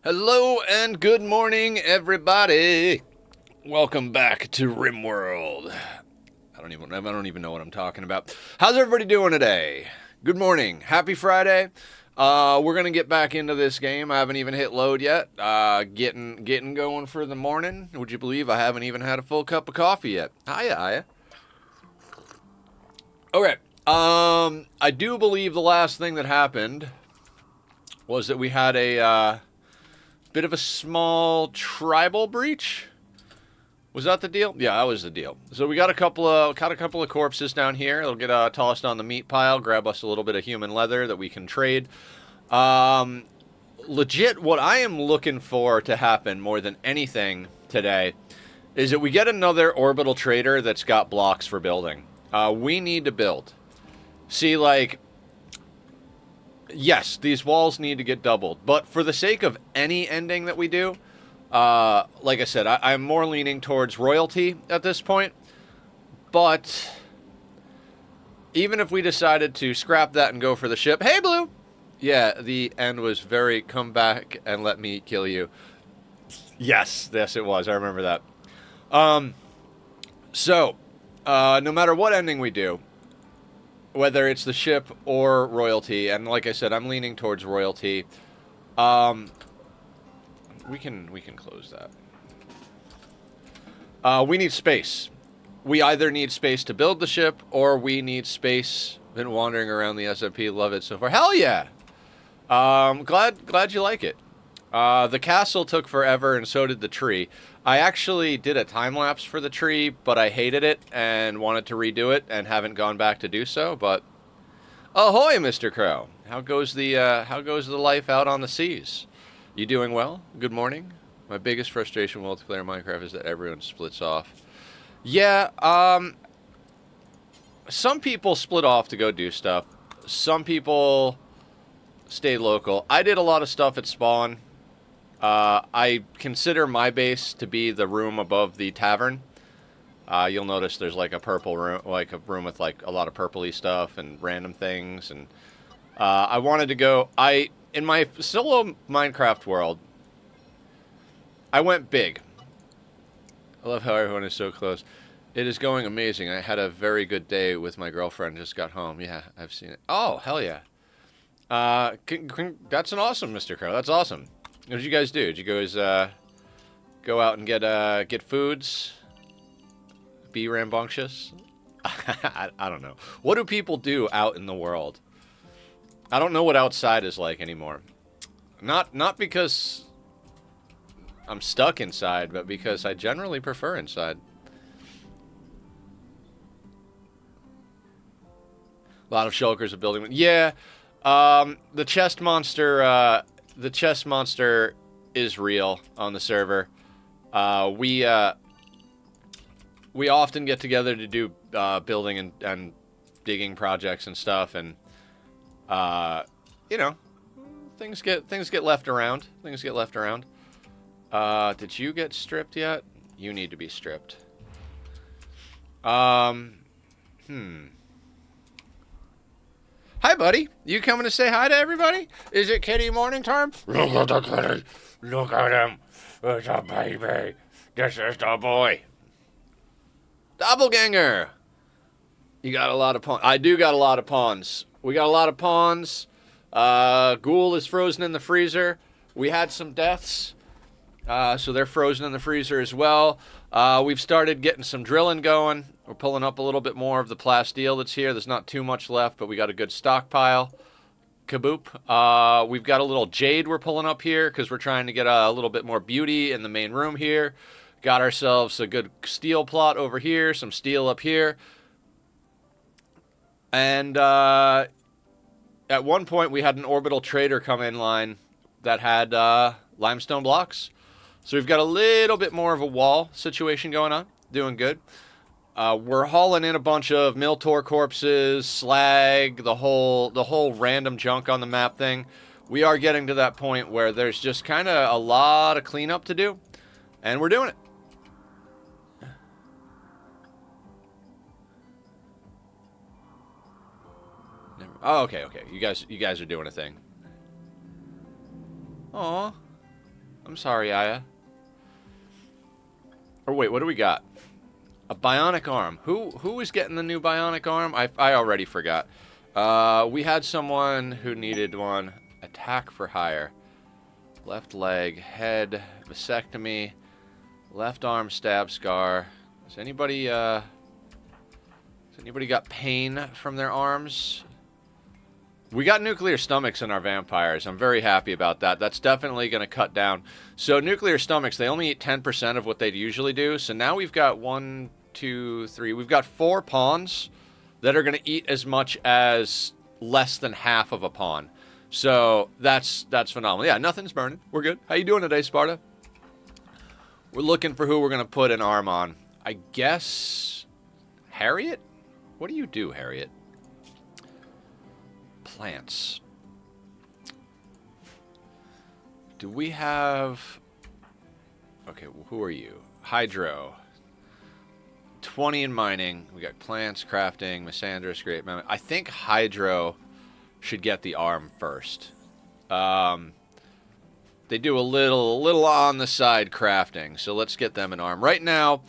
Hello and good morning, everybody. Welcome back to Rimworld. I don't even know what I'm talking about. How's everybody doing today? Good morning. Happy Friday. We're gonna get back into this game. I haven't even hit load yet. Getting going for the morning. Would you believe I haven't even had a full cup of coffee yet? Hiya. Okay. I do believe the last thing that happened was that we had a bit of a small tribal breach. Was that the deal? Yeah, that was the deal. So we got a couple of corpses down here. They'll get tossed on the meat pile. Grab us a little bit of human leather that we can trade. Legit, what I am looking for to happen more than anything today is that we get another orbital trader that's got blocks for building. We need to build. See, like, yes, these walls need to get doubled, but for the sake of any ending that we do, like I said, I'm more leaning towards royalty at this point. But even if we decided to scrap that and go for the ship, hey, Blue! Yeah, the end was very come back and let me kill you. Yes, it was. I remember that. So, no matter what ending we do, whether it's the ship or royalty, and like I said, I'm leaning towards royalty. We can close that. We need space. We either need space to build the ship, or we need space. Been wandering around the SMP, love it so far. Hell yeah! Glad you like it. The castle took forever, and so did the tree. I actually did a time lapse for the tree, but I hated it and wanted to redo it, and haven't gone back to do so. But ahoy, Mr. Crow! How goes the life out on the seas? You doing well? Good morning. My biggest frustration with multiplayer Minecraft is that everyone splits off. Yeah, some people split off to go do stuff. Some people stay local. I did a lot of stuff at spawn. I consider my base to be the room above the tavern. You'll notice there's like a purple room, like a room with like a lot of purpley stuff and random things. And I wanted to go. In my solo Minecraft world, I went big. I love how everyone is so close. It is going amazing. I had a very good day with my girlfriend. Just got home. Yeah, I've seen it. Oh, hell yeah. That's an awesome, Mr. Crow. That's awesome. What did you guys do? Did you guys go out and get foods? Be rambunctious? I don't know. What do people do out in the world? I don't know what outside is like anymore. Not because I'm stuck inside, but because I generally prefer inside. A lot of shulkers are building. Yeah, the chest monster. The chest monster is real on the server. We often get together to do building and digging projects and stuff, and you know, things get left around. Things get left around. Did you get stripped yet? You need to be stripped. Hi, buddy. You coming to say hi to everybody? Is it kitty morning time? Look at the kitty. Look at him. It's a baby. This is the boy. Doppelganger. You got a lot of pawns. I do got a lot of pawns. We got a lot of pawns. Ghoul is frozen in the freezer. We had some deaths. So they're frozen in the freezer as well. We've started getting some drilling going. We're pulling up a little bit more of the plasteel that's here. There's not too much left, but we got a good stockpile. Kaboop. We've got a little jade we're pulling up here because we're trying to get a little bit more beauty in the main room here. Got ourselves a good steel plot over here, some steel up here. And at one point we had an orbital trader come in line that had limestone blocks. So we've got a little bit more of a wall situation going on. Doing good. We're hauling in a bunch of Miltor corpses, slag, the whole random junk on the map thing. We are getting to that point where there's just kind of a lot of cleanup to do, and we're doing it. Oh, okay. You guys are doing a thing. Aw. I'm sorry, Aya. Or wait, what do we got? A bionic arm. Who is getting the new bionic arm? I already forgot. We had someone who needed one. Attack for hire. Left leg, head, vasectomy, left arm stab scar. Has anybody got pain from their arms? We got nuclear stomachs in our vampires. I'm very happy about that. That's definitely going to cut down. So nuclear stomachs, they only eat 10% of what they'd usually do. So now we've got 1, 2, 3. We've got 4 pawns that are going to eat as much as less than half of a pawn. So that's phenomenal. Yeah, nothing's burning. We're good. How you doing today, Sparta? We're looking for who we're going to put an arm on. I guess Harriet? What do you do, Harriet? Plants. Do we have... Okay, who are you? Hydro. 20 in mining. We got plants, crafting, Missandras, great memory. I think Hydro should get the arm first. They do a little on the side crafting, so let's get them an arm. Right now,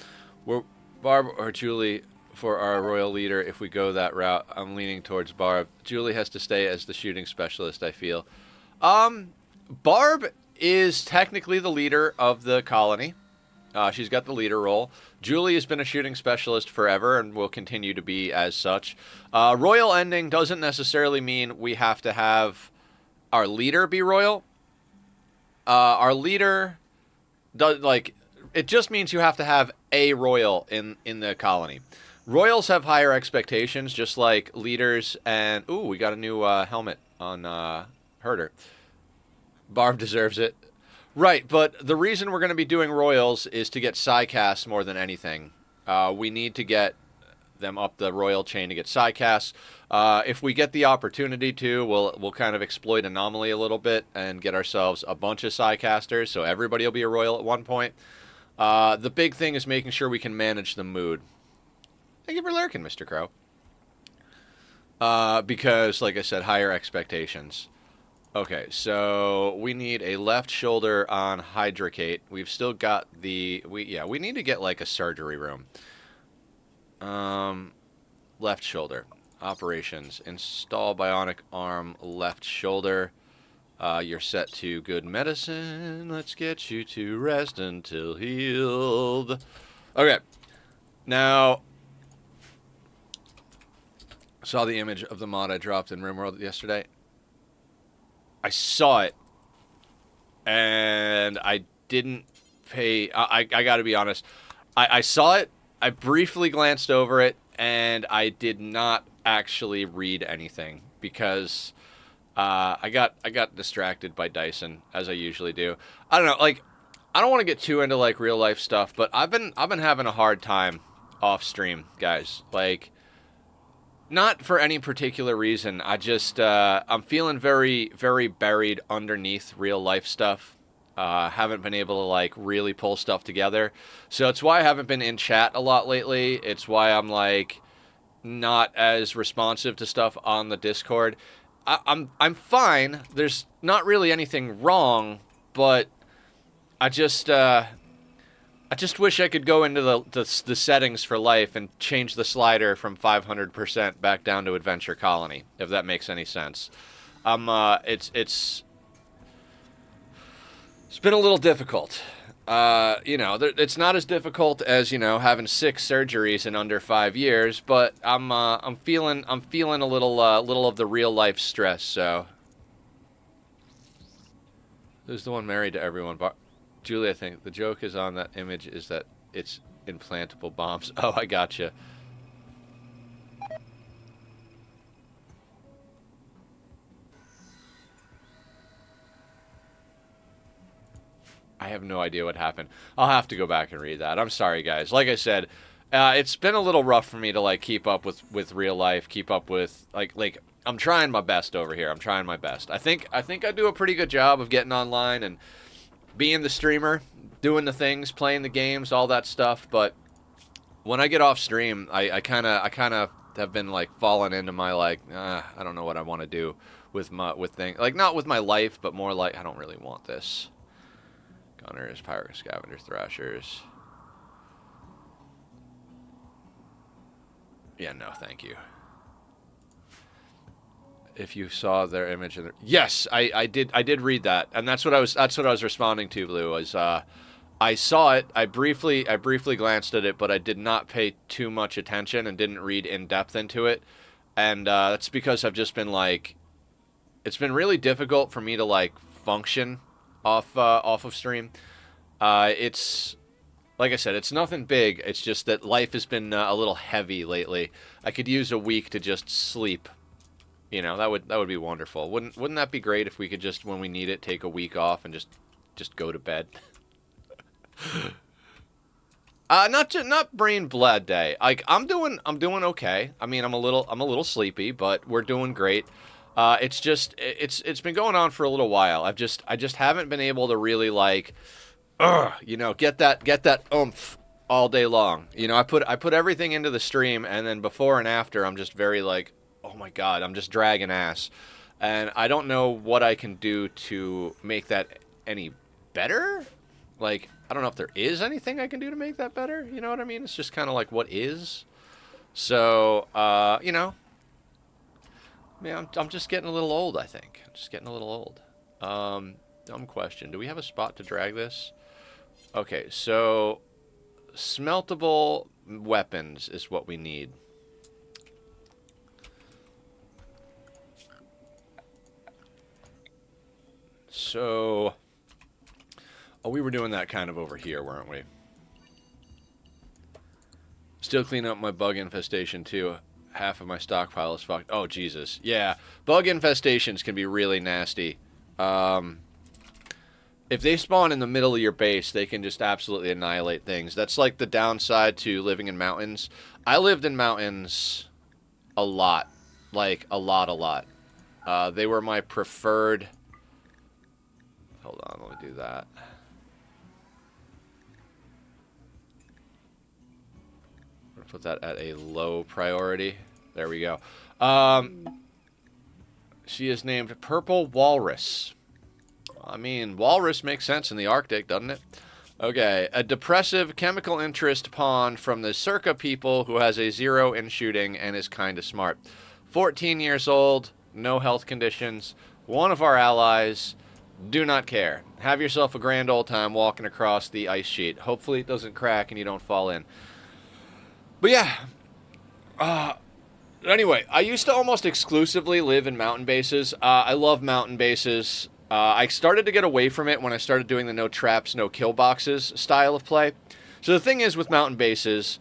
we're Barb or Julie for our royal leader. If we go that route, I'm leaning towards Barb. Julie has to stay as the shooting specialist, I feel. Barb is technically the leader of the colony. She's got the leader role. Julie has been a shooting specialist forever and will continue to be as such. Royal ending doesn't necessarily mean we have to have our leader be royal. Our leader does it just means you have to have a royal in the colony. Royals have higher expectations, just like leaders. And ooh, we got a new helmet on Herder. Barb deserves it. Right, but the reason we're going to be doing royals is to get psycasts more than anything. We need to get them up the royal chain to get psycasts. If we get the opportunity to, we'll kind of exploit anomaly a little bit and get ourselves a bunch of psycasters, so everybody will be a royal at one point. The big thing is making sure we can manage the mood. Thank you for lurking, Mr. Crow. Because, like I said, higher expectations. Okay, so we need a left shoulder on Hydrocate. We've still got the... we need to get, like, a surgery room. Left shoulder. Operations. Install bionic arm, left shoulder. You're set to good medicine. Let's get you to rest until healed. Okay. Now... saw the image of the mod I dropped in Rimworld yesterday. I saw it, and I didn't pay... I got to be honest. I saw it, I briefly glanced over it, and I did not actually read anything, because I got distracted by Dyson, as I usually do. I don't know, like, I don't want to get too into, like, real-life stuff, but I've been having a hard time off-stream, guys. Like... not for any particular reason. I just, I'm feeling very, very buried underneath real life stuff. Haven't been able to, like, really pull stuff together. So it's why I haven't been in chat a lot lately. It's why I'm, like, not as responsive to stuff on the Discord. I'm fine. There's not really anything wrong, but I just wish I could go into the settings for life and change the slider from 500% back down to Adventure Colony, if that makes any sense. It's been a little difficult. It's not as difficult as, having 6 surgeries in under 5 years, but I'm feeling a little of the real life stress. So, who's the one married to everyone? Julie, I think the joke is on that image is that it's implantable bombs. Oh, I gotcha. I have no idea what happened. I'll have to go back and read that. I'm sorry, guys. Like I said, it's been a little rough for me to, like, keep up with real life, keep up with, like, I'm trying my best over here. I'm trying my best. I think I do a pretty good job of getting online and being the streamer, doing the things, playing the games, all that stuff. But when I get off stream, I kind of have been, like, falling into my, like, I don't know what I want to do with things, like, not with my life, but more like I don't really want this. Gunners, pirate scavengers, thrashers. Yeah, no, thank you. If you saw their image in yes, I did read that, and that's what I was responding to, Blue, was I saw it, I briefly glanced at it, but I did not pay too much attention and didn't read in depth into it. And that's because I've just been like, it's been really difficult for me to like function off of stream. It's like I said, it's nothing big. It's just that life has been a little heavy lately. I could use a week to just sleep. You know, that would be wonderful. Wouldn't that be great if we could just, when we need it, take a week off and just go to bed? Not brain bled day. Like I'm doing okay. I mean, I'm a little sleepy, but we're doing great. It's just it's been going on for a little while. I just haven't been able to really like, you know, get that oomph all day long. You know, I put everything into the stream, and then before and after, I'm just very like, oh my god, I'm just dragging ass, and I don't know what I can do to make that any better. Like, I don't know if there is anything I can do to make that better. You know what I mean? It's just kind of like what is. So, you know, I'm just getting a little old, I think. I'm just getting a little old. Dumb question. Do we have a spot to drag this? Okay, so smeltable weapons is what we need. So, oh, we were doing that kind of over here, weren't we? Still cleaning up my bug infestation, too. Half of my stockpile is fucked. Oh, Jesus. Yeah, bug infestations can be really nasty. If they spawn in the middle of your base, they can just absolutely annihilate things. That's like the downside to living in mountains. I lived in mountains a lot. Like, a lot. They were my preferred... Hold on, let me do that. I'm going to put that at a low priority. There we go. She is named Purple Walrus. I mean, walrus makes sense in the Arctic, doesn't it? Okay, a depressive chemical interest pawn from the Circa people who has a 0 in shooting and is kind of smart. 14 years old, no health conditions, one of our allies, do not care. Have yourself a grand old time walking across the ice sheet. Hopefully it doesn't crack and you don't fall in. But yeah, anyway, I used to almost exclusively live in mountain bases. I love mountain bases. I started to get away from it when I started doing the no traps, no kill boxes style of play. So the thing is with mountain bases,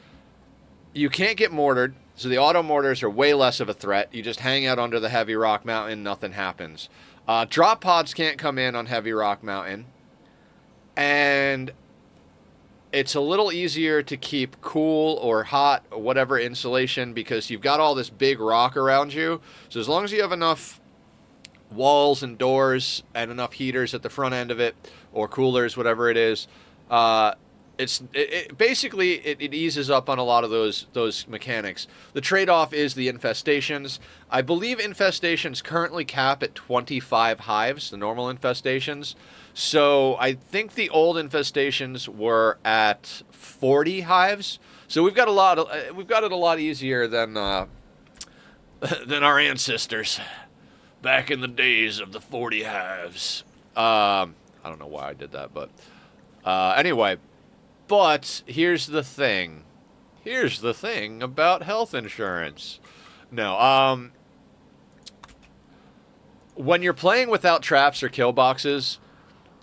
you can't get mortared, so the auto mortars are way less of a threat. You just hang out under the heavy rock mountain, nothing happens. Drop pods can't come in on heavy rock mountain, and it's a little easier to keep cool or hot or whatever insulation because you've got all this big rock around you. So as long as you have enough walls and doors and enough heaters at the front end of it, or coolers, whatever it is, basically it eases up on a lot of those mechanics. The trade-off is the infestations. I believe infestations currently cap at 25 hives, the normal infestations. So I think the old infestations were at 40 hives. So we've got it a lot easier than our ancestors back in the days of the 40 hives. I don't know why I did that, but anyway. But here's the thing. Here's the thing about health insurance. No, when you're playing without traps or kill boxes,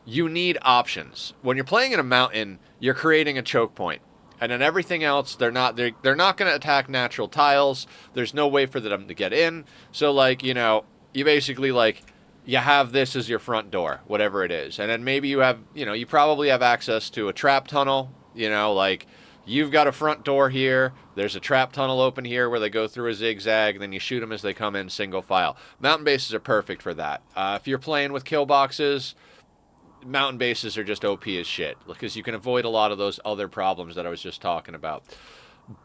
you need options. When you're playing in a mountain, you're creating a choke point. And then everything else, they're not going to attack natural tiles. There's no way for them to get in. So, like, you know, you basically, like, you have this as your front door, whatever it is. And then maybe you have, you know, you probably have access to a trap tunnel. You know, like, you've got a front door here. There's a trap tunnel open here where they go through a zigzag. And then you shoot them as they come in single file. Mountain bases are perfect for that. If you're playing with kill boxes, mountain bases are just OP as shit. Because you can avoid a lot of those other problems that I was just talking about.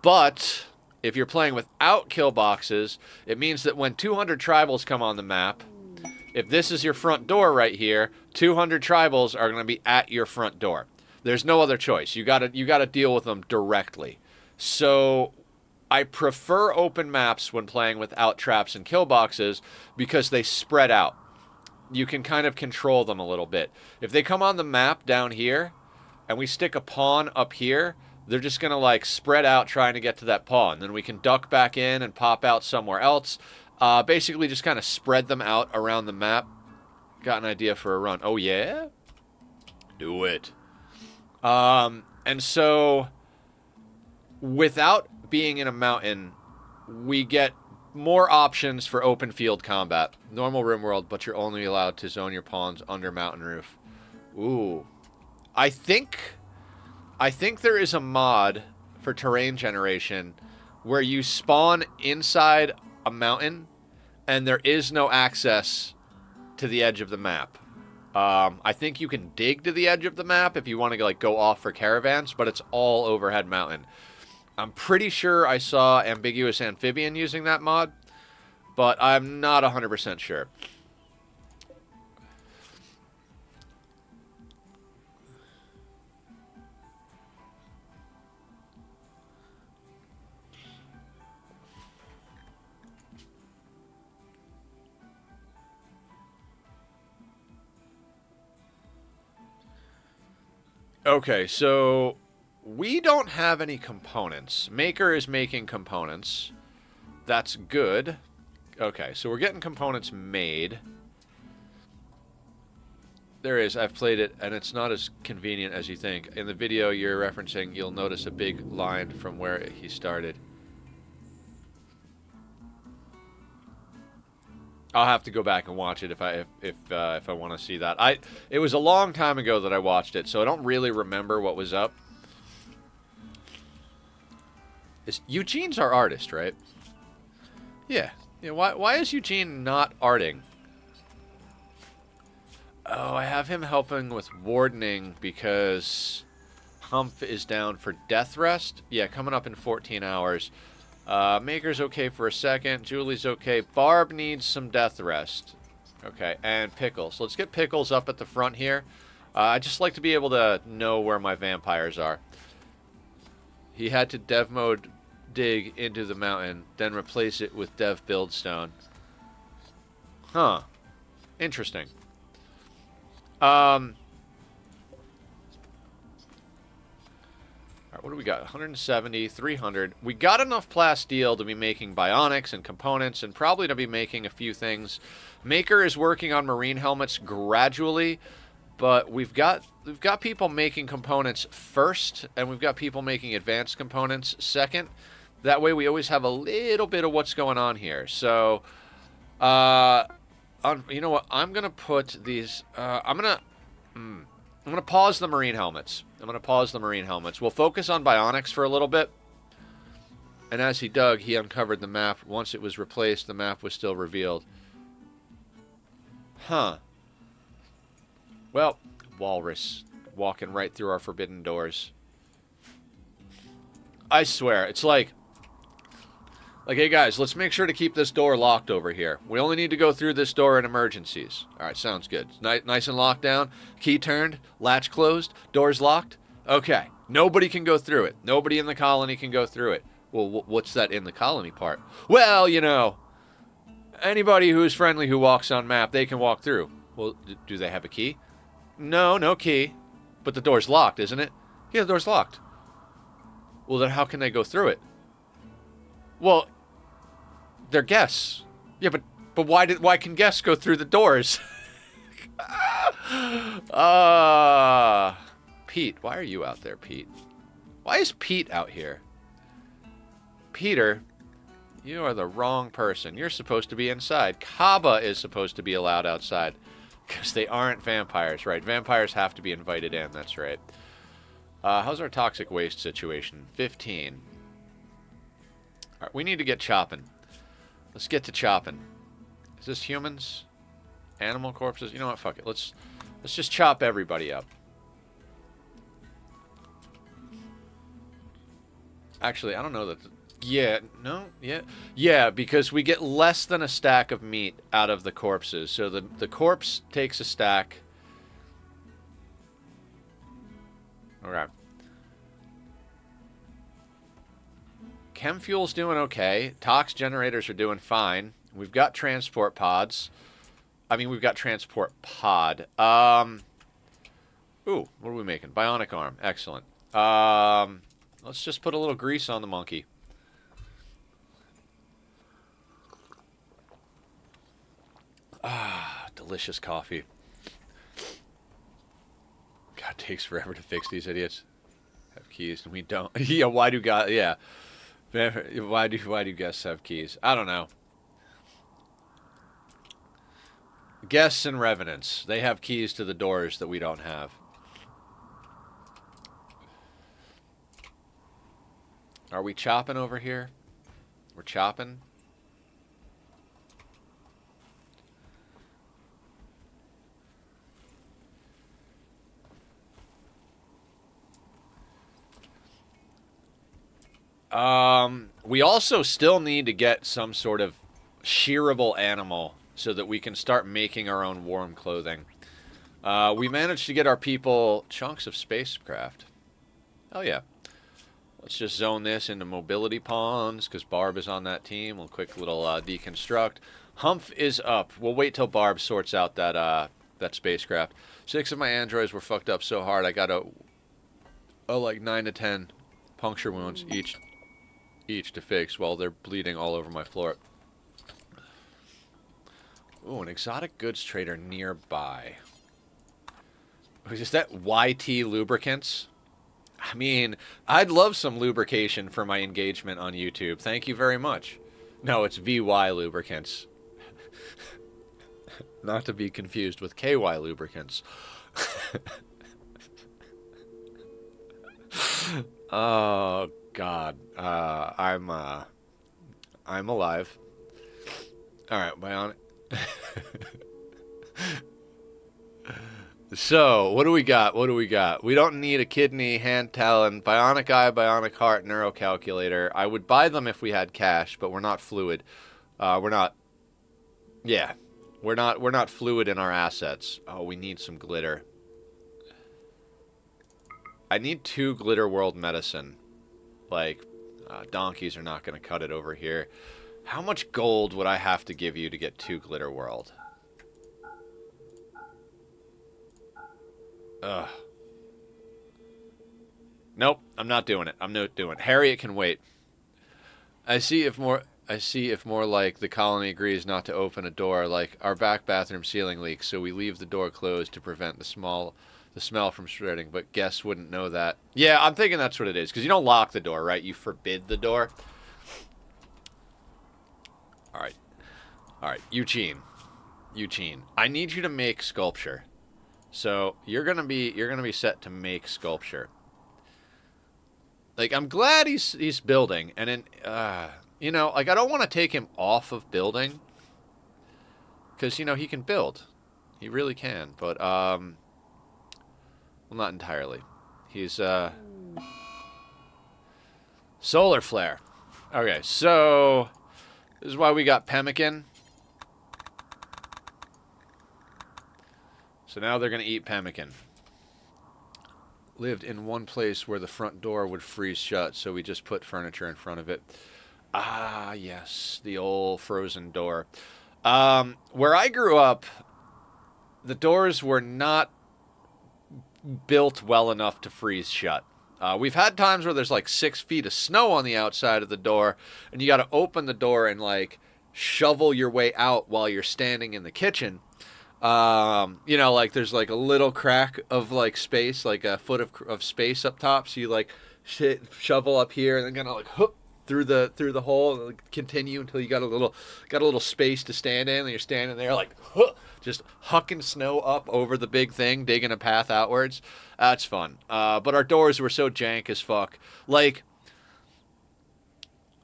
But if you're playing without kill boxes, it means that when 200 tribals come on the map, If this is your front door right here, 200 tribals are going to be at your front door. There's no other choice. You got to deal with them directly. So I prefer open maps when playing without traps and kill boxes because they spread out. You can kind of control them a little bit. If they come on the map down here and we stick a pawn up here, they're just going to like spread out trying to get to that pawn. Then we can duck back in and pop out somewhere else. Basically just kind of spread them out around the map. Got an idea for a run. Oh, yeah? Do it. And so without being in a mountain, we get more options for open field combat. Normal Rimworld, but you're only allowed to zone your pawns under mountain roof. Ooh. I think there is a mod for terrain generation where you spawn inside a mountain and there is no access to the edge of the map. I think you can dig to the edge of the map if you want to like go off for caravans, but it's all overhead mountain. I'm pretty sure I saw Ambiguous Amphibian using that mod, but I'm not 100% sure. Okay, so we don't have any components. Maker is making components. That's good. Okay, so we're getting components made. There is. I've played it, and it's not as convenient as you think. In the video you're referencing, you'll notice a big line from where he started. I'll have to go back and watch it if I want to see that. It was a long time ago that I watched it, so I don't really remember what was up. Eugene's our artist, right? Yeah. Yeah. Why is Eugene not arting? Oh, I have him helping with wardening because Humph is down for death rest. Yeah, coming up in 14 hours. Maker's okay for a second. Julie's okay. Barb needs some death rest. Okay, and Pickles. Let's get Pickles up at the front here. I just like to be able to know where my vampires are. He had to dev mode dig into the mountain, then replace it with dev buildstone. Huh. Interesting. What do we got? 170, 300. We got enough plasteel to be making bionics and components and probably to be making a few things. Maker is working on marine helmets gradually, but we've got people making components first, and we've got people making advanced components second. That way we always have a little bit of what's going on here. So, you know what? I'm going to put these... I'm going to pause the marine helmets. We'll focus on bionics for a little bit. And as he dug, he uncovered the map. Once it was replaced, the map was still revealed. Huh. Well, walrus walking right through our forbidden doors. I swear, it's like, hey guys, let's make sure to keep this door locked over here. We only need to go through this door in emergencies. All right, sounds good. Nice and locked down. Key turned, latch closed, doors locked. Okay, nobody can go through it. Nobody in the colony can go through it. Well, what's that in the colony part? Well, you know, anybody who's friendly who walks on map, they can walk through. Well, do they have a key? No key. But the door's locked, isn't it? Yeah, the door's locked. Well, then how can they go through it? Well, they're guests. Yeah, but why can guests go through the doors? Pete, why are you out there, Pete? Why is Pete out here? Peter, you are the wrong person. You're supposed to be inside. Kaba is supposed to be allowed outside. Because they aren't vampires, right? Vampires have to be invited in, that's right. How's our toxic waste situation? 15. Alright, we need to get chopping. Let's get to chopping. Is this humans? Animal corpses? You know what? Fuck it. Let's just chop everybody up. Actually, I don't know that... Yeah, no, yeah. Yeah, because we get less than a stack of meat out of the corpses. So the corpse takes a stack. Okay. Chem fuel's doing okay. Tox generators are doing fine. We've got transport pods. I mean, we've got transport pod. Ooh, what are we making? Bionic arm. Excellent. Let's just put a little grease on the monkey. Ah, delicious coffee. God, it takes forever to fix these idiots. Have keys and we don't. Yeah, why do guys? Yeah, why do guests have keys? I don't know. Guests and revenants. They have keys to the doors that we don't have. Are we chopping over here? We're chopping. We also still need to get some sort of shearable animal so that we can start making our own warm clothing. We managed to get our people chunks of spacecraft. Oh yeah. Let's just zone this into mobility pawns because Barb is on that team. A quick little deconstruct. Humph is up. We'll wait till Barb sorts out that spacecraft. 6 of my androids were fucked up so hard I got like 9 to 10 puncture wounds each to fix while they're bleeding all over my floor. Ooh, an exotic goods trader nearby. Is that YT Lubricants? I mean, I'd love some lubrication for my engagement on YouTube. Thank you very much. No, it's VY Lubricants. Not to be confused with KY Lubricants. Oh God, I'm alive. All right, Bionic. So, what do we got? What do we got? We don't need a kidney, hand talon, bionic eye, bionic heart, neurocalculator. I would buy them if we had cash, but we're not fluid. We're not. Yeah, we're not fluid in our assets. Oh, we need some glitter. I need 2 glitter world medicine. Like, donkeys are not going to cut it over here. How much gold would I have to give you to get 2 glitter world? Ugh. Nope, I'm not doing it. I'm not doing it. Harriet can wait. I see if more like the colony agrees not to open a door, like our back bathroom ceiling leaks, so we leave the door closed to prevent the smell from spreading, but guests wouldn't know that. Yeah, I'm thinking that's what it is, because you don't lock the door, right? You forbid the door. Alright. Alright, Eugene. I need you to make sculpture. So you're gonna be set to make sculpture. Like, I'm glad he's building, and then you know, like, I don't want to take him off of building, because, you know, he can build, he really can, but well, not entirely. He's solar flare. Okay, so this is why we got pemmican. So now they're going to eat pemmican. Lived in one place where the front door would freeze shut, so we just put furniture in front of it. Ah, yes, the old frozen door. Where I grew up, the doors were not built well enough to freeze shut. We've had times where there's like 6 feet of snow on the outside of the door, and you got to open the door and like shovel your way out while you're standing in the kitchen. You know, like there's like a little crack of like space, like a foot of space up top. So you like shovel up here and then kind of like hook through the hole and like continue until you got a little space to stand in. And you're standing there like just hucking snow up over the big thing, digging a path outwards. That's fun. But our doors were so jank as fuck. Like,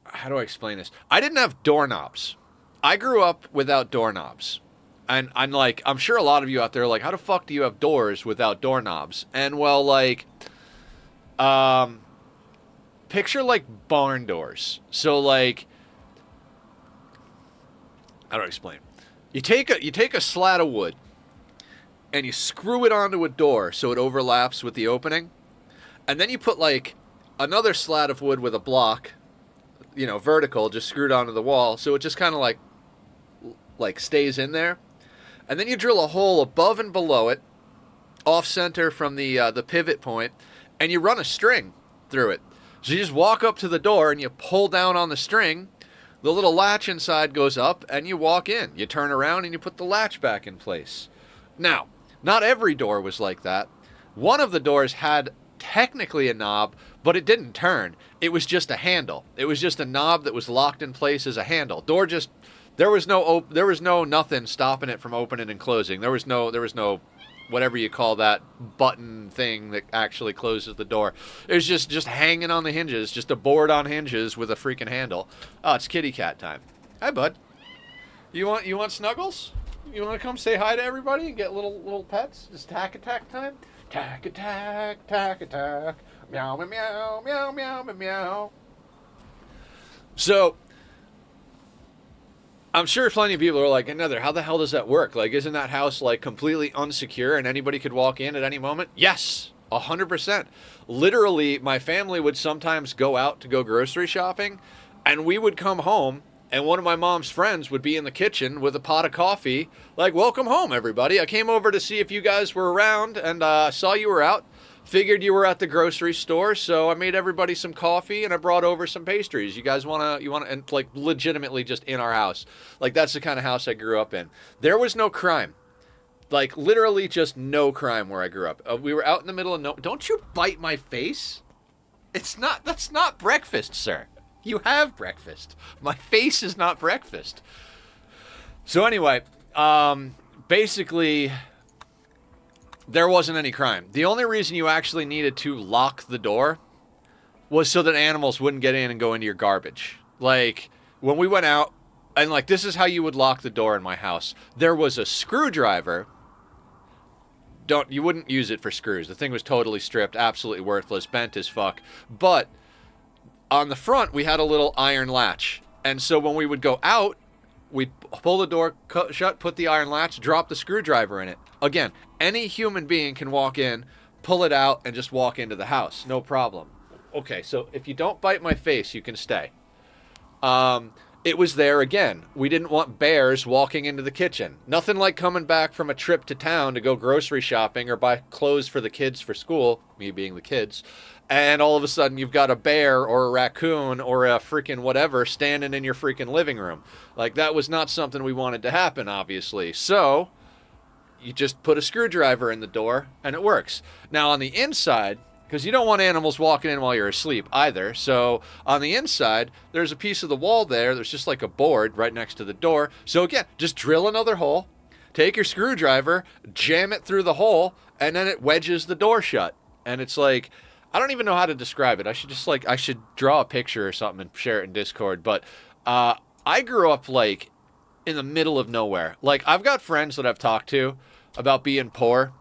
how do I explain this? I didn't have doorknobs. I grew up without doorknobs. And I'm sure a lot of you out there are like, how the fuck do you have doors without doorknobs? And well, like, picture like barn doors. So like, how do I explain? You take a slat of wood and you screw it onto a door so it overlaps with the opening, and then you put like another slat of wood with a block, vertical, just screwed onto the wall, so it just kind of like stays in there, and then you drill a hole above and below it, off center from the pivot point, and you run a string through it. So you just walk up to the door and you pull down on the string. The little latch inside goes up and you walk in. You turn around and you put the latch back in place. Now, not every door was like that. One of the doors had technically a knob, but it didn't turn. It was just a handle. It was just a knob that was locked in place as a handle. There was no nothing stopping it from opening and closing. There was no whatever you call that button thing that actually closes the door. It was just hanging on the hinges, just a board on hinges with a freaking handle. Oh, it's kitty cat time. Hi, bud. You want snuggles? You want to come say hi to everybody and get little pets? It's tack attack time. Tack attack, tack attack. Meow meow meow meow meow meow. So, I'm sure plenty of people are like, another, how the hell does that work? Like, isn't that house, like, completely unsecure and anybody could walk in at any moment? Yes, 100%. Literally, my family would sometimes go out to go grocery shopping, and we would come home, and one of my mom's friends would be in the kitchen with a pot of coffee, like, welcome home, everybody. I came over to see if you guys were around, and saw you were out. Figured you were at the grocery store, so I made everybody some coffee and I brought over some pastries. You guys wanna, and like legitimately just in our house. Like that's the kind of house I grew up in. There was no crime. Like literally just no crime where I grew up. We were out in the middle of don't you bite my face? That's not breakfast, sir. You have breakfast. My face is not breakfast. So anyway, basically, there wasn't any crime. The only reason you actually needed to lock the door was so that animals wouldn't get in and go into your garbage. Like, when we went out, and like, this is how you would lock the door in my house. There was a screwdriver. You wouldn't use it for screws. The thing was totally stripped, absolutely worthless, bent as fuck. But on the front, we had a little iron latch. And so when we would go out, we'd pull the door shut, put the iron latch, drop the screwdriver in it. Again, any human being can walk in, pull it out, and just walk into the house. No problem. Okay, so if you don't bite my face, you can stay. It was there again. We didn't want bears walking into the kitchen. Nothing like coming back from a trip to town to go grocery shopping or buy clothes for the kids for school, me being the kids, and all of a sudden you've got a bear or a raccoon or a freaking whatever standing in your freaking living room. Like, that was not something we wanted to happen, obviously. So you just put a screwdriver in the door and it works. Now on the inside, because you don't want animals walking in while you're asleep either, so on the inside, there's a piece of the wall there. There's just like a board right next to the door. So again, just drill another hole, take your screwdriver, jam it through the hole, and then it wedges the door shut. And it's like, I don't even know how to describe it. I should draw a picture or something and share it in Discord. But I grew up like in the middle of nowhere. Like, I've got friends that I've talked to about being poor.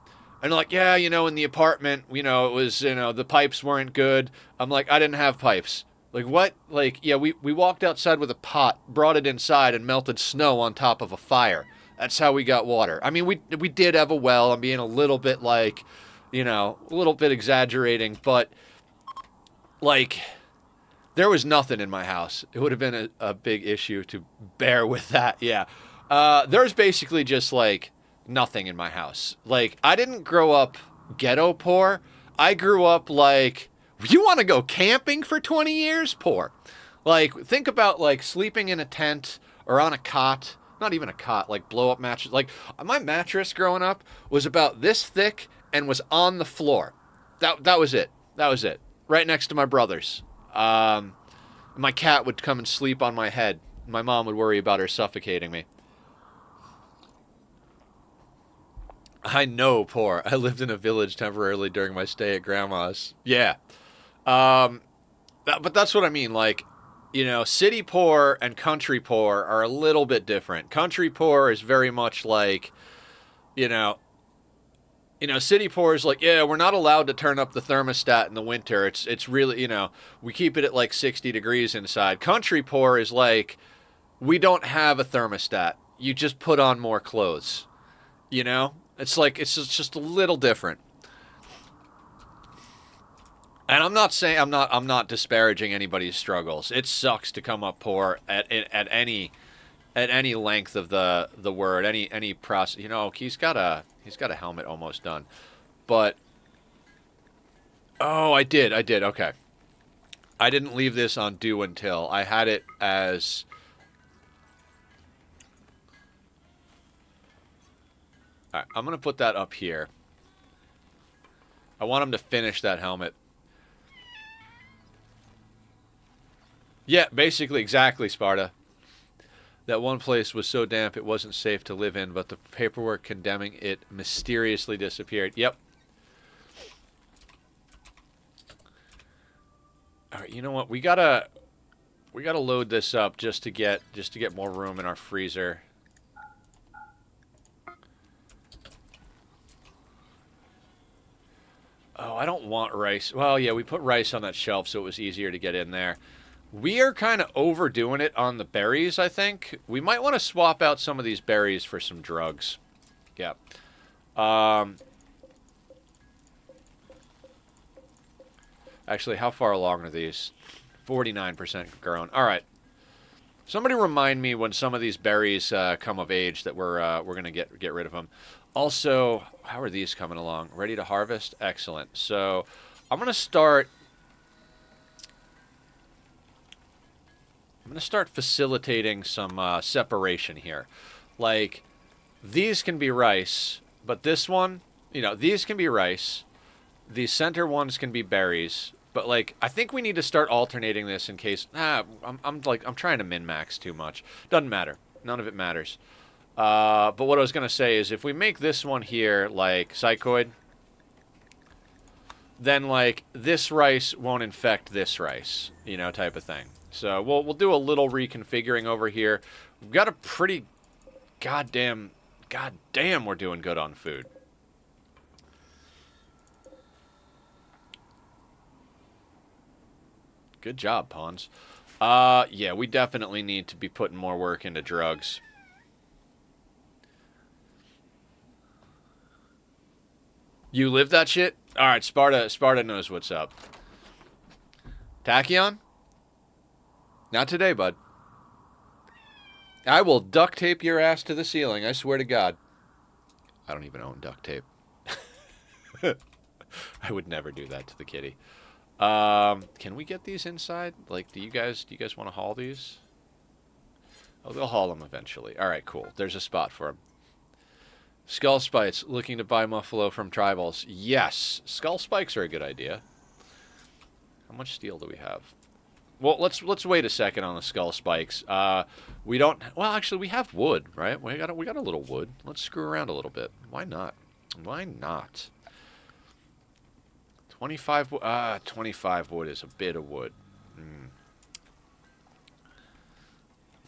And like, yeah, in the apartment, it was, the pipes weren't good. I'm like, I didn't have pipes. Like, what? Like, yeah, we walked outside with a pot, brought it inside, and melted snow on top of a fire. That's how we got water. I mean, we did have a well. I'm being a little bit like, a little bit exaggerating, but like, there was nothing in my house. It would have been a big issue to bear with that. Yeah. There's basically just like nothing in my house. Like, I didn't grow up ghetto poor. I grew up like, you want to go camping for 20 years? Poor. Like, think about like sleeping in a tent or on a cot. Not even a cot, like blow up mattress. Like, my mattress growing up was about this thick and was on the floor. That was it. That was it. Right next to my brother's. My cat would come and sleep on my head. My mom would worry about her suffocating me. I know, poor. I lived in a village temporarily during my stay at grandma's. Yeah. But that's what I mean. Like, city poor and country poor are a little bit different. Country poor is very much like, You know, city poor is like, yeah, we're not allowed to turn up the thermostat in the winter. It's really, you know, we keep it at like 60 degrees inside. Country poor is like, we don't have a thermostat. You just put on more clothes. You know? It's like it's just a little different. And I'm not saying I'm not disparaging anybody's struggles. It sucks to come up poor at any length of the word, any process. You know, he's got a helmet almost done. But oh, I did. Okay. I didn't leave this on do until. I had it as all right, I'm going to put that up here. I want him to finish that helmet. Yeah, basically, exactly, Sparta. That one place was so damp it wasn't safe to live in, but the paperwork condemning it mysteriously disappeared. Yep. All right, you know what? We gotta load this up just to get more room in our freezer. Oh, I don't want rice. Well, yeah, we put rice on that shelf so it was easier to get in there. We are kind of overdoing it on the berries, I think. We might want to swap out some of these berries for some drugs. Yeah. Um, Actually, how far along are these? 49% grown. All right. Somebody remind me when some of these berries come of age that we're gonna get rid of them. Also, how are these coming along? Ready to harvest? Excellent. So, I'm gonna start. I'm gonna start facilitating some separation here. Like, these can be rice, but this one, these can be rice. The center ones can be berries. But like, I think we need to start alternating this in case. I'm trying to min max too much. Doesn't matter. None of it matters. But what I was gonna say is, if we make this one here like psychoid, then like this rice won't infect this rice, type of thing. So we'll do a little reconfiguring over here. We've got a pretty goddamn, we're doing good on food. Good job, Pawns. Yeah, we definitely need to be putting more work into drugs. You live that shit? Alright, Sparta knows what's up. Tachyon? Not today, bud. I will duct tape your ass to the ceiling, I swear to God. I don't even own duct tape. I would never do that to the kitty. Can we get these inside? Like, do you guys want to haul these? Oh, they'll haul them eventually. All right, cool. There's a spot for them. Skull spikes, looking to buy Muffalo from tribals. Yes, skull spikes are a good idea. How much steel do we have? Well, let's wait a second on the skull spikes. We don't. Well, actually, we have wood, right? We got a little wood. Let's screw around a little bit. Why not? Why not? 25 wood is a bit of wood. How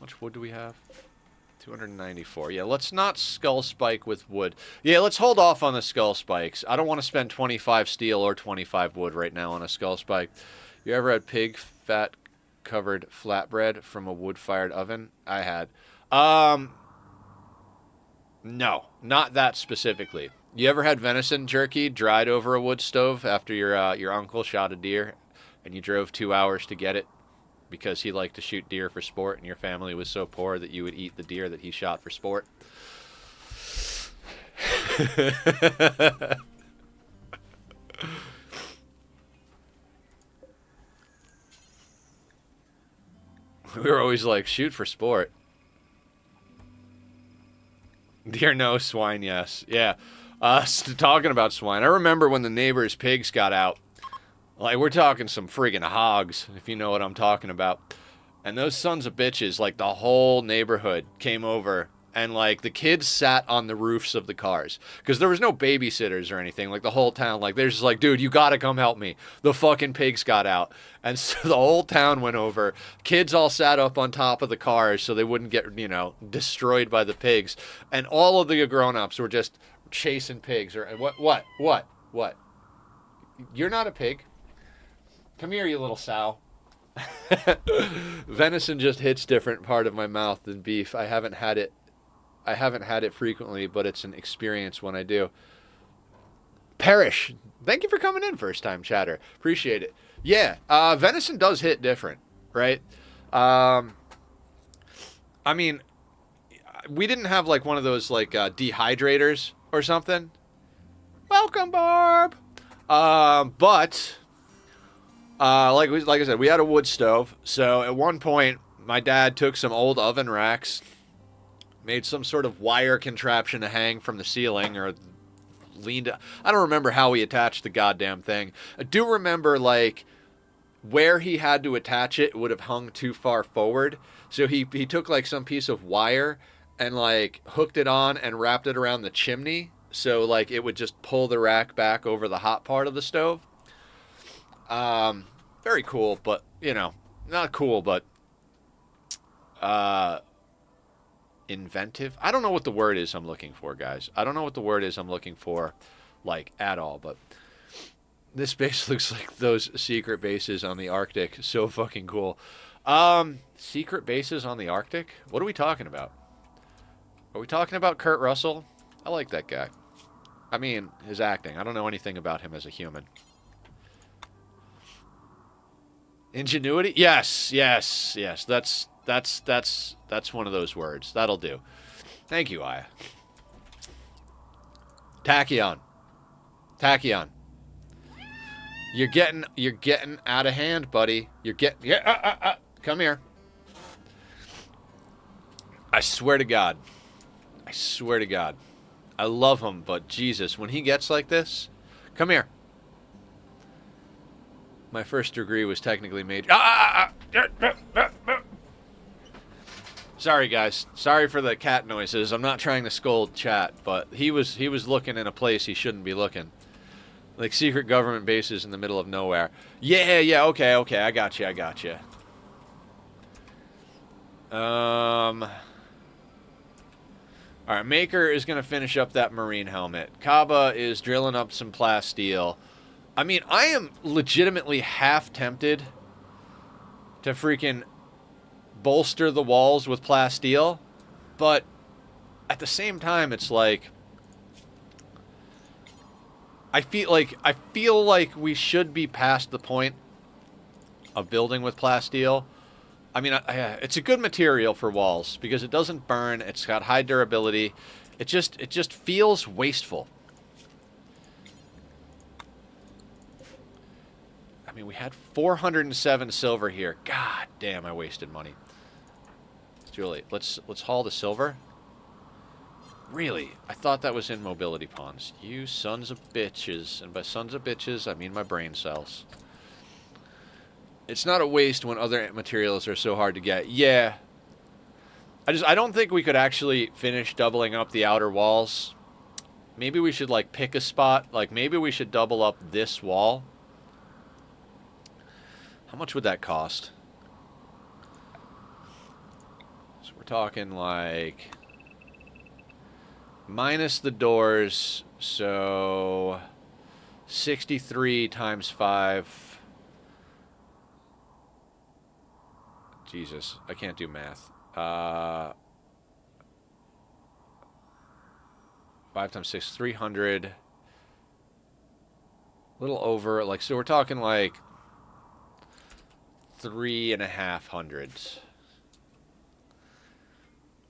much wood do we have? 294. Yeah, let's not skull spike with wood. Yeah, let's hold off on the skull spikes. I don't want to spend 25 steel or 25 wood right now on a skull spike. You ever had pig fat covered flatbread from a wood-fired oven? I had. No, not that specifically. You ever had venison jerky dried over a wood stove after your uncle shot a deer and you drove 2 hours to get it because he liked to shoot deer for sport and your family was so poor that you would eat the deer that he shot for sport? We were always like, shoot for sport. Deer no, swine yes. Yeah. Talking about swine, I remember when the neighbors' pigs got out. Like, we're talking some friggin' hogs, if you know what I'm talking about. And those sons of bitches, like, the whole neighborhood came over. And, like, the kids sat on the roofs of the cars. Because there was no babysitters or anything. Like, the whole town, like, they're just like, dude, you gotta come help me. The fucking pigs got out. And so the whole town went over. Kids all sat up on top of the cars so they wouldn't get, destroyed by the pigs. And all of the grown-ups were just chasing pigs or what? You're not a pig. Come here, you little sow. Venison just hits different part of my mouth than beef. I haven't had it. I haven't had it frequently, but it's an experience when I do. Perish. Thank you for coming in, first time chatter. Appreciate it. Yeah, venison does hit different, right? I mean, we didn't have like one of those like dehydrators or something. Welcome, Barb. But like I said, we had a wood stove. So at one point, my dad took some old oven racks, made some sort of wire contraption to hang from the ceiling, or leaned. I don't remember how he attached the goddamn thing. I do remember like where he had to attach it would have hung too far forward. So he took like some piece of wire and like hooked it on and wrapped it around the chimney. So like it would just pull the rack back over the hot part of the stove. Very cool, but you know, not cool, but inventive. I don't know what the word is I'm looking for, guys. I don't know what the word is I'm looking for, like, at all, but this base looks like those secret bases on the Arctic. So fucking cool. Secret bases on the Arctic? What are we talking about? Are we talking about Kurt Russell? I like that guy. I mean, his acting. I don't know anything about him as a human. Ingenuity? Yes. That's one of those words. That'll do. Thank you, Aya. Tachyon. You're getting out of hand, buddy. Come here. I swear to God. I love him, but Jesus, when he gets like this, come here. My first degree was technically major. Sorry, guys. Sorry for the cat noises. I'm not trying to scold chat, but he was looking in a place he shouldn't be looking. Like secret government bases in the middle of nowhere. Yeah, okay, I got you. Alright, Maker is going to finish up that marine helmet. Kaba is drilling up some plasteel. I mean, I am legitimately half tempted to freaking bolster the walls with plasteel, but at the same time, it's like I feel like we should be past the point of building with plasteel. I mean, it's a good material for walls because it doesn't burn. It's got high durability. It just feels wasteful. I mean, we had 407 silver here. God damn, I wasted money. Julie, let's haul the silver. Really? I thought that was in mobility ponds. You sons of bitches. And by sons of bitches, I mean my brain cells. It's not a waste when other materials are so hard to get. Yeah. I don't think we could actually finish doubling up the outer walls. Maybe we should, like, pick a spot. Like, maybe we should double up this wall. How much would that cost? So we're talking, like, minus the doors, so 63 times 5. Jesus, I can't do math. 5 times 6, 300. A little over, like, so we're talking like 3,500.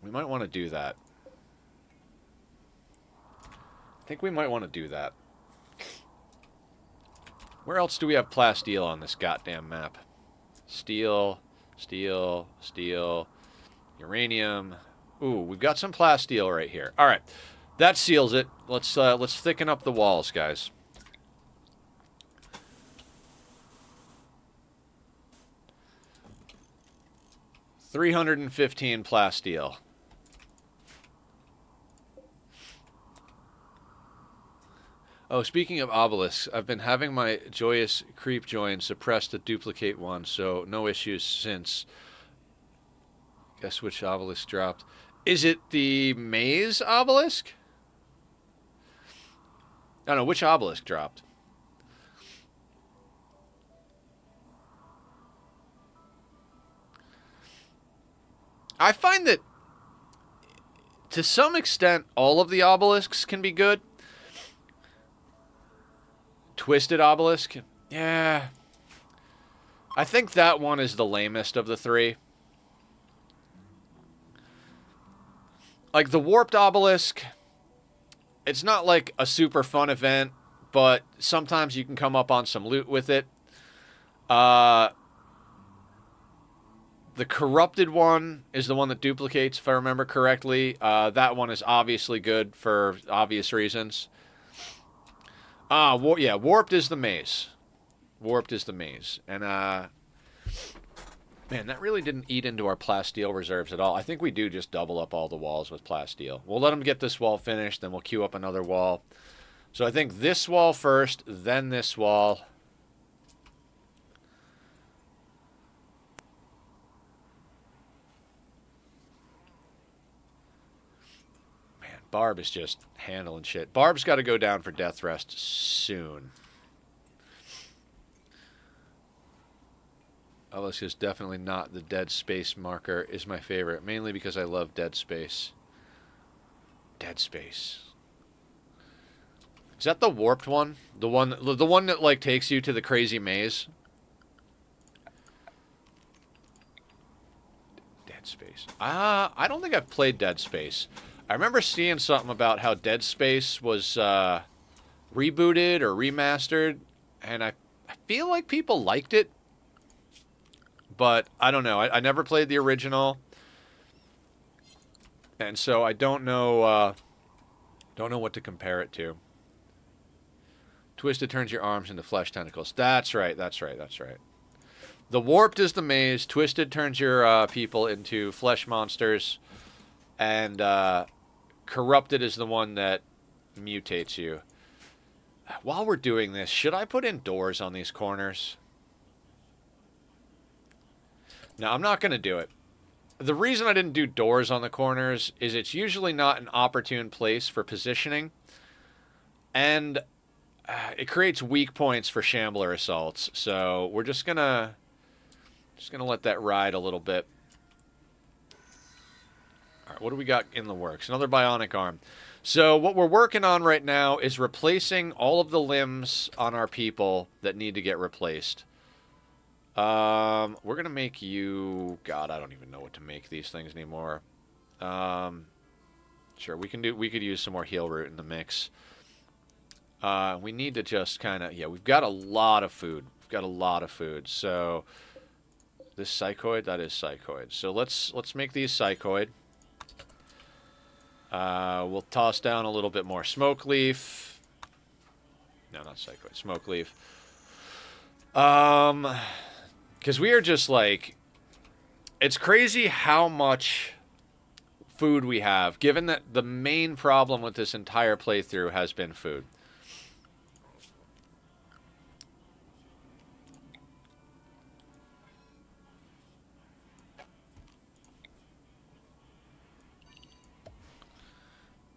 We might want to do that. I think we might want to do that. Where else do we have plasteel on this goddamn map? Steel, uranium. Ooh, we've got some plasteel right here. All right, that seals it. Let's thicken up the walls, guys. $315 plasteel. Oh, speaking of obelisks, I've been having my joyous creep join suppressed to duplicate one, so no issues since. Guess which obelisk dropped. Is it the maze obelisk? I don't know, which obelisk dropped? I find that, to some extent, all of the obelisks can be good. Twisted obelisk? Yeah. I think that one is the lamest of the three. Like, the warped obelisk, it's not like a super fun event, but sometimes you can come up on some loot with it. Uh, the corrupted one is the one that duplicates, if I remember correctly. That one is obviously good for obvious reasons. Yeah, warped is the maze. Warped is the maze. And, man, that really didn't eat into our plasteel reserves at all. I think we do just double up all the walls with plasteel. We'll let them get this wall finished, then we'll queue up another wall. So I think this wall first, then this wall. Man, Barb is just handling shit. Barb's got to go down for death rest soon. Obelisk is definitely not the Dead Space marker is my favorite, mainly because I love Dead Space. Dead Space. Is that the warped one? The one that like takes you to the crazy maze? Dead Space. I don't think I've played Dead Space. I remember seeing something about how Dead Space was rebooted or remastered, and I feel like people liked it. But I don't know. I never played the original, and so I don't know what to compare it to. Twisted turns your arms into flesh tentacles. That's right. That's right. That's right. The warped is the maze. Twisted turns your people into flesh monsters, and corrupted is the one that mutates you. While we're doing this, should I put in doors on these corners? No, I'm not going to do it. The reason I didn't do doors on the corners is it's usually not an opportune place for positioning, and it creates weak points for shambler assaults. So we're just gonna let that ride a little bit. All right, what do we got in the works? Another bionic arm. So what we're working on right now is replacing all of the limbs on our people that need to get replaced. We're gonna make you. God, I don't even know what to make these things anymore. Sure, we could use some more heal root in the mix. We need to just kind of, yeah, we've got a lot of food. We've got a lot of food. So this psychoid, that is psychoid. So let's make these psychoid. We'll toss down a little bit more smoke leaf. No, not psychoid, smoke leaf. Because we are just like, it's crazy how much food we have, given that the main problem with this entire playthrough has been food.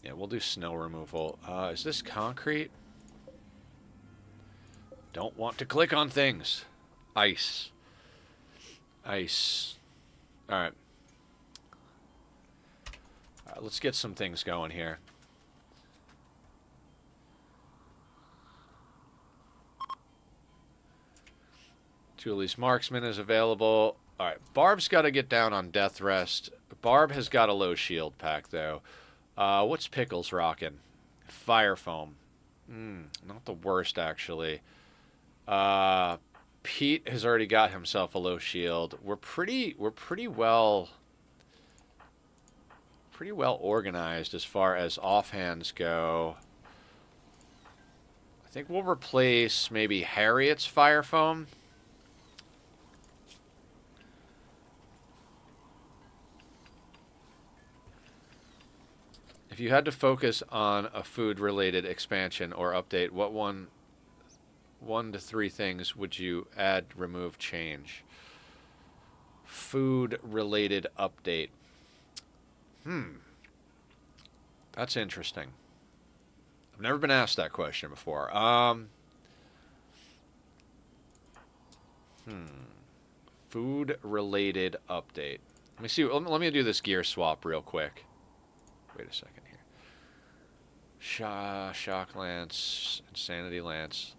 Yeah, we'll do snow removal. Is this concrete? Don't want to click on things. Ice. Ice. Alright. Let's get some things going here. Julie's Marksman is available. Alright, Barb's got to get down on death rest. Barb has got a low shield pack, though. What's Pickles rocking? Fire foam. Not the worst, actually. Pete has already got himself a low shield. We're pretty well organized as far as offhands go. I think we'll replace maybe Harriet's fire foam. If you had to focus on a food-related expansion or update, what one to three things would you add, remove, change? Food-related update. That's interesting. I've never been asked that question before. Food related update. Let me see. Let me do this gear swap real quick. Wait a second here. Shock Lance, Insanity Lance.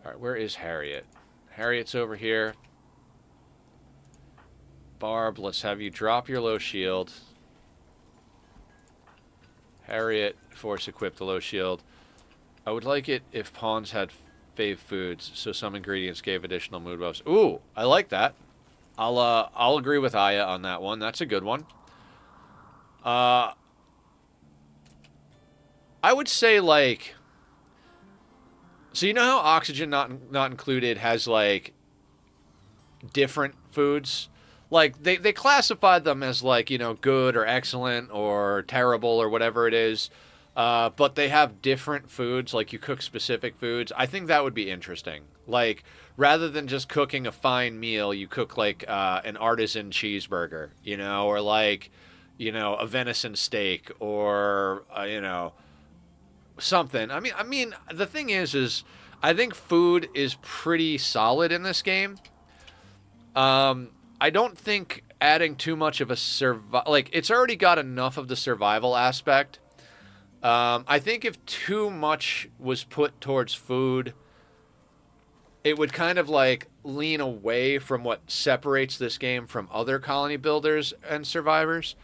All right, where is Harriet? Harriet's over here. Barb, let's have you drop your low shield. Harriet, force equip the low shield. I would like it if pawns had fave foods, so some ingredients gave additional mood buffs. Ooh, I like that. I'll agree with Aya on that one. That's a good one. I would say like, so you know how oxygen not included has like different foods? Like they classified them as like, you know, good or excellent or terrible or whatever it is. But they have different foods, like you cook specific foods. I think that would be interesting. Like, rather than just cooking a fine meal, you cook like an artisan cheeseburger, you know, or like, you know, a venison steak or, you know, something. I mean, the thing is I think food is pretty solid in this game. I don't think adding too much of a like it's already got enough of the survival aspect. I think if too much was put towards food, it would kind of like lean away from what separates this game from other colony builders and survivors.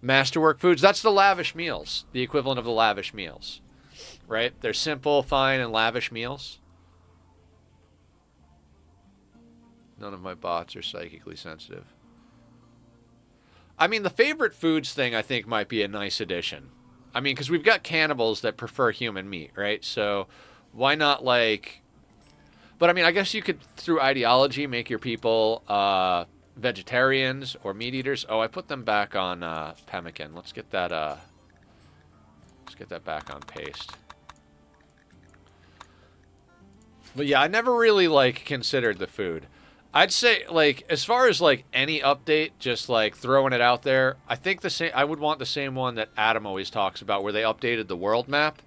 Masterwork foods, that's the lavish meals, the equivalent of the lavish meals, right? They're simple, fine, and lavish meals. None of my bots are psychically sensitive. I mean, the favorite foods thing I think might be a nice addition. I mean, because we've got cannibals that prefer human meat, right? So why not like... But I mean, I guess you could, through ideology, make your people vegetarians or meat eaters. Oh, I put them back on pemmican. Let's get that back on paste. But yeah, I never really like considered the food. I'd say, like, as far as, like, any update, just, like, throwing it out there, I think the same, I would want the same one that Adam always talks about, where they updated the world map.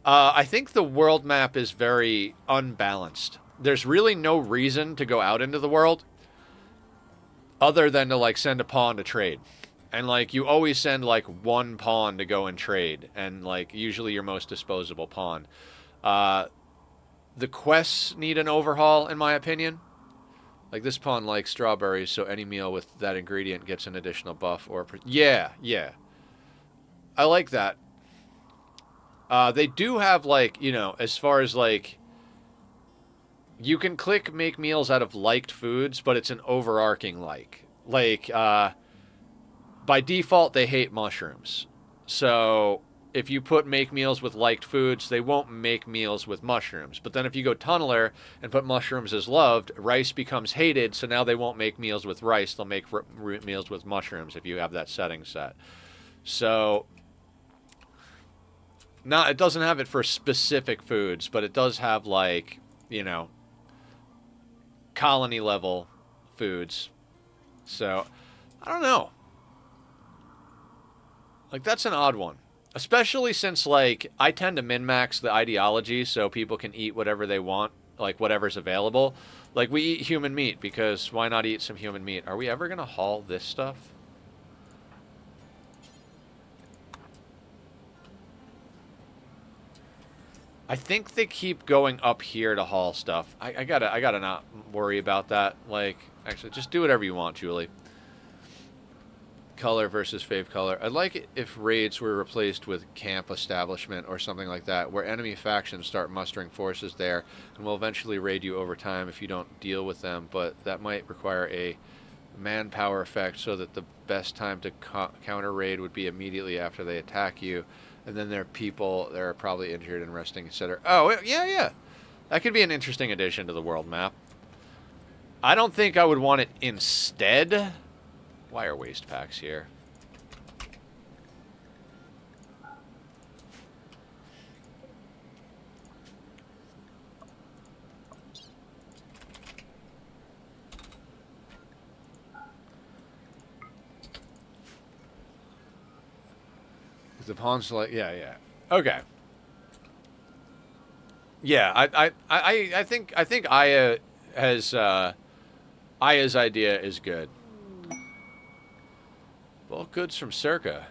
I think the world map is very unbalanced. There's really no reason to go out into the world other than to, like, send a pawn to trade. And, like, you always send, like, one pawn to go and trade, and, like, usually your most disposable pawn. The quests need an overhaul, in my opinion. Like, this pawn likes strawberries, so any meal with that ingredient gets an additional buff or... Yeah, yeah. I like that. They do have, like, you know, as far as, like... You can click make meals out of liked foods, but it's an overarching like. Like, by default, they hate mushrooms. So... if you put make meals with liked foods, they won't make meals with mushrooms. But then if you go tunneler and put mushrooms as loved, rice becomes hated, so now they won't make meals with rice. They'll make meals with mushrooms if you have that setting set. So, not, it doesn't have it for specific foods, but it does have, like, you know, colony level foods. So, I don't know. Like, that's an odd one. Especially since, like, I tend to min-max the ideology so people can eat whatever they want, like, whatever's available. Like, we eat human meat because why not eat some human meat? Are we ever going to haul this stuff? I think they keep going up here to haul stuff. I gotta not worry about that. Like, actually, just do whatever you want, Julie. Color versus fave color. I'd like it if raids were replaced with camp establishment or something like that, where enemy factions start mustering forces there and will eventually raid you over time if you don't deal with them, but that might require a manpower effect so that the best time to counter raid would be immediately after they attack you, and then there are people that are probably injured and resting, etc. Oh, yeah. That could be an interesting addition to the world map. I don't think I would want it instead. Why are waste packs here? The pawn's like, yeah. Okay. Yeah, I think Aya has Aya's idea is good. Bulk goods from Circa.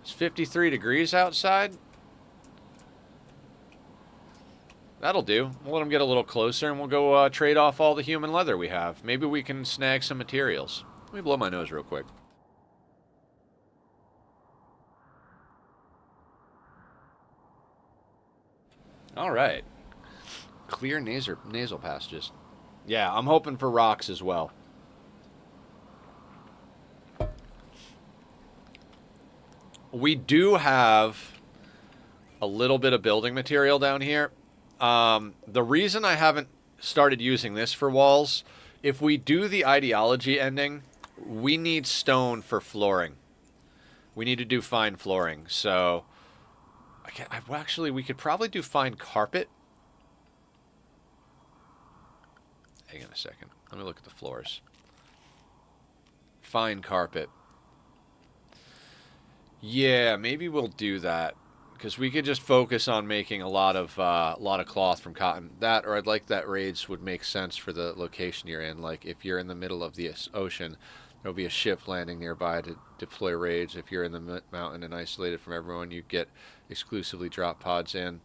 It's 53 degrees outside. That'll do. We'll let them get a little closer, and we'll go trade off all the human leather we have. Maybe we can snag some materials. Let me blow my nose real quick. All right. Clear nasal passages. Yeah, I'm hoping for rocks as well. We do have a little bit of building material down here. The reason I haven't started using this for walls, if we do the ideology ending, we need stone for flooring. We need to do fine flooring. So, actually, we could probably do fine carpet. Hang on a second. Let me look at the floors. Fine carpet. Yeah, maybe we'll do that. Because we could just focus on making a lot of cloth from cotton. That, or I'd like that raids would make sense for the location you're in. Like, if you're in the middle of the ocean, there'll be a ship landing nearby to deploy raids. If you're in the mountain and isolated from everyone, you get exclusively drop pods in.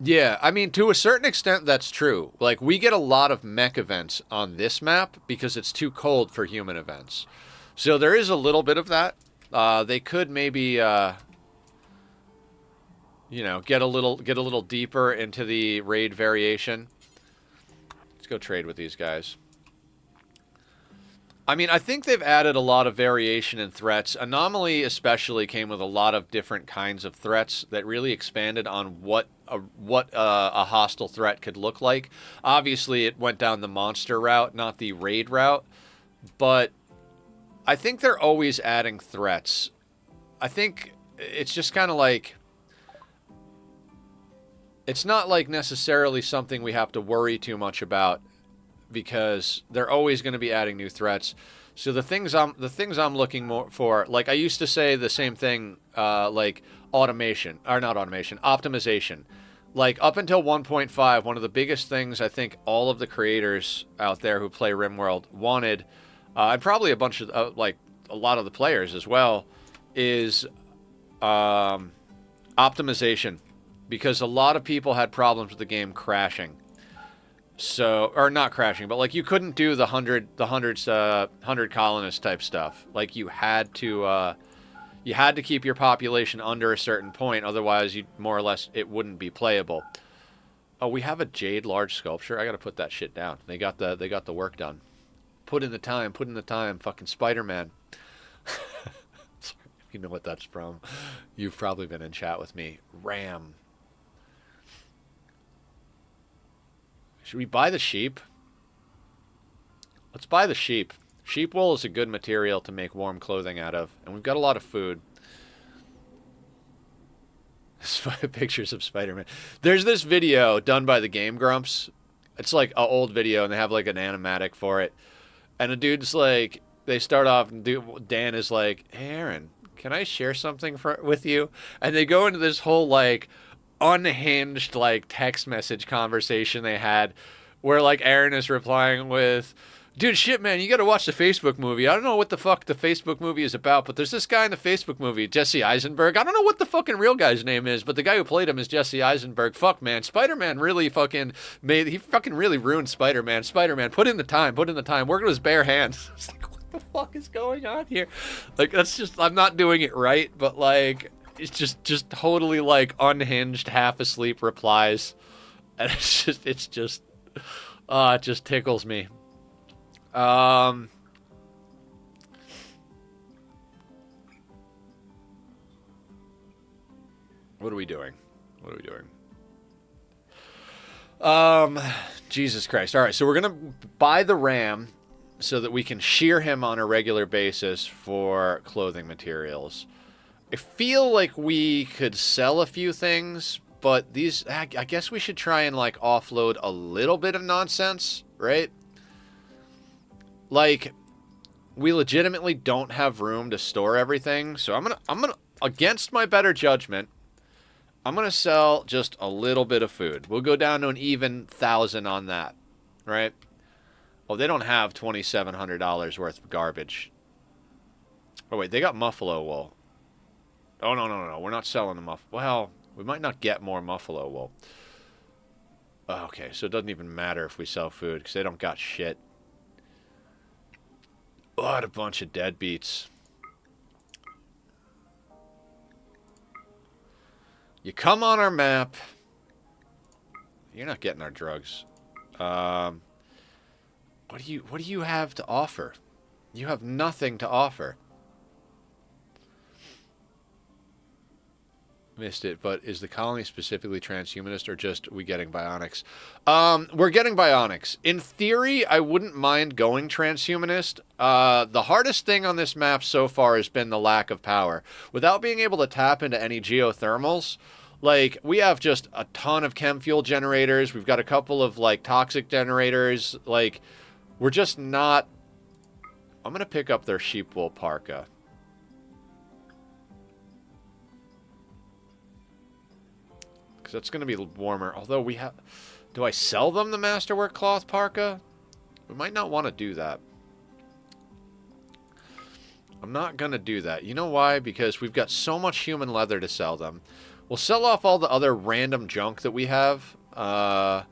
Yeah, I mean, to a certain extent, that's true. Like, we get a lot of mech events on this map because it's too cold for human events. So there is a little bit of that. They could maybe, you know, get a little deeper into the raid variation. Let's go trade with these guys. I mean, I think they've added a lot of variation in threats. Anomaly especially came with a lot of different kinds of threats that really expanded on what a hostile threat could look like. Obviously, it went down the monster route, not the raid route, but I think they're always adding threats. I think it's just kind of like, it's not like necessarily something we have to worry too much about because they're always going to be adding new threats. So the things I'm looking more for, like I used to say the same thing, like optimization. Like up until 1.5, one of the biggest things I think all of the creators out there who play Rimworld wanted, and probably a bunch of like a lot of the players as well, is optimization, because a lot of people had problems with the game crashing. So, or not crashing, but like you couldn't do the 100 colonist type stuff. Like you had to keep your population under a certain point, otherwise you more or less it wouldn't be playable. Oh, we have a jade large sculpture. I got to put that shit down. They got the work done. Put in the time, fucking Spider-Man. Sorry, if you know what that's from. You've probably been in chat with me. Ram. Should we buy the sheep? Let's buy the sheep. Sheep wool is a good material to make warm clothing out of, and we've got a lot of food. Pictures of Spider-Man. There's this video done by the Game Grumps. It's like an old video, and they have like an animatic for it. And a dude's like, they start off, and Dan is like, "Hey, Aaron, can I share something with you?" And they go into this whole like unhinged like text message conversation they had, where like Aaron is replying with, "Dude, shit, man, you gotta watch the Facebook movie. I don't know what the fuck the Facebook movie is about, but there's this guy in the Facebook movie, Jesse Eisenberg. I don't know what the fucking real guy's name is, but the guy who played him is Jesse Eisenberg. Fuck, man, Spider-Man really fucking really ruined Spider-Man. Spider-Man, put in the time, work with his bare hands." It's like, what the fuck is going on here? Like, that's just, I'm not doing it right, but like, it's just totally like unhinged, half asleep replies. And it just tickles me. What are we doing? Jesus Christ. All right, so we're going to buy the ram so that we can shear him on a regular basis for clothing materials. I feel like we could sell a few things, but these, I guess we should try and like offload a little bit of nonsense, right? Like, we legitimately don't have room to store everything. So I'm gonna against my better judgment, I'm gonna sell just a little bit of food. We'll go down to an even 1,000 on that, right? Oh, they don't have $2,700 worth of garbage. Oh wait, they got muffalo wool. Oh no, we're not selling the muff. Well, we might not get more muffalo wool. Okay, so it doesn't even matter if we sell food because they don't got shit. What a bunch of deadbeats. You come on our map. You're not getting our drugs. What do you have to offer? You have nothing to offer. Missed it, but is the colony specifically transhumanist or just we getting bionics? We're getting bionics. In theory, I wouldn't mind going transhumanist. The hardest thing on this map so far has been the lack of power. Without being able to tap into any geothermals, like, we have just a ton of chem fuel generators. We've got a couple of, like, toxic generators. Like, we're just not... I'm going to pick up their sheep wool parka. Because that's going to be warmer. Although we have... Do I sell them the Masterwork cloth parka? We might not want to do that. I'm not going to do that. You know why? Because we've got so much human leather to sell them. We'll sell off all the other random junk that we have. But,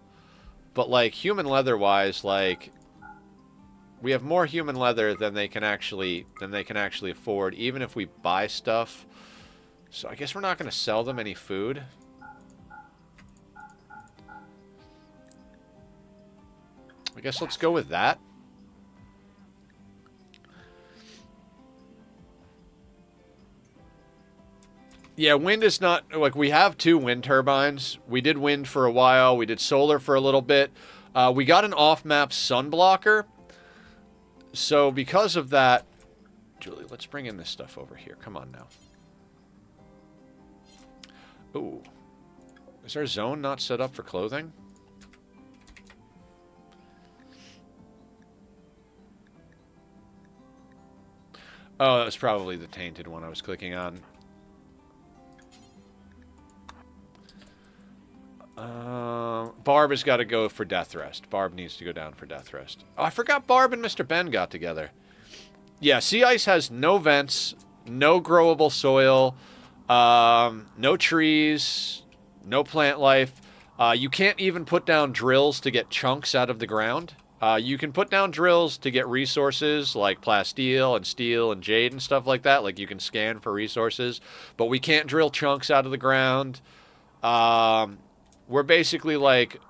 like, human leather-wise, like... We have more human leather than they can actually afford, even if we buy stuff. So I guess we're not going to sell them any food. I guess let's go with that. Yeah, wind is not... Like, we have 2 wind turbines. We did wind for a while. We did solar for a little bit. We got an off-map sun blocker. So, because of that... Julie, let's bring in this stuff over here. Come on now. Ooh. Is our zone not set up for clothing? Oh, that was probably the tainted one I was clicking on. Barb has got to go for death rest. Barb needs to go down for death rest. Oh, I forgot Barb and Mr. Ben got together. Yeah, sea ice has no vents, no growable soil, no trees, no plant life. You can't even put down drills to get chunks out of the ground. You can put down drills to get resources like plasteel and steel and jade and stuff like that. Like, you can scan for resources. But we can't drill chunks out of the ground. We're basically like,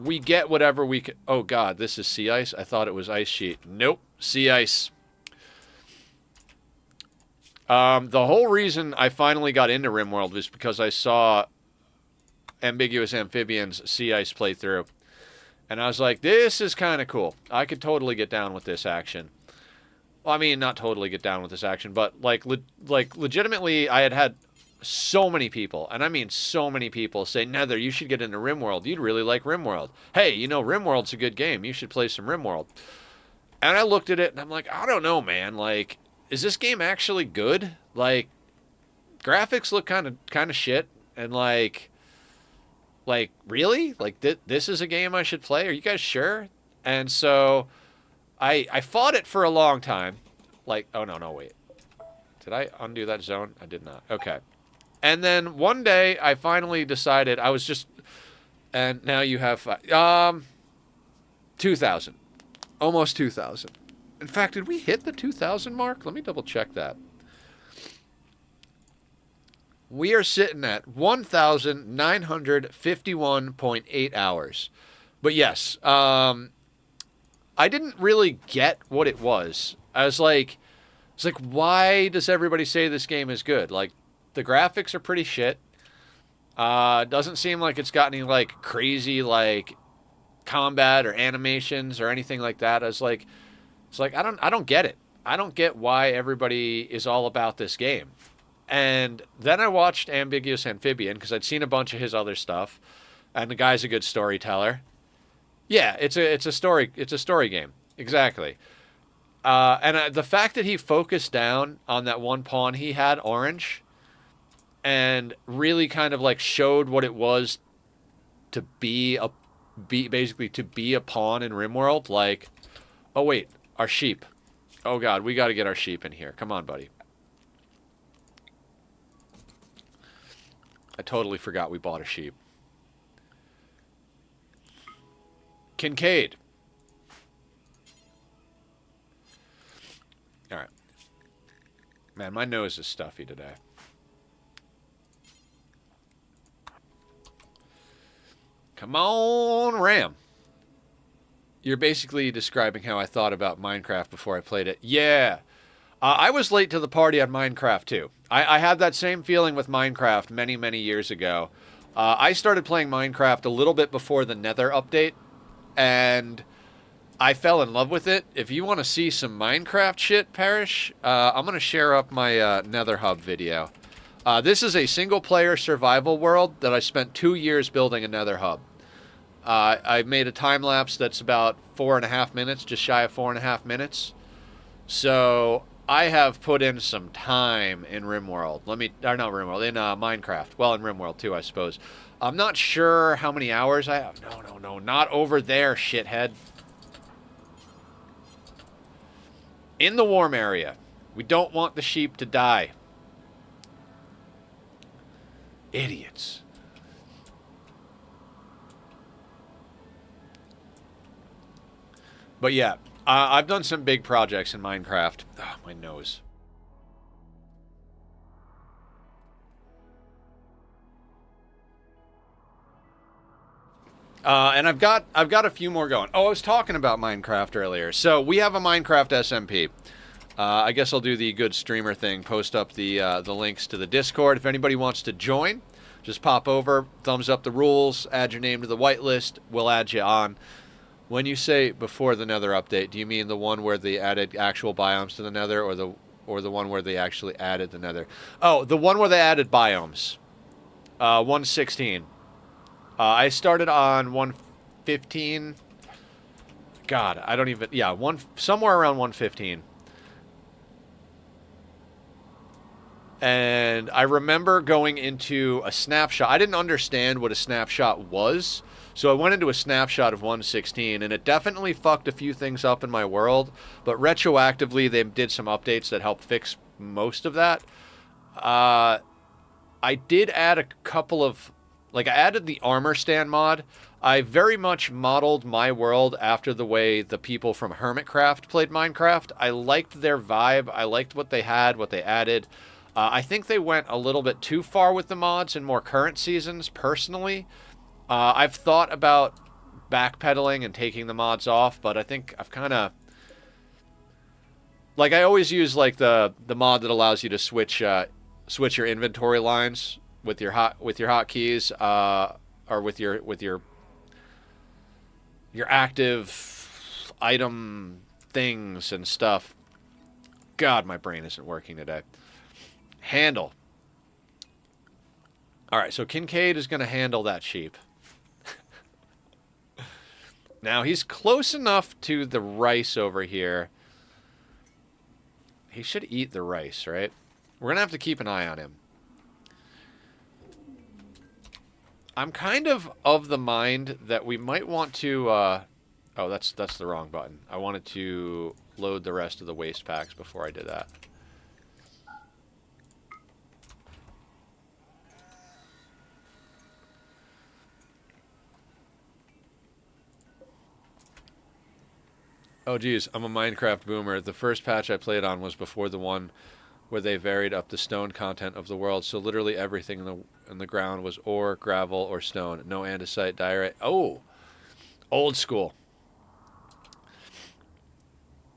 we get whatever we can. Oh, God, this is sea ice? I thought it was ice sheet. Nope, sea ice. The whole reason I finally got into Rimworld was because I saw Ambiguous Amphibians sea ice playthrough. And I was like, this is kind of cool. I could totally get down with this action. Well, I mean, not totally get down with this action, but like legitimately, I had so many people, and I mean so many people, say, Nether, you should get into Rimworld. You'd really like Rimworld. Hey, you know, Rimworld's a good game. You should play some Rimworld. And I looked at it, and I'm like, I don't know, man. Like, is this game actually good? Like, graphics look kind of shit, and like, really? Like, this is a game I should play? Are you guys sure? And so, I fought it for a long time. Like, oh, no, wait. Did I undo that zone? I did not. Okay. And then one day, I finally decided I was just... And now you have... 2,000. Almost 2,000. In fact, did we hit the 2,000 mark? Let me double check that. We are sitting at 1,951.8 hours. But yes, I didn't really get what it was. I was like... It's like, why does everybody say this game is good? Like, the graphics are pretty shit. Doesn't seem like it's got any, like, crazy, like, combat or animations or anything like that. I was like, it's like, I don't get it. I don't get why everybody is all about this game. And then I watched Ambiguous Amphibian because I'd seen a bunch of his other stuff, and the guy's a good storyteller. Yeah, it's a story game. Exactly. And the fact that he focused down on that one pawn he had, orange, and really kind of like showed what it was to basically to be a pawn in Rimworld. Like, oh wait, our sheep. Oh god, we got to get our sheep in here. Come on, buddy. I totally forgot we bought a sheep. Kincaid. All right. Man, my nose is stuffy today. Come on, Ram. You're basically describing how I thought about Minecraft before I played it. Yeah. I was late to the party on Minecraft, too. I had that same feeling with Minecraft many, many years ago. I started playing Minecraft a little bit before the Nether update, and I fell in love with it. If you want to see some Minecraft shit, Parrish, I'm going to share up my Nether Hub video. This is a single-player survival world that I spent 2 years building a Nether Hub. I made a time-lapse that's about 4.5 minutes, just shy of 4.5 minutes. So I have put in some time in Rimworld. Not Rimworld, in Minecraft. Well, in Rimworld, too, I suppose. I'm not sure how many hours I have. No, not over there, shithead. In the warm area. We don't want the sheep to die. Idiots. But yeah, I've done some big projects in Minecraft. Oh, my nose. And I've got a few more going. Oh, I was talking about Minecraft earlier. So we have a Minecraft SMP. I guess I'll do the good streamer thing. Post up the links to the Discord. If anybody wants to join, just pop over, thumbs up the rules, add your name to the whitelist. We'll add you on. When you say before the Nether update, do you mean the one where they added actual biomes to the Nether, or the one where they actually added the Nether? Oh, the one where they added biomes. 116. I started on 115. God, I don't even... Yeah, somewhere around 115. And I remember going into a snapshot. I didn't understand what a snapshot was. So I went into a snapshot of 116, and it definitely fucked a few things up in my world. But retroactively, they did some updates that helped fix most of that. I did add a couple of... Like, I added the armor stand mod. I very much modeled my world after the way the people from Hermitcraft played Minecraft. I liked their vibe. I liked what they had, what they added. I think they went a little bit too far with the mods in more current seasons, personally. I've thought about backpedaling and taking the mods off, but I think I've kind of... Like, I always use, like, the mod that allows you to switch your inventory lines with your hotkeys, or with your active item things and stuff. God, my brain isn't working today. Handle. All right, so Kincaid is going to handle that sheep. Now, he's close enough to the rice over here. He should eat the rice, right? We're going to have to keep an eye on him. I'm kind of the mind that we might want to... oh, that's the wrong button. I wanted to load the rest of the waste packs before I did that. Oh, geez, I'm a Minecraft boomer. The first patch I played on was before the one where they varied up the stone content of the world, so literally everything in the ground was ore, gravel, or stone. No andesite, diorite. Oh, old school.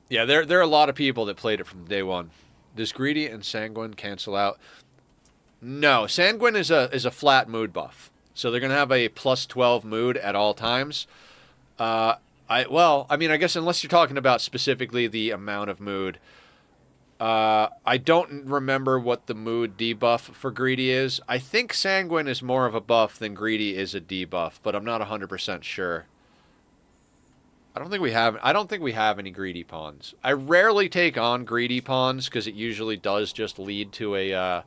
Yeah, there are a lot of people that played it from day one. Does greedy and sanguine cancel out? No, sanguine is a flat mood buff, so they're gonna have a plus 12 mood at all times. I mean, I guess unless you're talking about specifically the amount of mood. I don't remember what the mood debuff for greedy is. I think sanguine is more of a buff than greedy is a debuff, but I'm not 100% sure. I don't think we have any greedy pawns. I rarely take on greedy pawns because it usually does just lead to a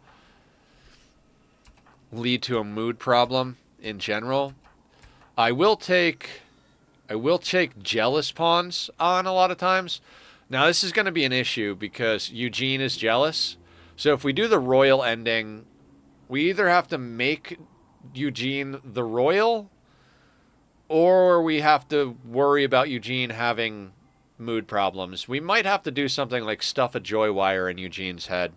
mood problem in general. I will take jealous pawns on a lot of times. Now this is going to be an issue because Eugene is jealous. So if we do the royal ending, we either have to make Eugene the royal, or we have to worry about Eugene having mood problems. We might have to do something like stuff a joy wire in Eugene's head.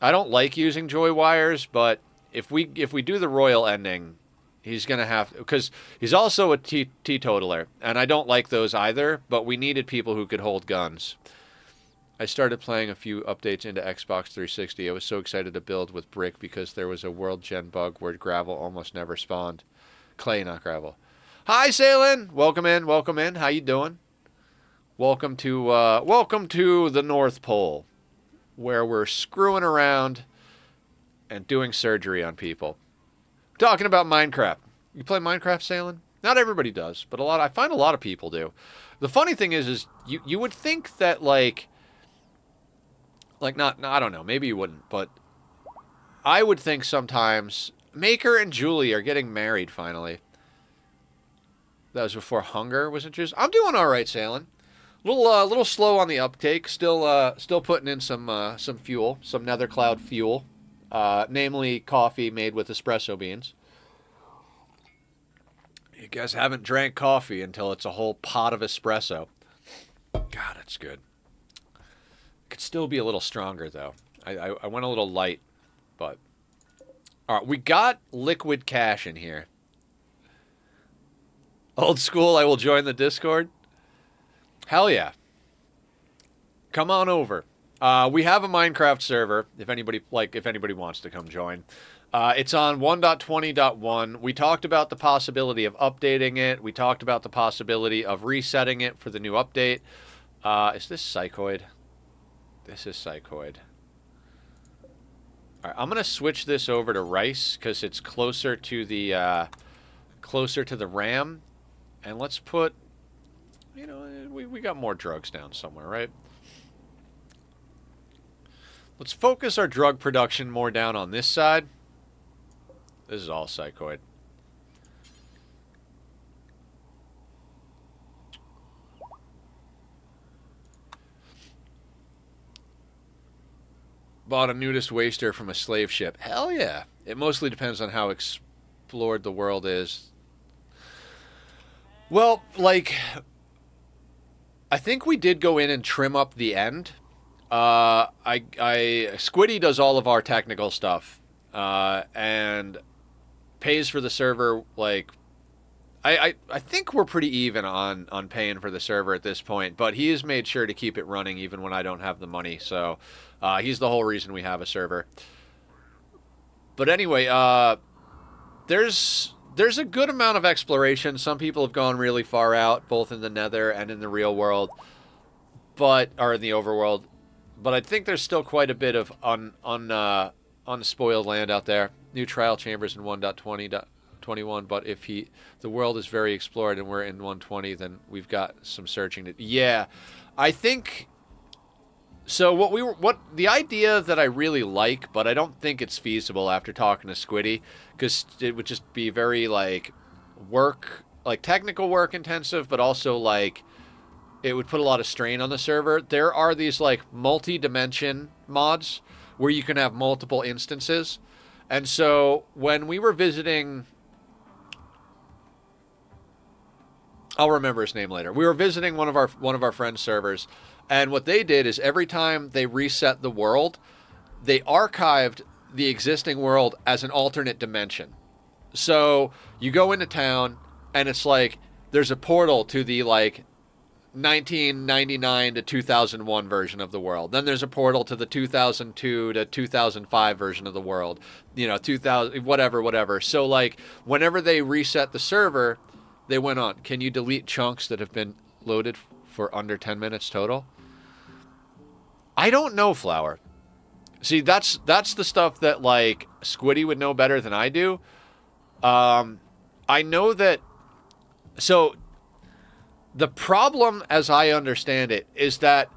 I don't like using joy wires, but if we do the royal ending, he's gonna have to, because he's also a teetotaler, and I don't like those either. But we needed people who could hold guns. I started playing a few updates into Xbox 360. I was so excited to build with brick because there was a world gen bug where gravel almost never spawned. Clay, not gravel. Hi, Salen. Welcome in. Welcome in. How you doing? Welcome to the North Pole, where we're screwing around and doing surgery on people. Talking about Minecraft. You play Minecraft, Salen? Not everybody does, but I find a lot of people do. The funny thing is you would think that like not, I don't know, maybe you wouldn't, but I would think sometimes Maker and Julie are getting married finally. That was before hunger was introduced. I'm doing all right, Salen. Little slow on the uptake. Still putting in some fuel, some nether cloud fuel, namely coffee made with espresso beans. You guys haven't drank coffee until it's a whole pot of espresso. God, it's good. Could still be a little stronger though. I went a little light, but all right. We got liquid cash in here. Old school. I will join the Discord. Hell yeah. Come on over. We have a Minecraft server if anybody wants to come join. It's on 1.20.1. We talked about the possibility of updating it. We talked about the possibility of resetting it for the new update. Is this Psychoid? This is Psychoid. All right, I'm gonna switch this over to rice because it's closer to the RAM, and let's put. You know, we got more drugs down somewhere, right? Let's focus our drug production more down on this side. This is all Psychoid. Bought a nudist waster from a slave ship. Hell yeah. It mostly depends on how explored the world is. Well, like, I think we did go in and trim up the end. Squiddy does all of our technical stuff, and pays for the server. Like, I think we're pretty even on paying for the server at this point, but he has made sure to keep it running even when I don't have the money. So, he's the whole reason we have a server. But anyway, there's a good amount of exploration. Some people have gone really far out, both in the Nether and in the real world, or in the overworld. But I think there's still quite a bit of unspoiled land out there. New trial chambers in 1.20.21. But if the world is very explored and we're in 1.20, then we've got some searching to. Yeah, I think. So what the idea that I really like, but I don't think it's feasible after talking to Squiddy, because it would just be very like technical work intensive, but also like it would put a lot of strain on the server. There are these like multi-dimension mods where you can have multiple instances. And so when we were visiting, I'll remember his name later. We were visiting one of our friends' servers, and what they did is every time they reset the world, they archived the existing world as an alternate dimension. So you go into town, and it's like there's a portal to the like 1999 to 2001 version of the world. Then there's a portal to the 2002 to 2005 version of the world. 2000 whatever. So like whenever they reset the server, they went on, can you delete chunks that have been loaded for under 10 minutes total? I don't know, Flower. See, that's the stuff that like Squiddy would know better than I do. I know that. So The problem, as I understand it, is that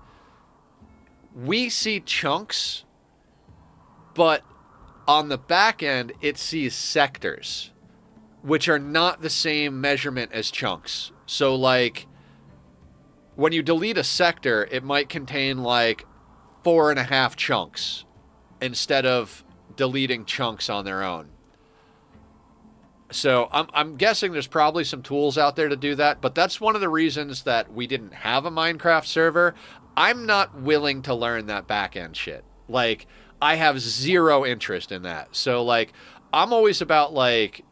we see chunks, but on the back end, it sees sectors, which are not the same measurement as chunks. So, like, when you delete a sector, it might contain, like, 4.5 chunks instead of deleting chunks on their own. So I'm guessing there's probably some tools out there to do that, but that's one of the reasons that we didn't have a Minecraft server. I'm not willing to learn that back end shit. Like, I have zero interest in that. So, like, I'm always about, like,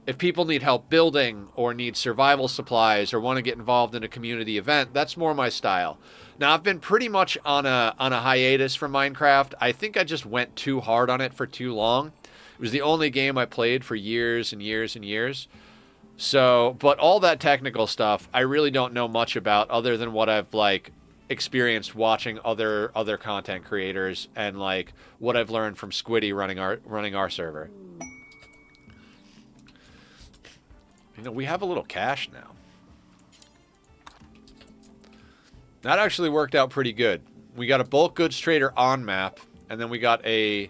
if people need help building or need survival supplies or want to get involved in a community event, that's more my style. Now, I've been pretty much on a hiatus from Minecraft. I think I just went too hard on it for too long. It was the only game I played for years and years and years. So, but all that technical stuff, I really don't know much about other than what I've, like, experienced watching other content creators and, like, what I've learned from Squiddy running our server. You know, we have a little cash now. That actually worked out pretty good. We got a bulk goods trader on map, and then we got a...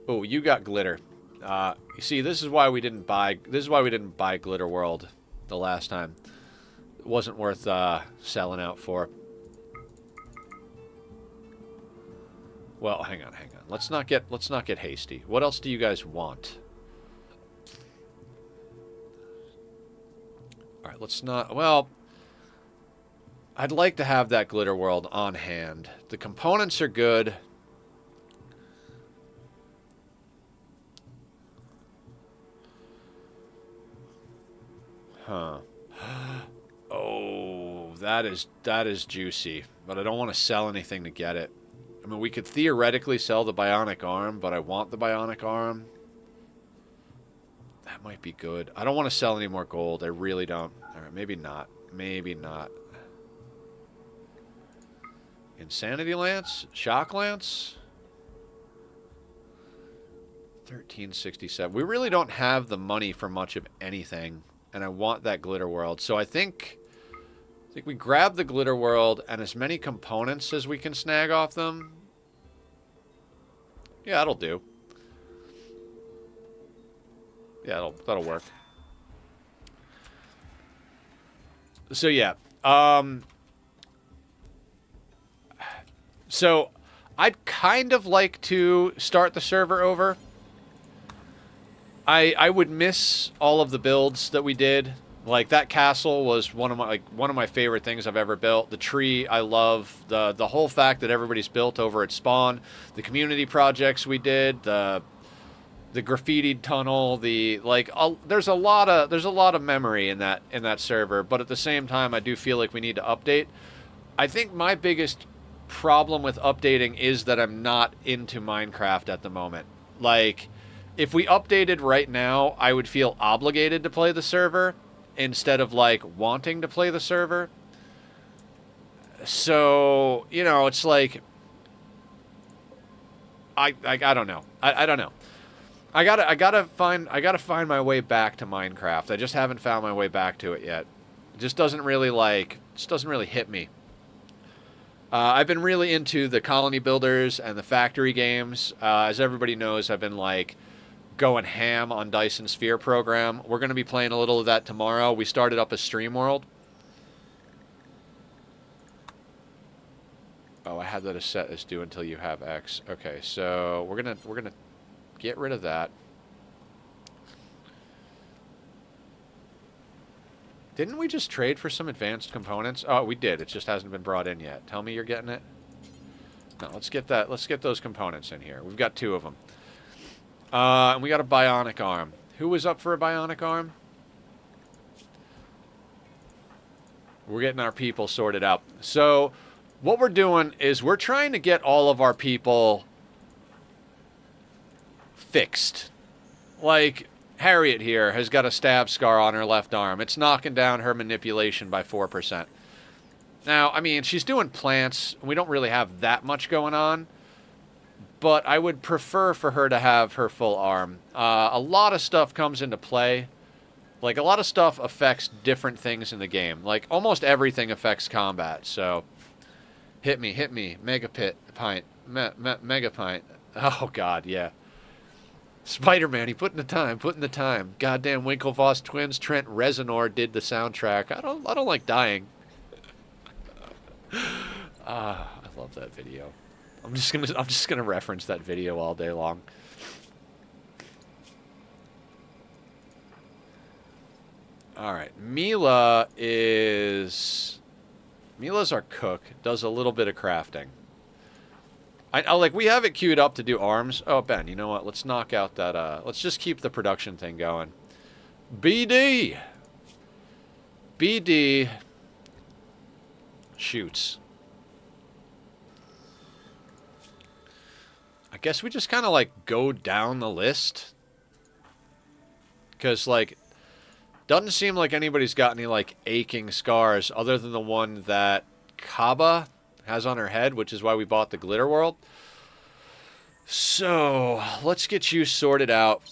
Oh, you got glitter. You see, this is why we didn't buy Glitter World the last time. It wasn't worth selling out for. Well, hang on. Let's not get hasty. What else do you guys want? All right, let's not. Well, I'd like to have that Glitter World on hand. The components are good. Huh. Oh, that is juicy. But I don't want to sell anything to get it. I mean, we could theoretically sell the bionic arm, but I want the bionic arm. That might be good. I don't want to sell any more gold. I really don't. All right, maybe not. Maybe not. Insanity Lance? Shock Lance? 1367. We really don't have the money for much of anything. And I want that Glitter World. So I think we grab the Glitter World and as many components as we can snag off them. Yeah, that'll do. Yeah, that'll work. So yeah. So I'd kind of like to start the server over. I would miss all of the builds that we did. Like, that castle was one of my favorite things I've ever built. The tree, I love. The whole fact that everybody's built over at spawn. The community projects we did. The graffitied tunnel. There's a lot of memory in that server. But at the same time, I do feel like we need to update. I think my biggest problem with updating is that I'm not into Minecraft at the moment. Like, if we updated right now, I would feel obligated to play the server instead of, like, wanting to play the server. So, you know, it's like, I don't know. I don't know. I gotta find my way back to Minecraft. I just haven't found my way back to it yet. It just doesn't really hit me. I've been really into the colony builders and the factory games. As everybody knows, I've been, like, going ham on Dyson Sphere program. We're going to be playing a little of that tomorrow. We started up a Rimworld. Oh, I had that as set as do until you have X. Okay, so we're gonna get rid of that. Didn't we just trade for some advanced components? Oh, we did. It just hasn't been brought in yet. Tell me you're getting it. No, let's get that. Let's get those components in here. We've got 2 of them. And we got a bionic arm. Who was up for a bionic arm? We're getting our people sorted out. So what we're doing is we're trying to get all of our people fixed. Like, Harriet here has got a stab scar on her left arm. It's knocking down her manipulation by 4%. Now, I mean, she's doing plants. We don't really have that much going on. But I would prefer for her to have her full arm. A lot of stuff comes into play Like, a lot of stuff affects different things in the game. Like, almost everything affects combat, so... Hit me, mega pit, pint, mega pint. Oh, God, yeah. Spider-Man, he put in the time. Goddamn Winklevoss twins, Trent Reznor did the soundtrack. I don't like dying. I love that video. I'm just gonna reference that video all day long. All right, Mila's our cook. Does a little bit of crafting. We have it queued up to do arms. Oh, Ben, you know what? Let's knock out that. Let's just keep the production thing going. BD shoots. I guess we just kind of like go down the list. Because like, doesn't seem like anybody's got any like aching scars other than the one that Kaba has on her head, which is why we bought the Glitter World. So let's get you sorted out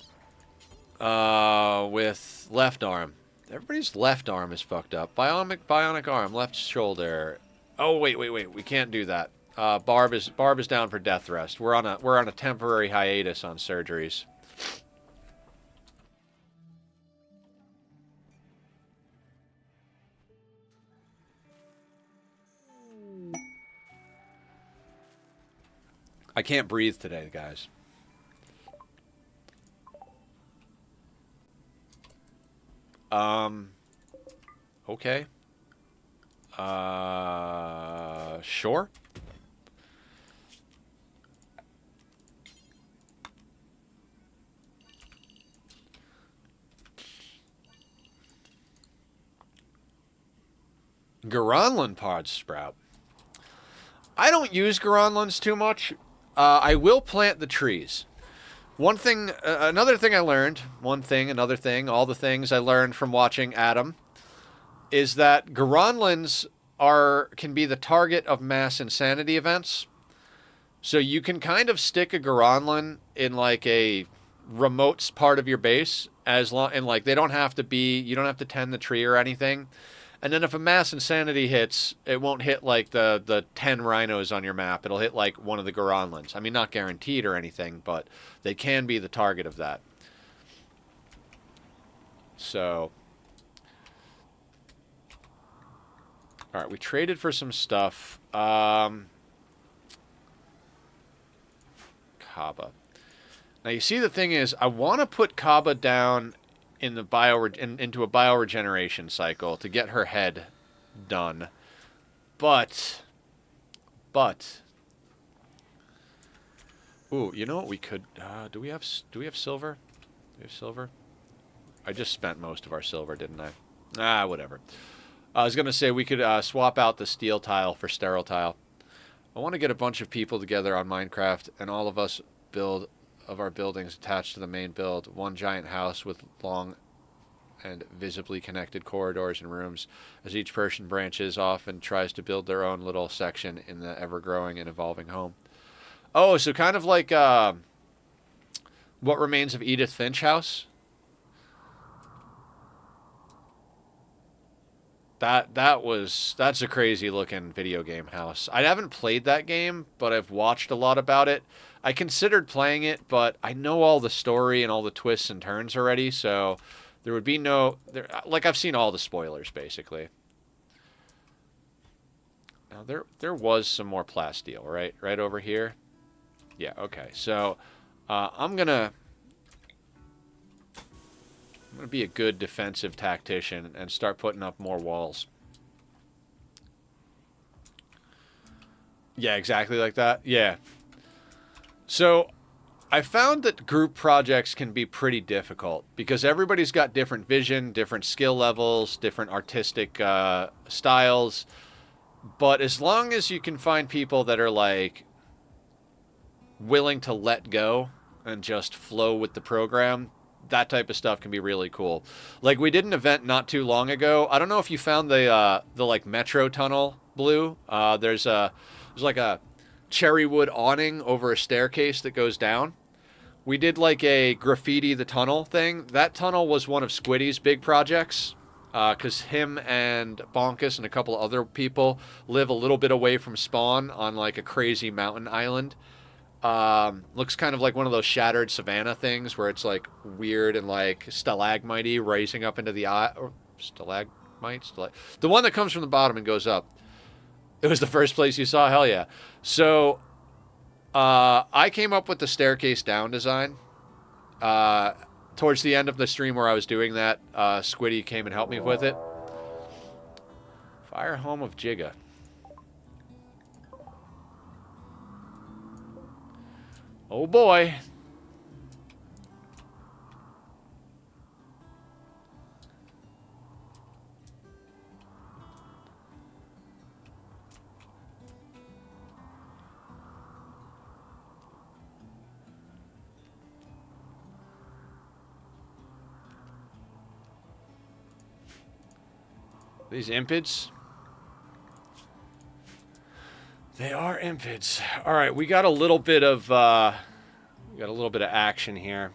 with left arm. Everybody's left arm is fucked up. Bionic arm, left shoulder. Oh wait, we can't do that. Barb is down for death rest. We're on a temporary hiatus on surgeries. I can't breathe today, guys. Okay. Sure. Garanlan pods sprout. I don't use Garanlans too much. I will plant the trees. One thing, another thing I learned, another thing, all the things I learned from watching Adam, is that Garanlans can be the target of mass insanity events. So you can kind of stick a Garanlan in like a remote part of your base and like you don't have to tend the tree or anything. And then if a mass insanity hits, it won't hit like the 10 rhinos on your map. It'll hit like one of the Garanlans. I mean, not guaranteed or anything, but they can be the target of that. So, all right, we traded for some stuff. Kaba. Now you see, the thing is, I want to put Kaba down in the into a bioregeneration cycle to get her head done, but ooh, you know what we could do we have silver? Do we have silver? I just spent most of our silver, didn't I? Whatever. I was gonna say we could swap out the steel tile for sterile tile. I want to get a bunch of people together on Minecraft and all of us build of our buildings attached to the main build, one giant house with long and visibly connected corridors and rooms, as each person branches off and tries to build their own little section in the ever-growing and evolving home. Oh, so kind of like What Remains of Edith Finch house? That's a crazy looking video game house. I haven't played that game, but I've watched a lot about it. I considered playing it, but I know all the story and all the twists and turns already, so there would be like I've seen all the spoilers basically. Now there was some more plasteel, right? Right over here. Yeah, okay. So I'm gonna be a good defensive tactician and start putting up more walls. Yeah, exactly like that. Yeah. So I found that group projects can be pretty difficult because everybody's got different vision, different skill levels, different artistic styles. But as long as you can find people that are like willing to let go and just flow with the program, that type of stuff can be really cool. Like we did an event not too long ago. I don't know if you found the like metro tunnel, Blue. There's like a cherry wood awning over a staircase that goes down. We did like a graffiti the tunnel thing. That tunnel was one of Squiddy's big projects. Because him and Bonkus and a couple of other people live a little bit away from spawn on like a crazy mountain island. Looks kind of like one of those shattered savanna things where it's like weird and like stalagmitey rising up into the eye. Or the one that comes from the bottom and goes up. It was the first place you saw? Hell yeah. So I came up with the staircase down design. Towards the end of the stream where I was doing that, Squiddy came and helped me with it. Fire home of Jigga. Oh boy. These impids? They are impids. All right, we got a little bit of action here.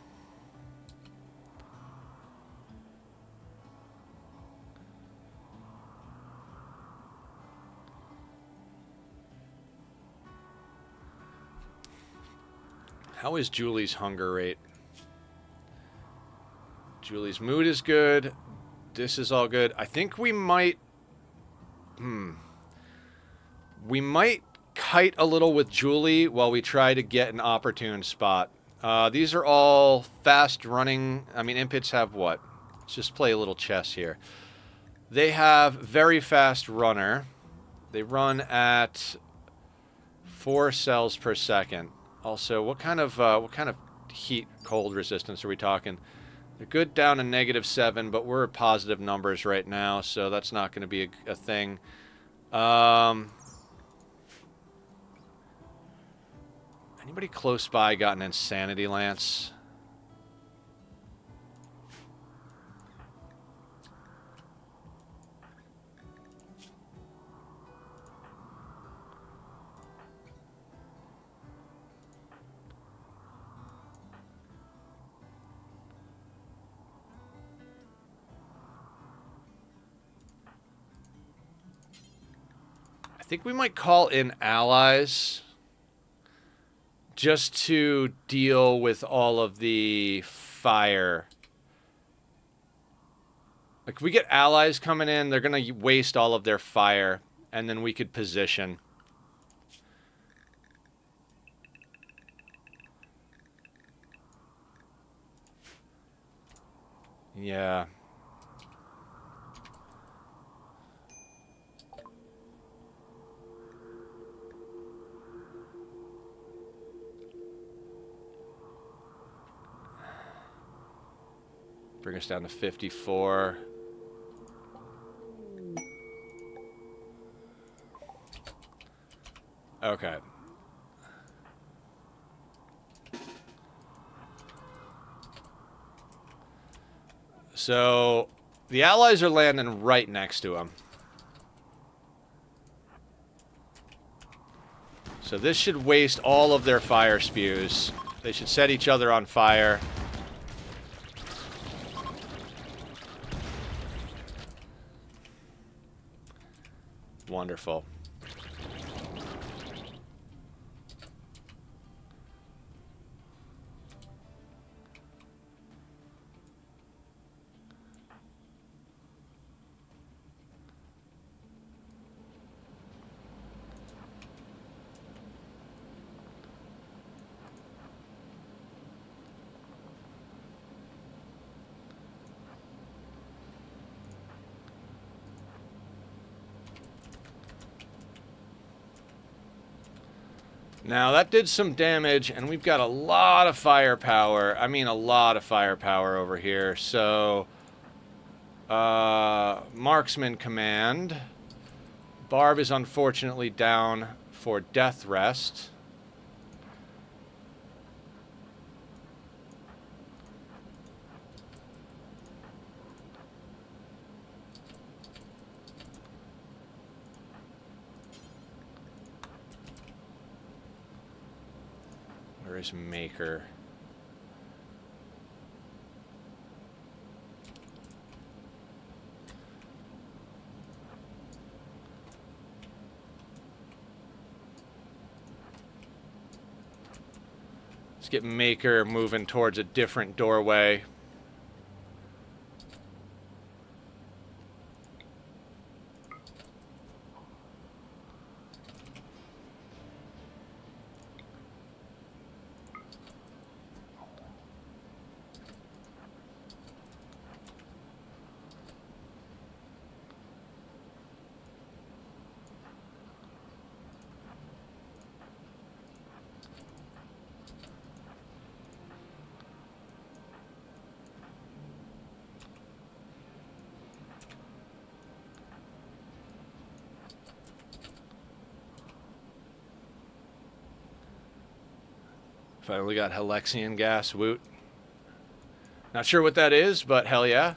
How is Julie's hunger rate? Julie's mood is good. This is all good. I think we might... We might kite a little with Julie while we try to get an opportune spot. These are all fast running... I mean, impids have what? Let's just play a little chess here. They have very fast runner. They run at 4 cells per second. Also, what kind of heat cold resistance are we talking? They're good down to -7, but we're at positive numbers right now, so that's not going to be a thing. Anybody close by got an insanity lance? I think we might call in allies just to deal with all of the fire. Like, if we get allies coming in, they're going to waste all of their fire, and then we could position. Yeah. Bring us down to 54. Okay. So, the allies are landing right next to him. So this should waste all of their fire spews. They should set each other on fire. Wonderful. Now, that did some damage, and we've got a lot of firepower. I mean, a lot of firepower over here. So, marksman command. Barb is unfortunately down for death rest. Where is Maker? Let's get Maker moving towards a different doorway. Finally got Halexian gas, woot. Not sure what that is, but hell yeah.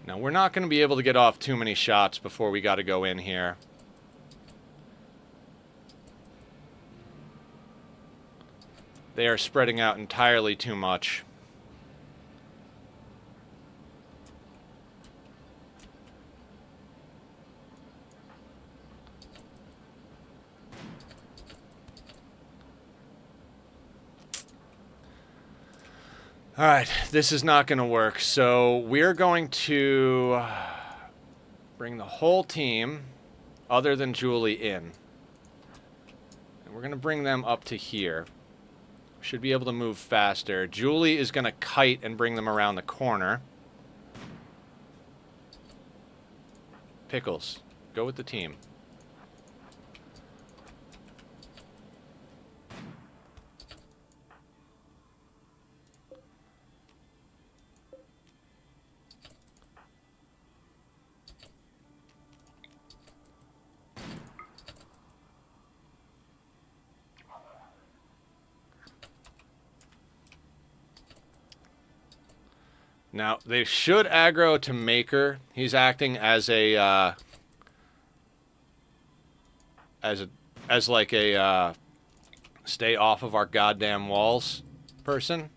Now, we're not going to be able to get off too many shots before we got to go in here. They are spreading out entirely too much. Alright, this is not going to work. So we're going to bring the whole team, other than Julie, in. And we're going to bring them up to here. Should be able to move faster. Julie is going to kite and bring them around the corner. Pickles, go with the team. Now, they should aggro to Maker. He's acting as a, as like a, stay off of our goddamn walls person.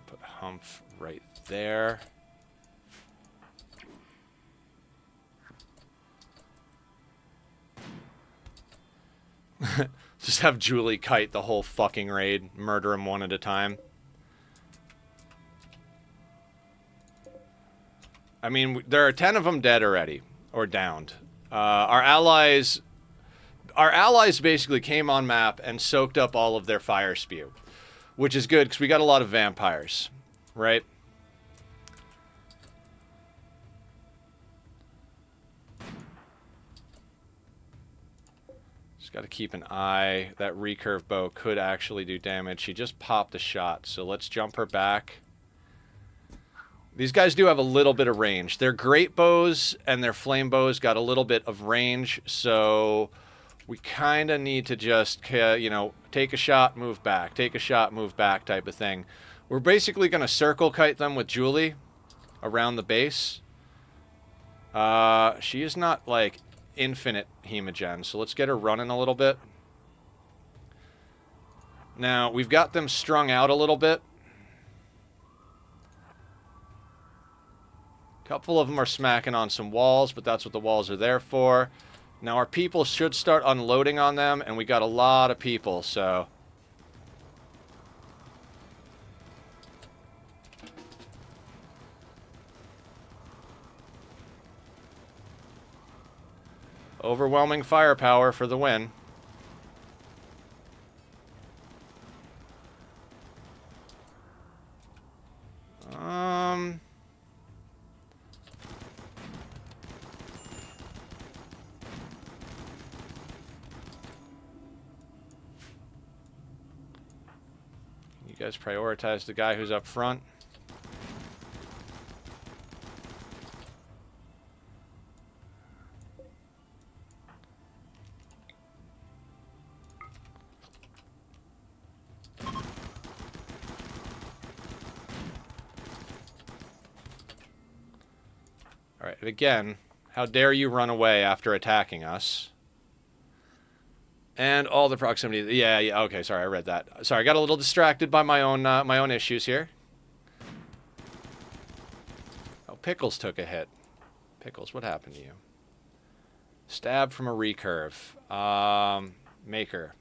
Put Humph right there. Just have Julie kite the whole fucking raid. Murder him one at a time. I mean, there are 10 of them dead already. Or downed. Our allies basically came on map and soaked up all of their fire spew. Which is good, because we got a lot of vampires. Right? Just got to keep an eye. That recurve bow could actually do damage. She just popped a shot, so let's jump her back. These guys do have a little bit of range. Their great bows and their flame bows got a little bit of range, so we kind of need to just, you know, take a shot, move back. Take a shot, move back type of thing. We're basically going to circle kite them with Julie around the base. She is not, like, infinite hemogen, so let's get her running a little bit. Now, we've got them strung out a little bit. A couple of them are smacking on some walls, but that's what the walls are there for. Now, our people should start unloading on them, and we got a lot of people, so... Overwhelming firepower for the win. You guys prioritize the guy who's up front. Alright, again, How dare you run away after attacking us? And all the proximity. Yeah, yeah. Okay, sorry, I read that. Sorry, I got a little distracted by my own issues here. Oh, Pickles took a hit. Pickles, what happened to you? Stab from a recurve. Maker.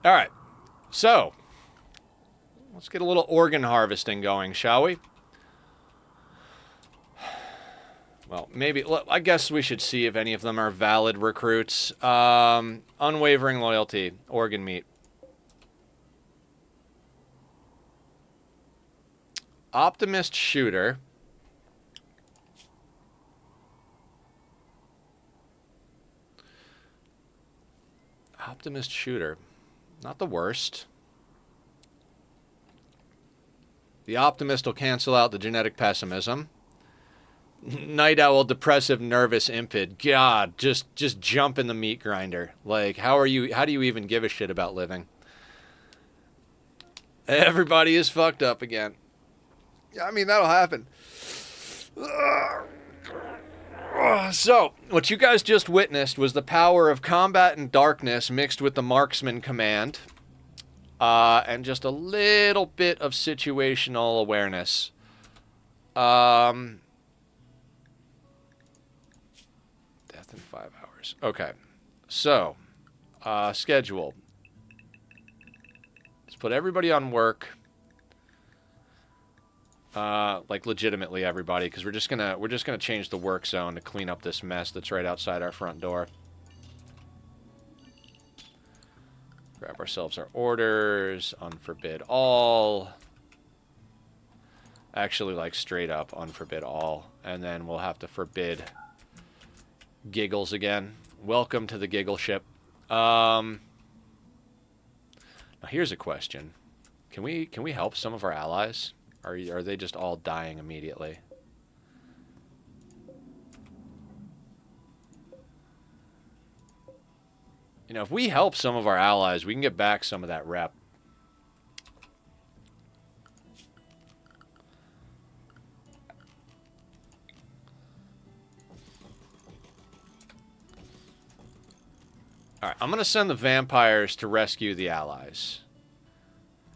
All right, so let's get a little organ harvesting going, shall we? Well, maybe, I guess we should see if any of them are valid recruits. Unwavering loyalty, organ meat. Optimist shooter. Optimist shooter. Not the worst. The optimist will cancel out the genetic pessimism. Night owl, depressive, nervous, impid. God, just jump in the meat grinder. Like, how do you even give a shit about living? Everybody is fucked up again. Yeah, I mean, that'll happen. So, what you guys just witnessed was the power of combat and darkness mixed with the marksman command. And just a little bit of situational awareness. Death in 5 hours. Okay. So, schedule. Let's put everybody on work. Like legitimately everybody, because we're just gonna change the work zone to clean up this mess that's right outside our front door. Grab ourselves our orders, unforbid all. Actually, like straight up unforbid all, and then we'll have to forbid giggles again. Welcome to the giggle ship. Now here's a question: Can we help some of our allies? Are they just all dying immediately? You know, if we help some of our allies, we can get back some of that rep. Alright, I'm going to send the vampires to rescue the allies.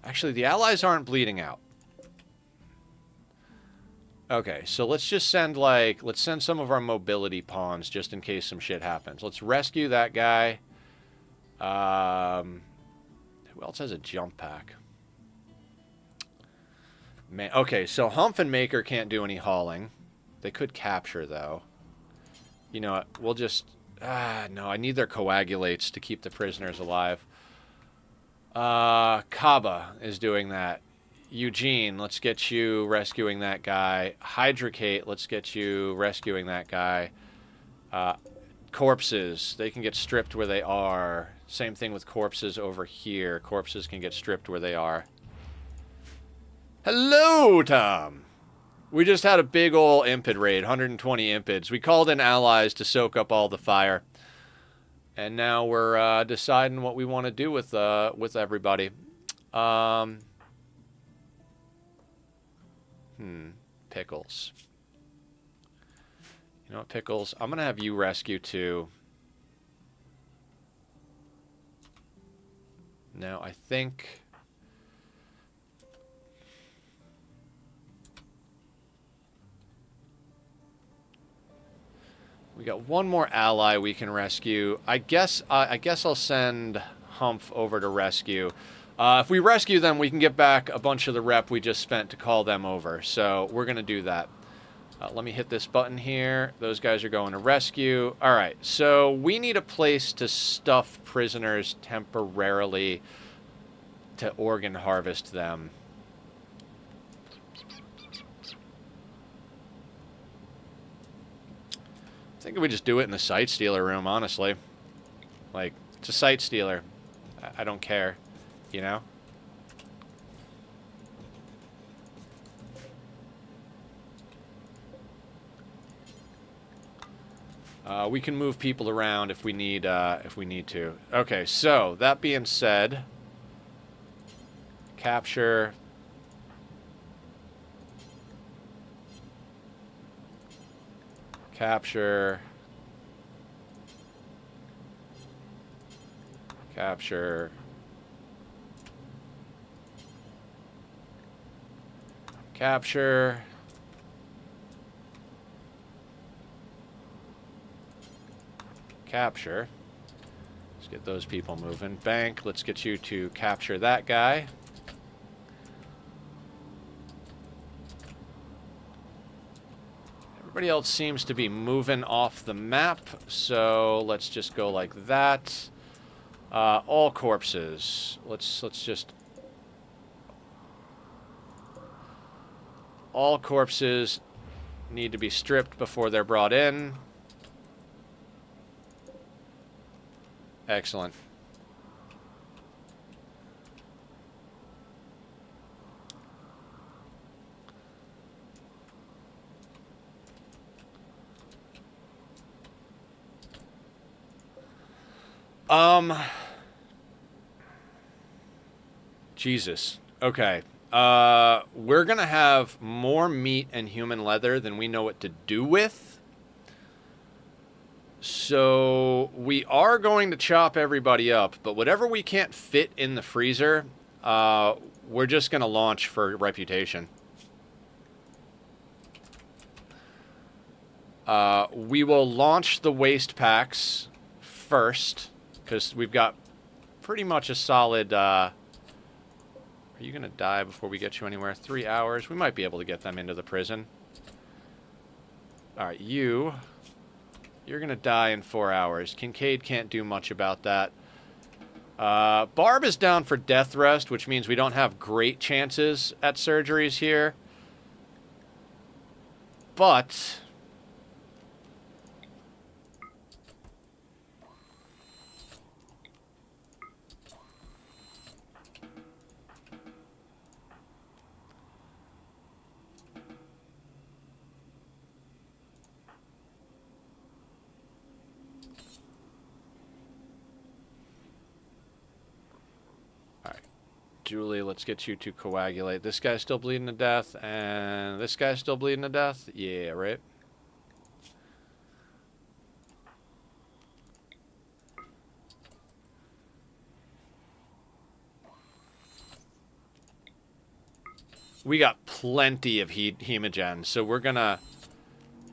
Actually, the allies aren't bleeding out. Okay, so let's just send, like, let's send some of our mobility pawns just in case some shit happens. Let's rescue that guy. Who else has a jump pack? Man, okay, so Humph and Maker can't do any hauling. They could capture, though. You know what, we'll just... no, I need their coagulates to keep the prisoners alive. Kaba is doing that. Eugene, let's get you rescuing that guy. Hydrocate, let's get you rescuing that guy. Corpses, they can get stripped where they are. Same thing with corpses over here. Corpses can get stripped where they are. Hello, Tom! We just had a big ol' impid raid, 120 impids. We called in allies to soak up all the fire. And now we're deciding what we want to do with everybody. Pickles. You know what, Pickles? I'm going to have you rescue too. Now, I think... we got one more ally we can rescue. I guess I'll send Humph over to rescue. If we rescue them, we can get back a bunch of the rep we just spent to call them over. So we're going to do that. Let me hit this button here. Those guys are going to rescue. All right, so we need a place to stuff prisoners temporarily to organ harvest them. I think we just do it in the Sight Stealer room, honestly. Like, it's a Sight Stealer. I don't care, you know? We can move people around if we need to. Okay, so that being said, capture. Capture. Capture. Capture. Capture. Let's get those people moving. Bank, let's get you to capture that guy. Everybody else seems to be moving off the map, so let's just go like that. All corpses. Let's just... All corpses need to be stripped before they're brought in. Excellent. Jesus. Okay. We're gonna have more meat and human leather than we know what to do with. So we are going to chop everybody up, but whatever we can't fit in the freezer, we're just gonna launch for reputation. We will launch the waste packs first, because we've got pretty much a solid... Are you going to die before we get you anywhere? 3 hours. We might be able to get them into the prison. Alright, you're going to die in 4 hours. Kincaid can't do much about that. Barb is down for death rest, which means we don't have great chances at surgeries here. But... Julie, let's get you to coagulate. This guy's still bleeding to death, and this guy's still bleeding to death? Yeah, right? We got plenty of hemogen, so we're gonna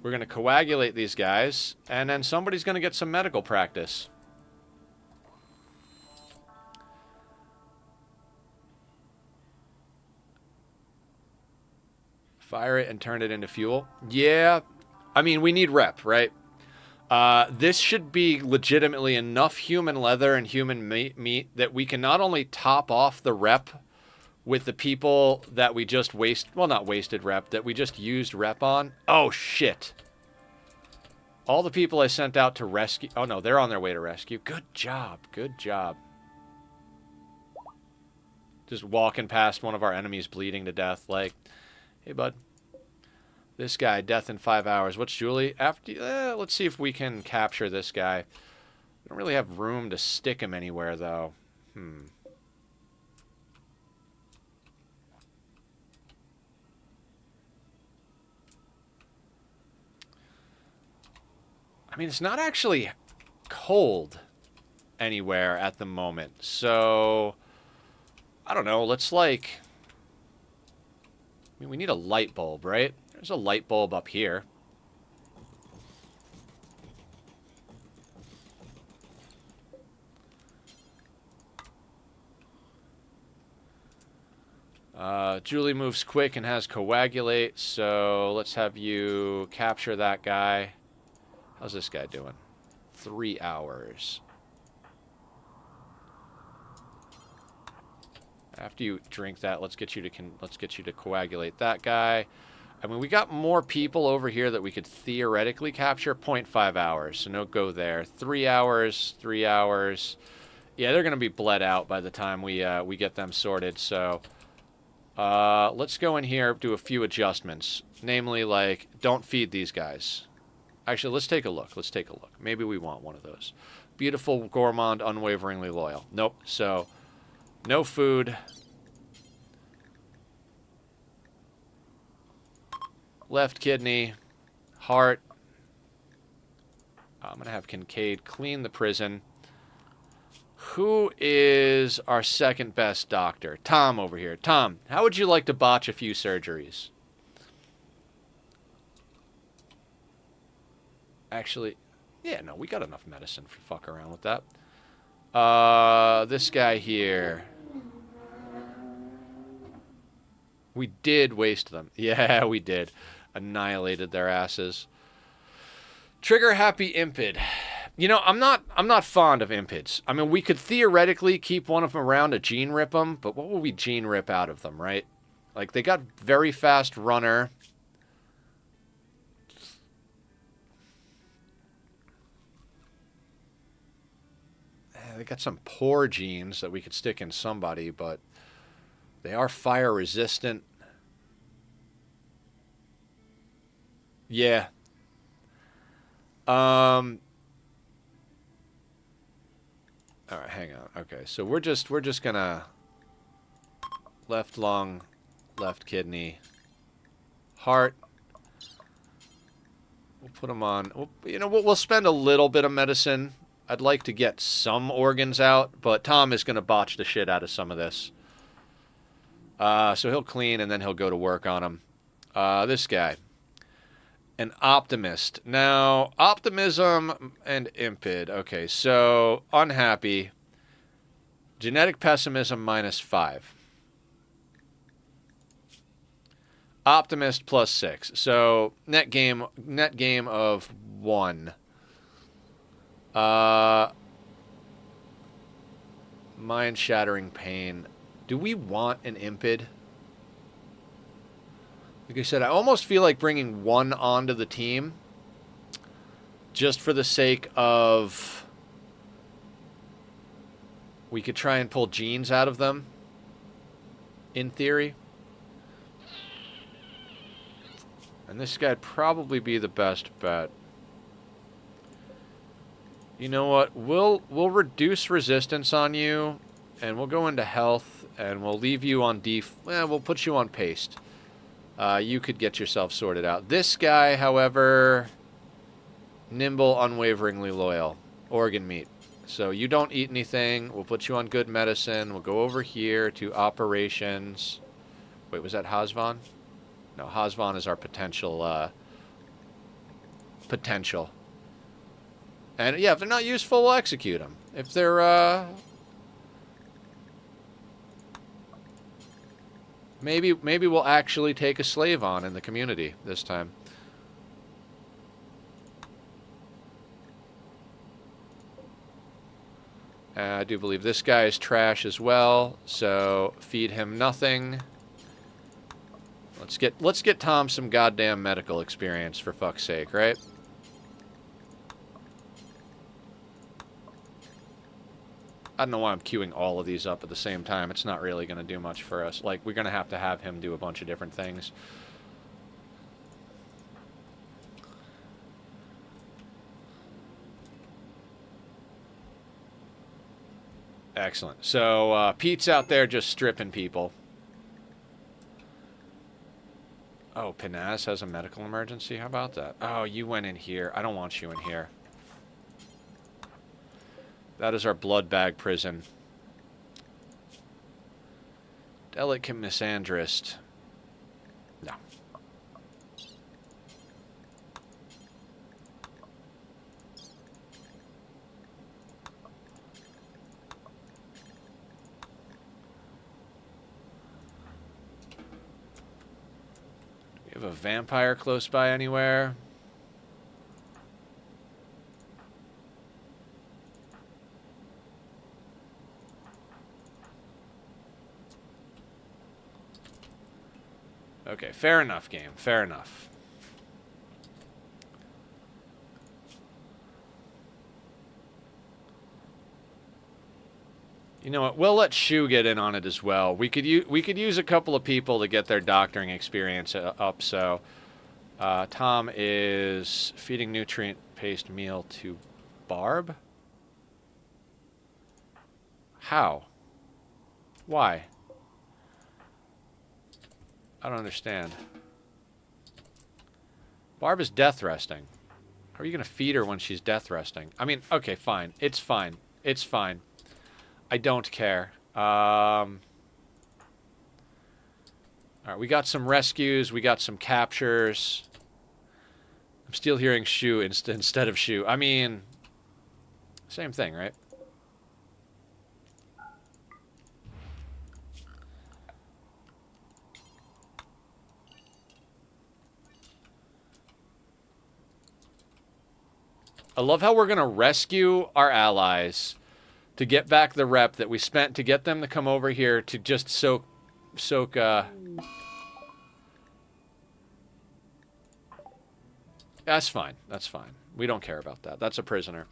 coagulate these guys, and then somebody's gonna get some medical practice. Fire it and turn it into fuel. Yeah. I mean, we need rep, right? This should be legitimately enough human leather and human meat that we can not only top off the rep with the people that we just well, not wasted rep, that we just used rep on. Oh, shit. All the people I sent out to rescue... Oh, no, they're on their way to rescue. Good job. Good job. Just walking past one of our enemies bleeding to death, like... Hey, bud. This guy, death in 5 hours. What's Julie? Let's see if we can capture this guy. We don't really have room to stick him anywhere, though. I mean, it's not actually cold anywhere at the moment. So, I don't know. Let's, like... I mean, we need a light bulb, right? There's a light bulb up here. Julie moves quick and has coagulate, so let's have you capture that guy. How's this guy doing? 3 hours. After you drink that, let's get you to coagulate that guy. I mean, we got more people over here that we could theoretically capture. 0.5 hours, so no go there. 3 hours, 3 hours. Yeah, they're going to be bled out by the time we get them sorted, so... let's go in here, do a few adjustments. Namely, like, don't feed these guys. Actually, let's take a look. Let's take a look. Maybe we want one of those. Beautiful, gourmand, unwaveringly loyal. Nope. So, no food. Left kidney. Heart. I'm going to have Kincaid clean the prison. Who is our second best doctor? Tom over here. Tom, how would you like to botch a few surgeries? Actually, yeah, no, we got enough medicine for fuck around with that. This guy here. We did waste them. Yeah, we did. Annihilated their asses. Trigger happy impid. You know, I'm not fond of impids. I mean, we could theoretically keep one of them around to gene rip them, but what will we gene rip out of them, right? Like, they got very fast runner. They got some poor genes that we could stick in somebody, but they are fire resistant. Yeah. All right, hang on. Okay, so we're just gonna left lung, left kidney, heart. We'll put them on. We'll spend a little bit of medicine. I'd like to get some organs out, but Tom is gonna botch the shit out of some of this. So he'll clean and then he'll go to work on them. This guy. An optimist. Now, optimism and impid. Okay, so unhappy. Genetic pessimism -5. Optimist +6. So net game of 1. Mind-shattering pain. Do we want an impid? Like I said, I almost feel like bringing one onto the team just for the sake of we could try and pull genes out of them, in theory. And this guy'd probably be the best bet. You know what? We'll reduce resistance on you, and we'll go into health, and we'll leave you on we'll put you on paste. You could get yourself sorted out. This guy, however, nimble, unwaveringly loyal. Organ meat. So you don't eat anything. We'll put you on good medicine. We'll go over here to operations. Wait, was that Hasvan? No, Hasvan is our potential. Potential. And yeah, if they're not useful, we'll execute them. If they're maybe we'll actually take a slave on in the community this time. I do believe this guy is trash as well, so feed him nothing. Let's get Tom some goddamn medical experience, for fuck's sake, right? I don't know why I'm queuing all of these up at the same time. It's not really going to do much for us. Like, we're going to have him do a bunch of different things. Excellent. So, Pete's out there just stripping people. Oh, Pinaz has a medical emergency? How about that? Oh, you went in here. I don't want you in here. That is our blood bag prison. Delicate misandrist. No. Do we have a vampire close by anywhere? Okay, fair enough, game. Fair enough. You know what? We'll let Shu get in on it as well. We could use a couple of people to get their doctoring experience up. So Tom is feeding nutrient-paced meal to Barb? How? Why? I don't understand. Barb is death resting. How are you going to feed her when she's death resting? I mean, okay, fine. It's fine. It's fine. I don't care. Alright, we got some rescues. We got some captures. I'm still hearing shoe instead of shoe. I mean, same thing, right? I love how we're going to rescue our allies to get back the rep that we spent to get them to come over here to just soak, That's fine. That's fine. We don't care about that. That's a prisoner.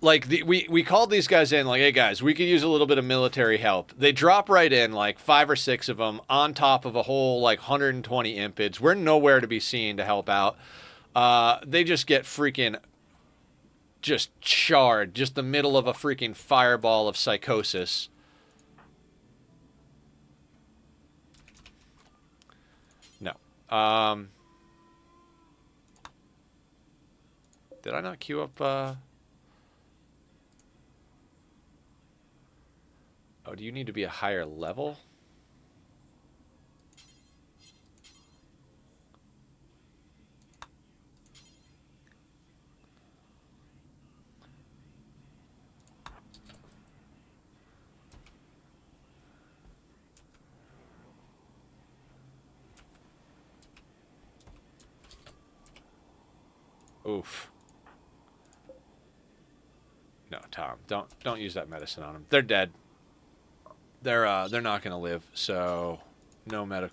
Like, we called these guys in, like, hey, guys, we could use a little bit of military help. They drop right in, like, 5 or 6 of them, on top of a whole, like, 120 impids. We're nowhere to be seen to help out. They just get freaking just charred. Just the middle of a freaking fireball of psychosis. No. Did I not queue up, Oh, do you need to be a higher level? Oof. No, Tom, don't use that medicine on them. They're dead. They're not gonna live. So, no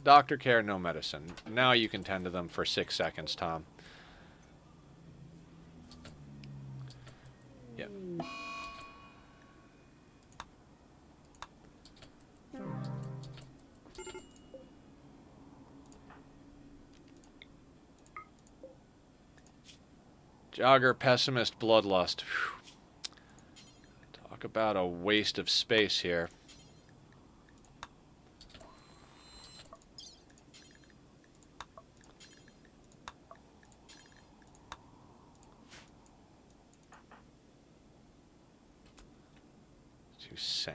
doctor care, no medicine. Now you can tend to them for 6 seconds, Tom. Yep. Jogger, pessimist, bloodlust. Whew. Talk about a waste of space here. To Sam.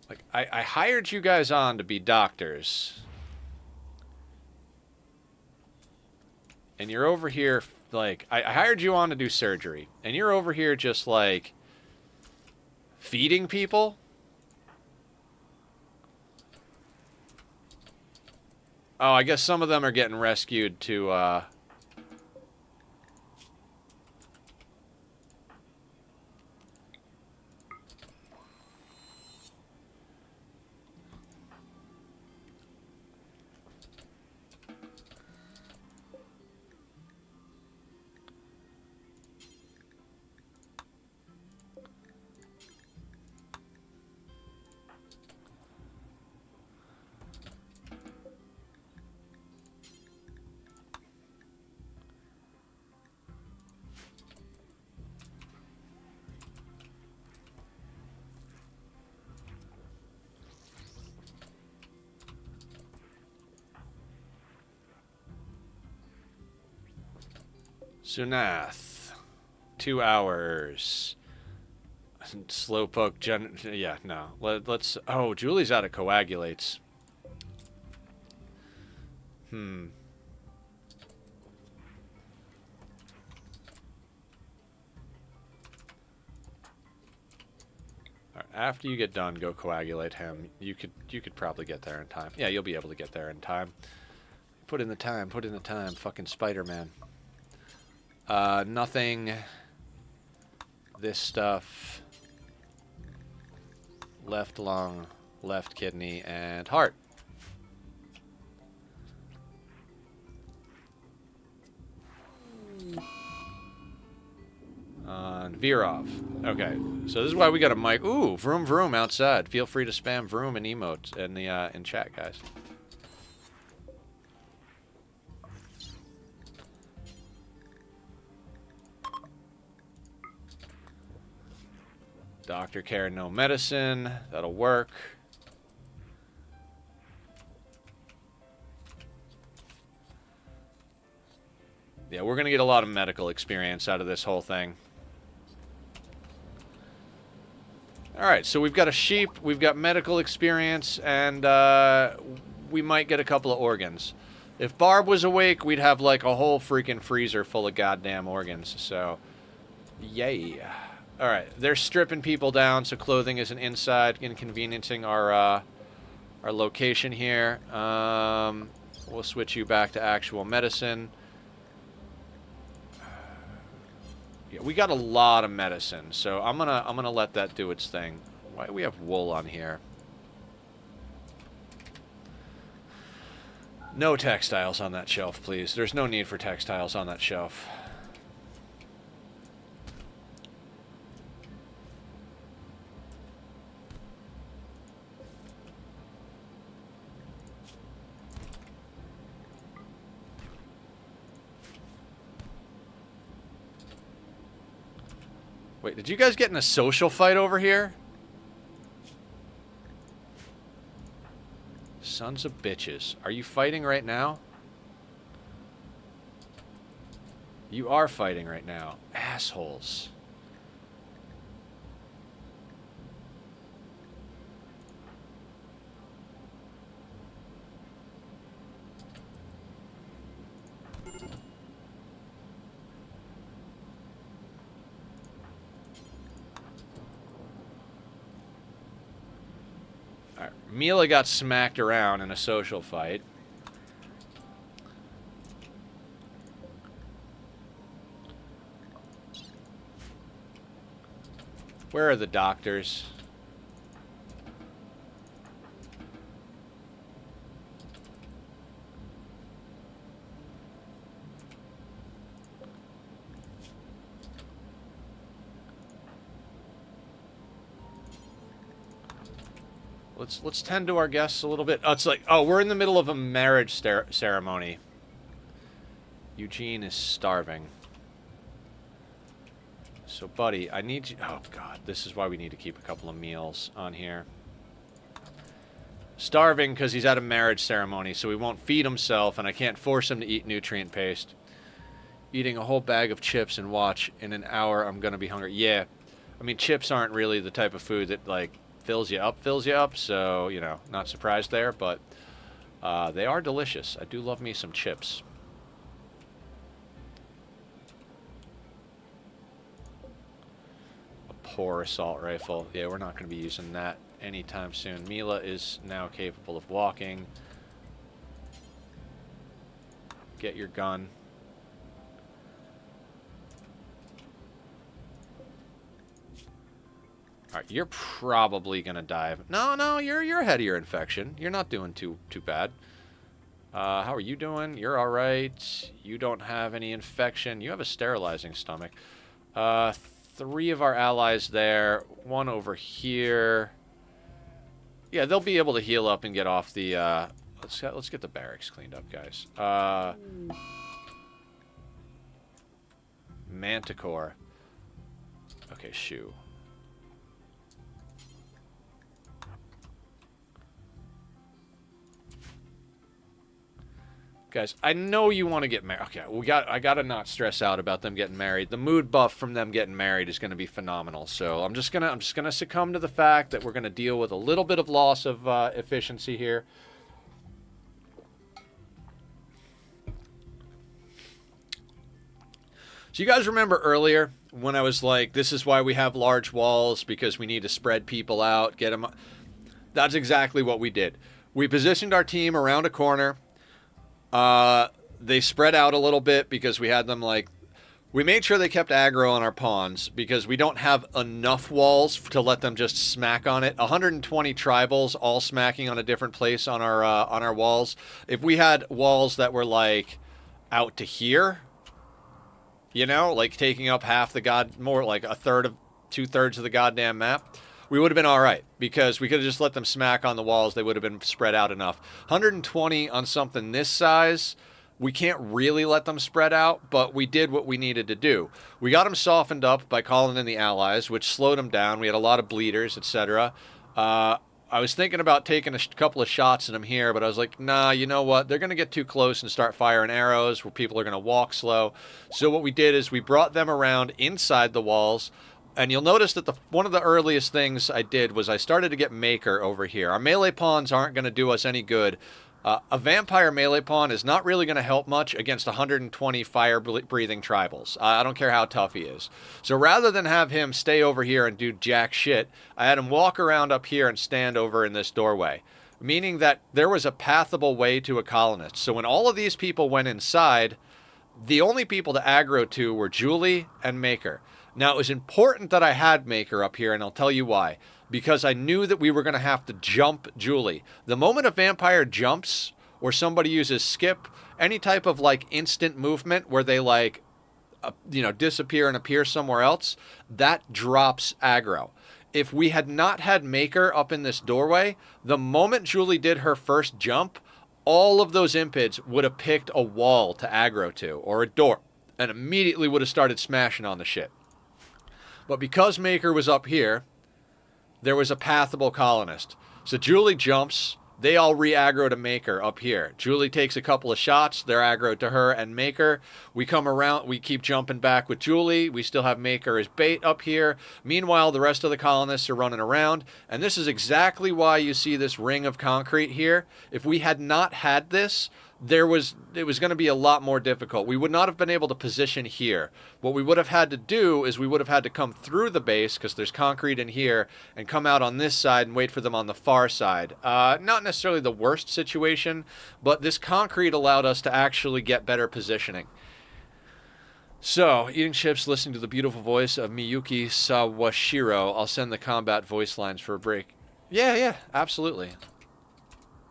Like, I hired you guys on to be doctors. And you're over here, like, I hired you on to do surgery. And you're over here just, like, feeding people? Oh, I guess some of them are getting rescued to, Sunath. 2 hours. Slowpoke yeah, no. Let's... Oh, Julie's out of coagulates. Hmm. Alright, after you get done, go coagulate him. You could probably get there in time. Yeah, you'll be able to get there in time. Put in the time, put in the time. Fucking Spider-Man. Nothing. This stuff. Left lung, left kidney, and heart. On Virov. Okay, so this is why we got a mic. Ooh, vroom vroom outside. Feel free to spam vroom and emotes in the in chat, guys. Doctor care, no medicine. That'll work. Yeah, we're gonna get a lot of medical experience out of this whole thing. Alright, so we've got a sheep, we've got medical experience, and we might get a couple of organs. If Barb was awake, we'd have like a whole freaking freezer full of goddamn organs, so yay. Alright, they're stripping people down, so clothing isn't inside, inconveniencing our location here. We'll switch you back to actual medicine. Yeah, we got a lot of medicine, so I'm gonna let that do its thing. Why do we have wool on here? No textiles on that shelf, please. There's no need for textiles on that shelf. Wait, did you guys get in a social fight over here? Sons of bitches. Are you fighting right now? You are fighting right now. Assholes. Mila got smacked around in a social fight. Where are the doctors? Let's tend to our guests a little bit. Oh, it's like, oh, we're in the middle of a marriage ceremony. Eugene is starving. So, buddy, I need you... Oh, God. This is why we need to keep a couple of meals on here. Starving because he's at a marriage ceremony, so he won't feed himself, and I can't force him to eat nutrient paste. Eating a whole bag of chips and watch, in an hour I'm going to be hungry. Yeah. I mean, chips aren't really the type of food that, like, fills you up, so, you know, not surprised there, but they are delicious. I do love me some chips. A poor assault rifle. Yeah, we're not going to be using that anytime soon. Mila is now capable of walking. Get your gun. Alright, you're probably gonna die. No, you're ahead of your infection. You're not doing too bad. How are you doing? You're alright. You don't have any infection. You have a sterilizing stomach. 3 of our allies there. 1 over here. Yeah, they'll be able to heal up and get off the, let's get the barracks cleaned up, guys. Manticore. Okay, shoe. Guys, I know you want to get married. Okay, I gotta not stress out about them getting married. The mood buff from them getting married is gonna be phenomenal. So I'm just gonna succumb to the fact that we're gonna deal with a little bit of loss of efficiency here. So you guys remember earlier when I was like, this is why we have large walls, because we need to spread people out, get them. That's exactly what we did. We positioned our team around a corner. They spread out a little bit because we had them like... We made sure they kept aggro on our pawns because we don't have enough walls to let them just smack on it. 120 tribals all smacking on a different place on our walls. If we had walls that were like out to here, you know, like taking up half the more like a third of 2/3 of the goddamn map, we would have been all right because we could have just let them smack on the walls. They would have been spread out enough. 120 on something this size, we can't really let them spread out, but we did what we needed to do. We got them softened up by calling in the allies, which slowed them down. We had a lot of bleeders, etc. I was thinking about taking a couple of shots at them here, but I was like, nah, you know what? They're going to get too close and start firing arrows where people are going to walk slow. So what we did is we brought them around inside the walls. And you'll notice that one of the earliest things I did was I started to get Maker over here. Our melee pawns aren't going to do us any good. A vampire melee pawn is not really going to help much against 120 fire-breathing tribals. I don't care how tough he is. So rather than have him stay over here and do jack shit, I had him walk around up here and stand over in this doorway, meaning that there was a pathable way to a colonist. So when all of these people went inside, the only people to aggro to were Julie and Maker. Now, it was important that I had Maker up here, and I'll tell you why. Because I knew that we were going to have to jump Julie. The moment a vampire jumps, or somebody uses skip, any type of, like, instant movement where they, like, disappear and appear somewhere else, that drops aggro. If we had not had Maker up in this doorway, the moment Julie did her first jump, all of those impids would have picked a wall to aggro to, or a door, and immediately would have started smashing on the shit. But because Maker was up here, there was a pathable colonist. So Julie jumps, they all re-aggro to Maker up here. Julie takes a couple of shots, they're aggro to her and Maker. We come around, we keep jumping back with Julie, we still have Maker as bait up here. Meanwhile, the rest of the colonists are running around, and this is exactly why you see this ring of concrete here. If we had not had this, it was going to be a lot more difficult. We would not have been able to position here. What we would have had to do is we would have had to come through the base, because there's concrete in here, and come out on this side and wait for them on the far side. Not necessarily the worst situation, but this concrete allowed us to actually get better positioning. So, eating chips, listening to the beautiful voice of Miyuki Sawashiro. I'll send the combat voice lines for a break. Yeah, absolutely.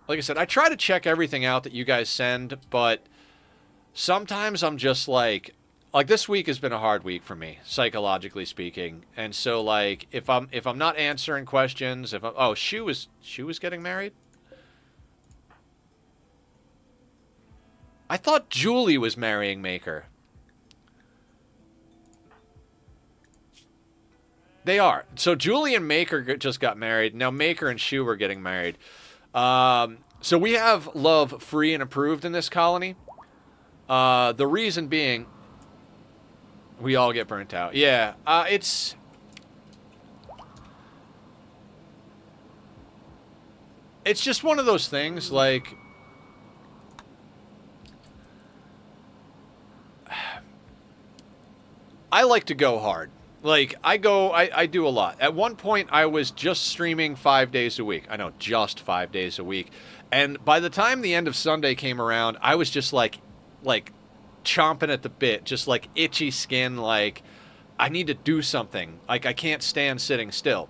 Like I said, I try to check everything out that you guys send, but sometimes I'm just like this week has been a hard week for me, psychologically speaking. And so, like, if I'm not answering questions, Shu was getting married? I thought Julie was marrying Maker. They are. So Julie and Maker just got married. Now Maker and Shu are getting married. So we have love free and approved in this colony. The reason being, we all get burnt out. Yeah, it's just one of those things, like, I like to go hard. Like, I do a lot. At one point, I was just streaming 5 days a week. I know, just 5 days a week. And by the time the end of Sunday came around, I was just like chomping at the bit, just like itchy skin, like, I need to do something. Like, I can't stand sitting still.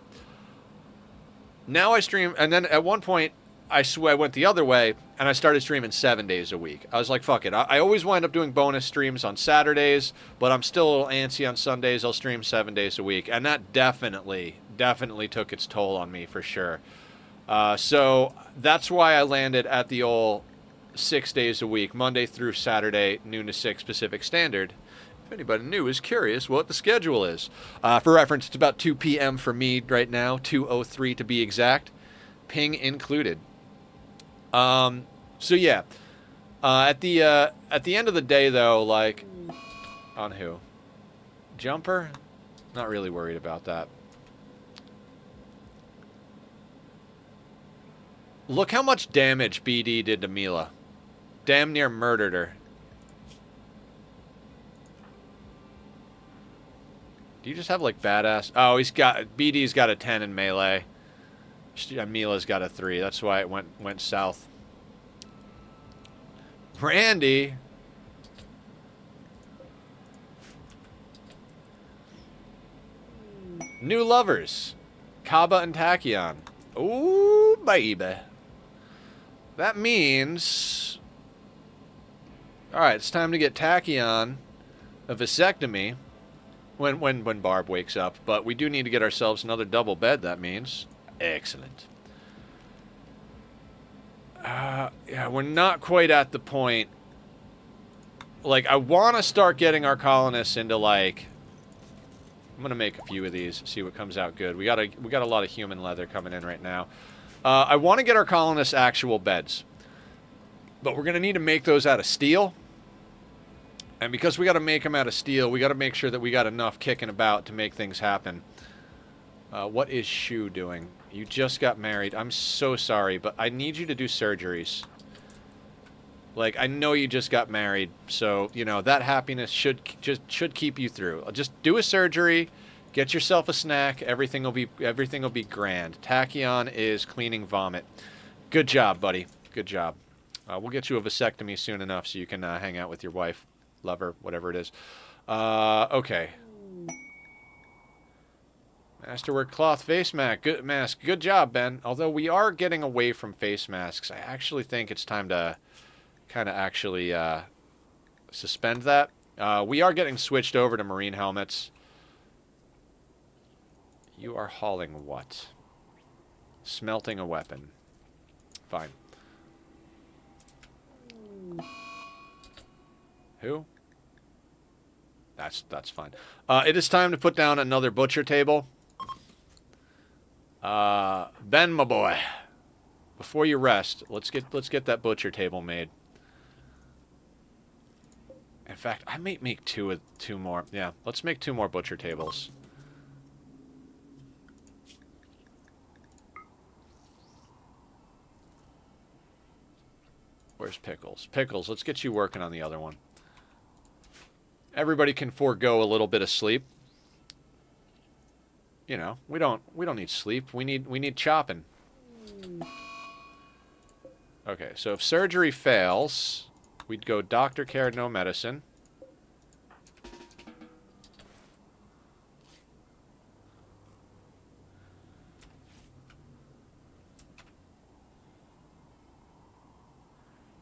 Now I stream, and then at one point, I went the other way, and I started streaming 7 days a week. I was like, fuck it. I always wind up doing bonus streams on Saturdays, but I'm still a little antsy on Sundays. I'll stream 7 days a week, and that definitely took its toll on me, for sure. So that's why I landed at the old 6 days a week, Monday through Saturday, noon to 6 Pacific Standard. If anybody new is curious what the schedule is. For reference, it's about 2 p.m. for me right now, 2:03 to be exact, ping included. So yeah, at the end of the day though, like, on who? Jumper? Not really worried about that. Look how much damage BD did to Mila. Damn near murdered her. Do you just have, like, badass? Oh, BD's got a 10 in melee. Mila's got a 3. That's why it went south. Randy. New lovers. Kaba and Tachyon. Ooh, baby. That means... Alright, it's time to get Tachyon a vasectomy when Barb wakes up, but we do need to get ourselves another double bed, that means. Excellent. Yeah, we're not quite at the point. Like, I want to start getting our colonists into, like... I'm going to make a few of these, see what comes out good. We got a lot of human leather coming in right now. I want to get our colonists actual beds. But we're going to need to make those out of steel. And because we got to make them out of steel, we got to make sure that we got enough kicking about to make things happen. What is Shu doing? You just got married. I'm so sorry, but I need you to do surgeries. Like, I know you just got married, so, you know, that happiness should keep you through. Just do a surgery, get yourself a snack, everything will be grand. Tachyon is cleaning vomit. Good job, buddy. Good job. We'll get you a vasectomy soon enough so you can hang out with your wife, lover, whatever it is. Okay. Masterwork cloth face mask. Good job, Ben. Although we are getting away from face masks, I actually think it's time to kind of actually suspend that. We are getting switched over to marine helmets. You are hauling what? Smelting a weapon. Fine. Who? That's fine. It is time to put down another butcher table. Ben, my boy, before you rest, let's get that butcher table made. In fact, I might make two more. Yeah, let's make 2 more butcher tables. Where's Pickles? Pickles, let's get you working on the other one. Everybody can forego a little bit of sleep. You know, we don't need sleep. We need chopping. Okay, so if surgery fails, we'd go doctor care, no medicine.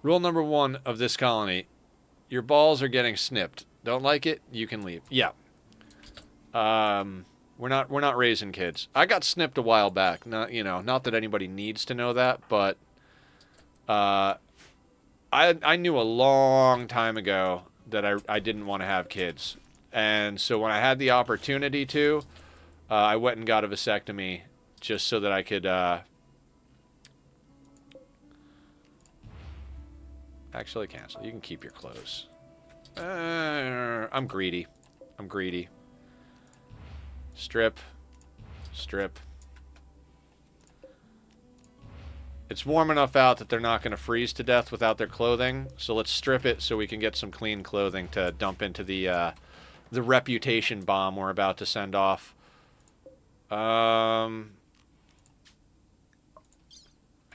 Rule number 1 of this colony: your balls are getting snipped. Don't like it? You can leave. Yeah. We're not raising kids. I got snipped a while back. Not not that anybody needs to know that, but I knew a long time ago that I didn't want to have kids. And so when I had the opportunity to, I went and got a vasectomy just so that I could actually cancel. You can keep your clothes. I'm greedy. I'm greedy. Strip. Strip. It's warm enough out that they're not going to freeze to death without their clothing, so let's strip it so we can get some clean clothing to dump into the reputation bomb we're about to send off. I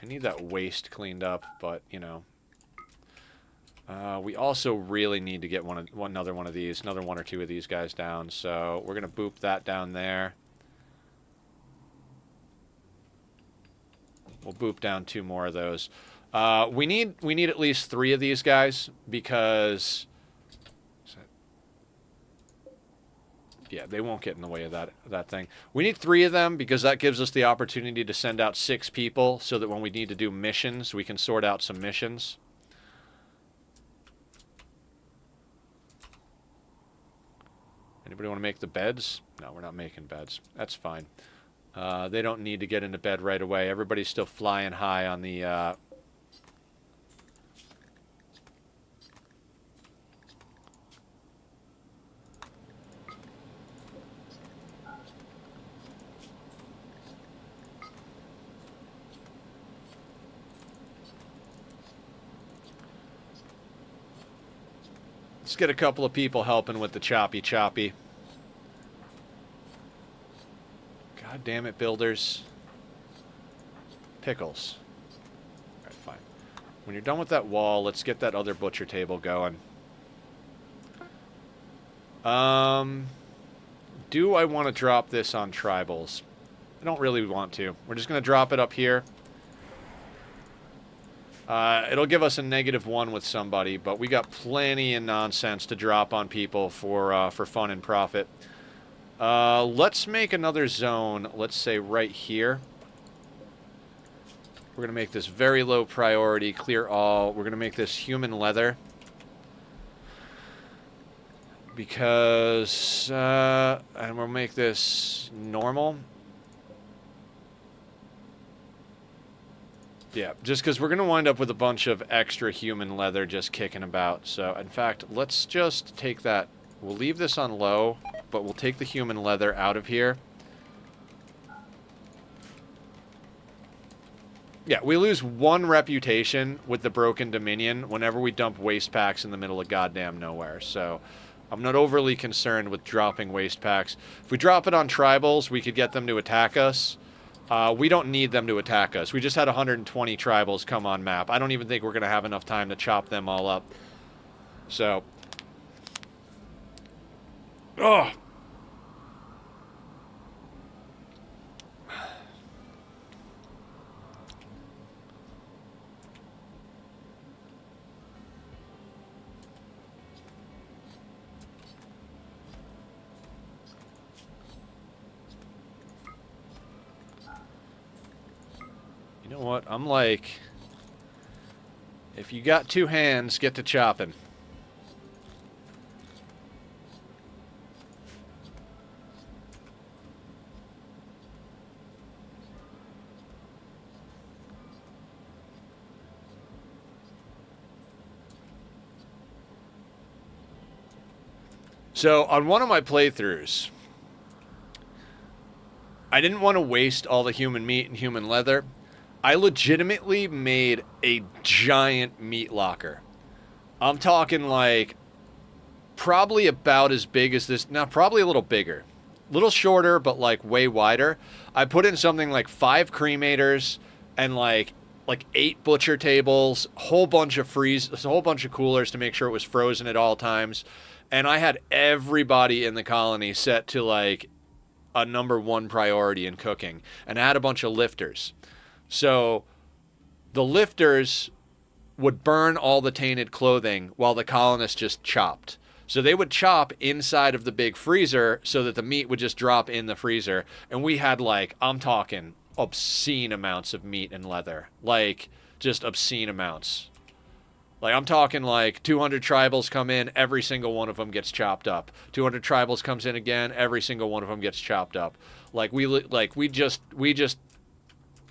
need that waist cleaned up, but, you know. We also really need to get another one of these, another 1 or 2 of these guys down, so we're going to boop that down there. We'll boop down 2 more of those. We need at least 3 of these guys because, yeah, they won't get in the way of that thing. We need 3 of them because that gives us the opportunity to send out 6 people so that when we need to do missions, we can sort out some missions. Anybody want to make the beds? No, we're not making beds. That's fine. They don't need to get into bed right away. Everybody's still flying high on the... Let's get a couple of people helping with the choppy. God damn it, builders. Pickles. Alright, fine. When you're done with that wall, let's get that other butcher table going. Do I want to drop this on tribals? I don't really want to. We're just going to drop it up here. It'll give us a -1 with somebody, but we got plenty of nonsense to drop on people for fun and profit. Let's make another zone, let's say right here. We're going to make this very low priority, clear all. We're going to make this human leather. Because, and we'll make this normal. Yeah, just because we're going to wind up with a bunch of extra human leather just kicking about. So, in fact, let's just take that. We'll leave this on low, but we'll take the human leather out of here. Yeah, we lose 1 reputation with the Broken Dominion whenever we dump waste packs in the middle of goddamn nowhere. So, I'm not overly concerned with dropping waste packs. If we drop it on tribals, we could get them to attack us. We don't need them to attack us. We just had 120 tribals come on map. I don't even think we're going to have enough time to chop them all up. So. Ugh. You know what? I'm like, if you got 2 hands, get to chopping. So, on one of my playthroughs, I didn't want to waste all the human meat and human leather. I legitimately made a giant meat locker. I'm talking like probably about as big as this. Now, probably a little bigger. A little shorter, but like way wider. I put in something like 5 cremators and like 8 butcher tables, a whole bunch of coolers to make sure it was frozen at all times. And I had everybody in the colony set to like a #1 priority in cooking. And I had a bunch of lifters. So the lifters would burn all the tainted clothing while the colonists just chopped. So they would chop inside of the big freezer so that the meat would just drop in the freezer. And we had like, I'm talking obscene amounts of meat and leather. Like, just obscene amounts. Like, I'm talking like 200 tribals come in, every single one of them gets chopped up. 200 tribals comes in again, every single one of them gets chopped up. Like, we just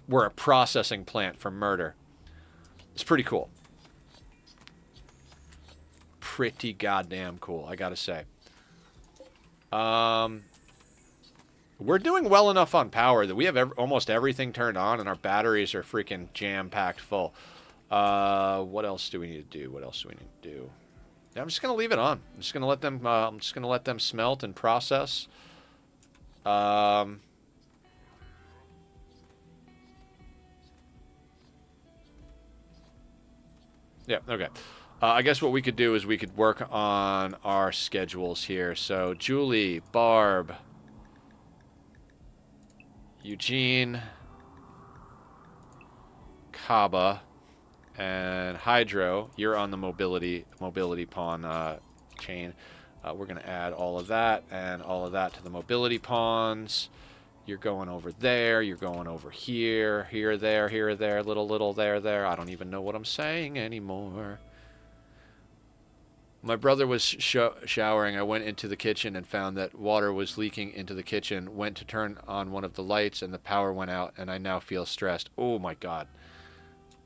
were a processing plant for murder. It's pretty cool. Pretty goddamn cool, I gotta say. We're doing well enough on power that we have almost everything turned on, and our batteries are freaking jam-packed full. What else do we need to do? What else do we need to do? Yeah, I'm just gonna leave it on. I'm just gonna let them. Smelt and process. Yeah. Okay. I guess what we could do is we could work on our schedules here. So Julie, Barb, Eugene, Kaba, and Hydro. You're on the mobility pawn chain. We're going to add all of that and all of that to the mobility pawns. You're going over there. You're going over here. Here, there, little, there. I don't even know what I'm saying anymore. My brother was showering. I went into the kitchen and found that water was leaking into the kitchen. Went to turn on one of the lights and the power went out, and I now feel stressed. Oh my God.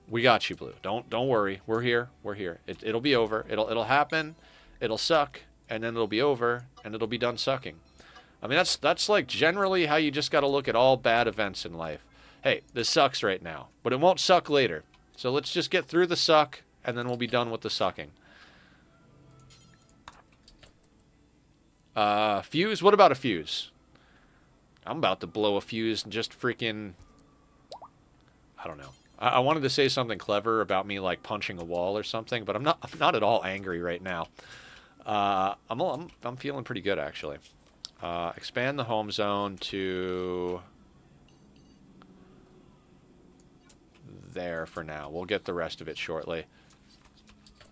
We got you, Blue. Don't worry. We're here. We're here. It'll be over. It'll happen. It'll suck, and then it'll be over, and it'll be done sucking. I mean, that's like generally how you just got to look at all bad events in life. Hey, this sucks right now, but it won't suck later. So let's just get through the suck, and then we'll be done with the sucking. Fuse? What about a fuse? I'm about to blow a fuse and just freaking... I don't know. I wanted to say something clever about me, like, punching a wall or something, but I'm not at all angry right now. I'm feeling pretty good, actually. Expand the home zone to there for now. We'll get the rest of it shortly.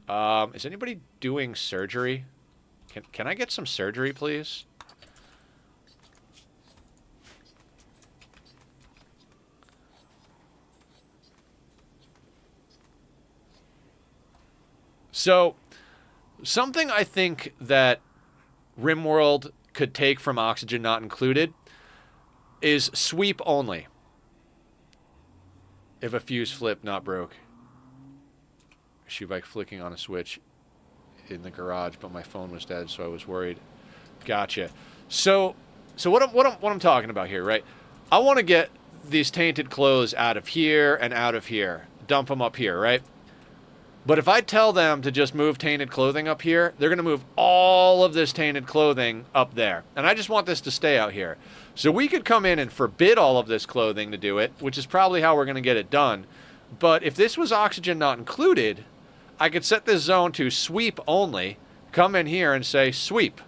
Is anybody doing surgery? Can I get some surgery, please? So, something I think that Rimworld could take from Oxygen Not Included is sweep only. If a fuse flip, not broke. Shoot by flicking on a switch in the garage, but my phone was dead, so I was worried. Gotcha. So what I'm talking about here, right? I want to get these tainted clothes out of here and out of here. Dump them up here, right? But if I tell them to just move tainted clothing up here, they're going to move all of this tainted clothing up there. And I just want this to stay out here. So we could come in and forbid all of this clothing to do it, which is probably how we're going to get it done. But if this was Oxygen Not Included, I could set this zone to sweep only, come in here and say sweep.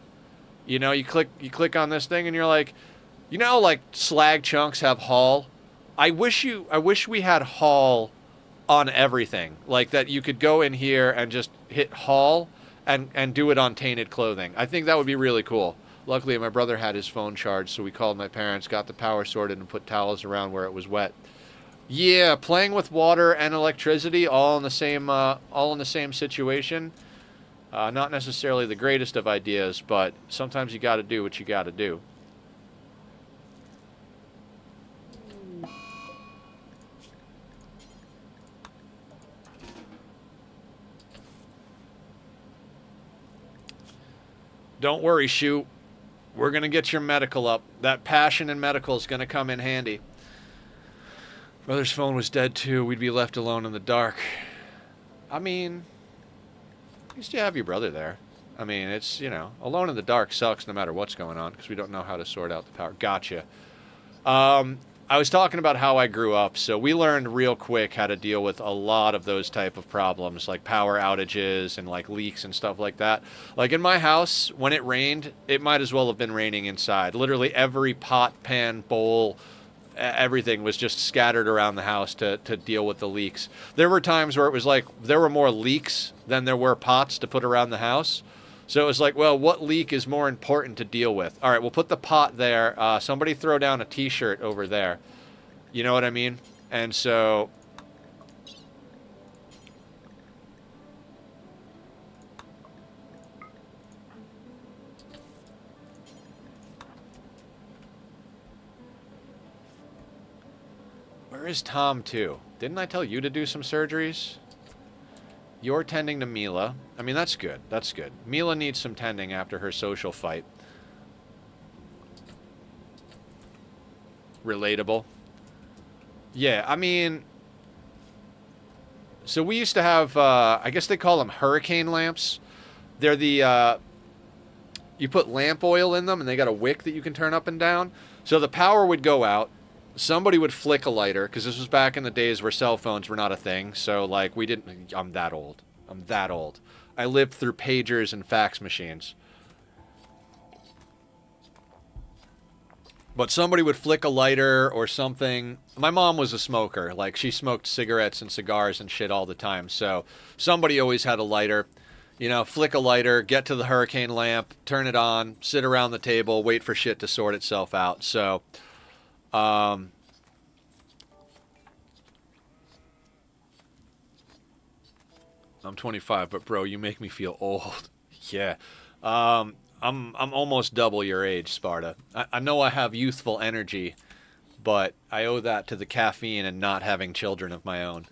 You know, you click on this thing and you're like, you know, like slag chunks have haul. I wish we had haul on everything, like that you could go in here and just hit haul and do it on tainted clothing. I think that would be really cool. Luckily, my brother had his phone charged, so we called my parents, got the power sorted, and put towels around where it was wet. Yeah, playing with water and electricity all in the same situation. Not necessarily the greatest of ideas, but sometimes you got to do what you got to do. Don't worry, Shu. We're going to get your medical up. That passion in medical is going to come in handy. Brother's phone was dead too. We'd be left alone in the dark. I mean, at least you have your brother there. I mean, it's, you know, alone in the dark sucks no matter what's going on because we don't know how to sort out the power. Gotcha. I was talking about how I grew up, so we learned real quick how to deal with a lot of those type of problems, like power outages and like leaks and stuff like that. Like in my house, when it rained, it might as well have been raining inside. Literally every pot, pan, bowl, everything was just scattered around the house to deal with the leaks. There were times where it was like there were more leaks than there were pots to put around the house. So it was like, well, what leak is more important to deal with? All right, we'll put the pot there. Somebody throw down a T-shirt over there. You know what I mean? And so... Where is Tom, too? Didn't I tell you to do some surgeries? You're tending to Mila. I mean, that's good. That's good. Mila needs some tending after her social fight. Relatable. Yeah, I mean... So we used to have, I guess they call them hurricane lamps. They're the, you put lamp oil in them and they got a wick that you can turn up and down. So the power would go out. Somebody would flick a lighter, because this was back in the days where cell phones were not a thing. So, like, we didn't... I'm that old. I'm that old. I lived through pagers and fax machines. But somebody would flick a lighter or something. My mom was a smoker. Like, she smoked cigarettes and cigars and shit all the time. So, somebody always had a lighter. You know, flick a lighter, get to the hurricane lamp, turn it on, sit around the table, wait for shit to sort itself out. So... I'm 25, but bro, you make me feel old. Yeah. I'm almost double your age, Sparta. I know I have youthful energy, but I owe that to the caffeine and not having children of my own.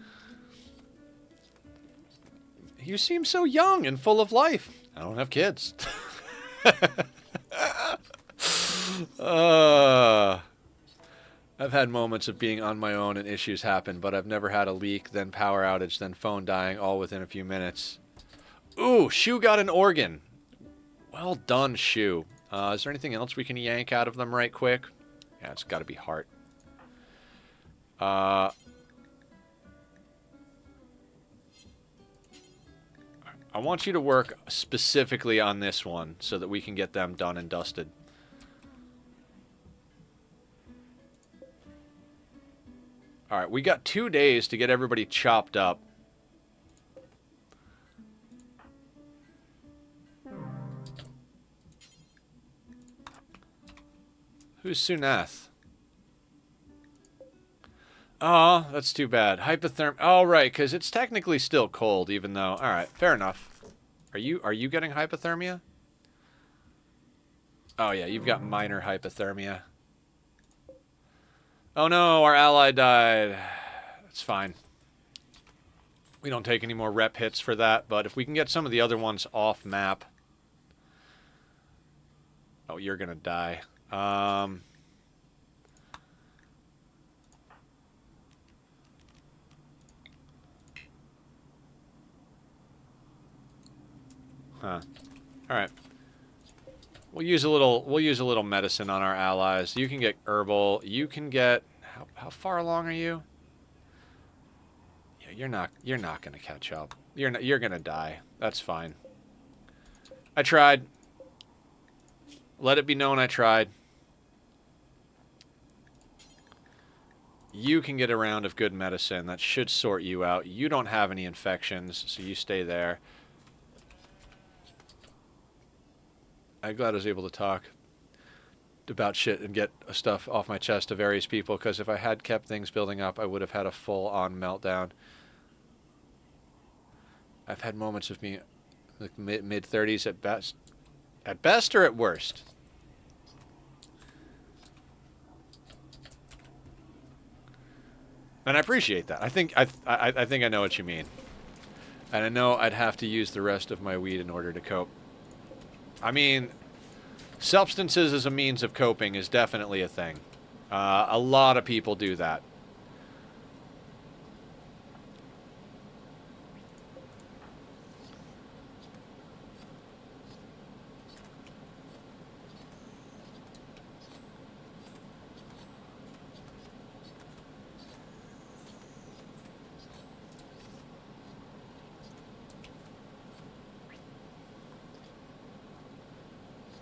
You seem so young and full of life. I don't have kids. I've had moments of being on my own and issues happen, but I've never had a leak, then power outage, then phone dying, all within a few minutes. Ooh, Shu got an organ. Well done, Shu. Is there anything else we can yank out of them right quick? Yeah, it's got to be heart. I want you to work specifically on this one so that we can get them done and dusted. Alright, we got 2 days to get everybody chopped up. Who's Sunath? Oh, that's too bad. Hypotherm. Oh, right, because it's technically still cold, even though. All right, fair enough. Are you getting hypothermia? Oh yeah, you've got minor hypothermia. Oh no, our ally died. It's fine. We don't take any more rep hits for that, but if we can get some of the other ones off map. Oh, you're gonna die. Huh. All right. We'll use a little medicine on our allies. You can get herbal. You can get how far along are you? Yeah, you're not going to catch up. You're going to die. That's fine. I tried. Let it be known I tried. You can get a round of good medicine. That should sort you out. You don't have any infections, so you stay there. I'm glad I was able to talk about shit and get stuff off my chest to various people, because if I had kept things building up, I would have had a full-on meltdown. I've had moments of me, like mid-30s at best. At best or at worst? And I appreciate that. I think I know what you mean. And I know I'd have to use the rest of my weed in order to cope. I mean, substances as a means of coping is definitely a thing. A lot of people do that.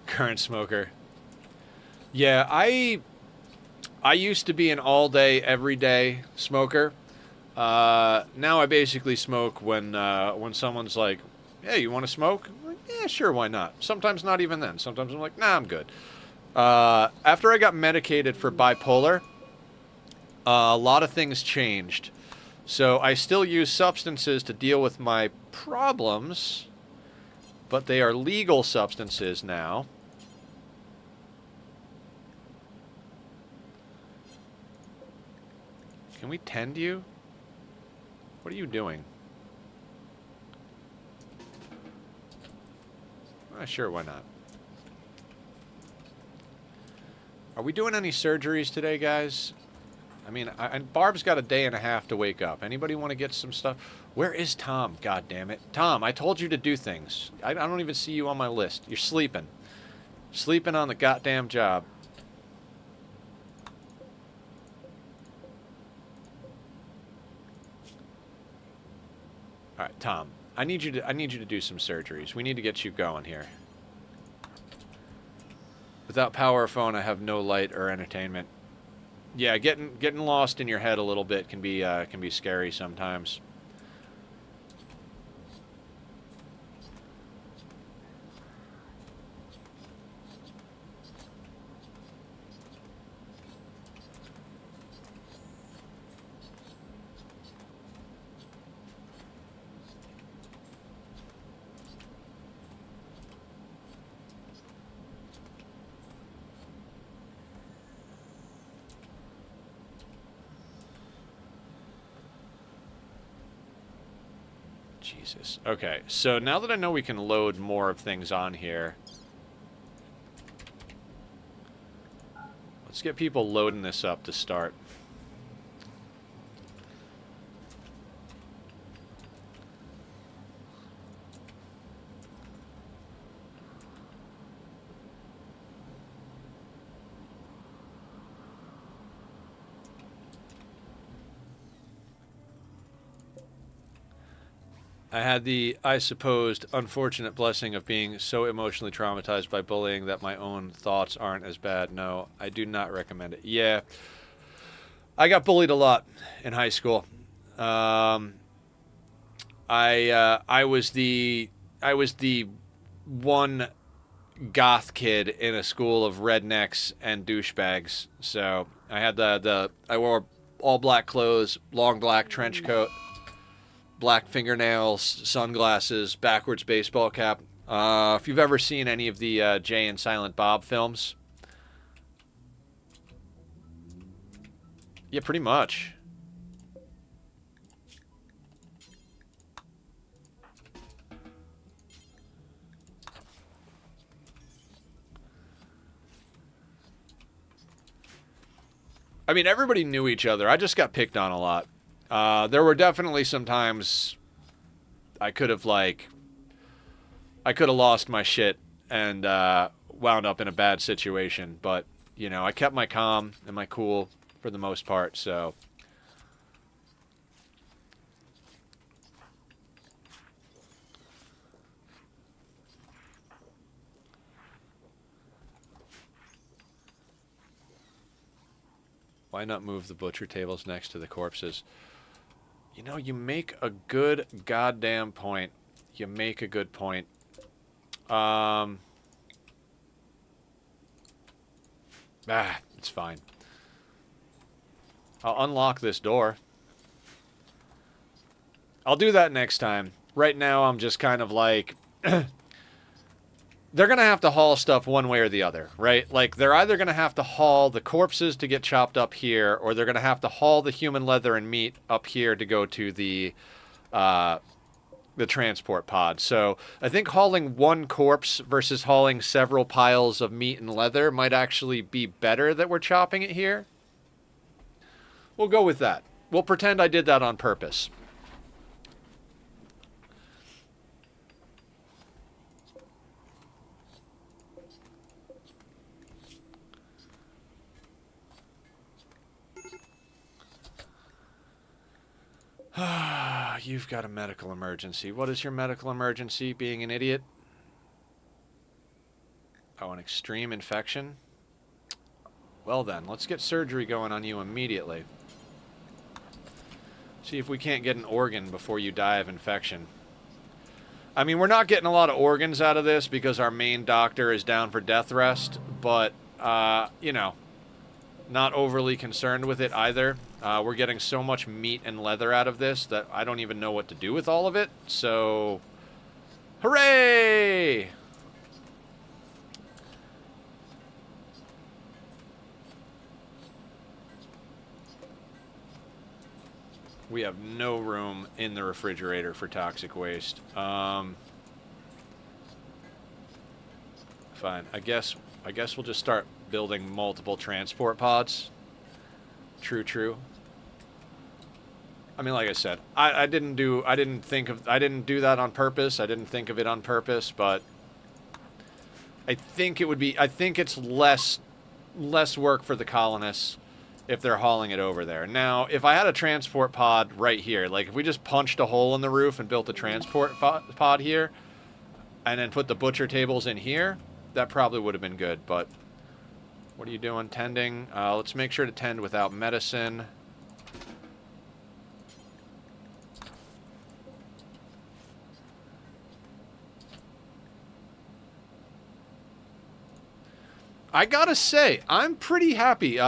Current smoker. Yeah, I used to be an all-day, every-day smoker. Now I basically smoke when someone's like, "Hey, you want to smoke?" I'm like, "Yeah, sure, why not?" Sometimes not even then. Sometimes I'm like, "Nah, I'm good." After I got medicated for bipolar, a lot of things changed. So I still use substances to deal with my problems, but they are legal substances now. Can we tend you? What are you doing? Sure, why not? Are we doing any surgeries today, guys? I mean, Barb's got a day and a half to wake up. Anybody want to get some stuff? Where is Tom? God damn it. Tom, I told you to do things. I don't even see you on my list. You're sleeping. Sleeping on the goddamn job. All right, Tom. I need you to do some surgeries. We need to get you going here. Without power or phone, I have no light or entertainment. Yeah, getting lost in your head a little bit can be scary sometimes. Jesus. Okay, so now that I know we can load more of things on here, let's get people loading this up to start. I had the, I supposed, unfortunate blessing of being so emotionally traumatized by bullying that my own thoughts aren't as bad. No, I do not recommend it. Yeah. I got bullied a lot in high school. Um, I was the one goth kid in a school of rednecks and douchebags. So I had I wore all black clothes, long black trench coat, black fingernails, sunglasses, backwards baseball cap. If you've ever seen any of the Jay and Silent Bob films, yeah, pretty much. I mean, everybody knew each other. I just got picked on a lot. There were definitely some times I could have lost my shit and wound up in a bad situation. But you know, I kept my calm and my cool for the most part. So why not move the butcher tables next to the corpses? You know, you make a good goddamn point. You make a good point. It's fine. I'll unlock this door. I'll do that next time. Right now, I'm just kind of like... they're going to have to haul stuff one way or the other, right? Like, they're either going to have to haul the corpses to get chopped up here, or they're going to have to haul the human leather and meat up here to go to the transport pod. So I think hauling one corpse versus hauling several piles of meat and leather might actually be better that we're chopping it here. We'll go with that. We'll pretend I did that on purpose. You've got a medical emergency. What is your medical emergency? Being an idiot? Oh, an extreme infection? Well then, let's get surgery going on you immediately. See if we can't get an organ before you die of infection. I mean, we're not getting a lot of organs out of this because our main doctor is down for death rest, but, you know, not overly concerned with it either. We're getting so much meat and leather out of this that I don't even know what to do with all of it, so... Hooray! We have no room in the refrigerator for toxic waste. Fine. I guess we'll just start building multiple transport pods. True. I mean, like I said, I didn't do that on purpose. I didn't think of it on purpose, but I think it's less work for the colonists if they're hauling it over there. Now, if I had a transport pod right here, like if we just punched a hole in the roof and built a transport pod here, and then put the butcher tables in here, that probably would have been good, but what are you doing? Tending? Let's make sure to tend without medicine. I gotta say, I'm pretty happy.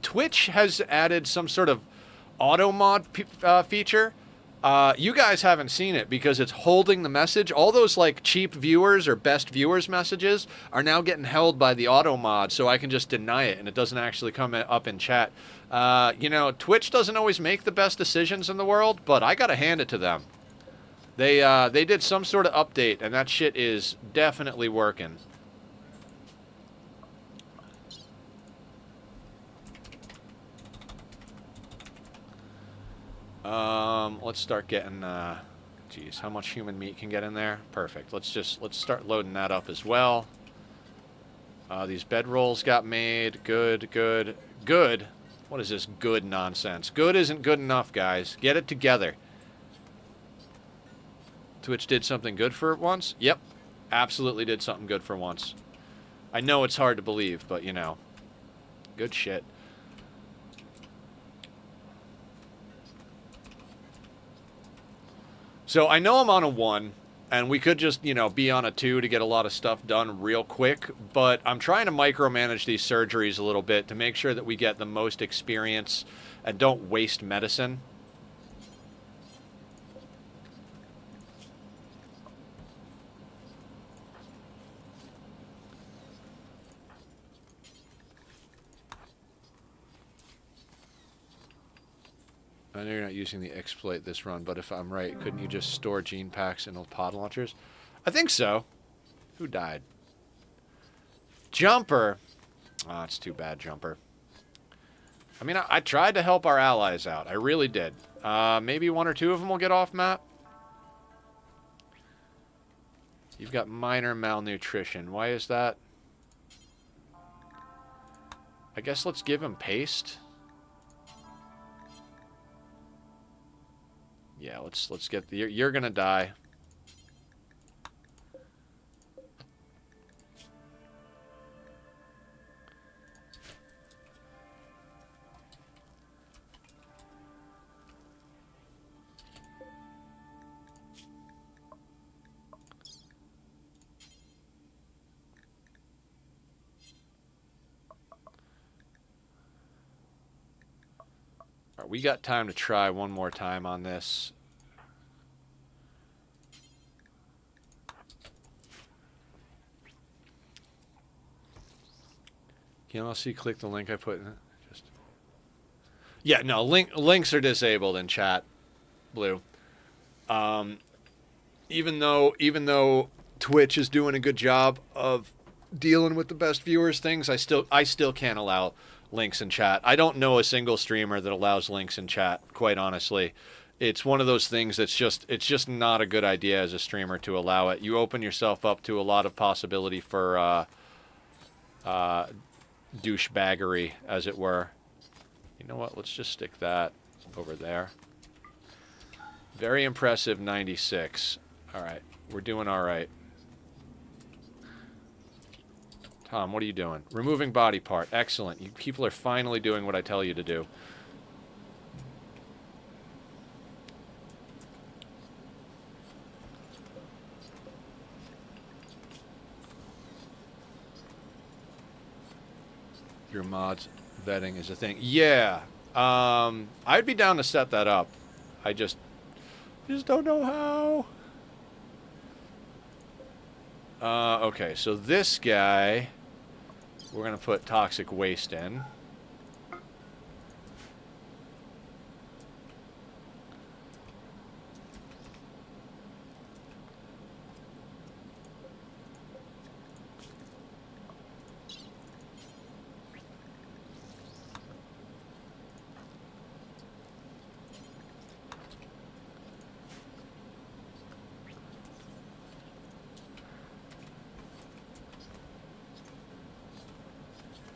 Twitch has added some sort of auto mod feature. You guys haven't seen it because it's holding the message. All those like cheap viewers or best viewers messages are now getting held by the auto mod, so I can just deny it and it doesn't actually come up in chat. You know, Twitch doesn't always make the best decisions in the world, but I gotta hand it to them. They did some sort of update and that shit is definitely working. Let's start getting, geez, how much human meat can get in there? Perfect. Let's start loading that up as well. These bedrolls got made. Good. What is this good nonsense? Good isn't good enough, guys. Get it together. Twitch did something good for once? Yep. Absolutely did something good for once. I know it's hard to believe, but, you know. Good shit. So I know I'm on a 1, and we could just, you know, be on a 2 to get a lot of stuff done real quick, but I'm trying to micromanage these surgeries a little bit to make sure that we get the most experience and don't waste medicine. I know you're not using the exploit this run, but if I'm right, couldn't you just store gene packs in pod launchers? I think so. Who died? Jumper. Oh, it's too bad, Jumper. I mean, I tried to help our allies out. I really did. Maybe 1 or 2 of them will get off map. You've got minor malnutrition. Why is that? I guess let's give him paste. Yeah, let's get the, you're gonna die. All right, we got time to try one more time on this. Can you see? Click the link I put in it. Just. Yeah, no, links are disabled in chat, Blue. Even though Twitch is doing a good job of dealing with the best viewers things, I still can't allow links in chat. I don't know a single streamer that allows links in chat, quite honestly. It's one of those things that's it's just not a good idea as a streamer to allow it. You open yourself up to a lot of possibility for douchebaggery, as it were. You know what? Let's just stick that over there. Very impressive 96. All right. We're doing all right. Tom, what are you doing? Removing body part. Excellent. You people are finally doing what I tell you to do. Your mods vetting is a thing. Yeah. I'd be down to set that up. I just don't know how. Okay, so this guy, we're going to put toxic waste in.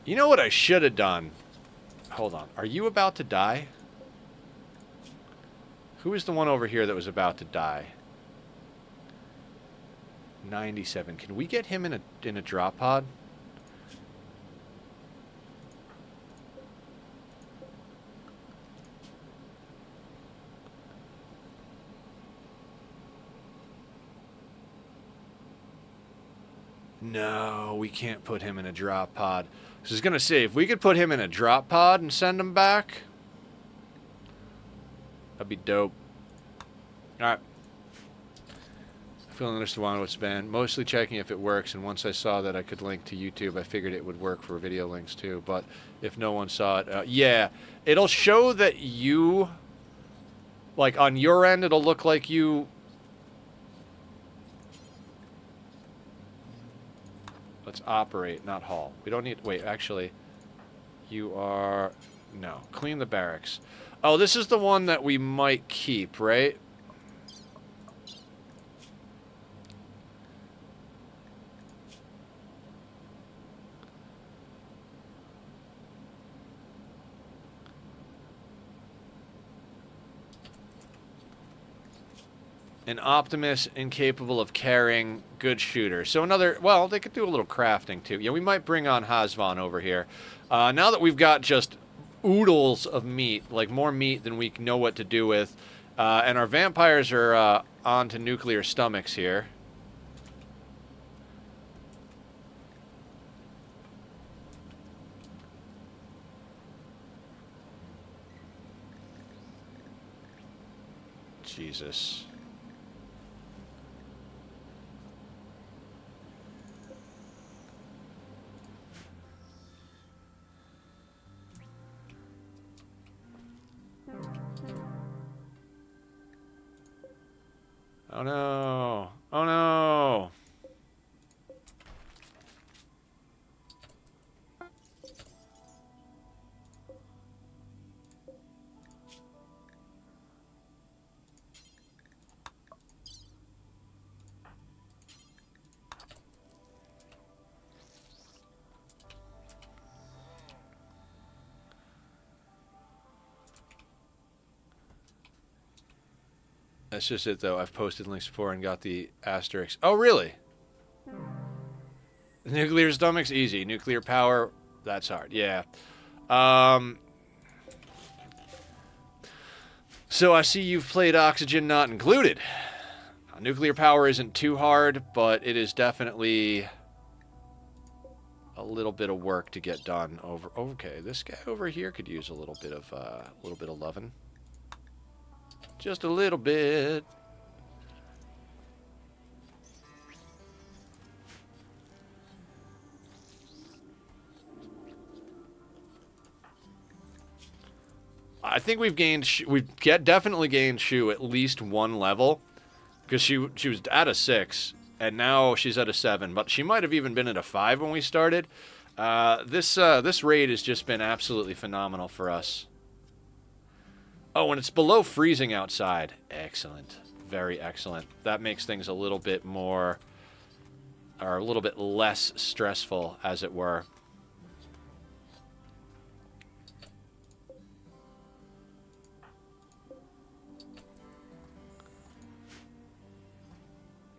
You know what I should have done? Hold on. Are you about to die? Who is the one over here that was about to die? 97. Can we get him in a drop pod? No, we can't put him in a drop pod. So I was going to say, if we could put him in a drop pod and send him back, that'd be dope. Alright. I feel understood why it's been. Mostly checking if it works, and once I saw that I could link to YouTube, I figured it would work for video links too. But if no one saw it, yeah. It'll show that you, like on your end, it'll look like you... Let's operate, not haul. We don't need... Wait, actually, you are... No. Clean the barracks. Oh, this is the one that we might keep, right? An optimist, incapable of caring, good shooter. So another, well, they could do a little crafting too. Yeah, we might bring on Hazvan over here. Now that we've got just oodles of meat, like more meat than we know what to do with, And our vampires are on to nuclear stomachs here. Jesus. Oh no. Oh no. That's just it, though. I've posted links before and got the asterisks. Oh, really? Nuclear stomach's easy. Nuclear power, that's hard. Yeah. So I see you've played Oxygen Not Included. Nuclear power isn't too hard, but it is definitely a little bit of work to get done. Okay, this guy over here could use a little bit of loving. Just a little bit. I think we've definitely gained Shu at least one level, because she was at a 6 and now she's at a 7, but she might have even been at a 5 when we started. This raid has just been absolutely phenomenal for us. Oh, and it's below freezing outside. Excellent. Very excellent. That makes things a little bit more, or a little bit less stressful, as it were.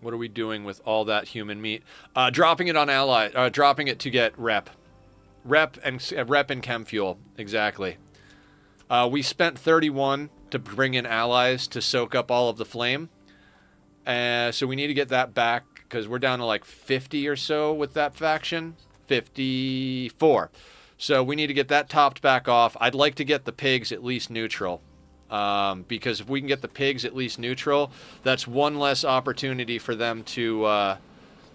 What are we doing with all that human meat? Dropping it on ally. Dropping it to get rep. Rep and chem fuel. Exactly. We spent 31 to bring in allies to soak up all of the flame. So we need to get that back, because we're down to like 50 or so with that faction. 54. So we need to get that topped back off. I'd like to get the pigs at least neutral. Because if we can get the pigs at least neutral, that's one less opportunity for them to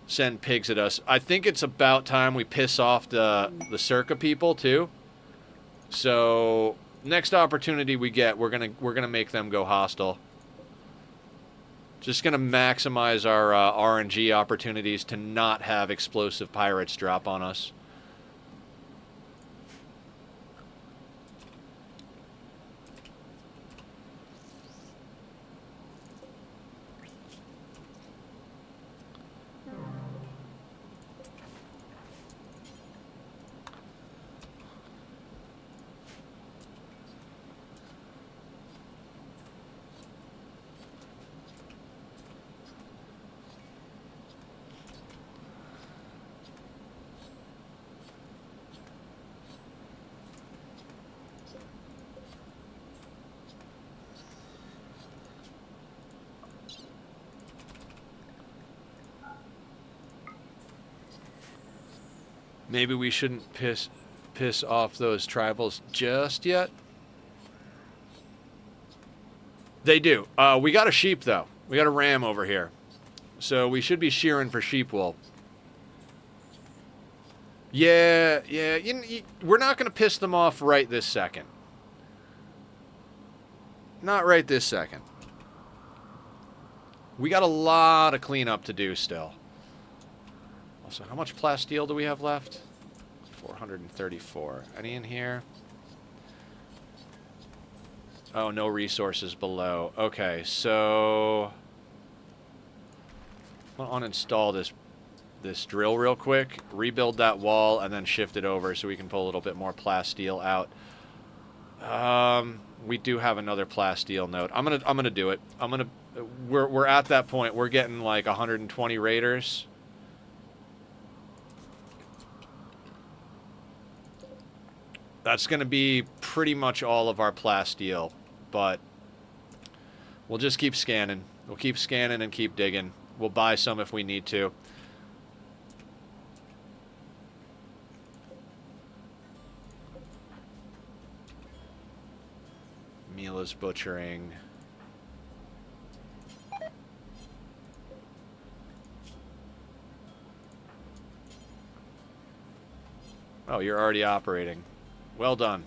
send pigs at us. I think it's about time we piss off the Circa people too. So next opportunity we get, we're gonna make them go hostile. Just gonna maximize our RNG opportunities to not have explosive pirates drop on us. Maybe we shouldn't piss off those tribals just yet. They do. We got a sheep, though. We got a ram over here. So we should be shearing for sheep wool. Yeah. We're not going to piss them off right this second. Not right this second. We got a lot of cleanup to do still. Also, how much plasteel do we have left? 434. Any in here? Oh, no resources below. Okay, so I'm gonna uninstall this drill real quick, rebuild that wall, and then shift it over so we can pull a little bit more plasteel out. We do have another plasteel node. I'm gonna do it. We're at that point. We're getting like 120 raiders. That's going to be pretty much all of our plasteel, but We'll just keep scanning. We'll keep scanning and keep digging. We'll buy some if we need to. Mila's butchering. Oh, you're already operating. Well done.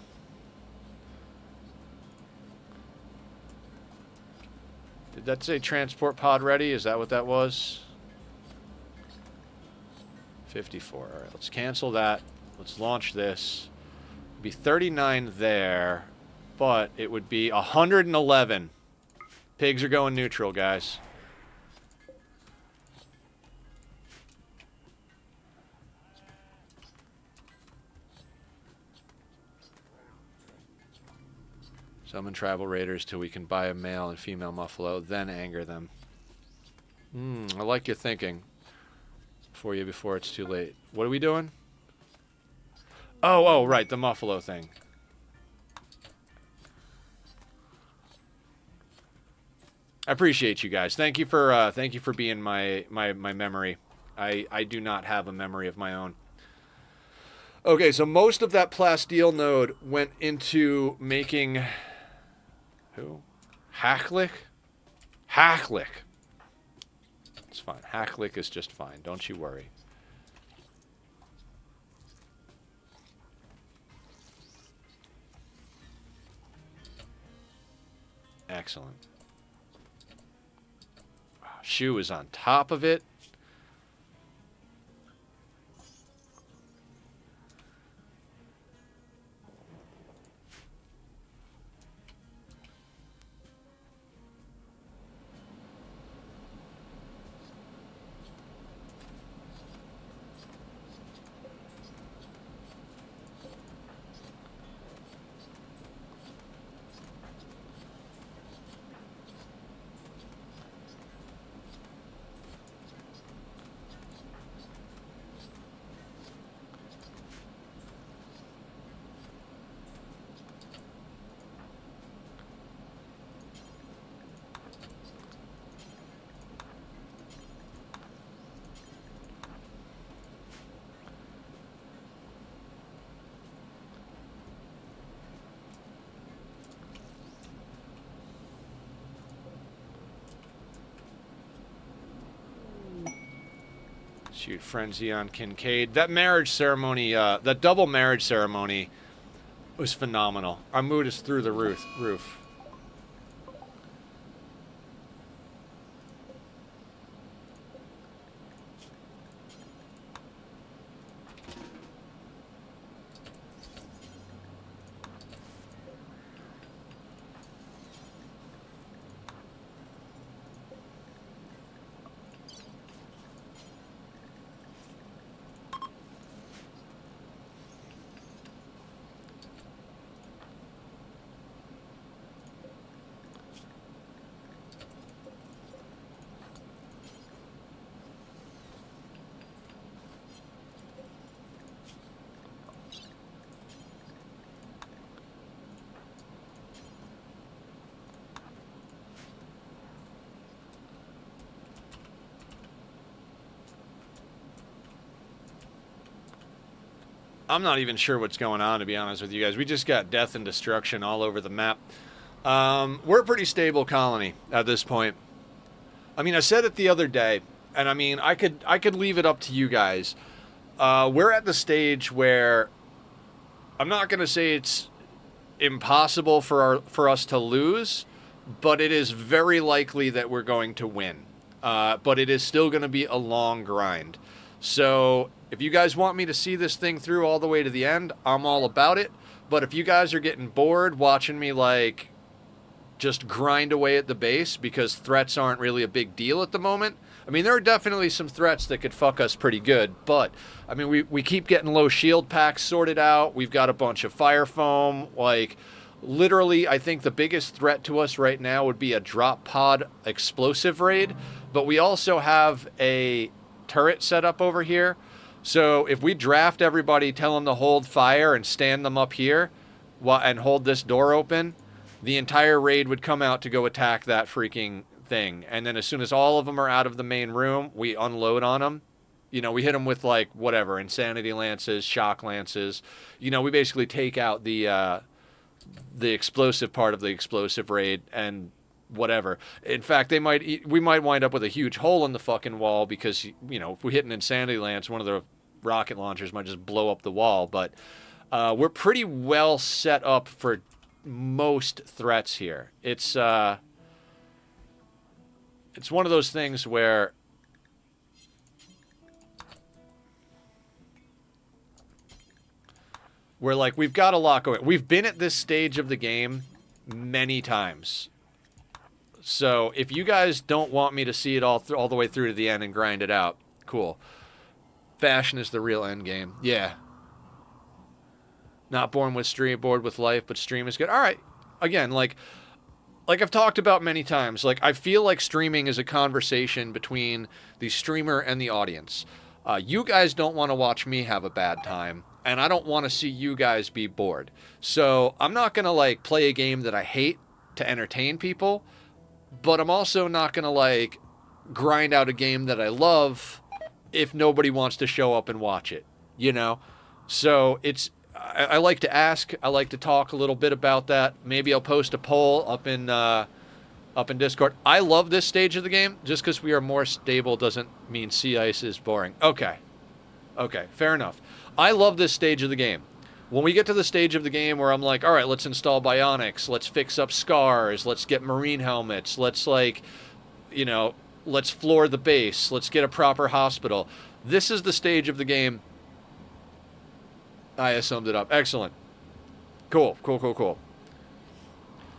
Did that say transport pod ready? Is that what that was? 54. All right, let's cancel that. Let's launch this. It'd be 39 there, but it would be 111. Pigs are going neutral, guys. Summon tribal raiders till we can buy a male and female muffalo, then anger them. I like your thinking. For you before it's too late. What are we doing? Oh, right, the muffalo thing. I appreciate you guys. Thank you for being my memory. I do not have a memory of my own. Okay, so most of that plasteel node went into making who? Hacklick? Hacklick. It's fine. Hacklick is just fine. Don't you worry. Excellent. Shoe is on top of it. Shoot, Frenzy on Kincaid. That marriage ceremony, that double marriage ceremony was phenomenal. Our mood is through the roof. I'm not even sure what's going on, to be honest with you guys. We just got death and destruction all over the map. We're a pretty stable colony at this point. I mean, I said it the other day, and I mean, I could leave it up to you guys. We're at the stage where I'm not going to say it's impossible for us to lose, but it is very likely that we're going to win. But it is still going to be a long grind. So if you guys want me to see this thing through all the way to the end, I'm all about it. But if you guys are getting bored watching me, like, just grind away at the base because threats aren't really a big deal at the moment. I mean, there are definitely some threats that could fuck us pretty good, but, I mean, we keep getting low shield packs sorted out. We've got a bunch of fire foam. Like, literally, I think the biggest threat to us right now would be a drop pod explosive raid, but we also have a turret set up over here. So if we draft everybody, tell them to hold fire and stand them up here and hold this door open, the entire raid would come out to go attack that freaking thing. And then as soon as all of them are out of the main room, we unload on them. You know, we hit them with like whatever, insanity lances, shock lances. You know, we basically take out the explosive part of the explosive raid and whatever. In fact, we might wind up with a huge hole in the fucking wall because, you know, if we hit an insanity lance, one of the rocket launchers might just blow up the wall. But we're pretty well set up for most threats here. It's one of those things where like we've got a lot going. We've been at this stage of the game many times. So if you guys don't want me to see it all the way through to the end and grind it out, cool. Fashion is the real end game. Yeah. Not bored with life, but stream is good. All right. Again, like I've talked about many times, like I feel like streaming is a conversation between the streamer and the audience. You guys don't want to watch me have a bad time, and I don't want to see you guys be bored. So I'm not going to like play a game that I hate to entertain people, but I'm also not going to like grind out a game that I love if nobody wants to show up and watch it, you know? So I like to ask, I like to talk a little bit about that. Maybe I'll post a poll up in Discord. I love this stage of the game. Just because we are more stable doesn't mean sea ice is boring. Okay, fair enough. I love this stage of the game. When we get to the stage of the game where I'm like, all right, let's install bionics, let's fix up scars, let's get marine helmets, let's like, you know, let's floor the base, let's get a proper hospital. This is the stage of the game. I summed it up. Excellent. Cool.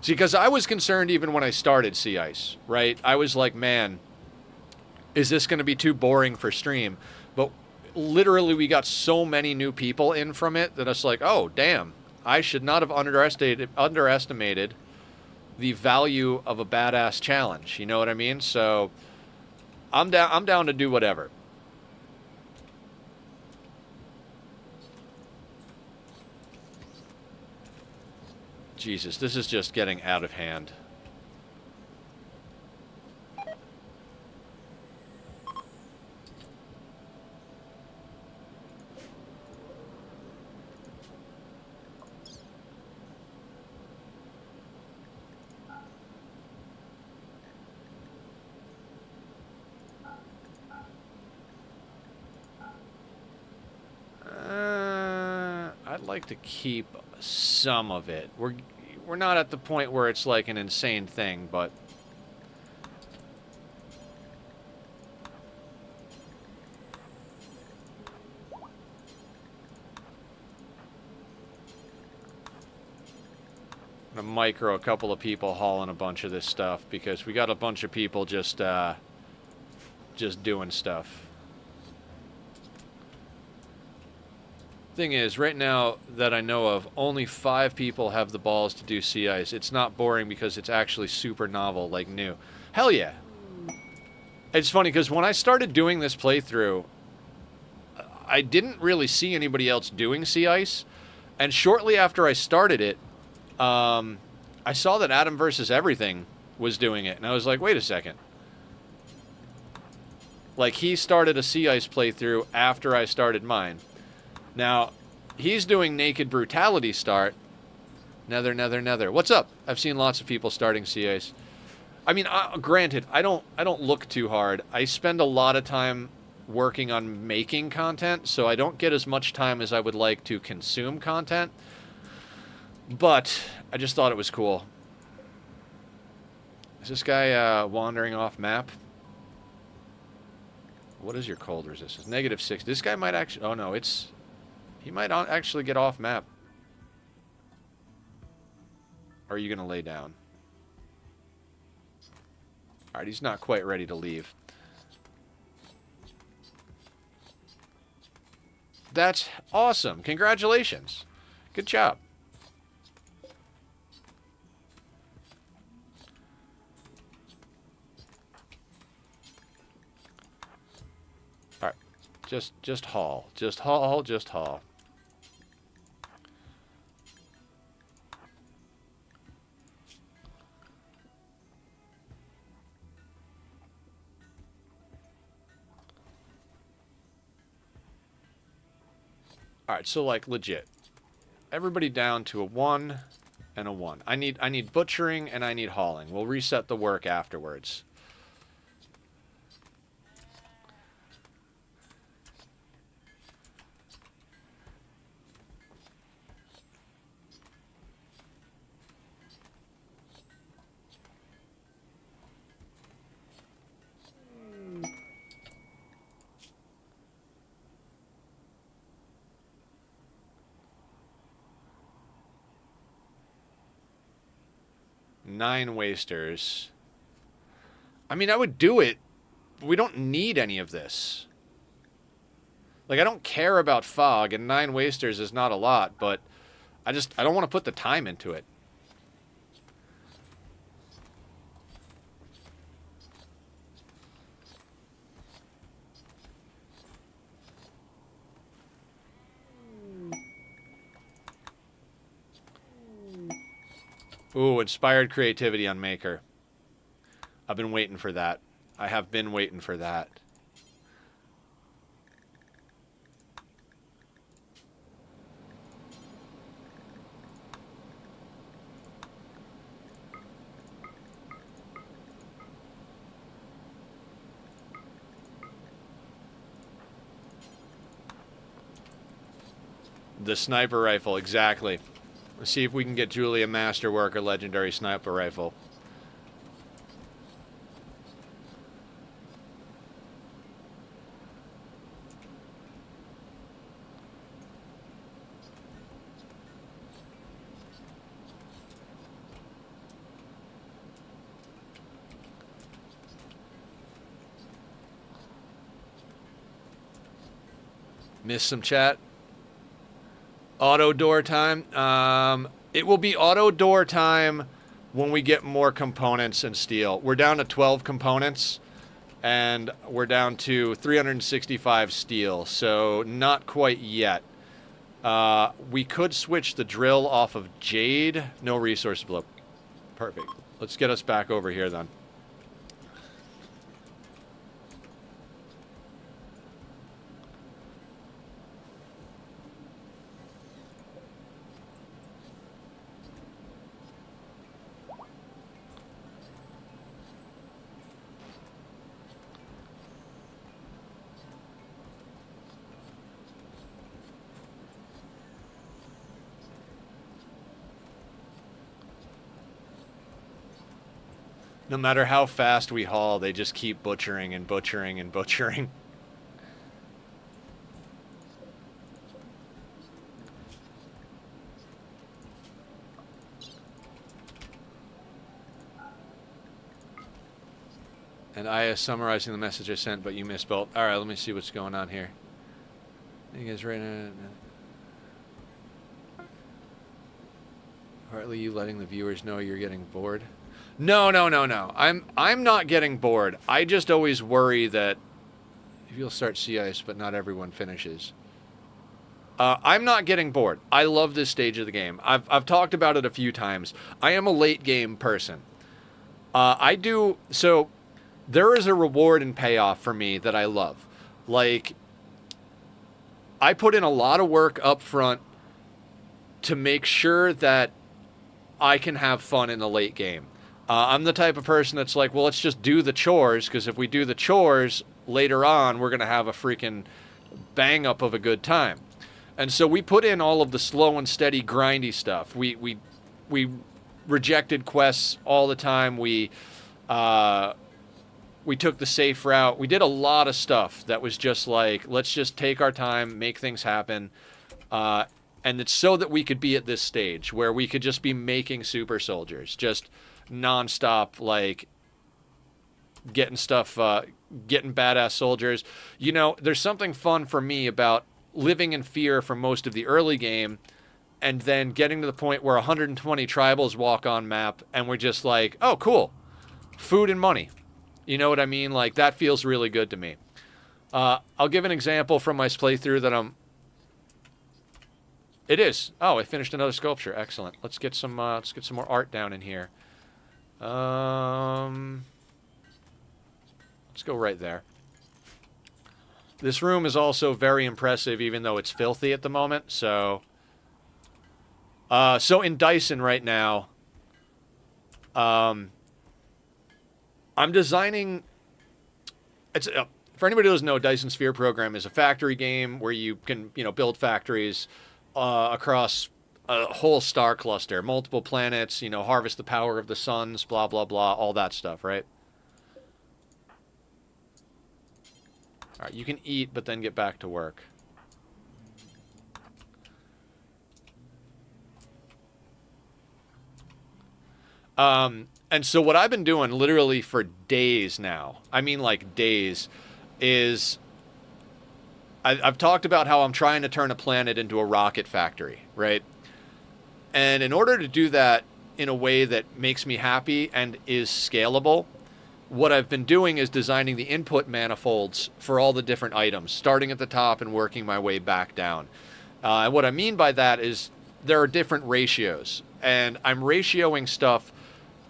See, because I was concerned even when I started Sea Ice, right? I was like, man, is this going to be too boring for stream? But literally we got so many new people in from it that it's like, oh, damn. I should not have underestimated the value of a badass challenge. You know what I mean? So I'm down to do whatever. Jesus, this is just getting out of hand. I'd like to keep some of it. We're not at the point where it's like an insane thing, but I'm gonna micro a couple of people hauling a bunch of this stuff because we got a bunch of people just doing stuff. Thing is, right now that I know of, only 5 people have the balls to do Sea Ice. It's not boring because it's actually super novel, like new. Hell yeah. It's funny because when I started doing this playthrough, I didn't really see anybody else doing Sea Ice. And shortly after I started it, I saw that Adam vs. Everything was doing it. And I was like, wait a second. Like, he started a Sea Ice playthrough after I started mine. Now, he's doing Naked Brutality start. Nether. What's up? I've seen lots of people starting Sea Ice. I mean, granted, I don't look too hard. I spend a lot of time working on making content, so I don't get as much time as I would like to consume content. But I just thought it was cool. Is this guy wandering off map? What is your cold resistance? -6. This guy might actually... Oh, no, it's... He might actually get off map. Or are you going to lay down? Alright, he's not quite ready to leave. That's awesome. Congratulations. Good job. Alright. Just haul. Just haul. Alright, so, like, legit. Everybody down to a 1 and a 1. I need butchering and I need hauling. We'll reset the work afterwards. Nine wasters. I mean, I would do it, but we don't need any of this. Like, I don't care about fog, and 9 wasters is not a lot, but I don't want to put the time into it. Ooh, inspired creativity on Maker. I've been waiting for that. I have been waiting for that. The sniper rifle, exactly. Let's see if we can get Julia Masterwork or legendary sniper rifle. Missed some chat. Auto door time. It will be auto door time when we get more components and steel. We're down to 12 components, and we're down to 365 steel, so not quite yet. We could switch the drill off of Jade. No resource blip. Perfect. Let's get us back over here then. No matter how fast we haul, they just keep butchering and butchering and butchering. And I is summarizing the message I sent, but you misspelled. Alright, let me see what's going on here. You guys right now. Partly you letting the viewers know you're getting bored. No. I'm not getting bored. I just always worry that if you'll start sea ice, but not everyone finishes. I'm not getting bored. I love this stage of the game. I've talked about it a few times. I am a late game person. So there is a reward and payoff for me that I love. Like, I put in a lot of work up front to make sure that I can have fun in the late game. I'm the type of person that's like, well, let's just do the chores, because if we do the chores later on, we're going to have a freaking bang up of a good time. And so we put in all of the slow and steady grindy stuff. We rejected quests all the time. We took the safe route. We did a lot of stuff that was just like, let's just take our time, make things happen. And it's so that we could be at this stage where we could just be making super soldiers, just nonstop, like getting stuff, getting badass soldiers. You know, there's something fun for me about living in fear for most of the early game and then getting to the point where 120 tribals walk on map and we're just like, oh, cool. Food and money. You know what I mean? Like, that feels really good to me. I'll give an example from my playthrough that It is. Oh, I finished another sculpture. Excellent. Let's get some more art down in here. Let's go right there. This room is also very impressive, even though it's filthy at the moment. So in Dyson right now, I'm designing. It's for anybody who doesn't know, Dyson Sphere program is a factory game where you can build factories across a whole star cluster, multiple planets. Harvest the power of the suns, blah blah blah, all that stuff, right? All right, you can eat, but then get back to work. And so what I've been doing literally for days now, I mean like days, is I've talked about how I'm trying to turn a planet into a rocket factory, right? And in order to do that in a way that makes me happy and is scalable, what I've been doing is designing the input manifolds for all the different items, starting at the top and working my way back down. And what I mean by that is there are different ratios, and I'm ratioing stuff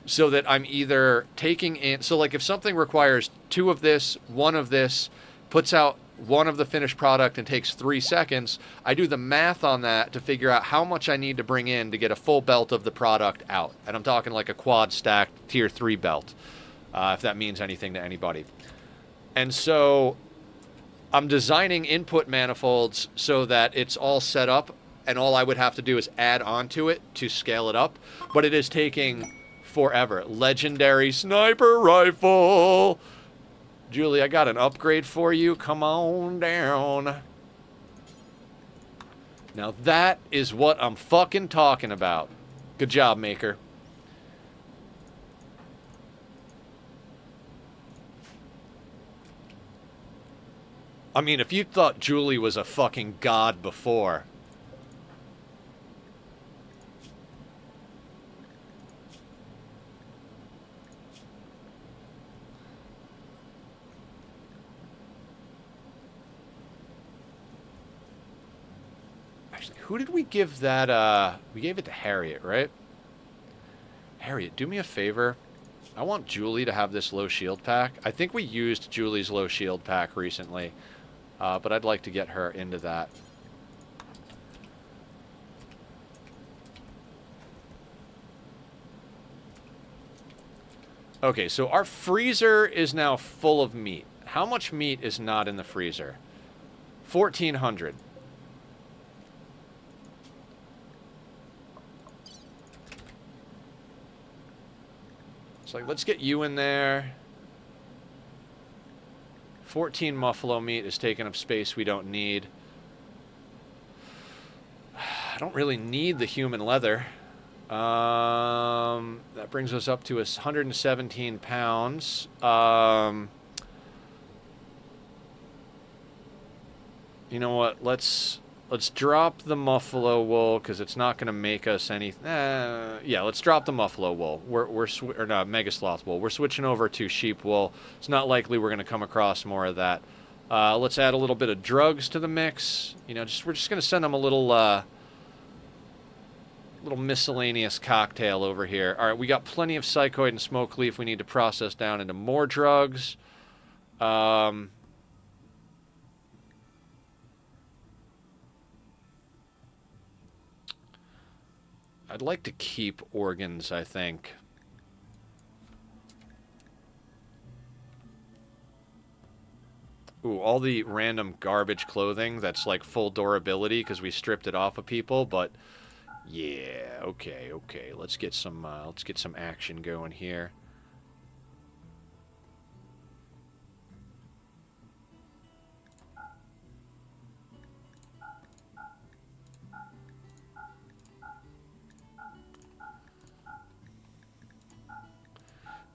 so that I'm either taking in, so like if something requires 2 of this, 1 of this, puts out 1 of the finished product and takes 3 seconds, I do the math on that to figure out how much I need to bring in to get a full belt of the product out. And I'm talking like a quad stacked tier 3 belt, if that means anything to anybody. And so I'm designing input manifolds so that it's all set up and all I would have to do is add on to it to scale it up. But it is taking forever. Legendary sniper rifle. Julie, I got an upgrade for you. Come on down. Now that is what I'm fucking talking about. Good job, Maker. I mean, if you thought Julie was a fucking god before... Actually, who did we give that, we gave it to Harriet, right? Harriet, do me a favor. I want Julie to have this low shield pack. I think we used Julie's low shield pack recently, but I'd like to get her into that. Okay, so our freezer is now full of meat. How much meat is not in the freezer? 1,400. It's like, let's get you in there. 14 muffalo meat is taking up space we don't need. I don't really need the human leather. That brings us up to 117 pounds. You know what? Let's drop the muffalo wool because it's not going to make us any. Yeah, let's drop the muffalo wool. Or no, mega sloth wool. We're switching over to sheep wool. It's not likely we're going to come across more of that. Let's add a little bit of drugs to the mix. We're just going to send them a little miscellaneous cocktail over here. All right, we got plenty of psychoid and smoke leaf we need to process down into more drugs. I'd like to keep organs, I think. Ooh, all the random garbage clothing that's like full durability because we stripped it off of people, but yeah, okay. Let's get some action going here.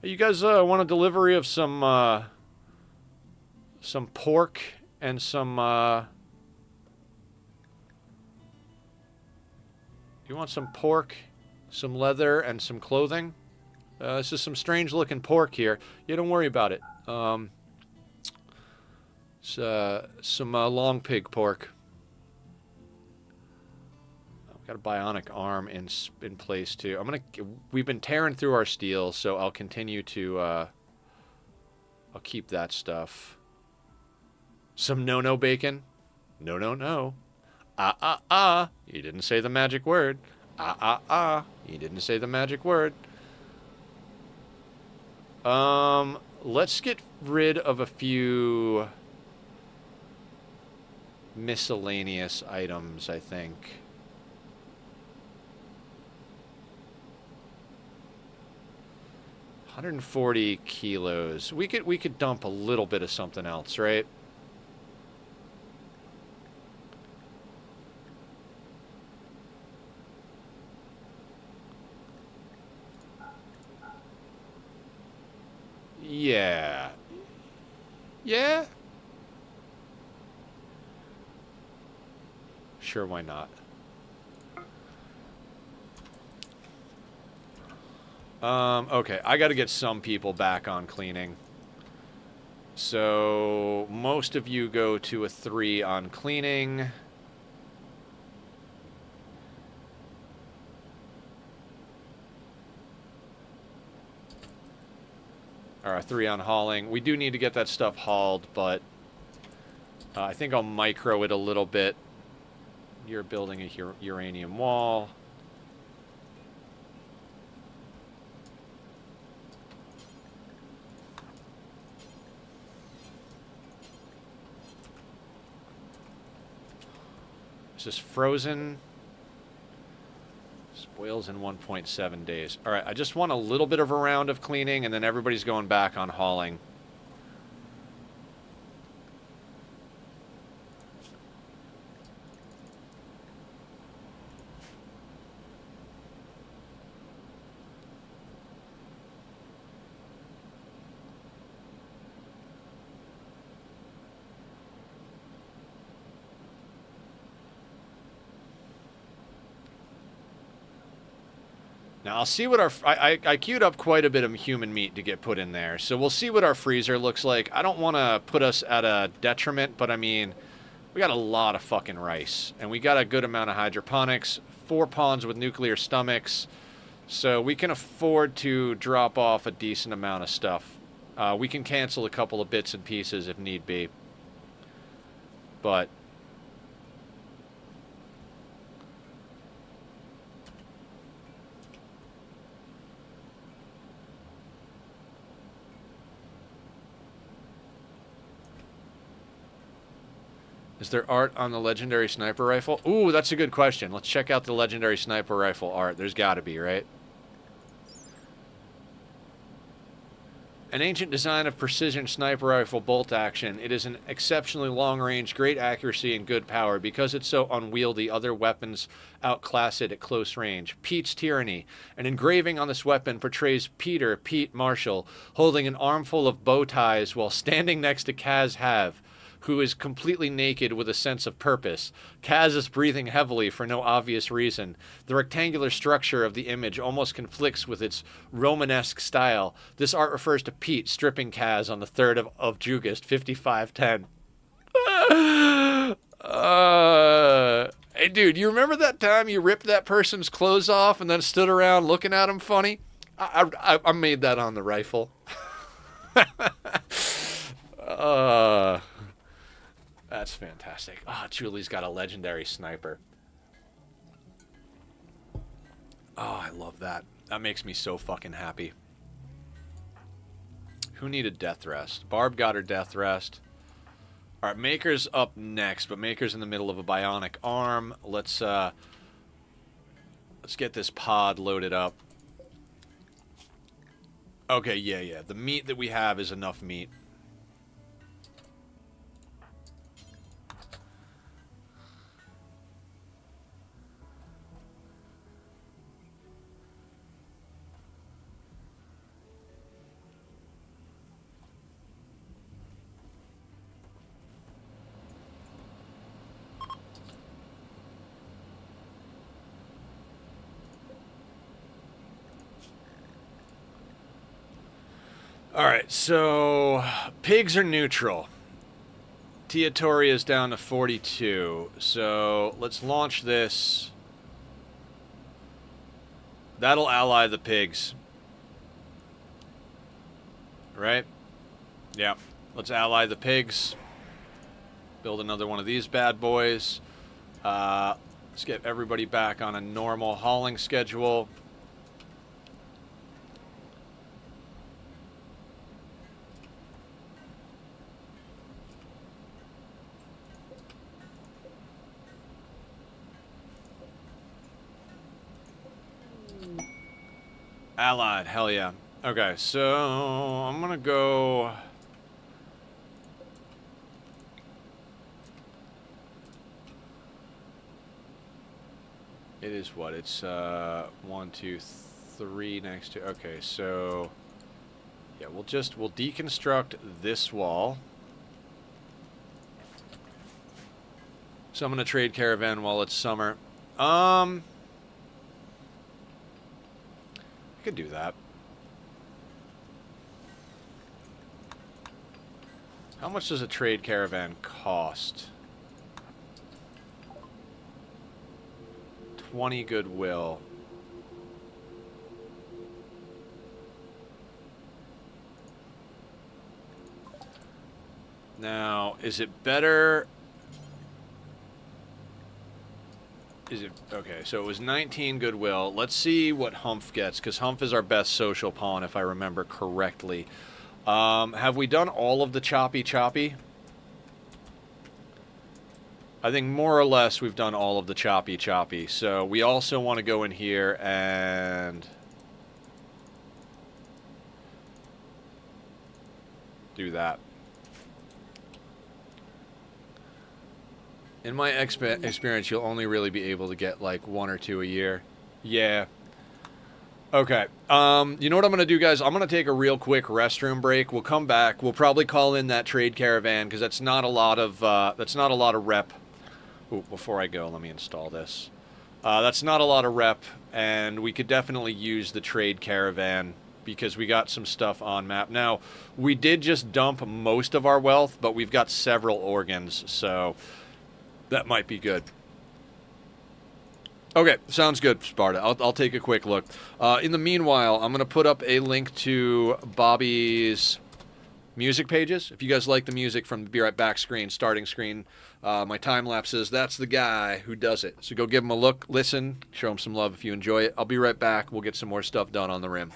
You guys want a delivery of some pork and some you want some pork, some leather, and some clothing? This is some strange looking pork here. Yeah, don't worry about it. It's some long pig pork. Got a bionic arm in place too. We've been tearing through our steel, so I'll continue to. I'll keep that stuff. Some no-no bacon. No, no, no. Ah, ah, ah. You didn't say the magic word. Ah, ah, ah. You didn't say the magic word. Let's get rid of a few miscellaneous items, I think. $140 kilos. We could dump a little bit of something else, right? Yeah. Yeah? Sure, why not? Okay, I gotta get some people back on cleaning. So, most of you go to a 3 on cleaning. Or a 3 on hauling. We do need to get that stuff hauled, but I think I'll micro it a little bit. You're building a uranium wall. Is this frozen? Spoils in 1.7 days. All right, I just want a little bit of a round of cleaning, and then everybody's going back on hauling. Now, I'll see what our... I queued up quite a bit of human meat to get put in there, so we'll see what our freezer looks like. I don't want to put us at a detriment, but I mean, we got a lot of fucking rice, and we got a good amount of hydroponics, 4 ponds with nuclear stomachs, so we can afford to drop off a decent amount of stuff. We can cancel a couple of bits and pieces if need be, but... Is there art on the legendary sniper rifle? Ooh, that's a good question. Let's check out the legendary sniper rifle art. There's got to be, right? An ancient design of precision sniper rifle bolt action. It is an exceptionally long range, great accuracy, and good power. Because it's so unwieldy, other weapons outclass it at close range. Pete's Tyranny. An engraving on this weapon portrays Pete Marshall, holding an armful of bow ties while standing next to Kaz Hav, who is completely naked with a sense of purpose. Kaz is breathing heavily for no obvious reason. The rectangular structure of the image almost conflicts with its Romanesque style. This art refers to Pete stripping Kaz on the 3rd of Jugust, 5510. Hey, dude, you remember that time you ripped that person's clothes off and then stood around looking at him funny? I made that on the rifle. That's fantastic. Ah, Julie's got a legendary sniper. Oh, I love that. That makes me so fucking happy. Who needed death rest? Barb got her death rest. All right, Maker's up next, but Maker's in the middle of a bionic arm. Let's get this pod loaded up. Okay, yeah. The meat that we have is enough meat. Alright, so pigs are neutral. Tiatori is down to 42. So let's launch this. That'll ally the pigs. Right? Yeah. Let's ally the pigs. build another one of these bad boys. Let's get everybody back on a normal hauling schedule. Allied, hell yeah. Okay, so I'm gonna go. It is what? It's 1, 2, 3 next to. Okay, so yeah, we'll deconstruct this wall. So I'm gonna trade caravan while it's summer. I could do that. How much does a trade caravan cost? 20 goodwill. Now, is it better? Is it okay? So it was 19 goodwill. Let's see what Humph gets, because Humph is our best social pawn, if I remember correctly. Have we done all of the choppy? I think more or less we've done all of the choppy. So we also want to go in here and do that. In my experience, you'll only really be able to get like 1 or 2 a year. Yeah. Okay. You know what I'm going to do, guys? I'm going to take a real quick restroom break. We'll come back. We'll probably call in that trade caravan because that's not a lot of rep. Ooh, before I go, let me install this. That's not a lot of rep, and we could definitely use the trade caravan because we got some stuff on map. Now, we did just dump most of our wealth, but we've got several organs, so that might be good. Okay, sounds good, Sparta. I'll take a quick look. In the meanwhile, I'm going to put up a link to Bobby's music pages. If you guys like the music from the Be Right Back screen, starting screen, my time lapses, that's the guy who does it. So go give him a look, listen, show him some love if you enjoy it. I'll be right back. We'll get some more stuff done on the Rim.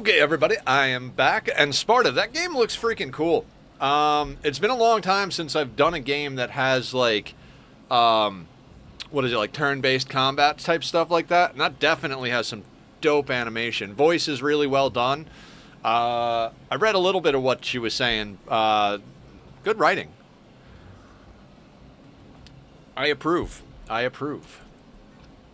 Okay, everybody, I am back, and Sparta, that game looks freaking cool. It's been a long time since I've done a game that has, like, what is it, like turn-based combat type stuff like that, and that definitely has some dope animation. Voice is really well done. I read a little bit of what she was saying. Good writing. I approve. I approve.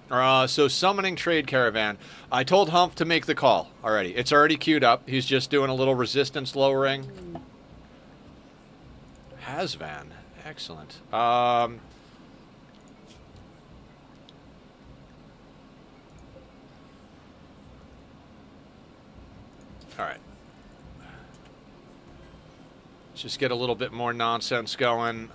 So summoning trade caravan. I told Humph to make the call already. It's already queued up. He's just doing a little resistance lowering. Hasvan. Excellent. All right. Let's just get a little bit more nonsense going.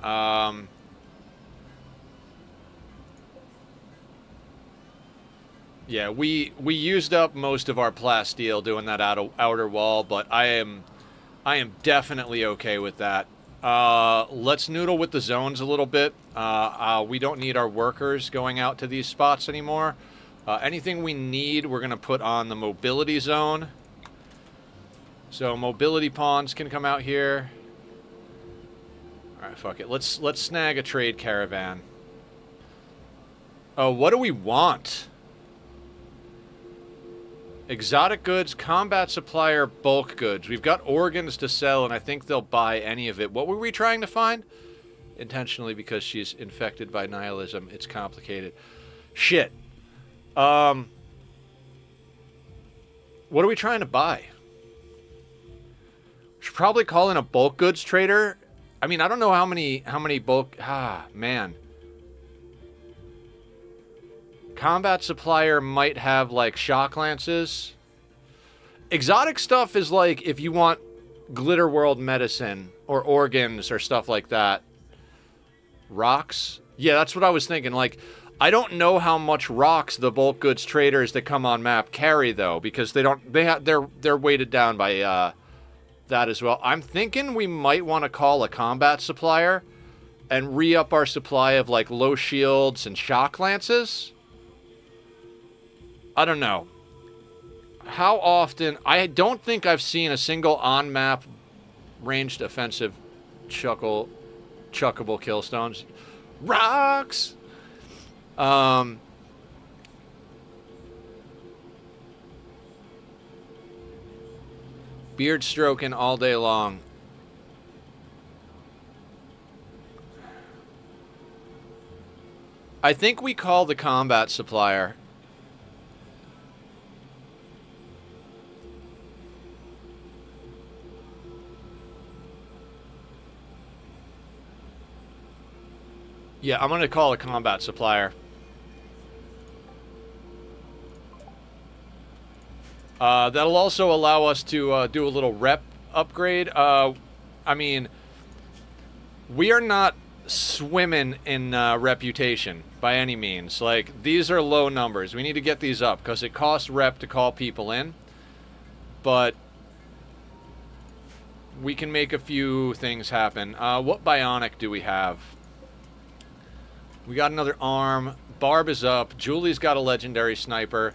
Yeah, we used up most of our plasteel doing that outer wall, but I am definitely okay with that. Let's noodle with the zones a little bit. We don't need our workers going out to these spots anymore. Anything we need, we're gonna put on the mobility zone. So mobility pawns can come out here. All right, fuck it. Let's snag a trade caravan. Oh, what do we want? Exotic goods, combat supplier, bulk goods. We've got organs to sell, and I think they'll buy any of it. What were we trying to find? Intentionally, because she's infected by nihilism. It's complicated. Shit. What are we trying to buy? We should probably call in a bulk goods trader. I mean, I don't know how many bulk... Ah, man. Combat supplier might have, like, shock lances. Exotic stuff is, like, if you want glitter world medicine or organs or stuff like that. Rocks? Yeah, that's what I was thinking. Like, I don't know how much rocks the bulk goods traders that come on map carry, though, because they're weighted down by that as well. I'm thinking we might want to call a combat supplier and re-up our supply of, like, low shields and shock lances. I don't know. How often... I don't think I've seen a single on-map ranged offensive chuckable killstones. Rocks! Beard stroking all day long. I think we call the combat supplier... Yeah, I'm going to call a combat supplier. That'll also allow us to do a little rep upgrade. I mean, we are not swimming in reputation by any means. Like, these are low numbers. We need to get these up because it costs rep to call people in. But we can make a few things happen. What bionic do we have? We got another arm. Barb is up. Julie's got a legendary sniper.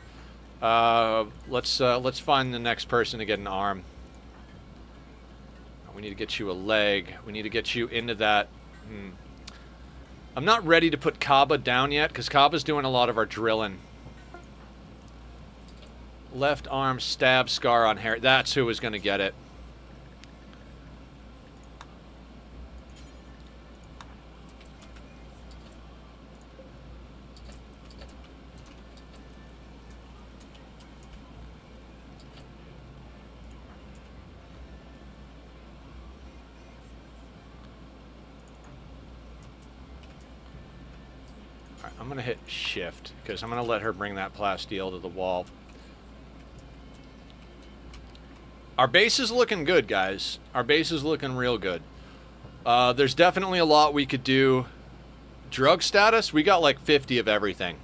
Let's find the next person to get an arm. We need to get you a leg. We need to get you into that. I'm not ready to put Kaba down yet, because Kaba's doing a lot of our drilling. Left arm stab scar on Harry. That's who was going to get it. I'm going to hit shift because I'm going to let her bring that plasteel to the wall. Our base is looking good, guys. Our base is looking real good. There's definitely a lot we could do. Drug status, we got like 50 of everything.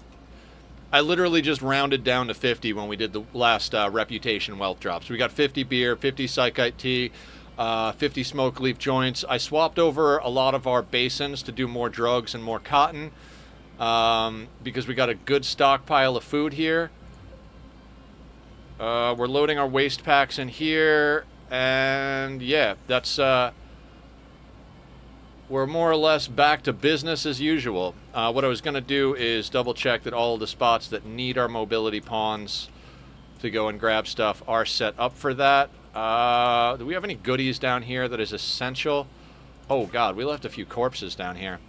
I literally just rounded down to 50 when we did the last reputation wealth drops. We got 50 beer, 50 psychite tea, 50 smoke leaf joints. I swapped over a lot of our basins to do more drugs and more cotton. Because we got a good stockpile of food here. We're loading our waste packs in here, and yeah, that's we're more or less back to business as usual. What I was going to do is double check that all of the spots that need our mobility pawns to go and grab stuff are set up for that. Do we have any goodies down here that is essential? Oh god, we left a few corpses down here.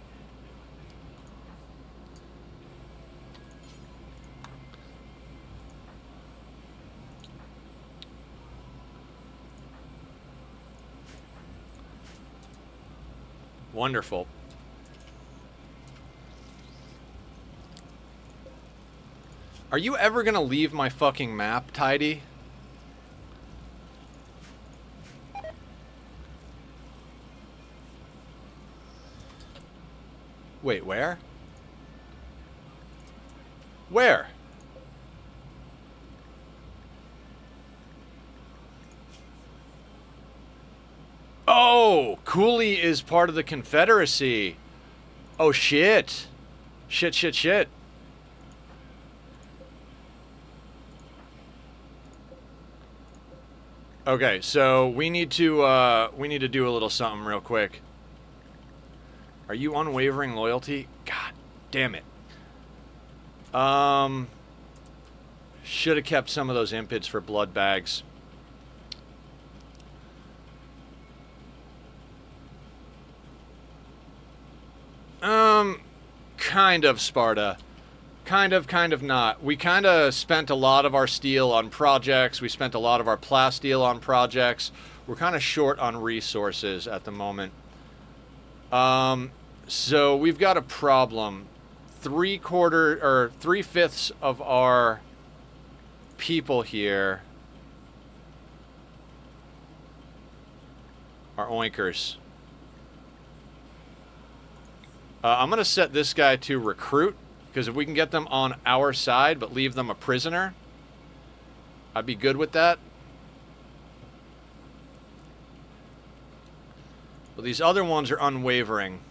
Wonderful. Are you ever gonna leave my fucking map tidy? Wait, where? Where? Oh, Cooley is part of the Confederacy. Oh, shit. Shit, shit, shit. Okay, so we need to do a little something real quick. Are you unwavering loyalty? God damn it. Should have kept some of those impids for blood bags. Kind of, Sparta. Kind of not. We kind of spent a lot of our steel on projects. We spent a lot of our plasteel on projects. We're kind of short on resources at the moment. So we've got a problem. 3/5 of our people here are oinkers. I'm going to set this guy to recruit, because if we can get them on our side but leave them a prisoner, I'd be good with that. But these other ones are unwavering.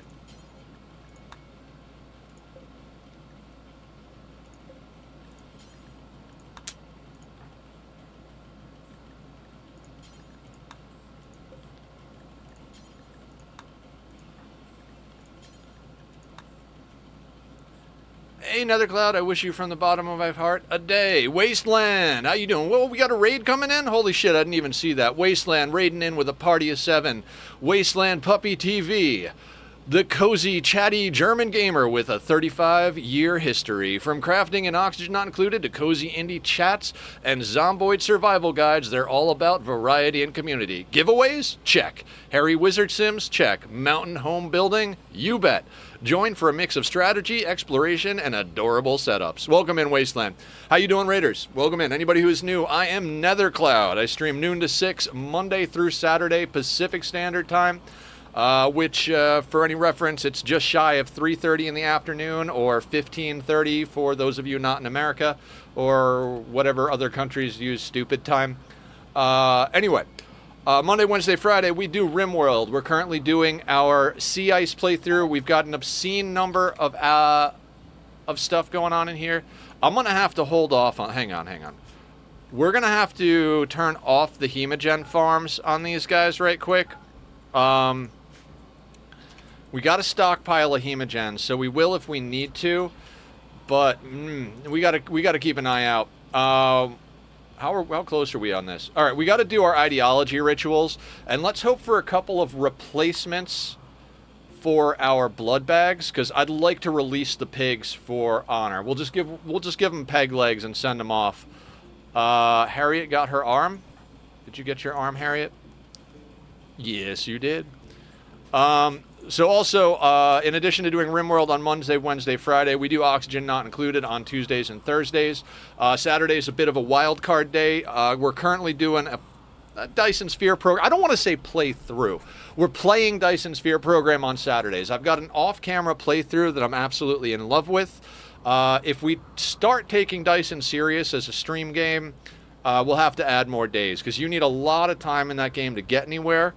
Hey, Nethercloud, I wish you from the bottom of my heart a day. Wasteland, how you doing? Whoa, we got a raid coming in? Holy shit, I didn't even see that. Wasteland raiding in with a party of 7. Wasteland Puppy TV. The cozy, chatty German gamer with a 35-year history. From crafting and oxygen not included to cozy indie chats and zomboid survival guides, they're all about variety and community. Giveaways? Check. Harry Wizard Sims? Check. Mountain home building? You bet. Join for a mix of strategy, exploration, and adorable setups. Welcome in, Wasteland. How you doing, Raiders? Welcome in. Anybody who is new, I am Nethercloud. I stream noon to 6, Monday through Saturday, Pacific Standard Time. Which, for any reference, it's just shy of 3:30 in the afternoon, or 15:30 for those of you not in America, or whatever other countries use stupid time. Anyway, Monday, Wednesday, Friday, we do Rimworld. We're currently doing our Sea Ice playthrough. We've got an obscene number of stuff going on in here. I'm going to have to hold off on... Hang on. We're going to have to turn off the Hemogen farms on these guys right quick. We got a stockpile of Hemogens, so we will if we need to, but we gotta keep an eye out. How close are we on this? All right, we got to do our ideology rituals, and let's hope for a couple of replacements for our blood bags, because I'd like to release the pigs for honor. We'll just give them peg legs and send them off. Harriet got her arm. Did you get your arm, Harriet? Yes, you did. So also, in addition to doing Rimworld on Monday, Wednesday, Friday, we do Oxygen Not Included on Tuesdays and Thursdays. Saturday's a bit of a wild card day. We're currently doing a Dyson Sphere program. I don't want to say playthrough. We're playing Dyson Sphere program on Saturdays. I've got an off-camera playthrough that I'm absolutely in love with. If we start taking Dyson serious as a stream game, we'll have to add more days, because you need a lot of time in that game to get anywhere.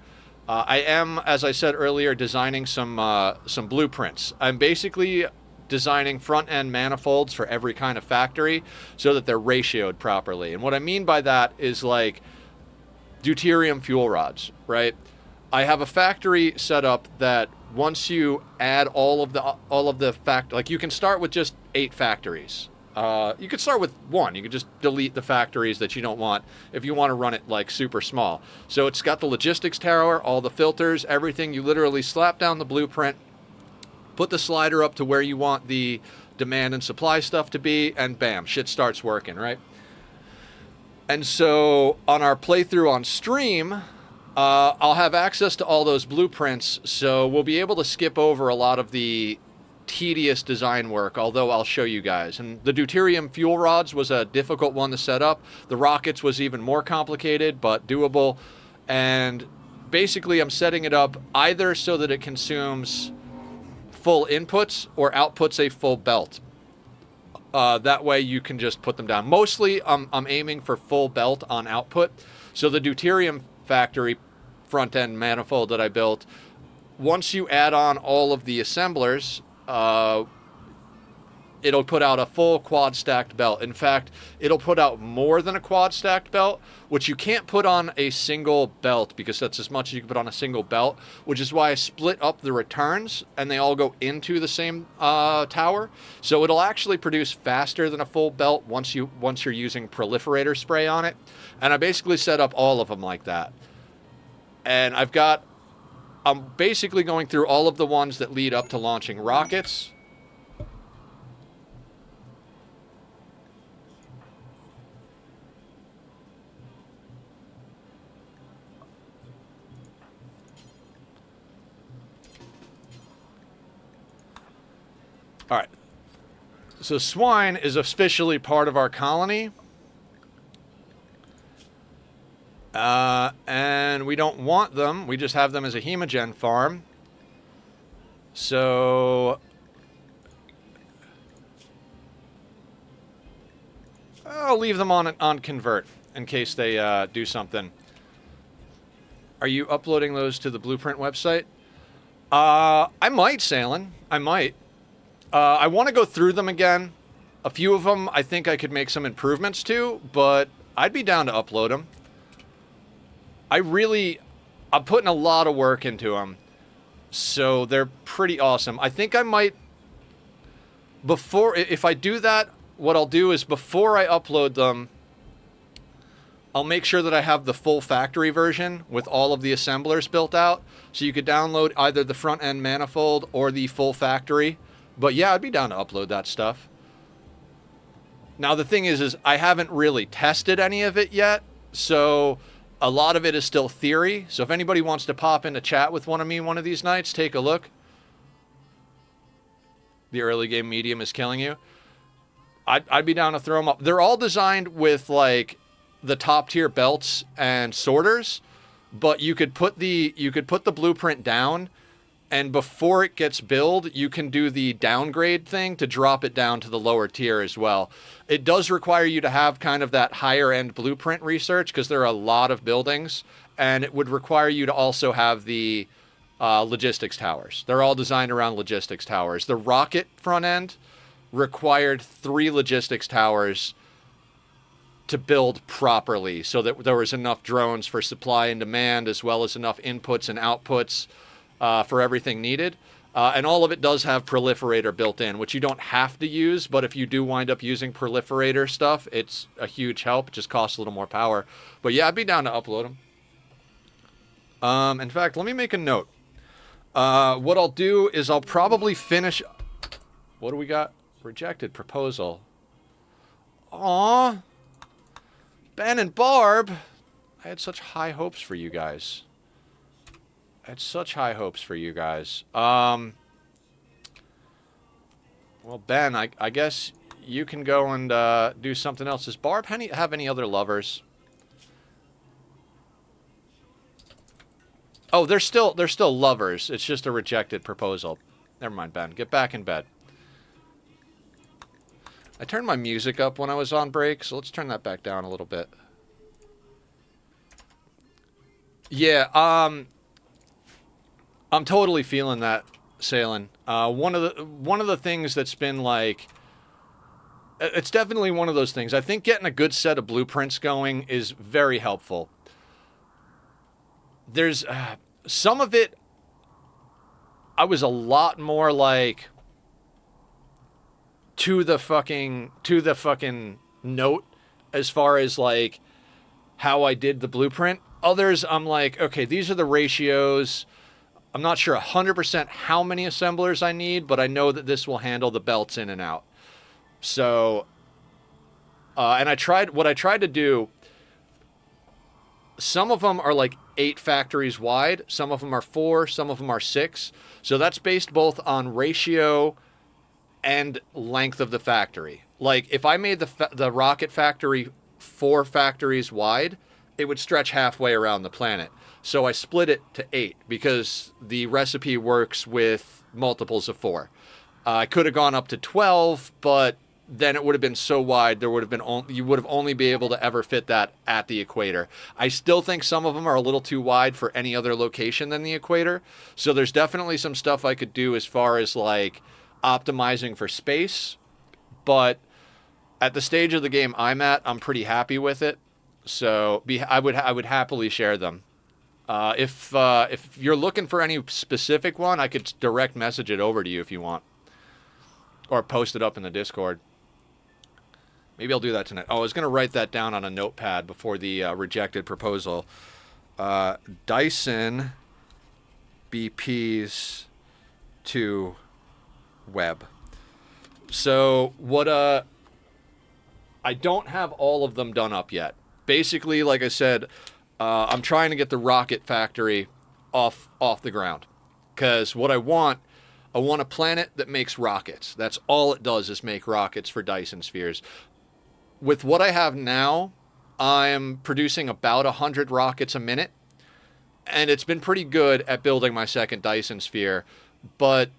I am, as I said earlier, designing some blueprints. I'm basically designing front-end manifolds for every kind of factory so that they're ratioed properly. And what I mean by that is like deuterium fuel rods, right? I have a factory set up that once you add all of the like you can start with just 8 factories. You could start with 1. You could just delete the factories that you don't want if you want to run it like super small. So it's got the logistics tower, all the filters, everything. You literally slap down the blueprint, put the slider up to where you want the demand and supply stuff to be, and bam, shit starts working, right? And so on our playthrough on stream, I'll have access to all those blueprints, so we'll be able to skip over a lot of the tedious design work, although I'll show you guys. And the deuterium fuel rods was a difficult one to set up. The rockets was even more complicated, but doable. And basically I'm setting it up either so that it consumes full inputs or outputs a full belt. That way you can just put them down. Mostly I'm aiming for full belt on output. So the deuterium factory front-end manifold that I built, once you add on all of the assemblers, it'll put out a full quad stacked belt. In fact, it'll put out more than a quad stacked belt, which you can't put on a single belt because that's as much as you can put on a single belt, which is why I split up the returns and they all go into the same tower. So it'll actually produce faster than a full belt once you're using proliferator spray on it. And I basically set up all of them like that. And I'm basically going through all of the ones that lead up to launching rockets. All right. So swine is officially part of our colony. And we don't want them. We just have them as a hemogen farm. So I'll leave them on convert in case they do something. Are you uploading those to the Blueprint website? I might, Salen. I might. I want to go through them again. A few of them I think I could make some improvements to, but I'd be down to upload them. I'm putting a lot of work into them, so they're pretty awesome. I think I might, if I do that, what I'll do is before I upload them, I'll make sure that I have the full factory version with all of the assemblers built out, so you could download either the front-end manifold or the full factory. But yeah, I'd be down to upload that stuff. Now the thing is I haven't really tested any of it yet, so a lot of it is still theory. So if anybody wants to pop in a chat with one of me one of these nights, take a look. The early game medium is killing you. I'd be down to throw them up. They're all designed with like the top tier belts and sorters, but you could put the blueprint down, and before it gets built, you can do the downgrade thing to drop it down to the lower tier as well. It does require you to have kind of that higher end blueprint research because there are a lot of buildings, and it would require you to also have the logistics towers. They're all designed around logistics towers. The rocket front end required 3 logistics towers to build properly so that there was enough drones for supply and demand, as well as enough inputs and outputs for everything needed. And all of it does have proliferator built in, which you don't have to use, but if you do wind up using proliferator stuff, it's a huge help. It just costs a little more power. But yeah, I'd be down to upload them. In fact, let me make a note. What I'll do is I'll probably finish... What do we got? Rejected proposal. Aww. Ben and Barb. I had such high hopes for you guys. I had such high hopes for you guys. Well, Ben, I guess you can go and do something else. Does Barb have any other lovers? Oh, they're still lovers. It's just a rejected proposal. Never mind, Ben. Get back in bed. I turned my music up when I was on break, so let's turn that back down a little bit. Yeah, I'm totally feeling that sailing. One of the things that's been like, it's definitely one of those things. I think getting a good set of blueprints going is very helpful. There's some of it. I was a lot more like to the fucking note as far as like how I did the blueprint. Others, I'm like, okay, these are the ratios. I'm not sure 100% how many assemblers I need, but I know that this will handle the belts in and out. So, and what I tried to do, some of them are like 8 factories wide, some of them are 4, some of them are 6. So that's based both on ratio and length of the factory. Like if I made the rocket factory 4 factories wide, it would stretch halfway around the planet. So I split it to 8 because the recipe works with multiples of 4. I could have gone up to 12, but then it would have been so wide you would have only be able to ever fit that at the equator. I still think some of them are a little too wide for any other location than the equator. So there's definitely some stuff I could do as far as like optimizing for space, but at the stage of the game I'm at, I'm pretty happy with it. So I would happily share them. If you're looking for any specific one, I could direct message it over to you if you want, or post it up in the Discord. Maybe I'll do that tonight. Oh, I was going to write that down on a notepad before the rejected proposal. Dyson BPs to web. So what I don't have all of them done up yet. Basically, like I said, I'm trying to get the rocket factory off the ground. Because what I want a planet that makes rockets. That's all it does is make rockets for Dyson spheres. With what I have now, I'm producing about 100 rockets a minute. And it's been pretty good at building my second Dyson sphere. But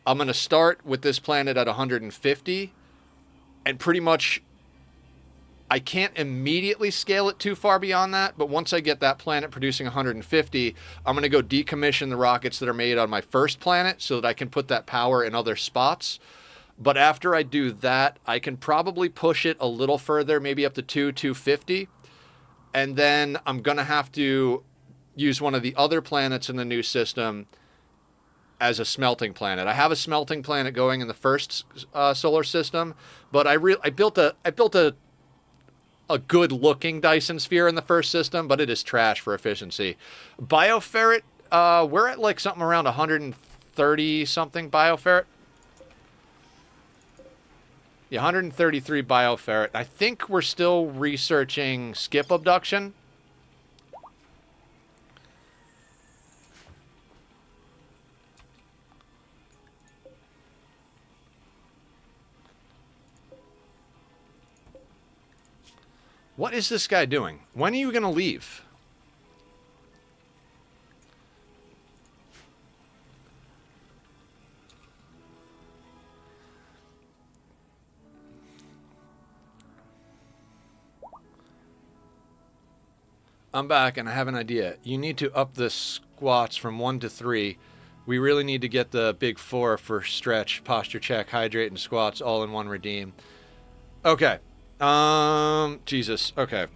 I'm going to start with this planet at 150. And pretty much I can't immediately scale it too far beyond that, but once I get that planet producing 150, I'm going to go decommission the rockets that are made on my first planet so that I can put that power in other spots. But after I do that, I can probably push it a little further, maybe up to 250. And then I'm going to have to use one of the other planets in the new system as a smelting planet. I have a smelting planet going in the first solar system, but I built a good looking Dyson sphere in the first system, but it is trash for efficiency. Bioferret, we're at like something around 130 something bioferret. Yeah, 133 bioferret. I think we're still researching skip abduction. What is this guy doing? When are you going to leave? I'm back and I have an idea. You need to up the squats from 1 to 3. We really need to get the big 4 for stretch, posture check, hydrate, and squats all in one redeem. Okay. Jesus. Okay.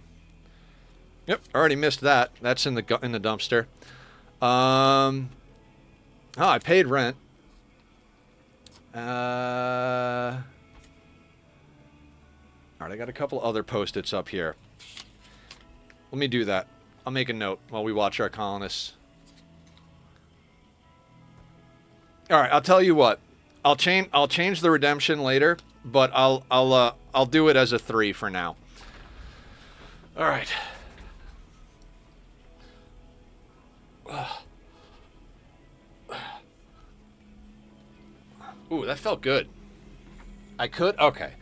Yep, already missed that. That's in the dumpster. Oh, I paid rent. All right, I got a couple other post-its up here. Let me do that. I'll make a note while we watch our colonists. All right, I'll tell you what. I'll change the redemption later, but I'll do it as a 3 for now. All right. Ooh, that felt good. I could? Okay.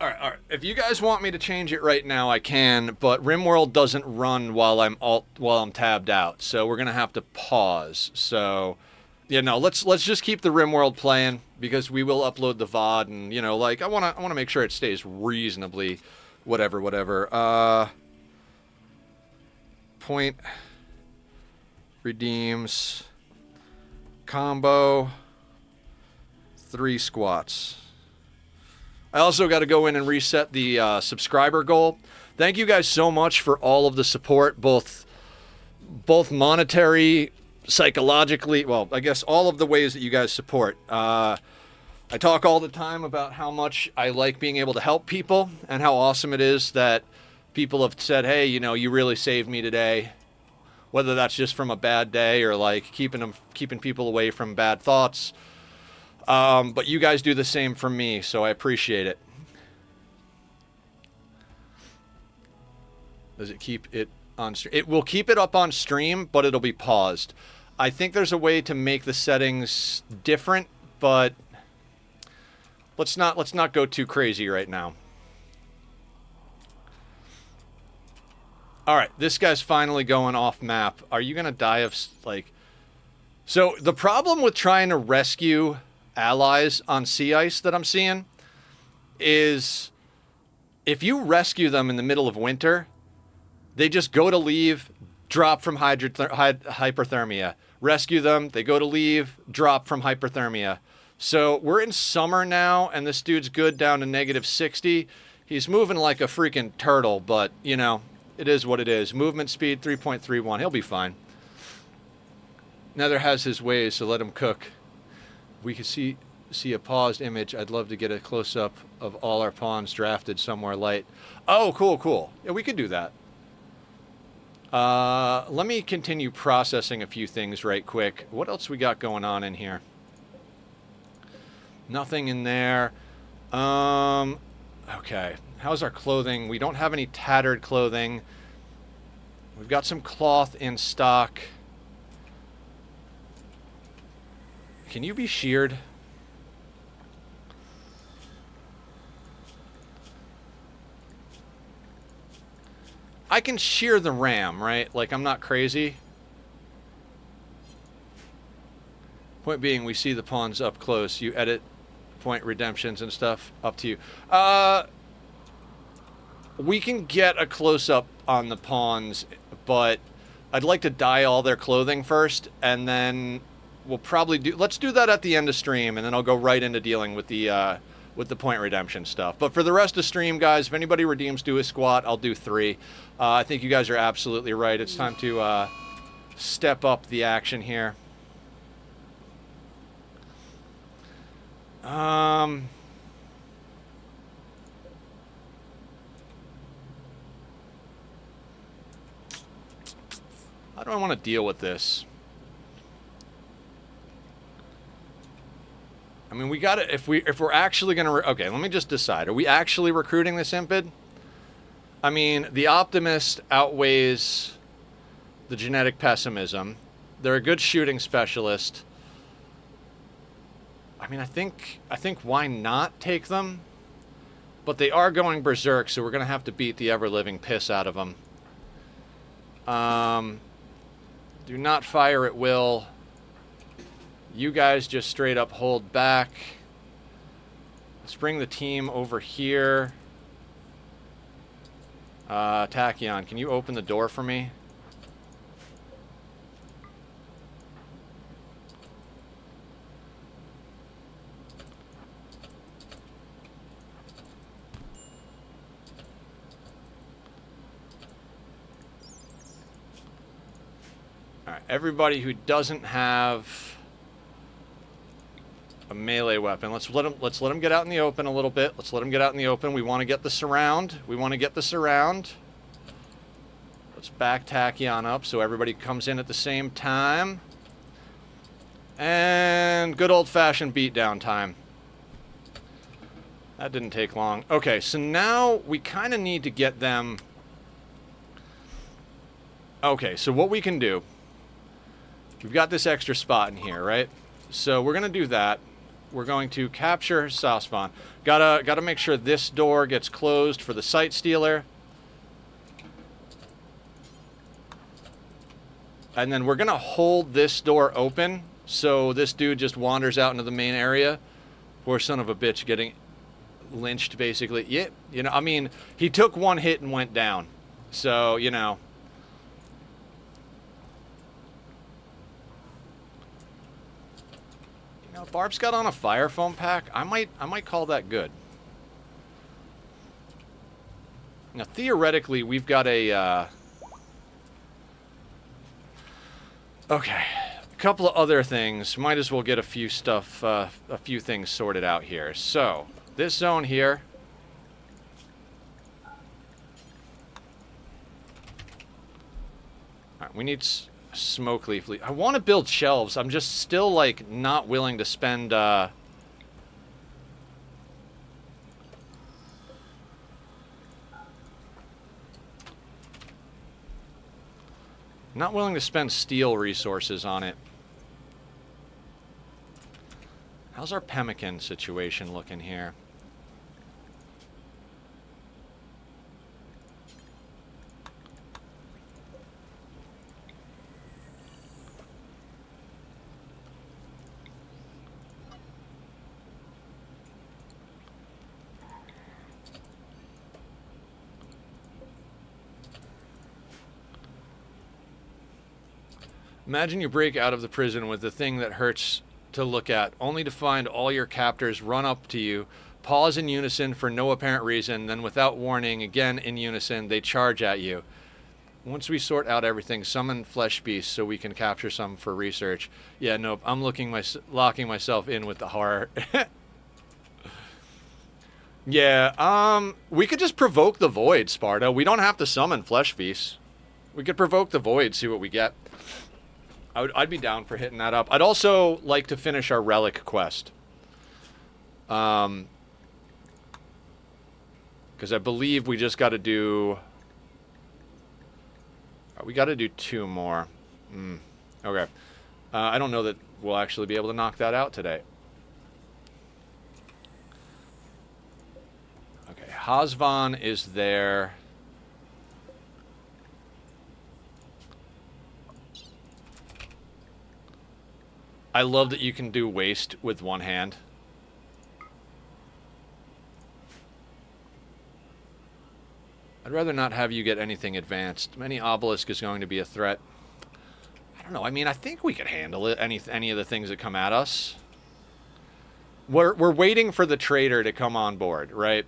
All right. If you guys want me to change it right now, I can, but Rimworld doesn't run while I'm tabbed out, so we're gonna have to pause. So, yeah, no, let's just keep the Rimworld playing because we will upload the VOD, and like I wanna make sure it stays reasonably, whatever. Point redeems combo 3 squats. I also got to go in and reset the subscriber goal. Thank you guys so much for all of the support, both monetary, psychologically, well, I guess all of the ways that you guys support. I talk all the time about how much I like being able to help people and how awesome it is that people have said, hey, you know, you really saved me today. Whether that's just from a bad day or like keeping people away from bad thoughts. But you guys do the same for me, so I appreciate it. Does it keep it on stream? It will keep it up on stream, but it'll be paused. I think there's a way to make the settings different, but let's not go too crazy right now. All right, this guy's finally going off map. Are you gonna die of like? So the problem with trying to rescue allies on sea ice that I'm seeing is if you rescue them in the middle of winter, they just go to leave, drop from hyperthermia. Rescue them, they go to leave, drop from hyperthermia. So we're in summer now, and this dude's good down to -60. He's moving like a freaking turtle, but, you know, it is what it is. Movement speed, 3.31. He'll be fine. Nether has his ways, so let him cook. We can see a paused image. I'd love to get a close-up of all our pawns drafted somewhere light. Oh, cool. Yeah, we could do that. Let me continue processing a few things right quick. What else we got going on in here? Nothing in there. Okay. How's our clothing? We don't have any tattered clothing. We've got some cloth in stock. Can you be sheared? I can shear the ram, right? Like, I'm not crazy. Point being, we see the pawns up close. You edit point redemptions and stuff. Up to you. We can get a close-up on the pawns, but I'd like to dye all their clothing first, and then we'll probably do... Let's do that at the end of stream, and then I'll go right into dealing with the point redemption stuff. But for the rest of stream, guys, if anybody redeems do a squat, I'll do 3. I think you guys are absolutely right. It's time to step up the action here. How do I want to deal with this? I mean, we got to, if we're actually going to, okay, let me just decide. Are we actually recruiting this Impid? I mean, the optimist outweighs the genetic pessimism. They're a good shooting specialist. I mean, I think why not take them? But they are going berserk, so we're going to have to beat the ever-living piss out of them. Do not fire at will. You guys just straight up hold back. Let's bring the team over here. Tachyon, can you open the door for me? Alright, everybody who doesn't have a melee weapon, let's let them get out in the open a little bit. Let's let them get out in the open. We want to get the surround. Let's back Tachyon up so everybody comes in at the same time. And good old-fashioned beatdown time. That didn't take long. Okay, so now we kind of need to get them... Okay, so what we can do... We've got this extra spot in here, right? So we're going to do that. We're going to capture Sasvan. Gotta make sure this door gets closed for the Sight Stealer. And then we're going to hold this door open so this dude just wanders out into the main area. Poor son of a bitch getting lynched, basically. Yeah, you know, I mean, he took one hit and went down. So, you know... Barb's got on a fire foam pack. I might call that good. Now, theoretically, we've got a... Okay. A couple of other things. Might as well get a few things sorted out here. So, this zone here... Alright, we need smoke leaf. I want to build shelves. I'm just still, like, not willing to spend, not willing to spend steel resources on it. How's our pemmican situation looking here? Imagine you break out of the prison with the thing that hurts to look at, only to find all your captors run up to you, pause in unison for no apparent reason, then without warning, again in unison, they charge at you. Once we sort out everything, summon flesh beasts so we can capture some for research. Yeah, nope, I'm locking myself in with the horror. Yeah, we could just provoke the void, Sparta. We don't have to summon flesh beasts. We could provoke the void, see what we get. I'd be down for hitting that up. I'd also like to finish our relic quest. Because I believe we just got to do... We got to do 2 more. Okay. I don't know that we'll actually be able to knock that out today. Okay, Hazvan is there. I love that you can do waste with one hand. I'd rather not have you get anything advanced. Many obelisk is going to be a threat. I don't know. I mean, I think we could handle it. Any of the things that come at us. We're waiting for the trader to come on board, right?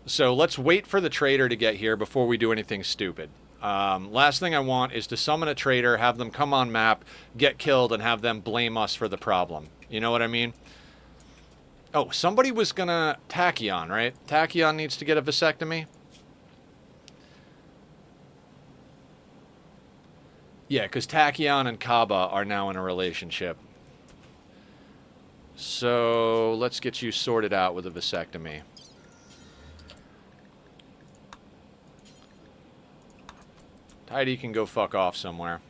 So let's wait for the trader to get here before we do anything stupid. Last thing I want is to summon a traitor, have them come on map, get killed, and have them blame us for the problem. You know what I mean? Oh, somebody was gonna... Tachyon, right? Tachyon needs to get a vasectomy? Yeah, because Tachyon and Kaba are now in a relationship. So, let's get you sorted out with a vasectomy. Tidy can go fuck off somewhere.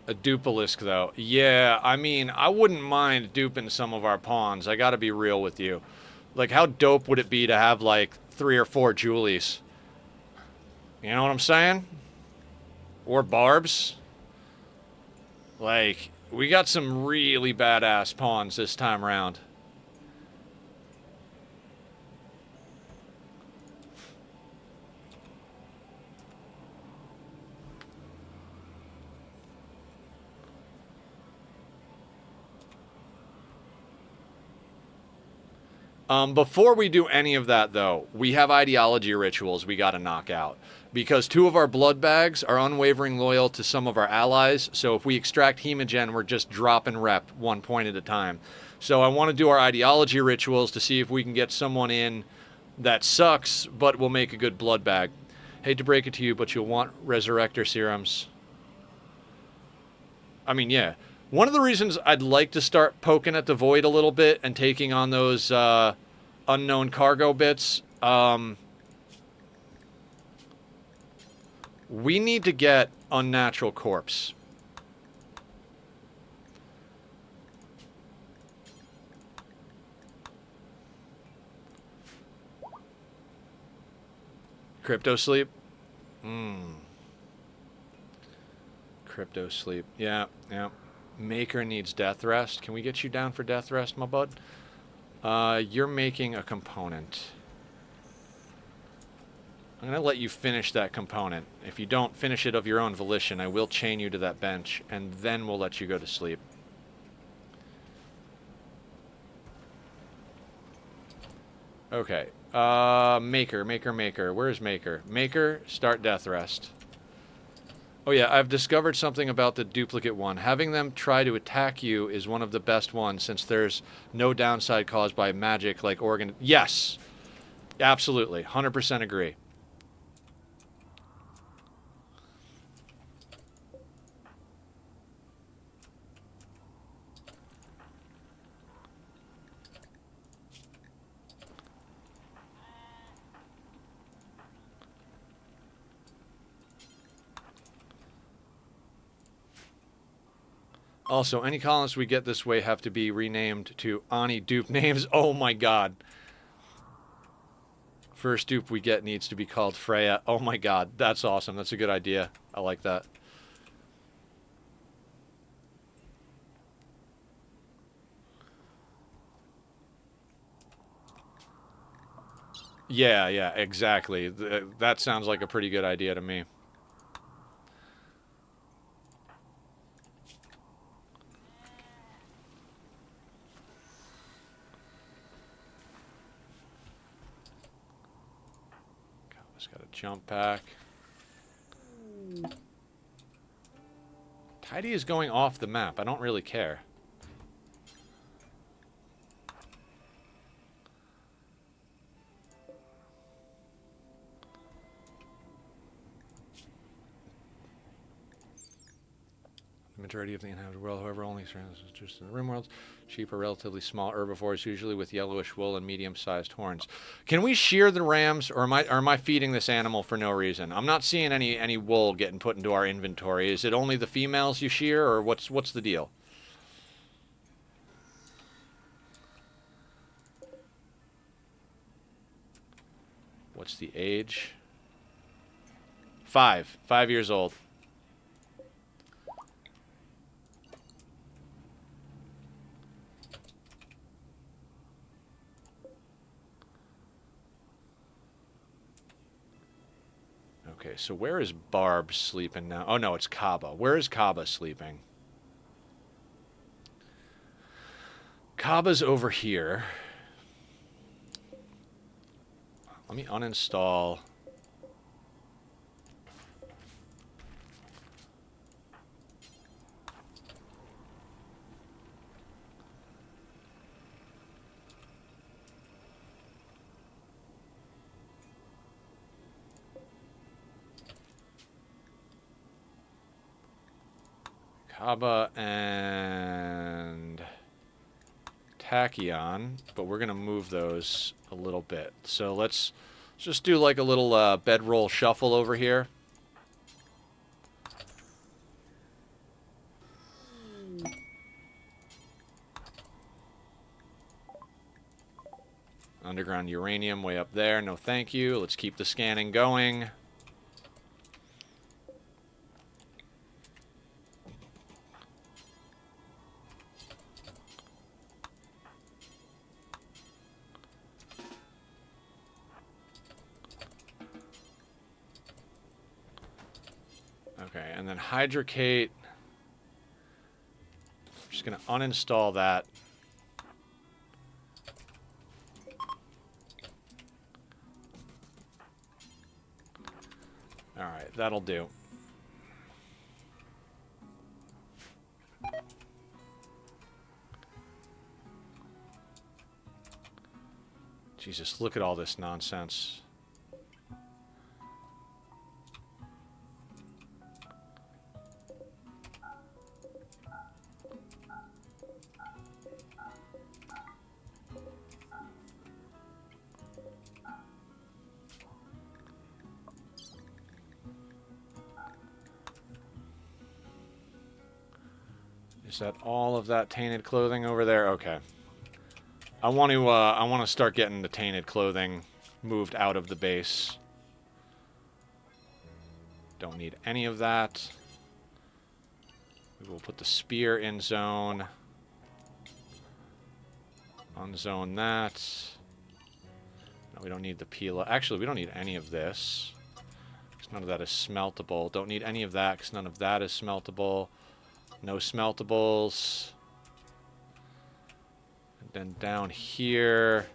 A dupalisk, though. Yeah, I mean, I wouldn't mind duping some of our pawns. I gotta be real with you. Like, how dope would it be to have, like, 3 or 4 Julies? You know what I'm saying? Or Barbs? Like, we got some really badass pawns this time around. Before we do any of that, though, we have ideology rituals we gotta knock out. Because 2 of our blood bags are unwavering loyal to some of our allies, so if we extract Hemogen, we're just dropping rep 1 point at a time. So I want to do our ideology rituals to see if we can get someone in that sucks, but will make a good blood bag. Hate to break it to you, but you'll want Resurrector serums. I mean, yeah. One of the reasons I'd like to start poking at the void a little bit and taking on those unknown cargo bits, we need to get Unnatural Corpse. Crypto sleep? Crypto sleep. Yeah, yeah. Maker needs death rest. Can we get you down for death rest, my bud? You're making a component. I'm going to let you finish that component. If you don't finish it of your own volition, I will chain you to that bench, and then we'll let you go to sleep. Okay. Maker. Where's Maker? Maker, start death rest. Oh yeah, I've discovered something about the duplicate one. Having them try to attack you is one of the best ones, since there's no downside caused by magic like organ... Yes! Absolutely. 100% agree. Also, any colonists we get this way have to be renamed to Ani dupe names. Oh my god. First dupe we get needs to be called Freya. Oh my god. That's awesome. That's a good idea. I like that. Yeah, yeah, exactly. That sounds like a pretty good idea to me. Got a jump pack. Tidy is going off the map. I don't really care. The majority of the inhabited world, however, only surrounds just in the Rimworld. Sheep are relatively small herbivores, usually with yellowish wool and medium-sized horns. Can we shear the rams, or am I feeding this animal for no reason? I'm not seeing any wool getting put into our inventory. Is it only the females you shear, or what's the deal? What's the age? 5 years old. Okay, so where is Barb sleeping now? Oh, no, it's Kaba. Where is Kaba sleeping? Kaba's over here. Let me uninstall. Kaba and Tachyon, but we're going to move those a little bit. So let's just do like a little bedroll shuffle over here. Underground uranium way up there. No thank you. Let's keep the scanning going. Okay, and then Hydrocate. I'm just going to uninstall that. Alright, that'll do. Jesus, look at all this nonsense. Is that all of that tainted clothing over there? Okay. I want to start getting the tainted clothing moved out of the base. Don't need any of that. We will put the spear in zone. Unzone that. No, we don't need the peel. Actually, we don't need any of this. Because none of that is smeltable. Don't need any of that because none of that is smeltable. No smeltables. And then down here...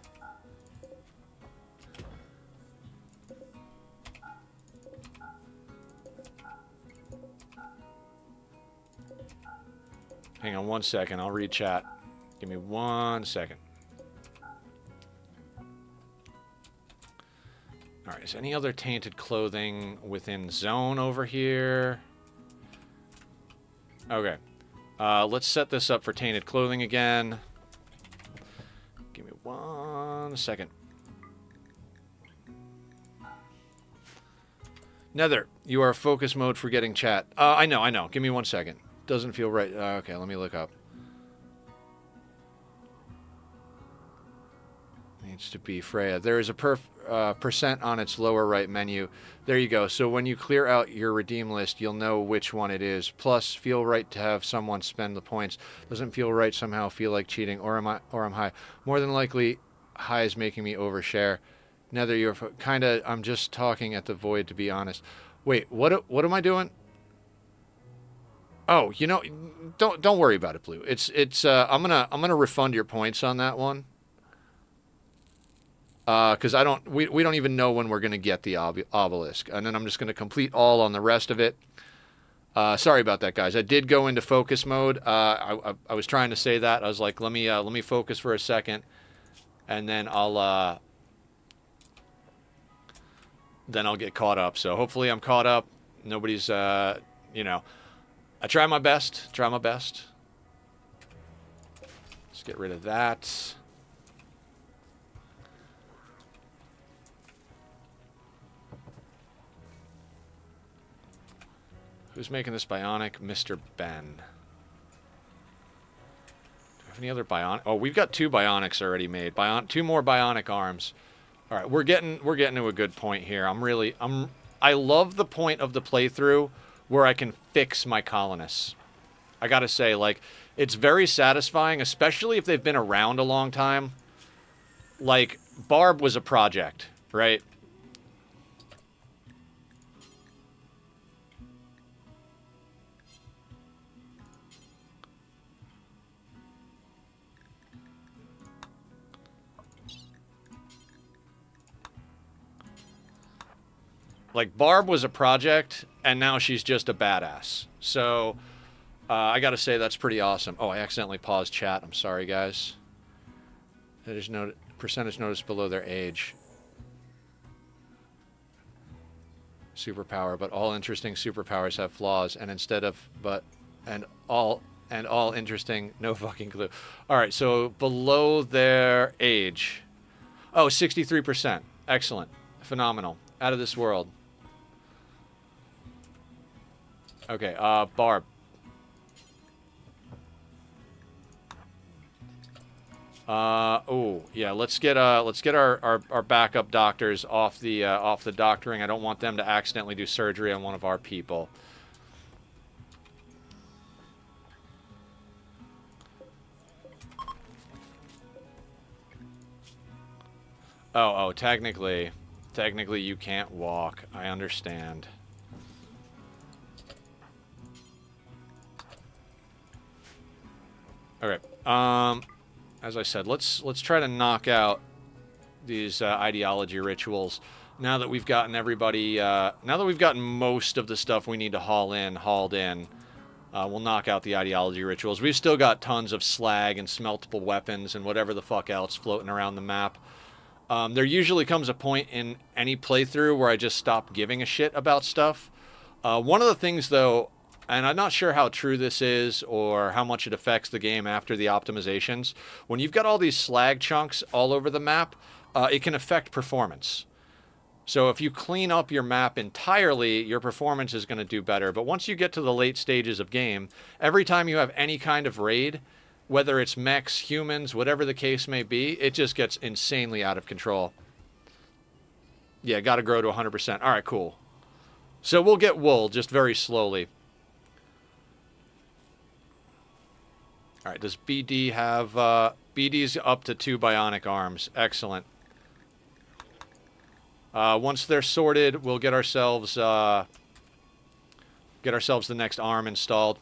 Hang on 1 second. I'll read chat. Give me 1 second. Alright, is any other tainted clothing within zone over here? Okay. Let's set this up for tainted clothing again. Give me 1 second. Nether, you are focus mode for getting chat. I know. Give me 1 second. Doesn't feel right. Okay, let me look up. Needs to be Freya. There is a percent on its lower right menu. There you go. So when you clear out your redeem list, you'll know which one it is. Plus, feel right to have someone spend the points. Doesn't feel right somehow. Feel like cheating, or I'm high. More than likely, high is making me overshare. Nether, you're kind of. I'm just talking at the void, to be honest. Wait, what am I doing? Oh, you know, don't worry about it, Blue. I'm gonna refund your points on that one. Because we don't even know when we're gonna get the obelisk, and then I'm just gonna complete all on the rest of it. Sorry about that, guys. I did go into focus mode. I was trying to say that. I was like, let me focus for a second, and then I'll get caught up. So hopefully I'm caught up. Nobody's you know. I try my best. Let's get rid of that. Who's making this bionic? Mr. Ben. Do we have any other bionic? Oh, we've got 2 bionics already made. 2 more bionic arms. All right, we're getting to a good point here. I love the point of the playthrough where I can fix my colonists. I gotta say, like, it's very satisfying, especially if they've been around a long time. Like, Barb was a project, right? Like, Barb was a project, and now she's just a badass. So, I gotta say, that's pretty awesome. Oh, I accidentally paused chat. I'm sorry, guys. There's no percentage notice below their age. Superpower, but all interesting superpowers have flaws, and all interesting, no fucking clue. All right, so below their age. Oh, 63%. Excellent. Phenomenal. Out of this world. Okay, Barb. Oh, yeah, let's get our backup doctors off the doctoring. I don't want them to accidentally do surgery on one of our people. Oh, technically you can't walk. I understand. Okay. As I said, let's try to knock out these ideology rituals. Now that we've gotten everybody, now that we've gotten most of the stuff we need to hauled in, we'll knock out the ideology rituals. We've still got tons of slag and smeltable weapons and whatever the fuck else floating around the map. There usually comes a point in any playthrough where I just stop giving a shit about stuff. One of the things, though, and I'm not sure how true this is or how much it affects the game after the optimizations, when you've got all these slag chunks all over the map, it can affect performance. So if you clean up your map entirely, your performance is going to do better. But once you get to the late stages of game, every time you have any kind of raid, whether it's mechs, humans, whatever the case may be, it just gets insanely out of control. Yeah, got to grow to 100%. All right, cool. So we'll get wool, just very slowly. All right, does BD have... BD's up to 2 bionic arms. Excellent. Once they're sorted, we'll get ourselves the next arm installed.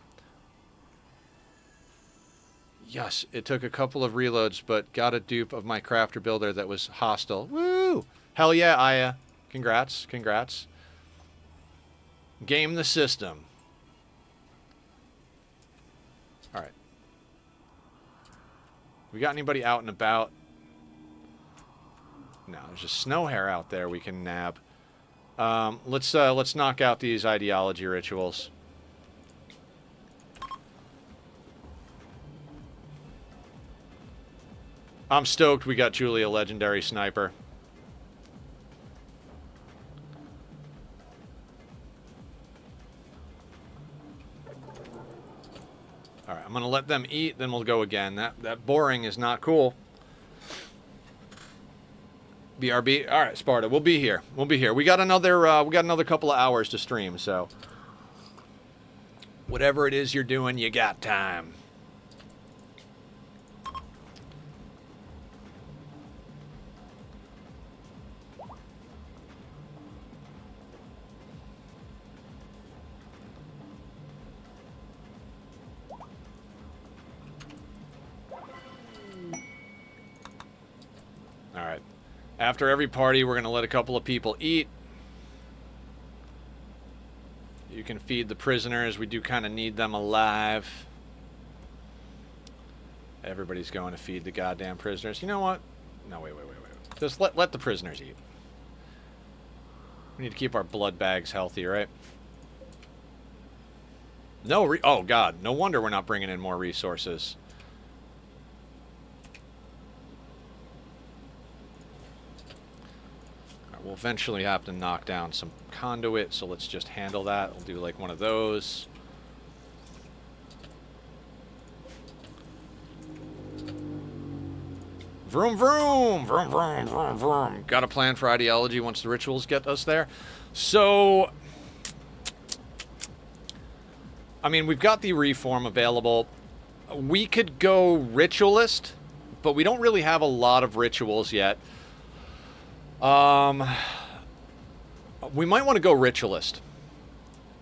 Yes, it took a couple of reloads, but got a dupe of my crafter builder that was hostile. Woo! Hell yeah, Aya. Congrats, congrats. Game the system. All right. We got anybody out and about? No, there's a snow hare out there we can nab. Let's knock out these ideology rituals. I'm stoked we got Julie a legendary sniper. Alright, I'm gonna let them eat, then we'll go again. That boring is not cool. BRB. Alright, Sparta, we'll be here. We'll be here. We got another couple of hours to stream, so whatever it is you're doing, you got time. Alright. After every party, we're going to let a couple of people eat. You can feed the prisoners. We do kind of need them alive. Everybody's going to feed the goddamn prisoners. You know what? No, wait. Just let the prisoners eat. We need to keep our blood bags healthy, right? No, oh god, no wonder we're not bringing in more resources. We'll eventually have to knock down some conduit, so let's just handle that. We'll do like one of those. Vroom, vroom! Vroom, vroom, vroom, vroom. Got a plan for ideology once the rituals get us there. So, I mean, we've got the reform available. We could go ritualist, but we don't really have a lot of rituals yet. We might want to go ritualist,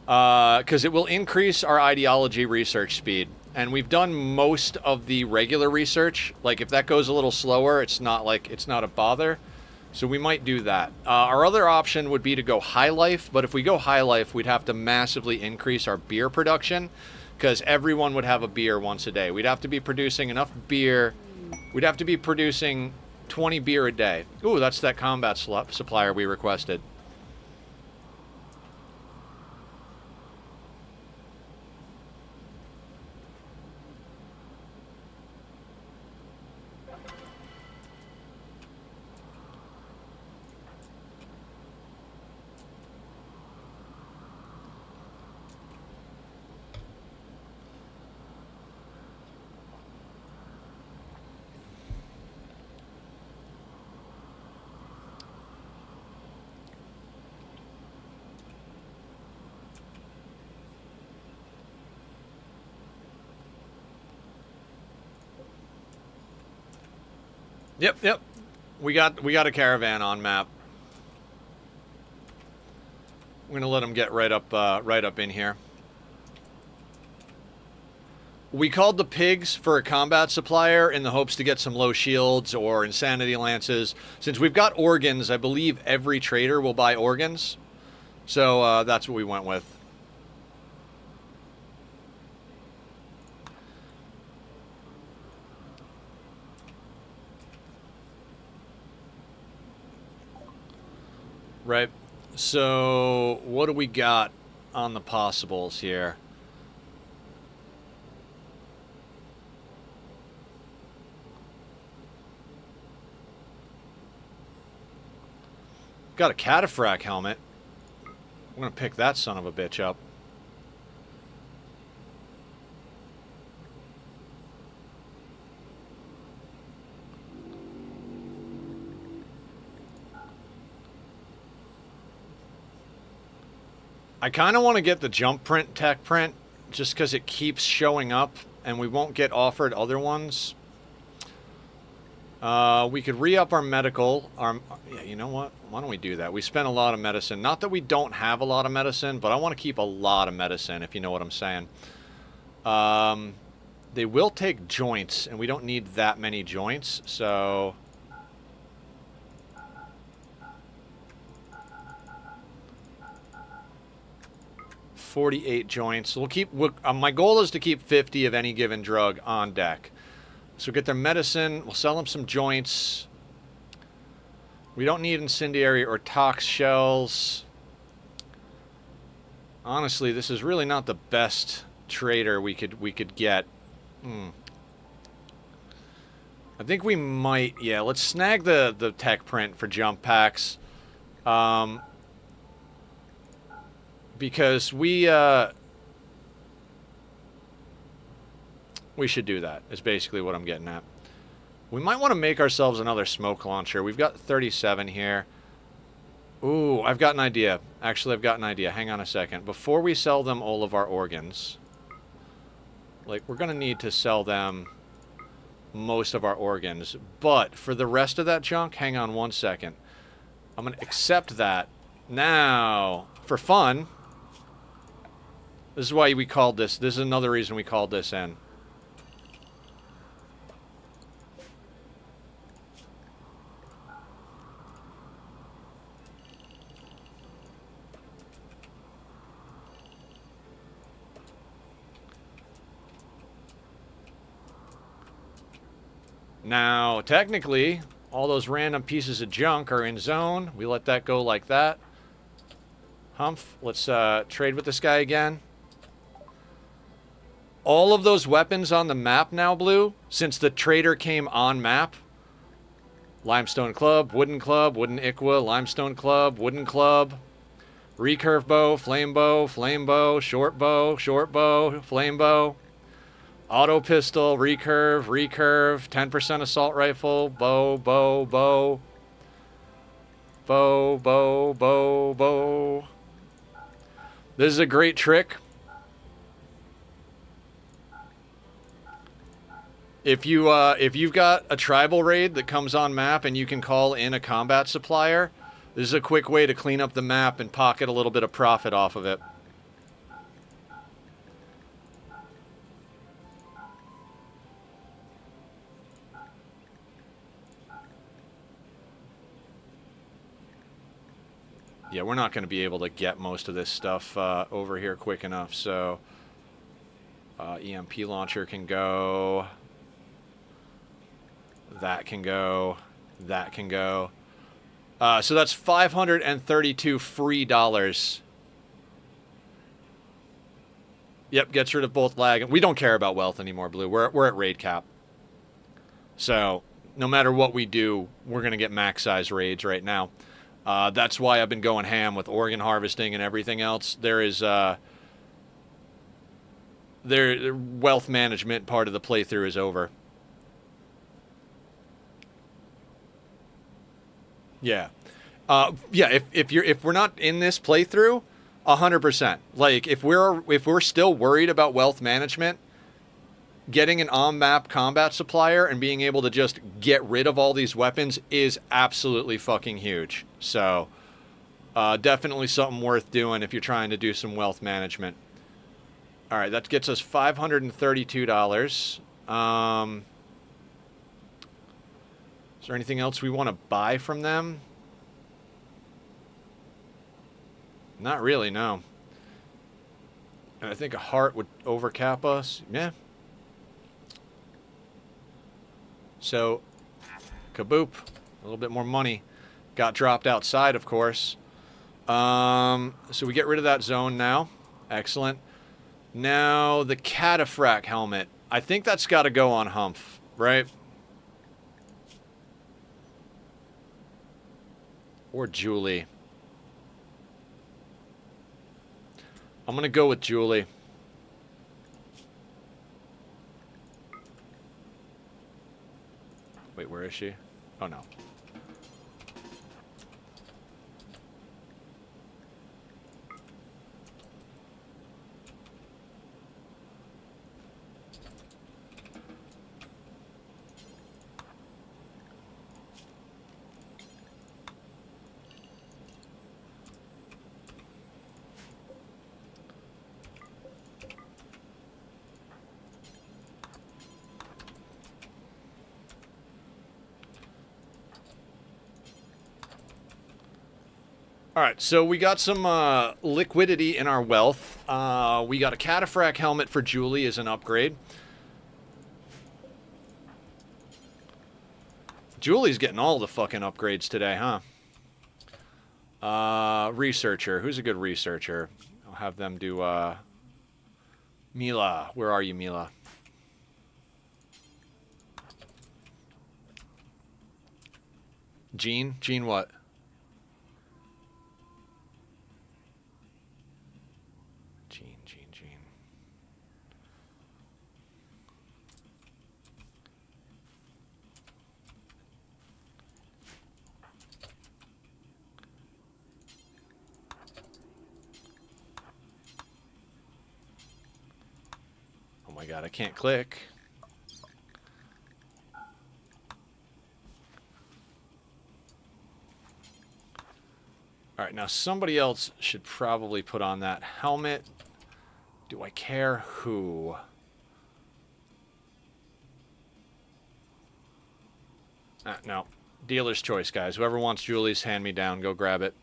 because it will increase our ideology research speed, and we've done most of the regular research. Like, if that goes a little slower, it's not a bother, so we might do that. Our other option would be to go high life, but if we go high life, we'd have to massively increase our beer production, because everyone would have a beer once a day. We'd have to be producing enough beer. We'd have to be producing 20 beer a day. Ooh, that's that combat supplier we requested. Yep. We got a caravan on map. We're gonna let them get right up in here. We called the pigs for a combat supplier in the hopes to get some low shields or insanity lances. Since we've got organs, I believe every trader will buy organs. So that's what we went with. Right. So what do we got on the possibles here? Got a cataphract helmet. I'm gonna pick that son of a bitch up. I kind of want to get the jump print tech print just because it keeps showing up and we won't get offered other ones. We could re-up our medical. Yeah, you know what? Why don't we do that? We spent a lot of medicine. Not that we don't have a lot of medicine, but I want to keep a lot of medicine, if you know what I'm saying. They will take joints, and we don't need that many joints, so... $48 joints. My goal is to keep 50 of any given drug on deck. So get their medicine. We'll sell them some joints. We don't need incendiary or tox shells. Honestly, this is really not the best trader we could get. I think we might. Yeah, let's snag the tech print for jump packs. Because we should do that, is basically what I'm getting at. We might want to make ourselves another smoke launcher. We've got 37 here. Ooh, I've got an idea. Actually, I've got an idea. Hang on a second. Before we sell them all of our organs, like, we're going to need to sell them most of our organs. But for the rest of that junk, hang on one second. I'm going to accept that. Now, for fun... This is why we called this. This is another reason we called this in. Now, technically, all those random pieces of junk are in zone. We let that go like that. Humph, let's trade with this guy again. All of those weapons on the map now, Blue, since the trader came on map. Limestone club, wooden Iqua, limestone club, wooden club. Recurve bow, flame bow, short bow, flame bow. Auto pistol, recurve, 10% assault rifle, bow. Bow. This is a great trick. If you've got a tribal raid that comes on map and you can call in a combat supplier, this is a quick way to clean up the map and pocket a little bit of profit off of it. Yeah, we're not going to be able to get most of this stuff over here quick enough, so EMP launcher can go. That can go. That can go. So that's 532 free dollars. Yep, gets rid of both lag. We don't care about wealth anymore, Blue. We're at raid cap. So no matter what we do, we're going to get max size raids right now. That's why I've been going ham with organ harvesting and everything else. There is their wealth management part of the playthrough is over. Yeah. Yeah, if we're not in this playthrough, 100%. Like if we're still worried about wealth management, getting an on-map combat supplier and being able to just get rid of all these weapons is absolutely fucking huge. So, definitely something worth doing if you're trying to do some wealth management. All right, that gets us $532. Is there anything else we want to buy from them? Not really, no. And I think a heart would overcap us. Yeah. So, kaboop. A little bit more money. Got dropped outside, of course. So we get rid of that zone now. Excellent. Now, the cataphract helmet. I think that's got to go on Humph, right? Or Julie. I'm going to go with Julie. Wait, where is she? Oh, no. All right, so we got some liquidity in our wealth. We got a cataphract helmet for Julie as an upgrade. Julie's getting all the fucking upgrades today, huh? Researcher. Who's a good researcher? I'll have them do, Mila. Where are you, Mila? Jean? Jean what? Jean. Oh my god, I can't click. All right, now somebody else should probably put on that helmet. Do I care who? No. Dealer's choice, guys. Whoever wants Julie's hand-me-down, go grab it.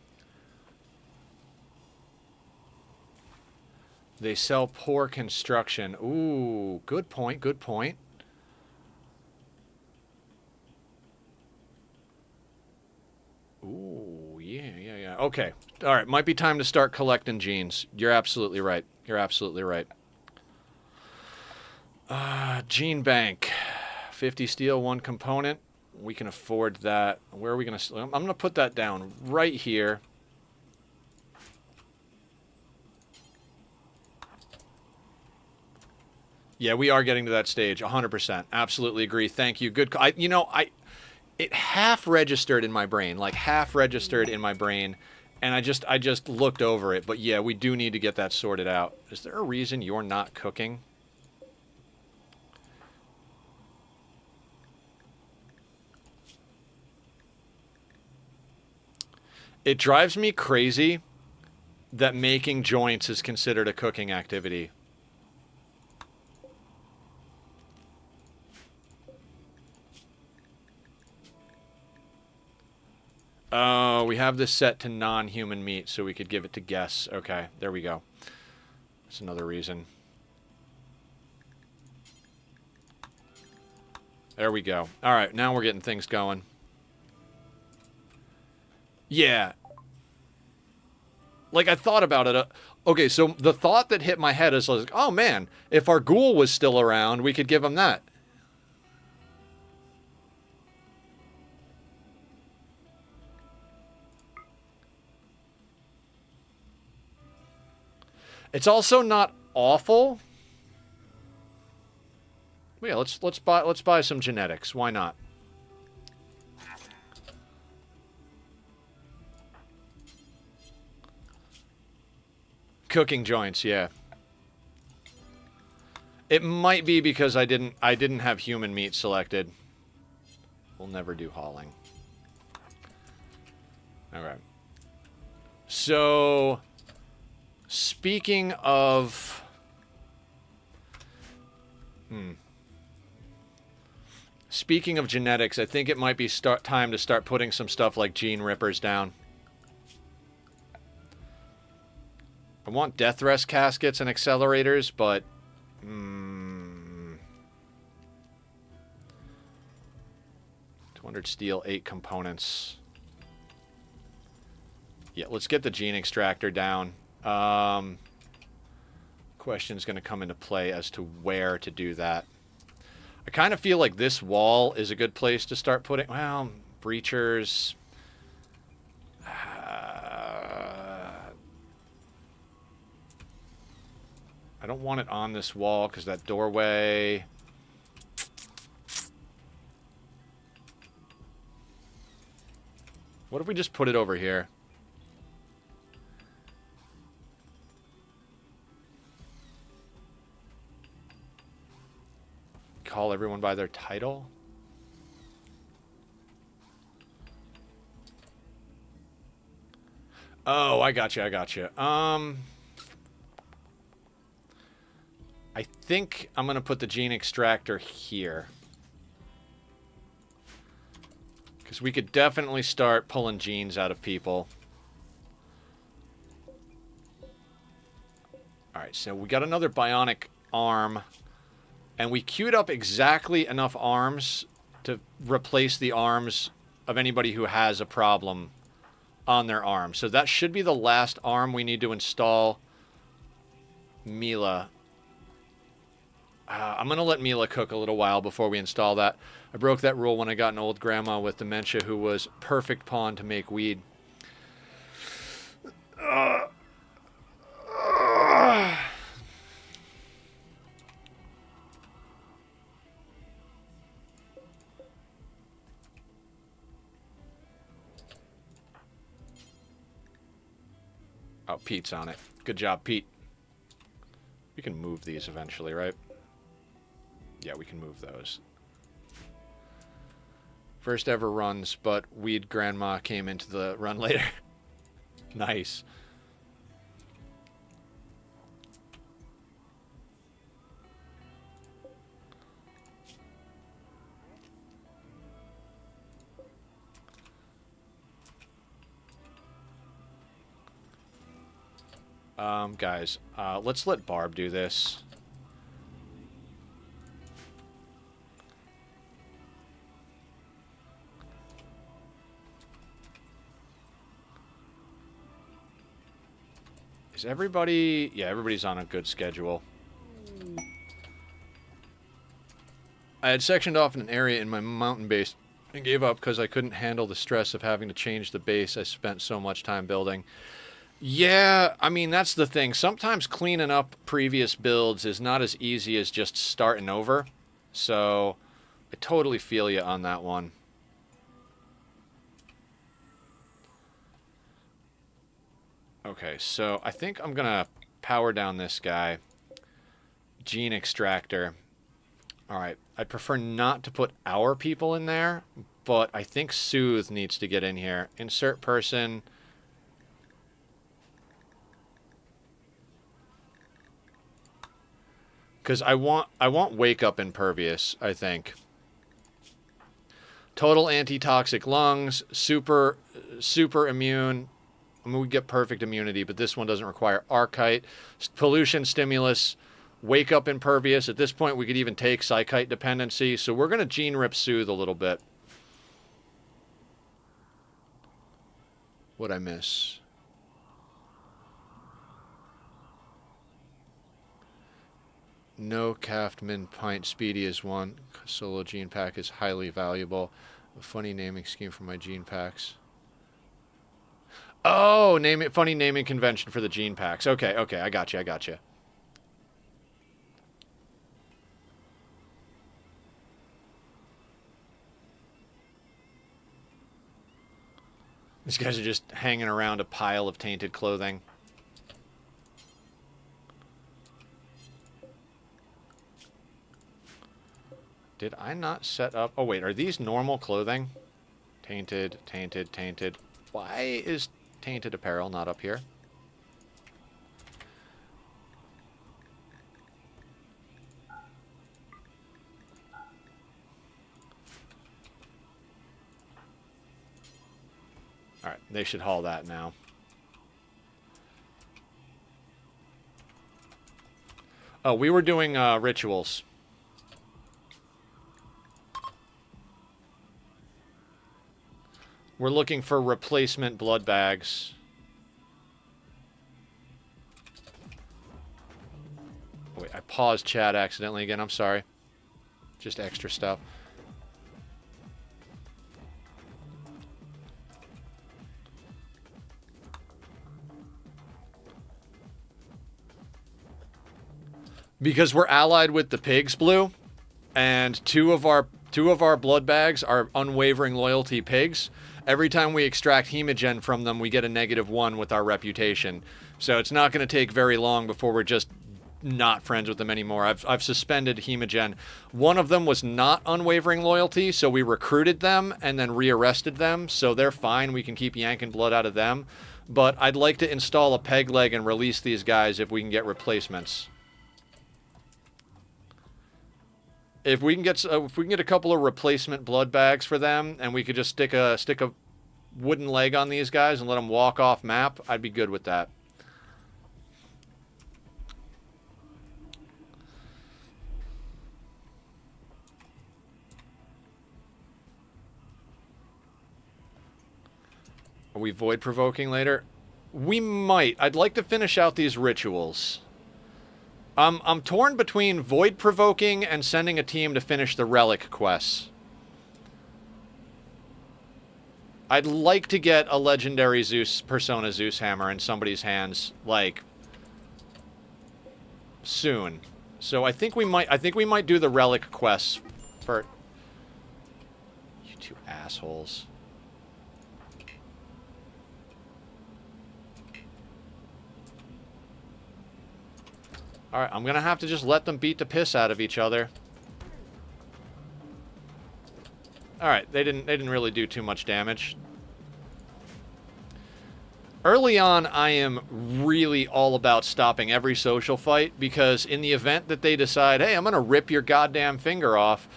They sell poor construction. Ooh, good point, good point. Ooh, yeah. Okay. All right, might be time to start collecting jeans. You're absolutely right. You're absolutely right. Gene bank. 50 steel, 1 component. We can afford that. Where are we going to... I'm going to put that down right here. Yeah, we are getting to that stage. 100%. Absolutely agree. Thank you. Good. It half registered in my brain, like half registered in my brain, and I just looked over it. But yeah, we do need to get that sorted out. Is there a reason you're not cooking? It drives me crazy that making joints is considered a cooking activity. Oh, we have this set to non-human meat, so we could give it to guests. Okay, there we go. That's another reason. There we go. All right, now we're getting things going. Yeah. Like, I thought about it. Okay, so the thought that hit my head is like, oh, man, if our ghoul was still around, we could give him that. It's also not awful. Yeah, let's buy some genetics. Why not? Cooking joints, yeah. It might be because I didn't have human meat selected. We'll never do hauling. All right. So, speaking of... Speaking of genetics, I think it might be time to start putting some stuff like gene rippers down. I want death rest caskets and accelerators, but... 200 steel, 8 components. Yeah, let's get the gene extractor down. Question's going to come into play as to where to do that. I kind of feel like this wall is a good place to start putting... Well, breachers... I don't want it on this wall because that doorway... What if we just put it over here? Call everyone by their title? Oh, I got you. I think I'm going to put the gene extractor here. Because we could definitely start pulling genes out of people. Alright, so we got another bionic arm. And we queued up exactly enough arms to replace the arms of anybody who has a problem on their arm. So that should be the last arm we need to install. Mila. I'm going to let Mila cook a little while before we install that. I broke that rule when I got an old grandma with dementia who was perfect pawn to make weed. Oh, Pete's on it. Good job, Pete. We can move these eventually, right? Yeah, we can move those. First ever runs, but Weed Grandma came into the run later. Nice. Guys, let's let Barb do this. Is everybody... Yeah, everybody's on a good schedule. I had sectioned off an area in my mountain base and gave up because I couldn't handle the stress of having to change the base I spent so much time building. Yeah, I mean, that's the thing. Sometimes cleaning up previous builds is not as easy as just starting over. So, I totally feel you on that one. Okay, so I think I'm going to power down this guy. Gene extractor. Alright, I'd prefer not to put our people in there, but I think Soothe needs to get in here. Insert person... Because I want Wake Up Impervious, I think. Total antitoxic lungs, super immune. I mean, we get perfect immunity, but this one doesn't require Archite. Pollution stimulus, Wake Up Impervious. At this point, we could even take Psychite dependency. So we're going to Gene Rip Soothe a little bit. What'd I miss? No Caft Min Pint Speedy is one. Solo gene pack is highly valuable. A funny naming scheme for my gene packs. Oh, funny naming convention for the gene packs. Okay, I got you. These guys are just hanging around a pile of tainted clothing. Did I not set up... Oh, wait. Are these normal clothing? Tainted. Why is tainted apparel not up here? Alright, they should haul that now. Oh, we were doing rituals. We're looking for replacement blood bags. Wait, I paused chat accidentally again. I'm sorry. Just extra stuff. Because we're allied with the pigs, Blue, and two of our blood bags are unwavering loyalty pigs. Every time we extract hemogen from them, we get a -1 with our reputation. So it's not going to take very long before we're just not friends with them anymore. I've suspended hemogen. One of them was not unwavering loyalty, so we recruited them and then rearrested them. So they're fine. We can keep yanking blood out of them. But I'd like to install a peg leg and release these guys if we can get replacements. If we can get a couple of replacement blood bags for them, and we could just stick a wooden leg on these guys and let them walk off map, I'd be good with that. we void provoking later? We might. I'd like to finish out these rituals. I'm torn between void provoking and sending a team to finish the relic quests. I'd like to get a legendary Persona Zeus hammer in somebody's hands, like, soon. So I think we might do the relic quests for... You two assholes. Alright, I'm gonna have to just let them beat the piss out of each other. Alright, they didn't really do too much damage. Early on, I am really all about stopping every social fight, because in the event that they decide, hey, I'm gonna rip your goddamn finger off,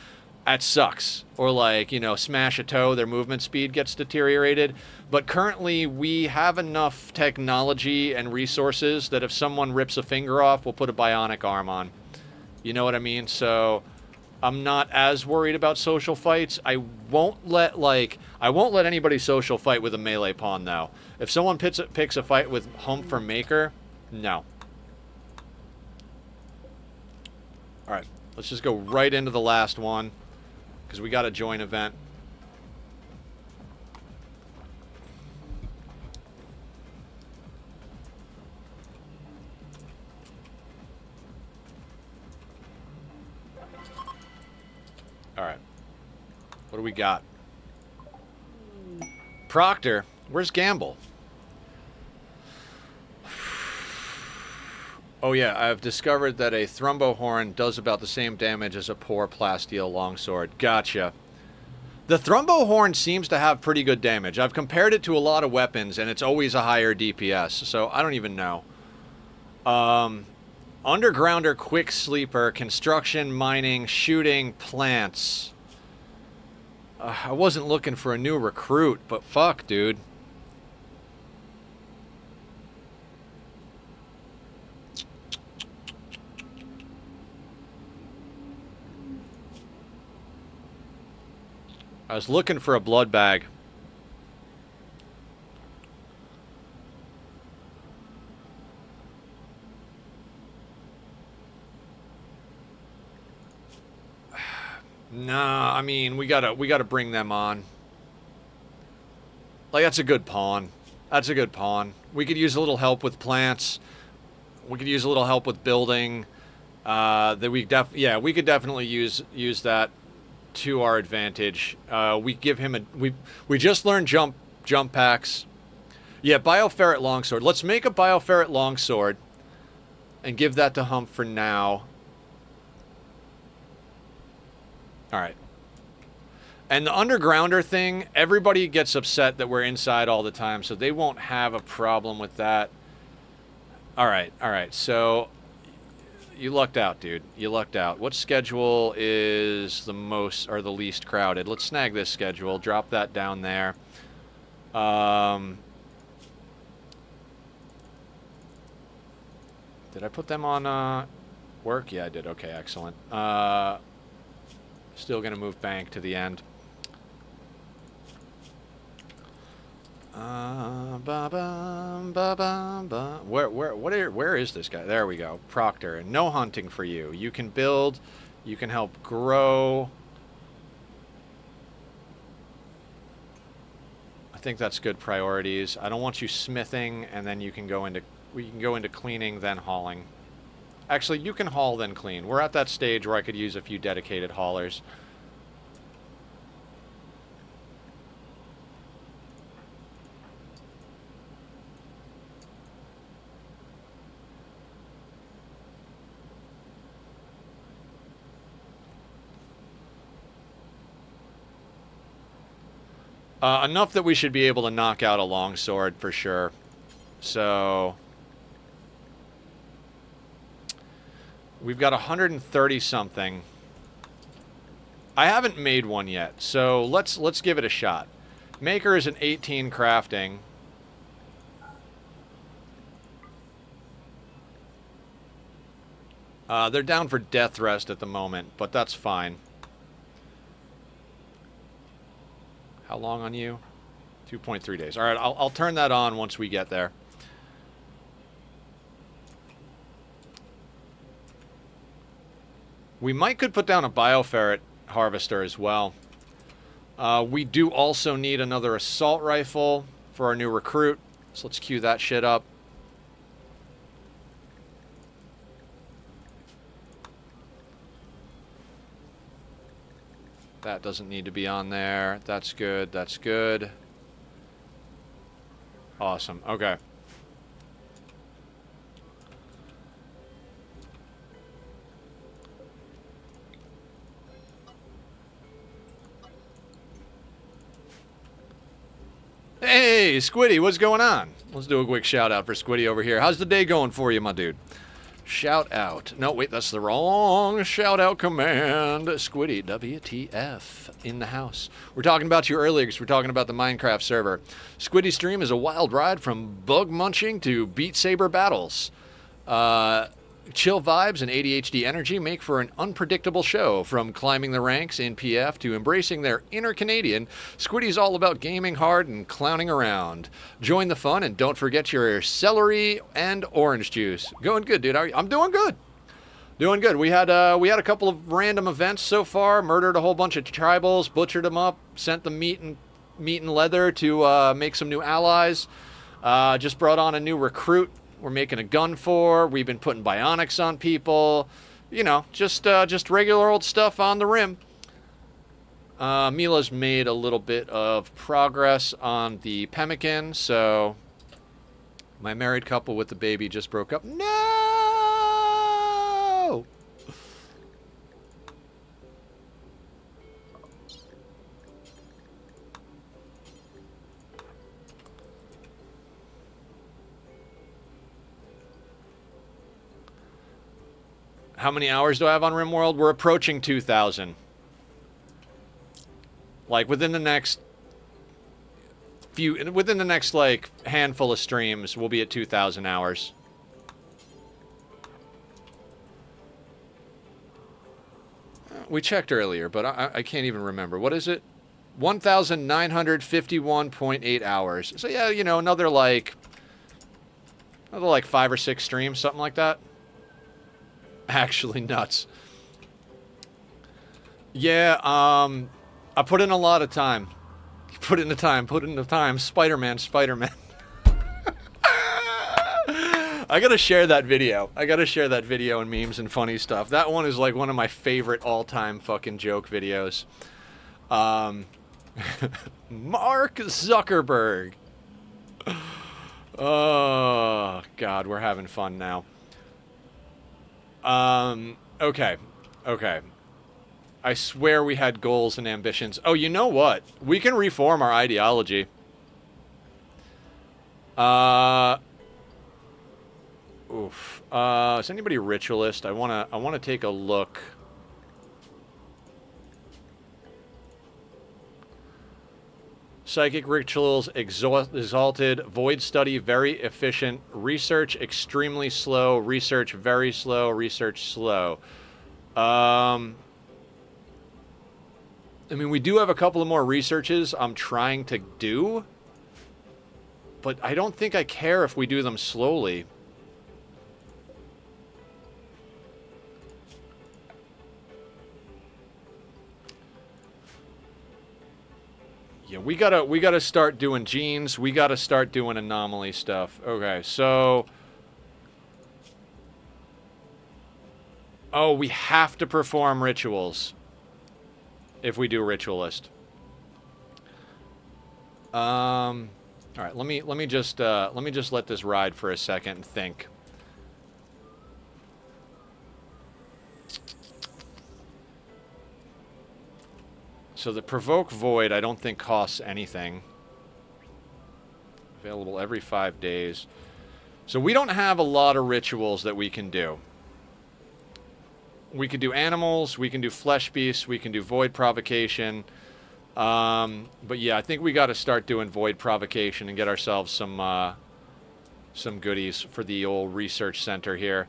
that sucks. Or like, you know, smash a toe, their movement speed gets deteriorated. But currently, we have enough technology and resources that if someone rips a finger off, we'll put a bionic arm on. You know what I mean? So I'm not as worried about social fights. I won't let anybody social fight with a melee pawn, though. If someone picks a fight with Hump for Maker, no. Alright, let's just go right into the last one, because we got a join event. Alright. What do we got? Proctor. Where's Gamble? Oh yeah, I've discovered that a Thrumbohorn does about the same damage as a poor plasteel longsword. Gotcha. The Thrumbohorn seems to have pretty good damage. I've compared it to a lot of weapons, and it's always a higher DPS, so I don't even know. Undergrounder, Quick Sleeper, Construction, Mining, Shooting, Plants. I wasn't looking for a new recruit, but fuck, dude. I was looking for a blood bag. Nah, I mean, we gotta bring them on. Like, that's a good pawn. That's a good pawn. We could use a little help with plants. We could use a little help with building. We could definitely use that to our advantage. We give him we just learned jump packs. Yeah, Bioferret Longsword. Let's make a Bioferret Longsword and give that to Hump for now. Alright. And the Undergrounder thing, everybody gets upset that we're inside all the time, so they won't have a problem with that. Alright, so you lucked out, dude. You lucked out. What schedule is the most or the least crowded? Let's snag this schedule. Drop that down there. Did I put them on work? Yeah, I did. Okay, excellent. Still gonna move bank to the end. Where is this guy? There we go. Proctor. No hunting for you. You can build. You can help grow. I think that's good priorities. I don't want you smithing, and then you can go into cleaning, then hauling. Actually, you can haul, then clean. We're at that stage where I could use a few dedicated haulers. Enough that we should be able to knock out a longsword for sure. So we've got 130 something. I haven't made one yet, so let's give it a shot. Maker is an 18 crafting. They're down for death rest at the moment, but that's fine. How long on you? 2.3 days. All right, I'll turn that on once we get there. We could put down a bioferret harvester as well. We do also need another assault rifle for our new recruit. So let's queue that shit up. That doesn't need to be on there. That's good. That's good. Awesome. Okay. Hey, Squiddy, what's going on? Let's do a quick shout out for Squiddy over here. How's the day going for you, my dude? Shout out. No, wait, that's the wrong shout out command. Squiddy, WTF, in the house. We're talking about you earlier because we're talking about the Minecraft server. Squiddy's stream is a wild ride from bug munching to Beat Saber battles. Chill vibes and ADHD energy make for an unpredictable show. From climbing the ranks in PF to embracing their inner Canadian, Squiddy's all about gaming hard and clowning around. Join the fun and don't forget your celery and orange juice. Going good, dude. I'm doing good. Doing good. We had a couple of random events so far. Murdered a whole bunch of tribals, butchered them up, sent them meat and leather to make some new allies. Just brought on a new recruit. We're making a gun for. We've been putting bionics on people. You know, just regular old stuff on the rim. Mila's made a little bit of progress on the pemmican, so my married couple with the baby just broke up. No! How many hours do I have on Rimworld? We're approaching 2,000. Like within the next like handful of streams, we'll be at 2,000 hours. We checked earlier, but I can't even remember. What is it? 1,951.8 hours. So yeah, you know, another like 5 or 6 streams, something like that. Actually nuts. Yeah, I put in a lot of time. Put in the time. Spider-Man. I gotta share that video. And memes and funny stuff. That one is like one of my favorite all-time fucking joke videos. Mark Zuckerberg. Oh, God, we're having fun now. Okay. I swear we had goals and ambitions. Oh, you know what? We can reform our ideology. Is anybody ritualist? I wanna take a look. Psychic rituals exalted, void study very efficient, research extremely slow, research very slow, research slow. I mean, we do have a couple of more researches I'm trying to do, but I don't think I care if we do them slowly. Yeah, we gotta start doing genes. We gotta start doing anomaly stuff. Okay, so... Oh, we have to perform rituals if we do ritualist. All right, let me just let this ride for a second and think. So the provoke void I don't think costs anything. Available every 5 days. So we don't have a lot of rituals that we can do. We can do animals, we can do flesh beasts, we can do void provocation. But yeah, I think we got to start doing void provocation and get ourselves some goodies for the old research center here.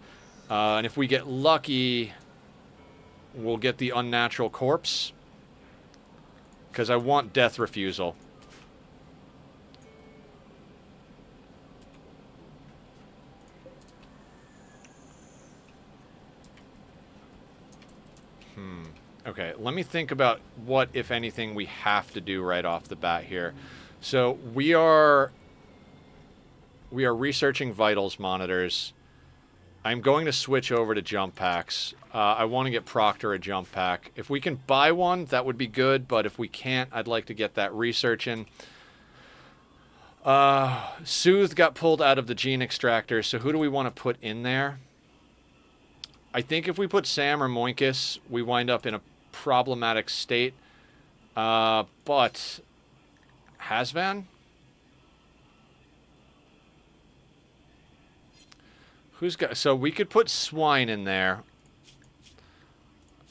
And if we get lucky, we'll get the unnatural corpse. Because I want death refusal. Okay, let me think about what, if anything, we have to do right off the bat here. So we are researching vitals monitors. I'm going to switch over to jump packs. I want to get Proctor a jump pack. If we can buy one, that would be good, but if we can't, I'd like to get that research in. Soothe got pulled out of the gene extractor, so who do we want to put in there? I think if we put Sam or Moinkus, we wind up in a problematic state. But Hasvan? Who's got... So we could put Swine in there.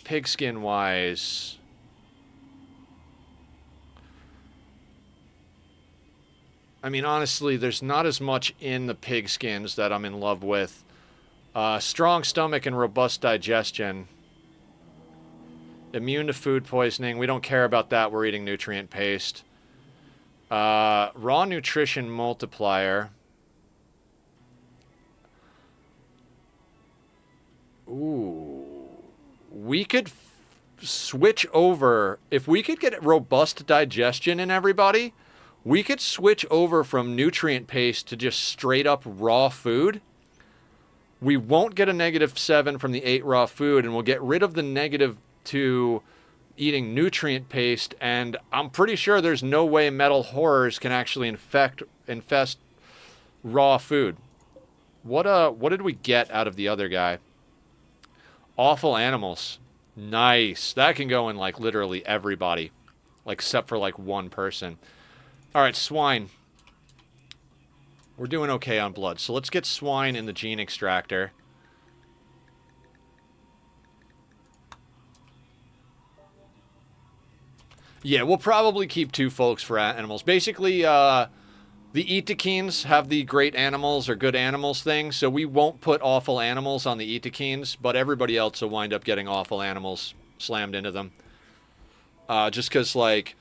Pigskin-wise... I mean, honestly, there's not as much in the pigskins that I'm in love with. Strong stomach and robust digestion. Immune to food poisoning. We don't care about that. We're eating nutrient paste. Raw nutrition multiplier. Ooh. We could switch over. If we could get robust digestion in everybody, we could switch over from nutrient paste to just straight up raw food. We won't get a -7 from the 8 raw food, and we'll get rid of the -2 eating nutrient paste, and I'm pretty sure there's no way metal horrors can actually infest raw food. What did we get out of the other guy? Awful animals. Nice. That can go in like literally everybody, like except for like one person. All right, swine. We're doing okay on blood, so let's get swine in the gene extractor. Yeah, we'll probably keep 2 folks for animals. Basically, the Itakines have the great animals or good animals thing, so we won't put awful animals on the Itakines, but everybody else will wind up getting awful animals slammed into them. Just because, like...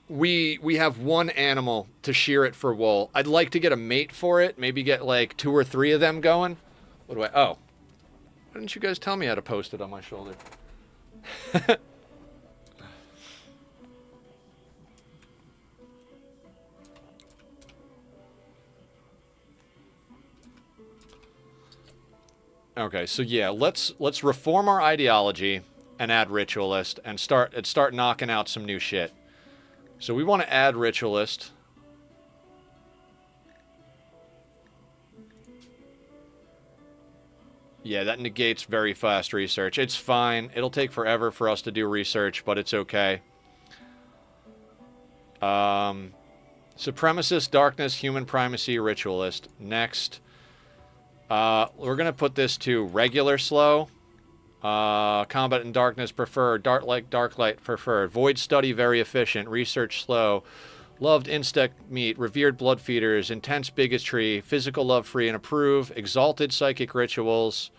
We have one animal to shear it for wool. I'd like to get a mate for it. Maybe get like 2 or 3 of them going. What do I... Oh. Why didn't you guys tell me how to post it on my shoulder? Okay, so yeah, let's reform our ideology and add ritualist and start knocking out some new shit. So we want to add ritualist. Yeah, that negates very fast research. It's fine. It'll take forever for us to do research, but it's okay. Supremacist, darkness, human primacy, ritualist. Next. We're going to put this to regular slow. Combat and darkness preferred. Dark light preferred. Void study very efficient. Research slow. Loved insect meat. Revered blood feeders. Intense bigotry. Physical love free and approve. Exalted psychic rituals.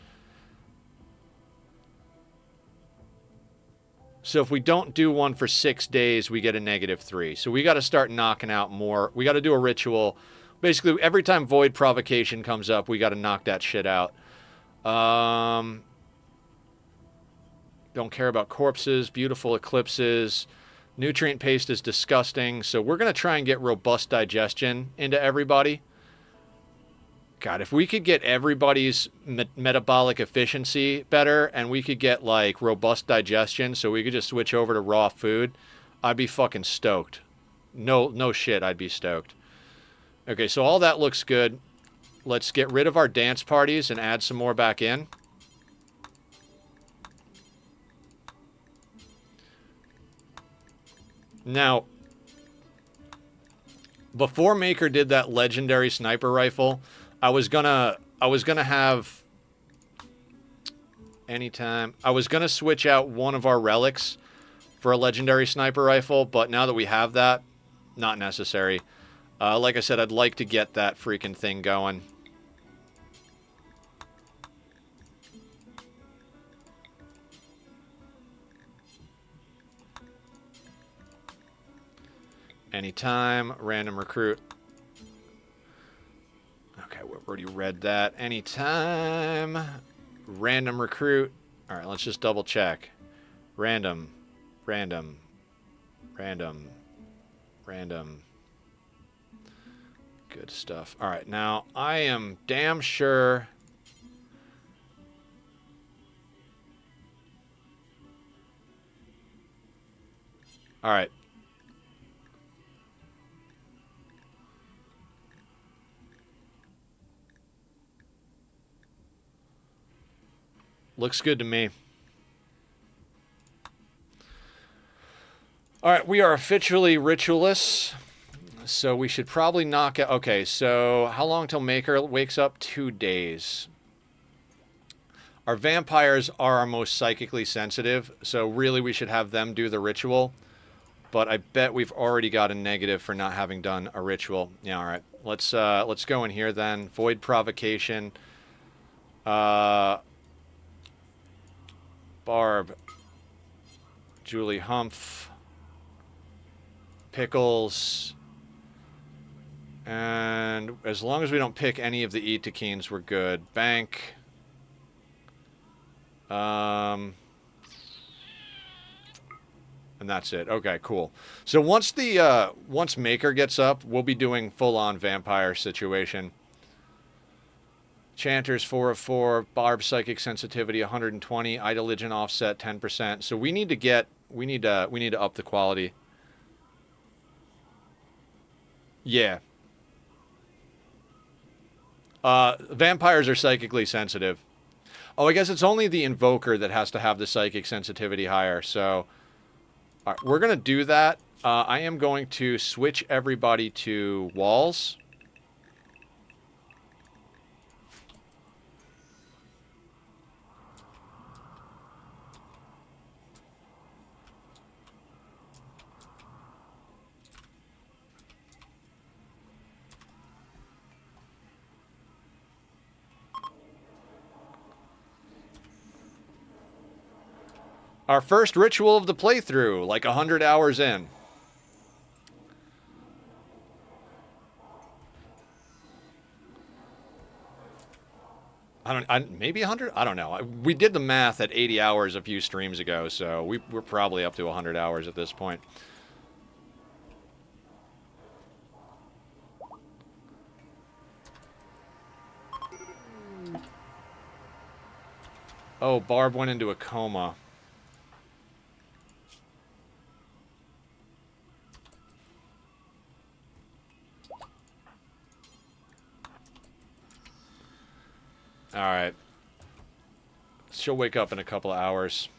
So if we don't do one for 6 days, we get a -3. So we got to start knocking out more. We got to do a ritual. Basically, every time void provocation comes up, we got to knock that shit out. Don't care about corpses, beautiful eclipses. Nutrient paste is disgusting. So we're going to try and get robust digestion into everybody. God, if we could get everybody's metabolic efficiency better and we could get, like, robust digestion so we could just switch over to raw food, I'd be fucking stoked. No shit, I'd be stoked. Okay, so all that looks good. Let's get rid of our dance parties and add some more back in. Now, before Maker did that legendary sniper rifle, I was gonna have anytime. I was gonna switch out one of our relics for a legendary sniper rifle, but now that we have that, not necessary. Like I said, I'd like to get that freaking thing going. Anytime, random recruit. Okay, we already read that. Anytime, random recruit. All right, let's just double check. Random. Random. Random. Random. Good stuff. All right, now I am damn sure... All right. Looks good to me. All right, we are officially ritualists, so we should probably knock out... Okay, so how long till Maker wakes up? 2 days. Our vampires are our most psychically sensitive, so really we should have them do the ritual. But I bet we've already got a negative for not having done a ritual. Yeah, all right. Let's go in here then. Void provocation. Barb. Julie Humph. Pickles. And as long as we don't pick any of the Itakines, we're good. Bank. And that's it. Okay, cool. So once Maker gets up, we'll be doing full-on vampire situation. Chanters 4 of 4, Barb psychic sensitivity 120, Idoligion offset 10%. So we need to up the quality. Yeah. Vampires are psychically sensitive. Oh, I guess it's only the Invoker that has to have the psychic sensitivity higher, so... All right, we're going to do that. I am going to switch everybody to walls. Our first ritual of the playthrough, like 100 hours in. Maybe 100? I don't know. We did the math at 80 hours a few streams ago, so we're probably up to 100 hours at this point. Oh, Barb went into a coma. Alright. She'll wake up in a couple of hours.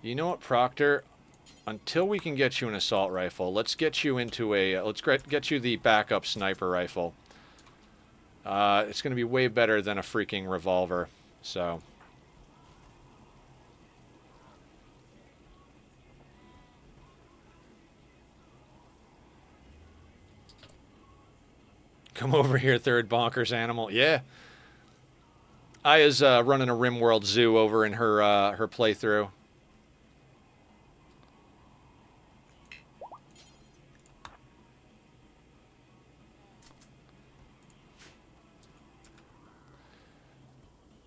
You know what, Proctor? Until we can get you an assault rifle, let's get you into a... let's get you the backup sniper rifle. It's going to be way better than a freaking revolver, so... Come over here, third bonkers animal. Yeah. Aya's running a Rimworld zoo over in her playthrough.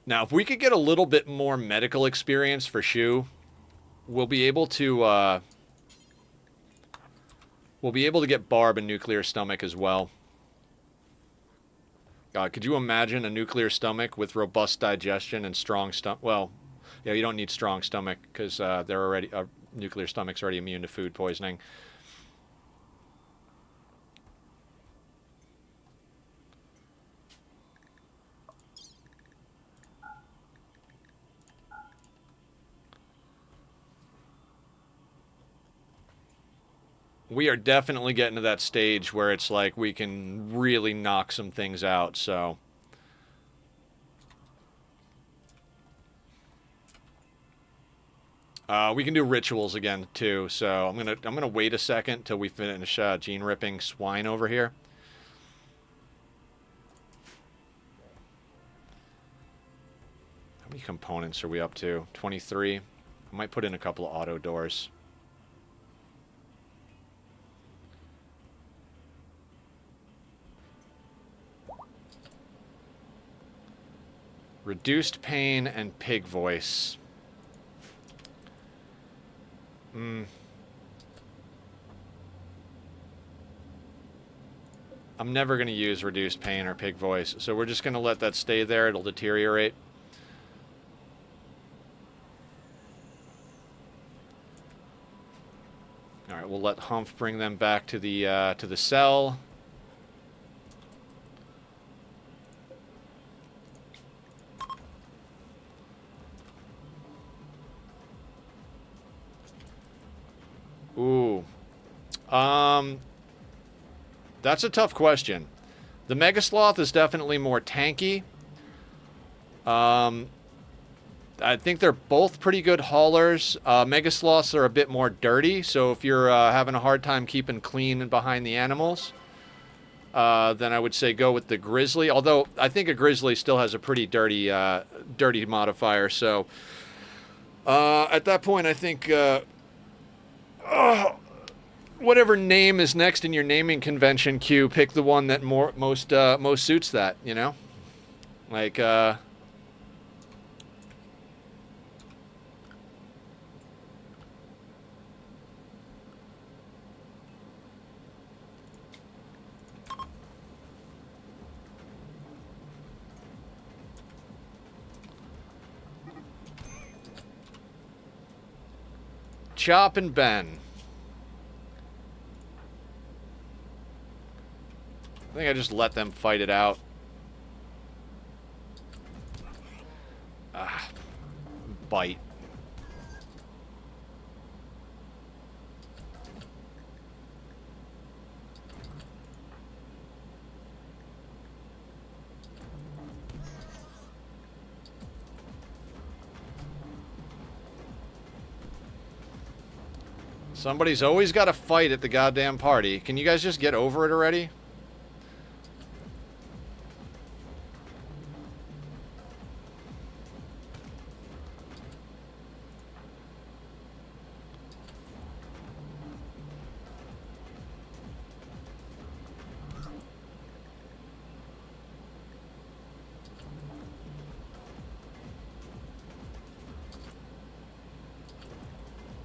Now, if we could get a little bit more medical experience for Shu, we'll be able to get Barb a nuclear stomach as well. God, could you imagine a nuclear stomach with robust digestion and strong stomach? Well, yeah, you don't need strong stomach because they're already nuclear stomach's already immune to food poisoning. We are definitely getting to that stage where it's like we can really knock some things out, so... we can do rituals again, too, so I'm gonna wait a second till we finish gene-ripping swine over here. many components are we up to? 23. I might put in a couple of auto doors. Reduced pain and pig voice. I'm never going to use reduced pain or pig voice, so we're just going to let that stay there. It'll deteriorate. All right, we'll let Humph bring them back to the cell. Ooh. That's a tough question. The Mega Sloth is definitely more tanky. I think they're both pretty good haulers. Mega Sloths are a bit more dirty, so if you're having a hard time keeping clean behind the animals, then I would say go with the Grizzly. Although I think a Grizzly still has a pretty dirty modifier. So at that point, I think whatever name is next in your naming convention queue, pick the one that most suits that. You know, like. Chop and Ben. I think I just let them fight it out. Bite. Somebody's always got to fight at the goddamn party. Can you guys just get over it already?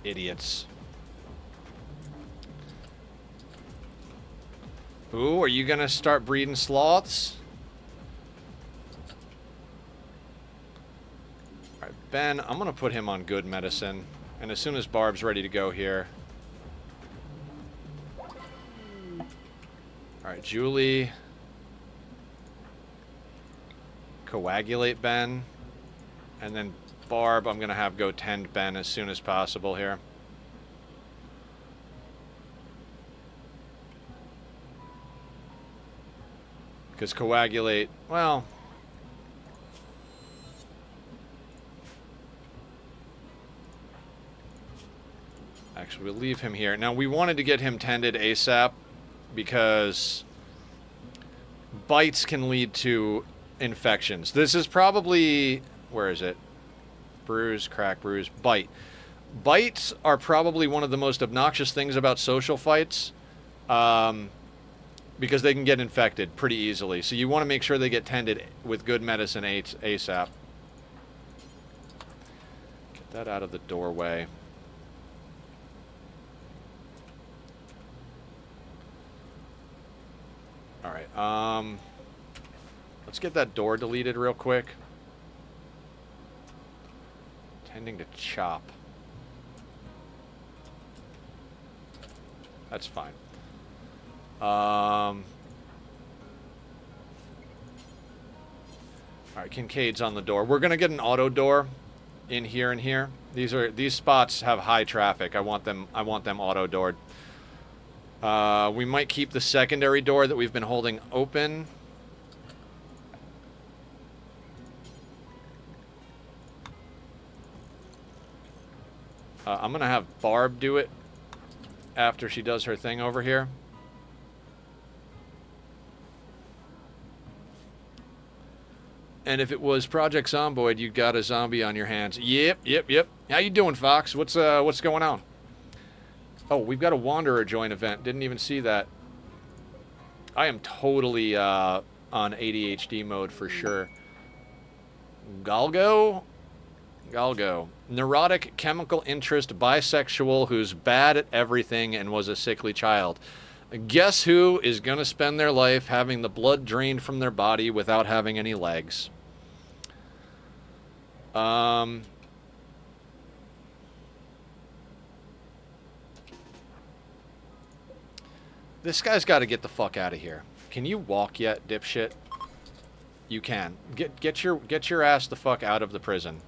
Idiots. Ooh, are you gonna start breeding sloths? Alright, Ben, I'm gonna put him on good medicine. And as soon as Barb's ready to go here. Alright, Julie. Coagulate Ben. And then Barb, I'm gonna have go tend Ben as soon as possible here. Because coagulate, well... Actually, we'll leave him here. Now, we wanted to get him tended ASAP because bites can lead to infections. This is probably... Where is it? Bruise, crack, bruise, bite. Bites are probably one of the most obnoxious things about social fights. Because they can get infected pretty easily. So you want to make sure they get tended with good medicine ASAP. Get that out of the doorway. Alright, let's get that door deleted real quick. Tending to chop. That's fine. Alright, Kincaid's on the door. We're gonna get an auto door in here and here. These spots have high traffic. I want them auto doored. We might keep the secondary door that we've been holding open. I'm gonna have Barb do it after she does her thing over here. And if it was Project Zomboid, you got a zombie on your hands. Yep. How you doing, Fox? What's going on? Oh, we've got a Wanderer join event. Didn't even see that. I am totally on ADHD mode for sure. Galgo? Neurotic, chemical interest, bisexual, who's bad at everything and was a sickly child. Guess who is going to spend their life having the blood drained from their body without having any legs? This guy's got to get the fuck out of here. Can you walk yet, dipshit? You can. Get your ass the fuck out of the prison.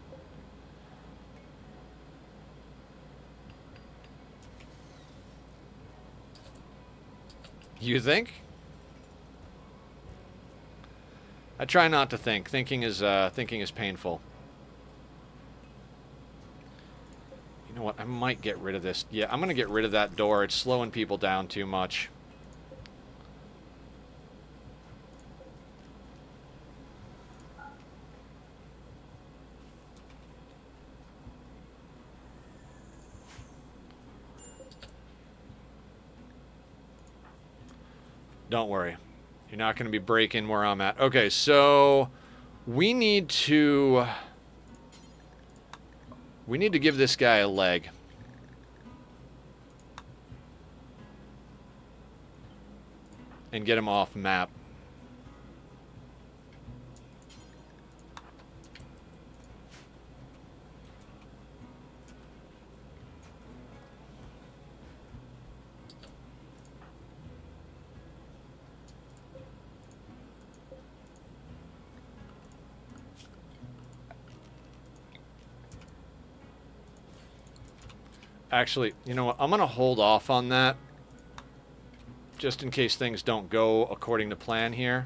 You think? I try not to think. Thinking is painful. You know what? I might get rid of this. Yeah, I'm gonna get rid of that door. It's slowing people down too much. Don't worry. You're not going to be breaking where I'm at. Okay, so we need to give this guy a leg. And get him off map. Actually, you know what? I'm going to hold off on that. Just in case things don't go according to plan here.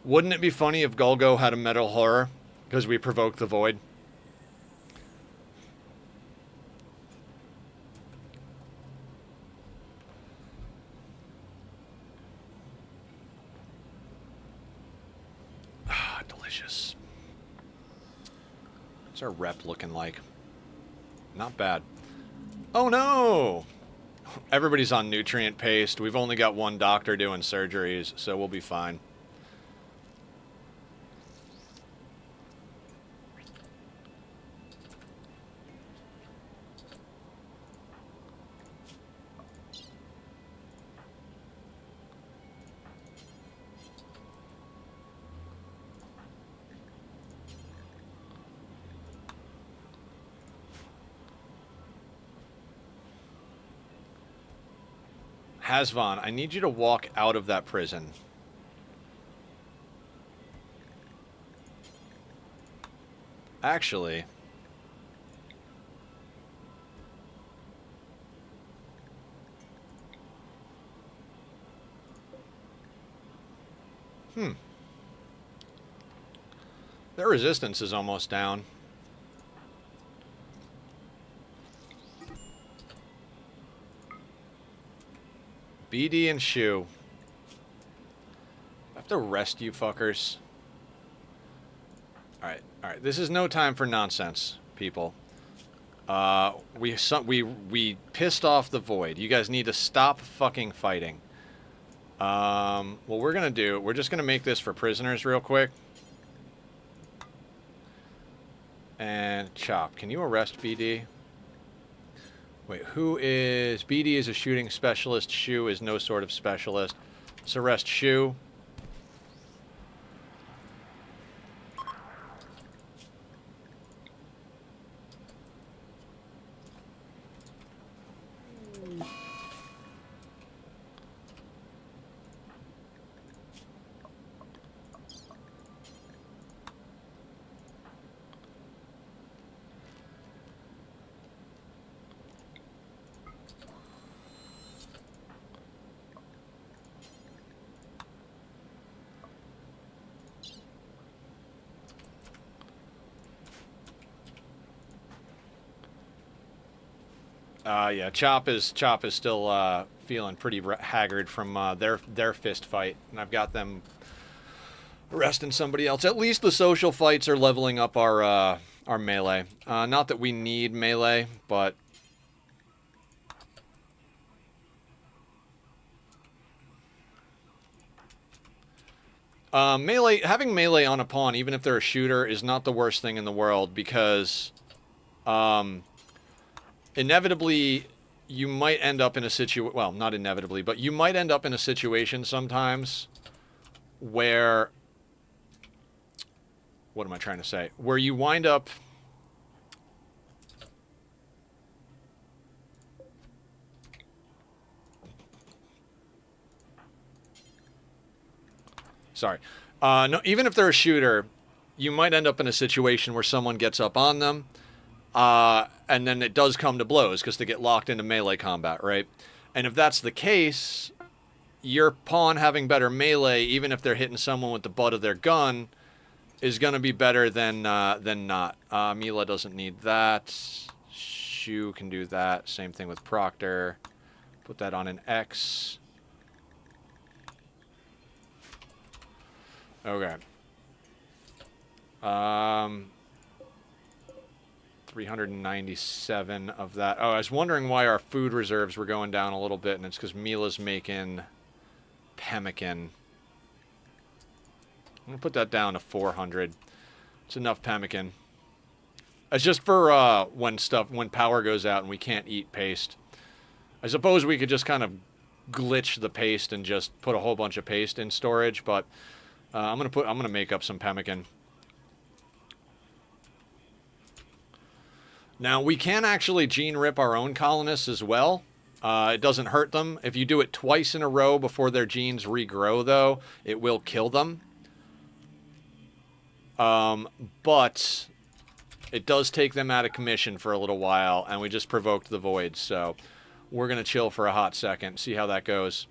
Wouldn't it be funny if Golgo had a metal horror? Because we provoked the void. Ah, delicious. What's our rep looking like? Not bad. Oh no! Everybody's on nutrient paste. We've only got one doctor doing surgeries, so we'll be fine. Hasvan, I need you to walk out of that prison. Actually... Their resistance is almost down. BD and Shoe. I have to rest you fuckers. Alright. This is no time for nonsense, people. We pissed off the void. You guys need to stop fucking fighting. What we're gonna do, we're just gonna make this for prisoners real quick. And Chop, can you arrest BD? Wait, who is... BD is a shooting specialist. Shu is no sort of specialist. Let's arrest Shu. Yeah, Chop is still feeling pretty haggard from their fist fight, and I've got them arresting somebody else. At least the social fights are leveling up our melee. Not that we need melee, but melee, having melee on a pawn, even if they're a shooter, is not the worst thing in the world because inevitably you might end up in a situation, well, not inevitably, but you might end up in a situation sometimes where, what am I trying to say? Where you wind up sorry. No, even if they're a shooter, you might end up in a situation where someone gets up on them, and then it does come to blows because they get locked into melee combat, right? And if that's the case, your pawn having better melee, even if they're hitting someone with the butt of their gun, is going to be better than not. Mila doesn't need that. Shu can do that. Same thing with Proctor. Put that on an X. Okay. 397 of that. Oh, I was wondering why our food reserves were going down a little bit, and it's because Mila's making pemmican. I'm going to put that down to 400. It's enough pemmican. It's just for when power goes out and we can't eat paste. I suppose we could just kind of glitch the paste and just put a whole bunch of paste in storage, but I'm gonna make up some pemmican. Now we can actually gene rip our own colonists as well. It doesn't hurt them. If you do it twice in a row before their genes regrow, though, it will kill them. But it does take them out of commission for a little while, and we just provoked the void, so we're gonna chill for a hot second, see how that goes.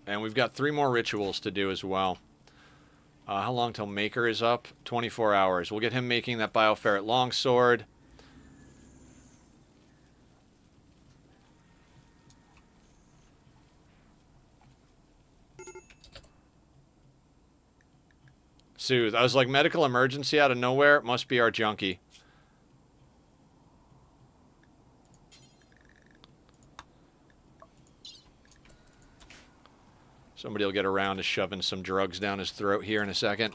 And we've got 3 more rituals to do as well. How long till Maker is up? 24 hours. We'll get him making that Bioferret longsword. Soothe. I was like, medical emergency out of nowhere? It must be our junkie. Somebody will get around to shoving some drugs down his throat here in a second.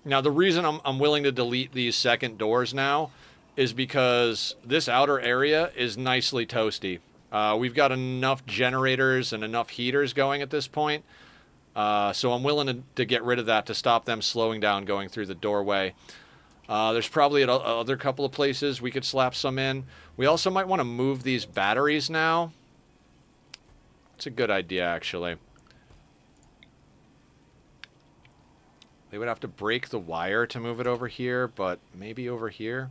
Now, the reason I'm willing to delete these second doors now is because this outer area is nicely toasty. We've got enough generators and enough heaters going at this point. So I'm willing to get rid of that to stop them slowing down going through the doorway. There's probably other couple of places we could slap some in. We also might want to move these batteries now. It's a good idea, actually. They would have to break the wire to move it over here, but maybe over here.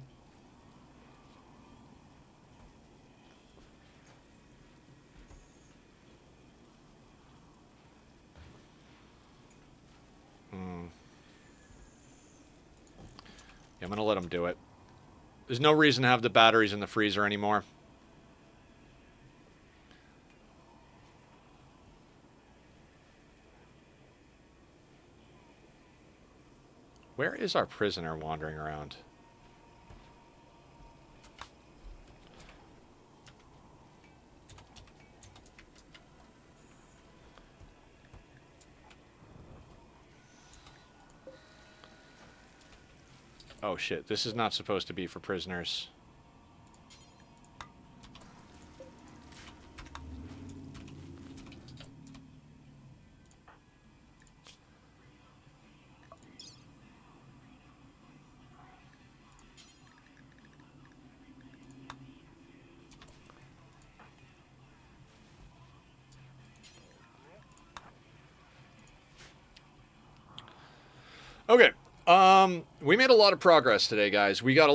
I'm going to let them do it. There's no reason to have the batteries in the freezer anymore. Where is our prisoner wandering around? Oh, shit. This is not supposed to be for prisoners. Okay. We made a lot of progress today, guys. We got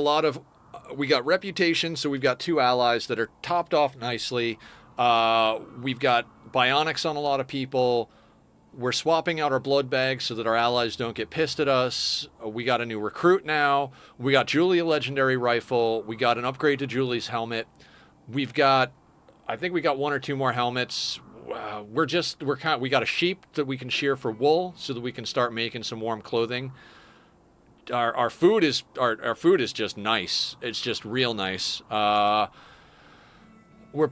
reputation, so we've got 2 allies that are topped off nicely. We've got bionics on a lot of people. We're swapping out our blood bags so that our allies don't get pissed at us. We got a new recruit now. We got Julie a legendary rifle. We got an upgrade to Julie's helmet. I think we got 1 or 2 more helmets. We got a sheep that we can shear for wool so that we can start making some warm clothing. Our food is just nice. It's just real nice. We're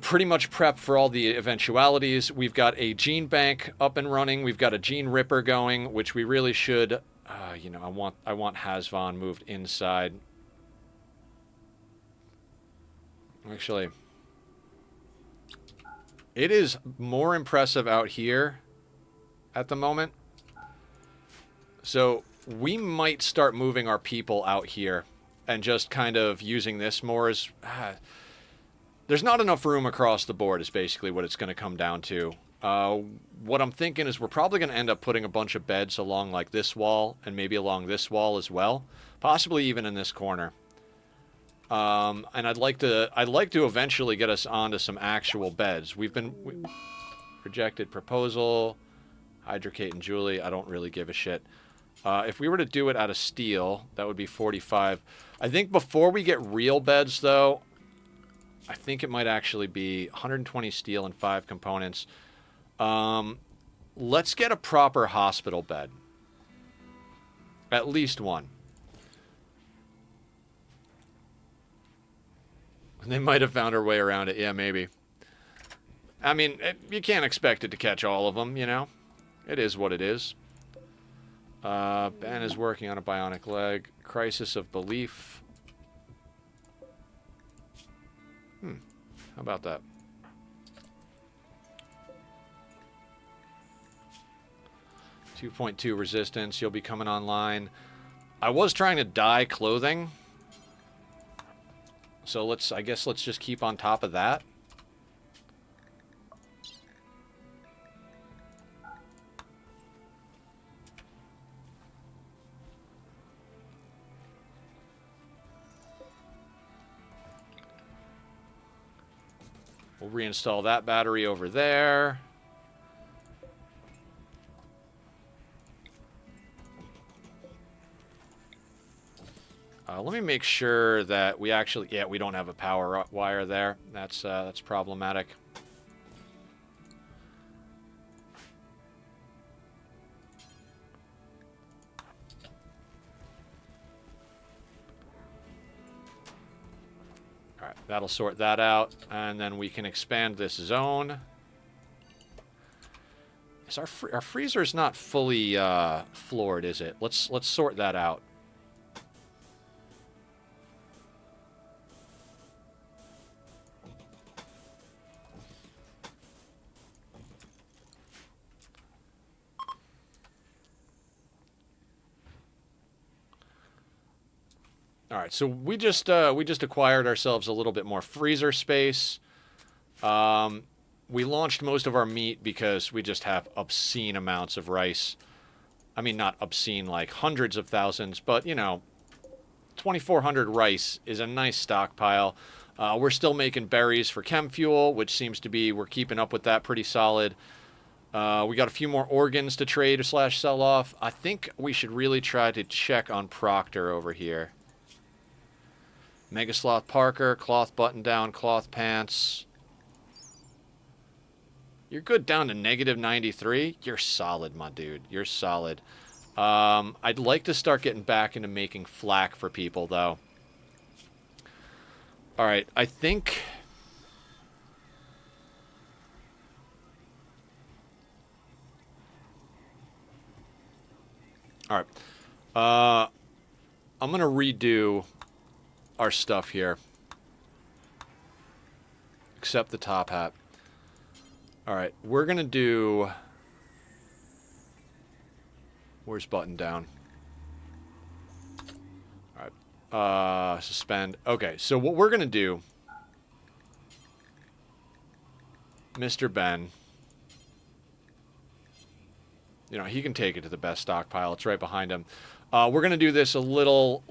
pretty much prepped for all the eventualities. We've got a gene bank up and running. We've got a gene ripper going, which we really should. I want Hazvan moved inside. Actually, it is more impressive out here at the moment. So we might start moving our people out here and just kind of using this more as... there's not enough room across the board is basically what it's going to come down to. What I'm thinking is we're probably going to end up putting a bunch of beds along like this wall and maybe along this wall as well. Possibly even in this corner. And I'd like to eventually get us onto some actual beds. Rejected proposal. Hydrocate and Julie. I don't really give a shit. If we were to do it out of steel, that would be 45. I think before we get real beds, though, I think it might actually be 120 steel and 5 components. Let's get a proper hospital bed. At least one. They might have found our way around it. Yeah, maybe. I mean, you can't expect it to catch all of them, you know? It is what it is. Ben is working on a bionic leg. Crisis of belief. How about that? .2 resistance. You'll be coming online. I was trying to dye clothing. So I guess let's just keep on top of that. We'll reinstall that battery over there. Let me make sure that we actually... Yeah, we don't have a power wire there. That's problematic. All right, that'll sort that out. And then we can expand this zone. Is our freezer's not fully floored, is it? Let's sort that out. All right, so we just acquired ourselves a little bit more freezer space. We launched most of our meat because we just have obscene amounts of rice. I mean, not obscene like hundreds of thousands, but, you know, 2,400 rice is a nice stockpile. We're still making berries for chem fuel, which seems to be, we're keeping up with that pretty solid. We got a few more organs to trade / sell off. I think we should really try to check on Proctor over here. Mega Sloth Parker, cloth button down, cloth pants. You're good down to -93. You're solid, my dude. You're solid. I'd like to start getting back into making flak for people, though. All right, I think... All right. I'm going to redo our stuff here. Except the top hat. Alright, we're going to do... Where's button down? Alright. Suspend. Okay, so what we're going to do... Mr. Ben... You know, he can take it to the best stockpile. It's right behind him. We're going to do this a little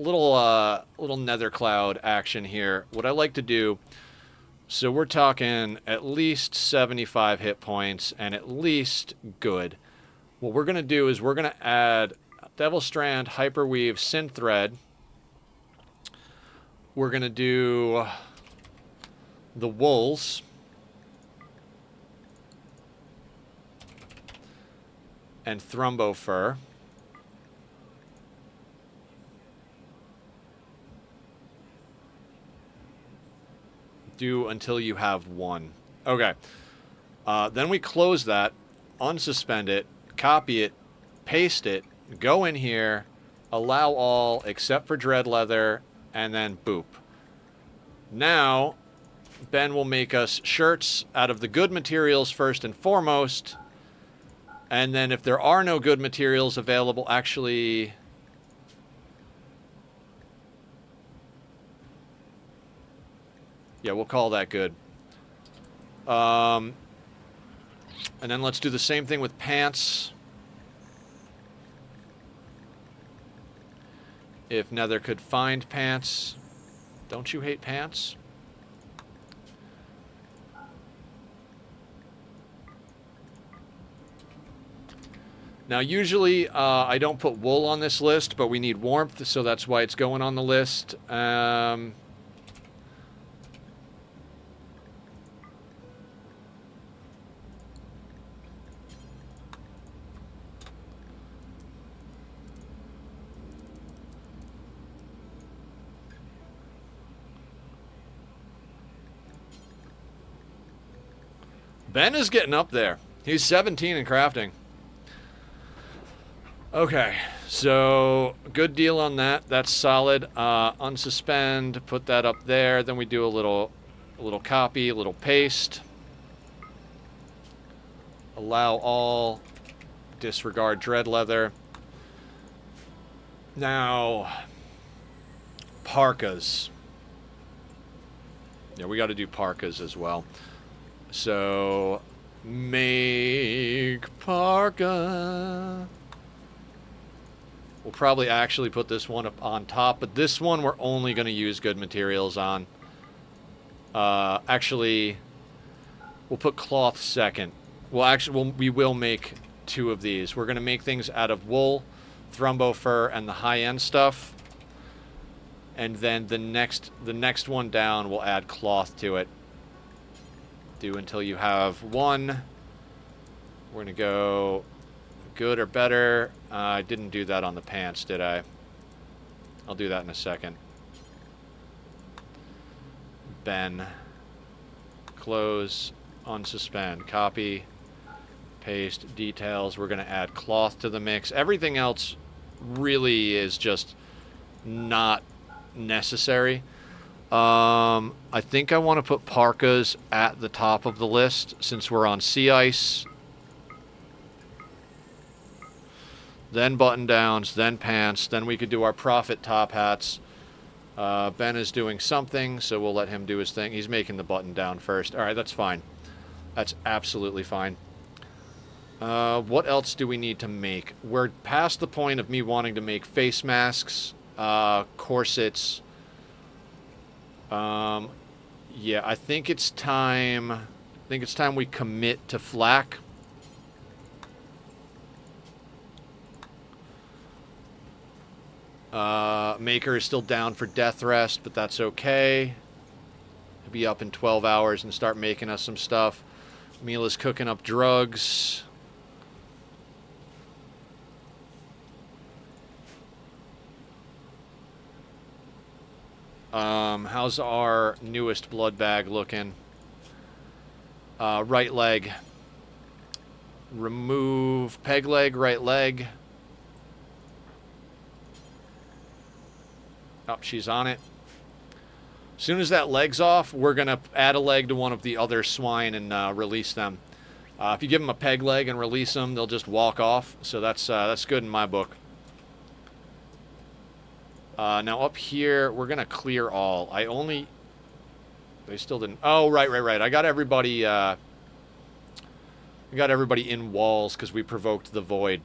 nether cloud action here. What I like to do... So we're talking at least 75 hit points and at least good. What we're going to do is we're going to add Devil Strand, Hyperweave, Synth Thread. We're going to do the Wools. And Thrumbo Fur. Do until you have one. Okay. Then we close that, unsuspend it, copy it, paste it, go in here, allow all except for Dread Leather, and then boop. Now, Ben will make us shirts out of the good materials first and foremost. And then if there are no good materials available, actually... Yeah, we'll call that good. And then let's do the same thing with pants. If Nether could find pants. Don't you hate pants? Now, usually I don't put wool on this list, but we need warmth, so that's why it's going on the list. Ben is getting up there. He's 17 in crafting. Okay, so good deal on that. That's solid. Unsuspend, put that up there. Then we do a little copy, a little paste. Allow all. Disregard Dread Leather. Now, parkas. Yeah, we got to do parkas as well. So, make parka. We'll probably actually put this one up on top, but this one we're only going to use good materials on. Actually, we'll put cloth second. We will make two of these. We're going to make things out of wool, Thrumbo fur, and the high-end stuff. And then the next one down, we'll add cloth to it. Do until you have one. We're going to go good or better. I didn't do that on the pants, did I? I'll do that in a second. Ben. Close. Unsuspend. Copy. Paste. Details. We're going to add cloth to the mix. Everything else really is just not necessary. I think I want to put parkas at the top of the list since we're on sea ice. Then button downs, then pants, then we could do our profit top hats. Ben is doing something, so we'll let him do his thing. He's making the button down first. All right, that's fine. That's absolutely fine. What else do we need to make? We're past the point of me wanting to make face masks, corsets. Yeah, I think it's time. I think it's time we commit to flak. Maker is still down for death rest, but that's okay. He'll be up in 12 hours and start making us some stuff. Mila's cooking up drugs. How's our newest blood bag looking? Right leg. Remove peg leg, right leg. Oh, she's on it. As soon as that leg's off, we're going to add a leg to one of the other swine and release them. If you give them a peg leg and release them, they'll just walk off. So that's good in my book. Now up here, we're going to clear all. They still didn't... Oh, right. I got everybody in walls because we provoked the void.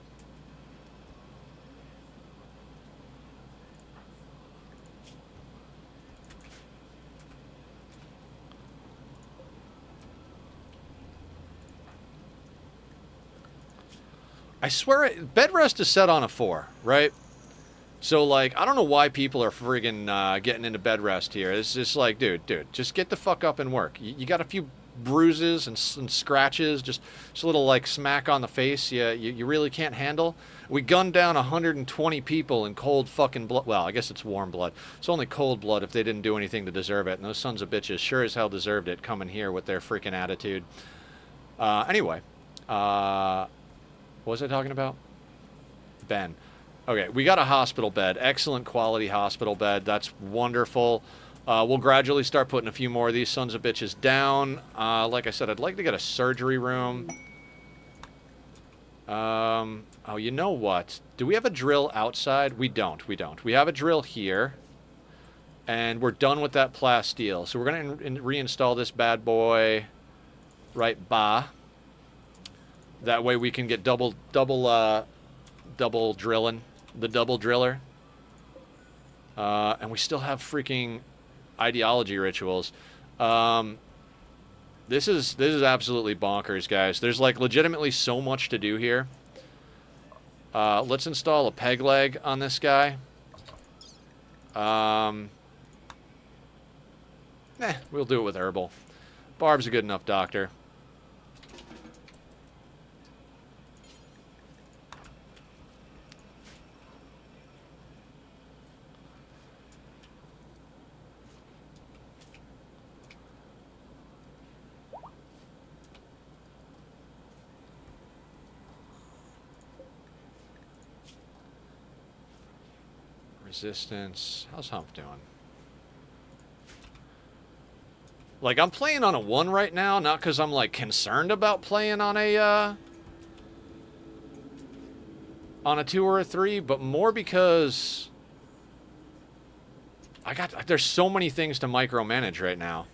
I swear, bed rest is set on a 4, right? So, like, I don't know why people are friggin' getting into bed rest here. It's just like, dude, just get the fuck up and work. You got a few bruises and scratches, just a little, like, smack on the face you really can't handle. We gunned down 120 people in cold fucking blood. Well, I guess it's warm blood. It's only cold blood if they didn't do anything to deserve it. And those sons of bitches sure as hell deserved it coming here with their freaking attitude. Anyway. What was I talking about? Ben. Okay, we got a hospital bed. Excellent quality hospital bed. That's wonderful. We'll gradually start putting a few more of these sons of bitches down. Like I said, I'd like to get a surgery room. Oh, you know what? Do we have a drill outside? We don't. We have a drill here. And we're done with that plasteel. So we're going to reinstall this bad boy right by. That way we can get double drilling, the double driller. And we still have freaking ideology rituals. This is absolutely bonkers, guys. There's like legitimately so much to do here. Let's install a peg leg on this guy. We'll do it with herbal. Barb's a good enough doctor. Resistance. How's Hump doing? Like, I'm playing on a 1 right now, not because I'm, like, concerned about playing on a 2 or a 3, but more because there's so many things to micromanage right now.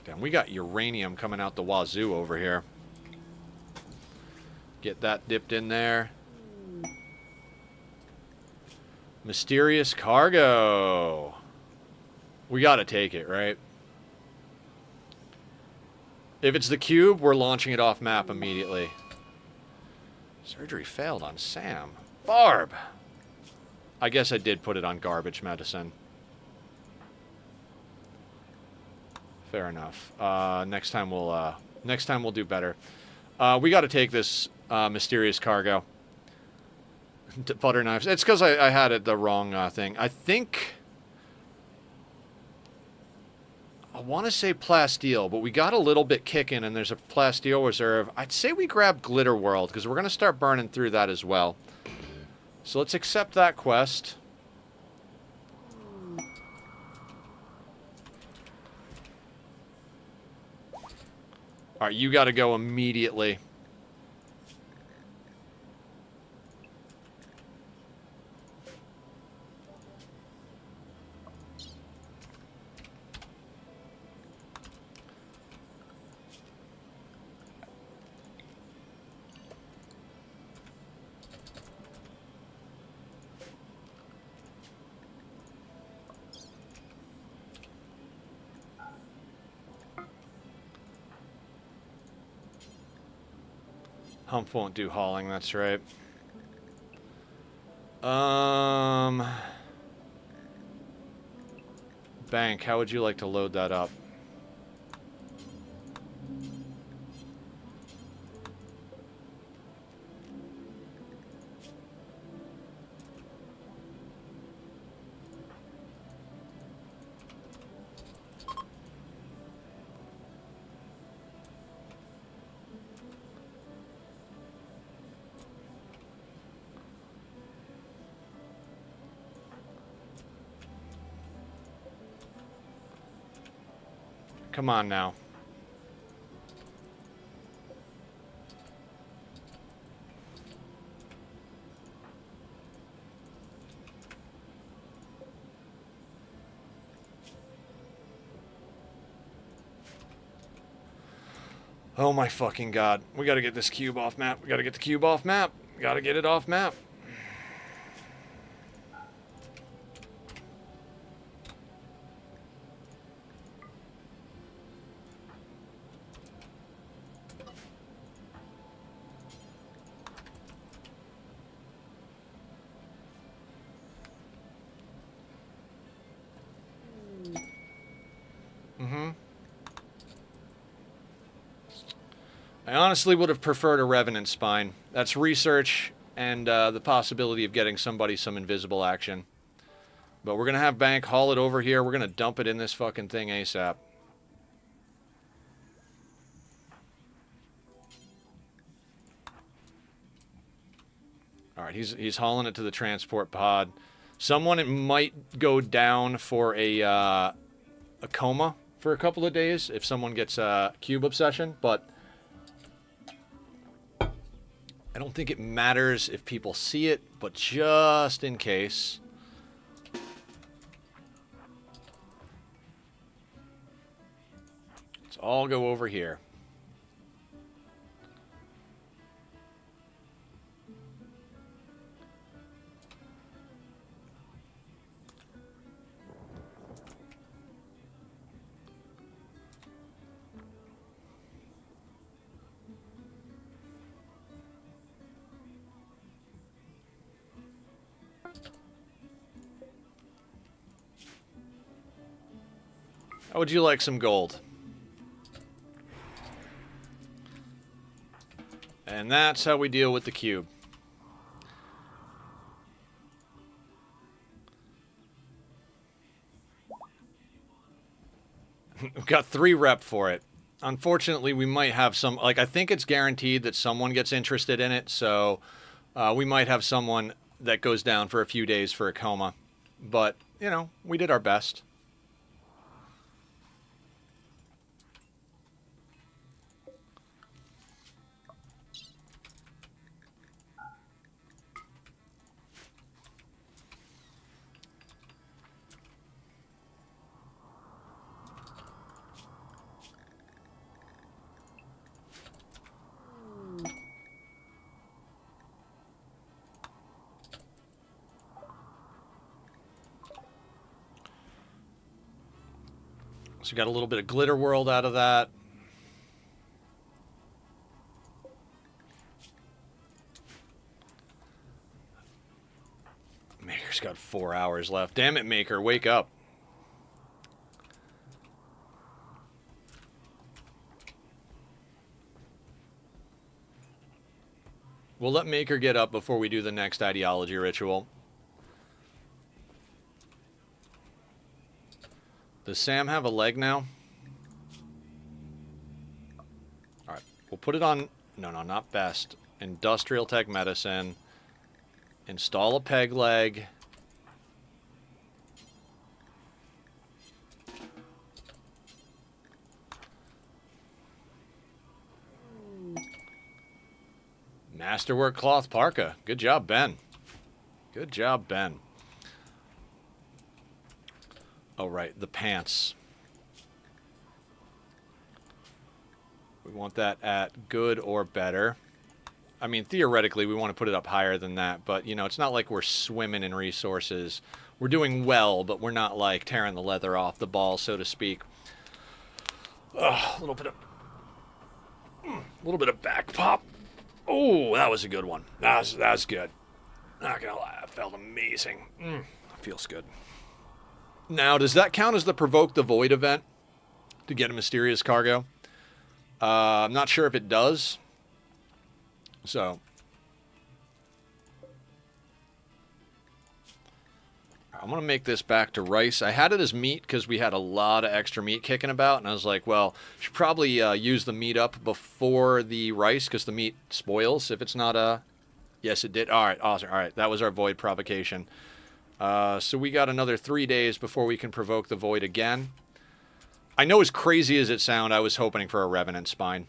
Damn, we got uranium coming out the wazoo over here. Get that dipped in there. Mysterious cargo. We gotta take it, right? If it's the cube, we're launching it off map immediately. Surgery failed on Sam. Barb! I guess I did put it on garbage medicine. Fair enough. Next time we'll do better. We got to take this mysterious cargo. Butter knives. It's because I had it the wrong thing. I think I want to say plasteel, but we got a little bit kicking, and there's a plasteel reserve. I'd say we grab Glitter World because we're going to start burning through that as well. So let's accept that quest. All right, you got to go immediately. Hump won't do hauling, that's right. Bank, how would you like to load that up? Come on now. Oh my fucking god. We gotta get this cube off map. We gotta get the cube off map. Gotta get it off map. I honestly would have preferred a Revenant Spine. That's research and the possibility of getting somebody some invisible action. But we're going to have Bank haul it over here. We're going to dump it in this fucking thing ASAP. Alright, he's hauling it to the transport pod. Someone might go down for a coma for a couple of days if someone gets a cube obsession, but I don't think it matters if people see it, but just in case. Let's all go over here. How would you like some gold? And that's how we deal with the cube. We've got 3 rep for it. Unfortunately, we might have some... Like, I think it's guaranteed that someone gets interested in it, so we might have someone that goes down for a few days for a coma. But, you know, we did our best. So we got a little bit of Glitter World out of that. Maker's got 4 hours left. Damn it, Maker, wake up. We'll let Maker get up before we do the next ideology ritual. Does Sam have a leg now? Alright, we'll put it on... No, not best. Industrial Tech Medicine. Install a peg leg. Masterwork Cloth Parka. Good job, Ben. Good job, Ben. Oh, right, the pants. We want that at good or better. I mean, theoretically, we want to put it up higher than that, but, you know, it's not like we're swimming in resources. We're doing well, but we're not, like, tearing the leather off the ball, so to speak. A little bit of back pop. Oh, that was a good one. That's good. Not gonna lie, that felt amazing. Feels good. Now, does that count as the Provoke the Void event to get a mysterious cargo? I'm not sure if it does. So, I'm going to make this back to rice. I had it as meat because we had a lot of extra meat kicking about, and I was like, well, should probably use the meat up before the rice because the meat spoils if it's not a... Yes, it did. All right, awesome. All right, that was our Void provocation. So we got another 3 days before we can provoke the Void again. I know as crazy as it sounds, I was hoping for a Revenant Spine.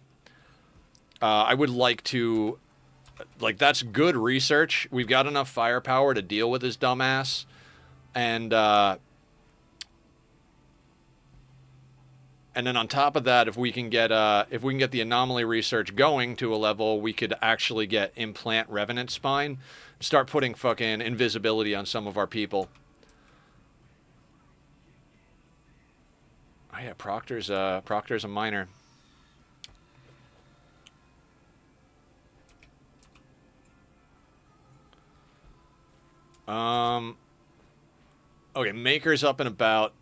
I would like to... Like, that's good research. We've got enough firepower to deal with his dumbass. And then on top of that, if we can get the anomaly research going to a level, we could actually get implant Revenant Spine, start putting fucking invisibility on some of our people. Oh yeah, Proctor's a miner. Okay, Maker's up and about,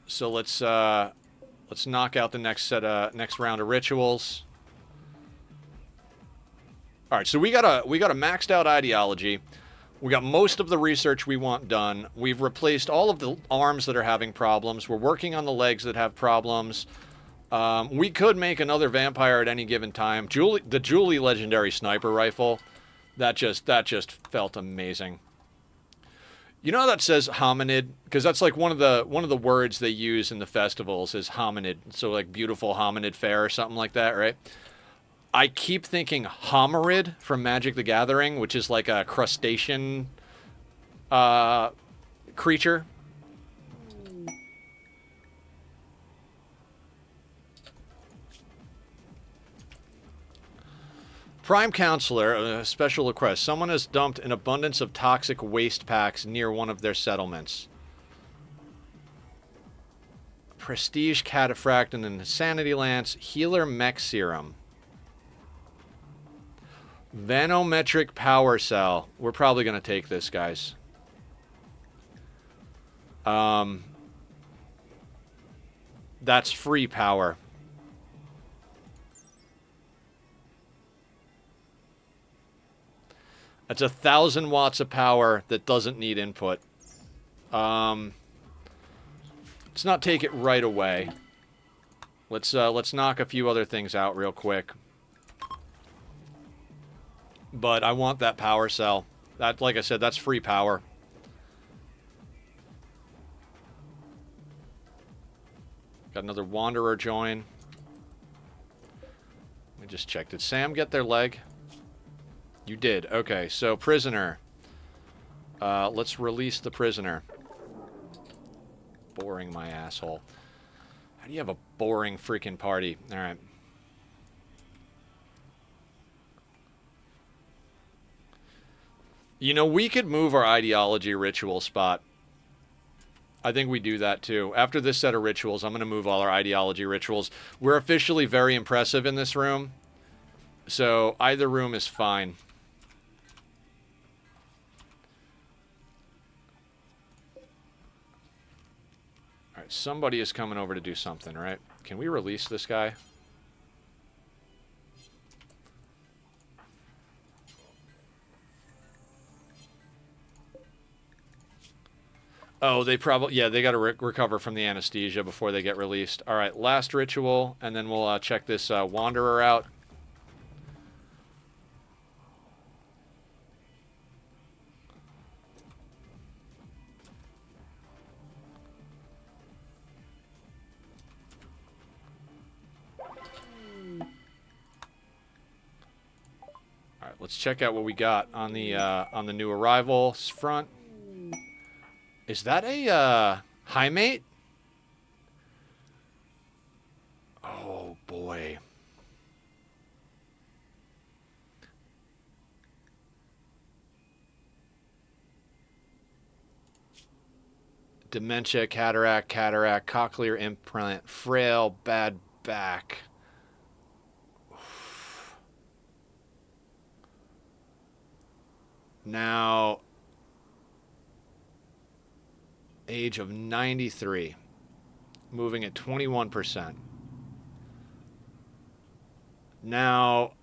so let's knock out the next round of rituals. All right, so we got a maxed out ideology. We got most of the research we want done. We've replaced all of the arms that are having problems. We're working on the legs that have problems. We could make another vampire at any given time. The Julie legendary sniper rifle, that just felt amazing. You know how that says hominid? Because that's like one of the words they use in the festivals is hominid. So like beautiful hominid fair or something like that, right? I keep thinking hominid from Magic the Gathering, which is like a crustacean creature. Prime Counselor, a special request. Someone has dumped an abundance of toxic waste packs near one of their settlements. Prestige Cataphract and then Sanity Lance, Healer Mech Serum. Vanometric Power Cell. We're probably going to take this, guys. That's free power. That's 1,000 watts of power that doesn't need input. Let's not take it right away. Let's knock a few other things out real quick. But I want that power cell. That, like I said, that's free power. Got another Wanderer join. Let me just check. Did Sam get their leg? You did. Okay, so prisoner. Let's release the prisoner. Boring my asshole. How do you have a boring freaking party? All right. You know, we could move our ideology ritual spot. I think we do that too. After this set of rituals, I'm going to move all our ideology rituals. We're officially very impressive in this room. So either room is fine. All right, somebody is coming over to do something, right? Can we release this guy? Oh, they probably... Yeah, they got to recover from the anesthesia before they get released. All right, last ritual, and then we'll check this Wanderer out. All right, let's check out what we got on the new arrivals front. Is that a high mate? Oh boy. Dementia, cataract, cochlear implant, frail, bad back. Now, age of 93, moving at 21%. Now,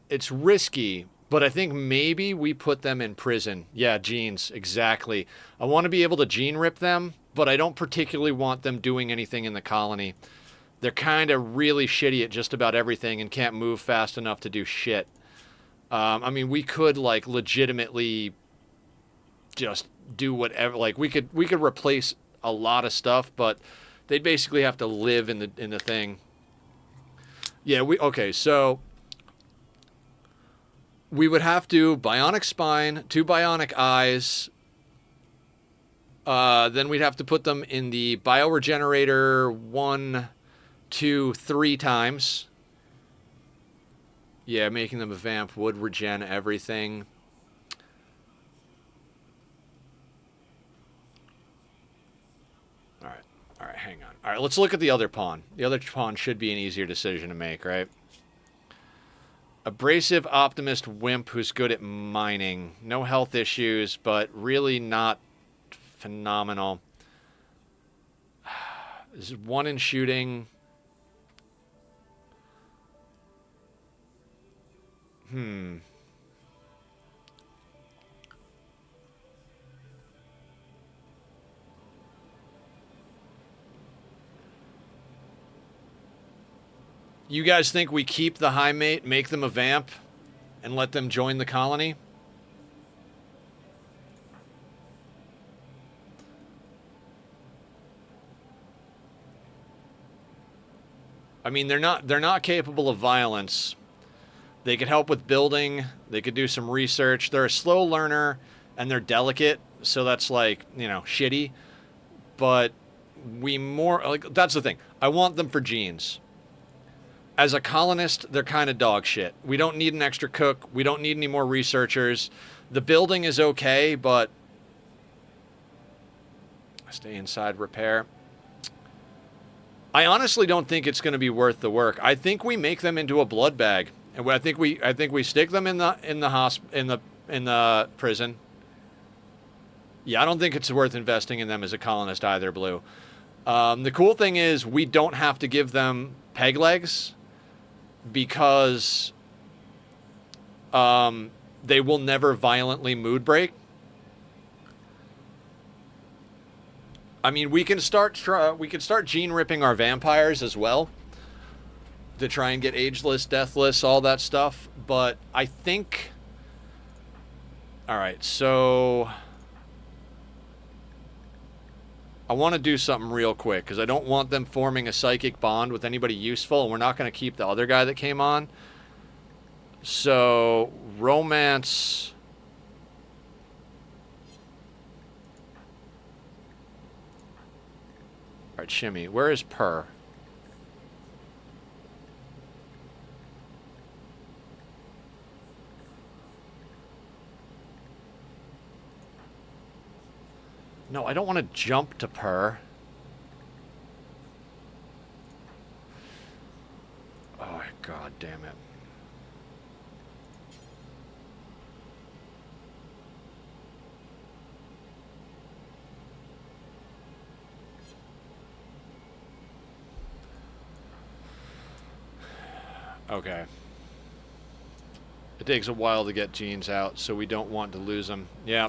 it's risky, but I think maybe we put them in prison. Yeah, genes, exactly. I want to be able to gene rip them, but I don't particularly want them doing anything in the colony. They're kind of really shitty at just about everything and can't move fast enough to do shit. I mean, we could, like, legitimately just do whatever. Like, we could replace a lot of stuff, but They'd basically have to live in the thing. Yeah, okay, so we would have to bionic spine, 2 bionic eyes. Then we'd have to put them in the bioregenerator 1, 2, 3 times. Yeah, making them a vamp would regen everything. All right, hang on. All right, let's look at the other pawn. The other pawn should be an easier decision to make, right? Abrasive optimist wimp who's good at mining. No health issues, but really not phenomenal. This is 1 in shooting. You guys think we keep the high mate, make them a vamp, and let them join the colony? I mean, they're not capable of violence. They could help with building. They could do some research. They're a slow learner, and they're delicate, so that's like, you know, shitty. But we more like that's the thing. I want them for genes. As a colonist, they're kind of dog shit. We don't need an extra cook. We don't need any more researchers. The building is okay, but stay inside, repair. I honestly don't think it's going to be worth the work. I think we make them into a blood bag, and I think we stick them in the prison. Yeah, I don't think it's worth investing in them as a colonist either, Blue. The cool thing is we don't have to give them peg legs, because they will never violently mood break. I mean, we can start gene ripping our vampires as well to try and get ageless, deathless, all that stuff. But I think, all right, so I want to do something real quick because I don't want them forming a psychic bond with anybody useful, and we're not going to keep the other guy that came on. So, romance. All right, Shimmy, where is Purr? No, I don't want to jump to Purr. Oh, God damn it. Okay. It takes a while to get genes out, so we don't want to lose them. Yeah.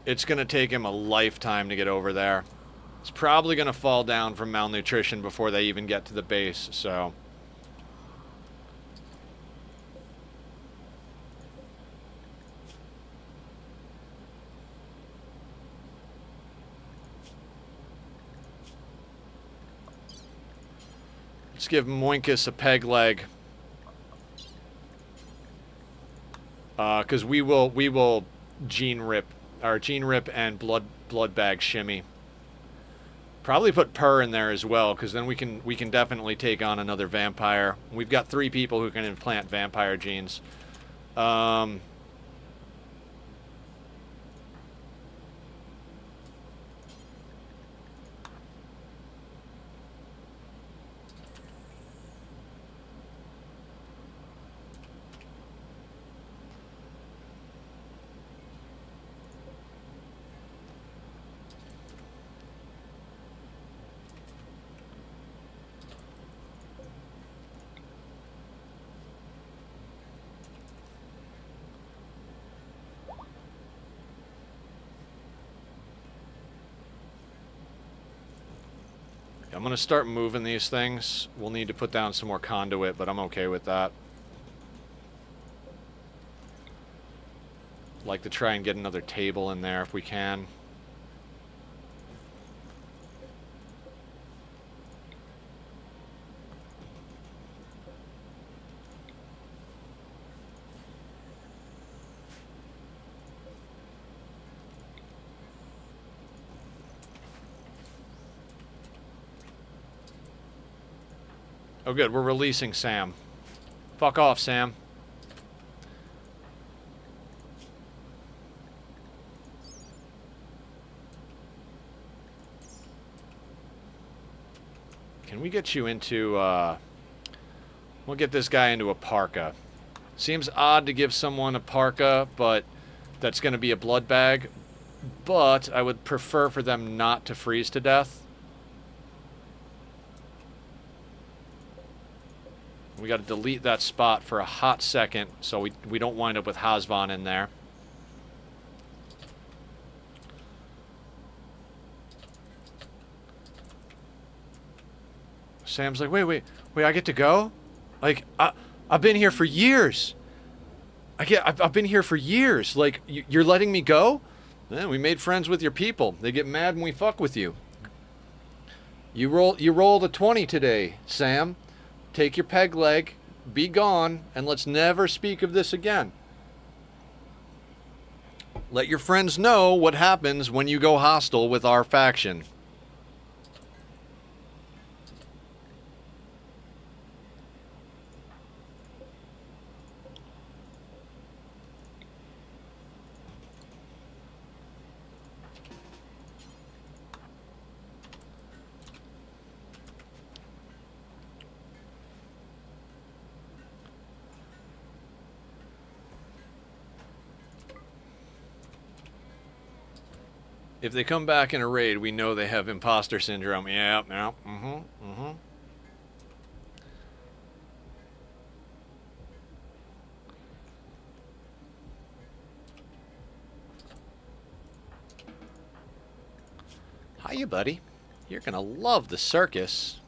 It's going to take him a lifetime to get over there. It's probably going to fall down from malnutrition before they even get to the base, so... Let's give Moinkus a peg leg. Because we will gene rip and blood bag Shimmy. Probably put Purr in there as well, because then we can definitely take on another vampire. We've got 3 people who can implant vampire genes. I'm going to start moving these things. We'll need to put down some more conduit, but I'm okay with that. Like to try and get another table in there if we can. Oh good, we're releasing Sam. Fuck off, Sam. Can we get you into, we'll get this guy into a parka. Seems odd to give someone a parka, but that's going to be a blood bag. But I would prefer for them not to freeze to death. We got to delete that spot for a hot second so we don't wind up with Hasvan in there. Sam's like, wait, I get to go? Like, I've been here for years. I've been here for years. Like, you're letting me go? Yeah, we made friends with your people. They get mad when we fuck with you. You rolled a 20 today, Sam. Take your peg leg, be gone, and let's never speak of this again. Let your friends know what happens when you go hostile with our faction. If they come back in a raid, we know they have imposter syndrome. Yeah, mm-hmm. Hiya, buddy. You're gonna love the circus.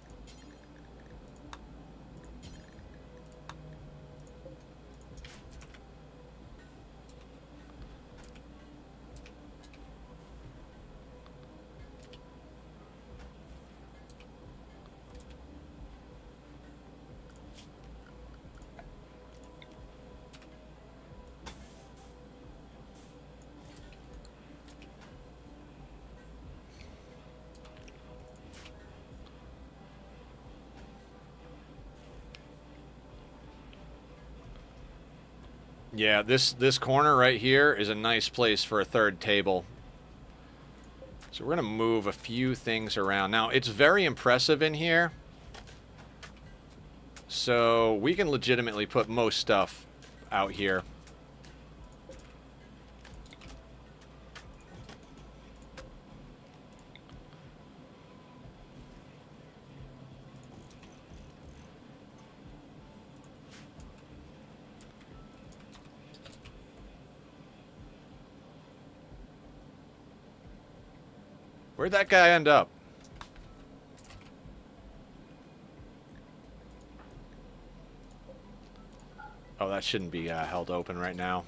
Yeah, this corner right here is a nice place for a third table. So we're going to move a few things around. Now, it's very impressive in here. So we can legitimately put most stuff out here. Where'd that guy end up? Oh, that shouldn't be held open right now.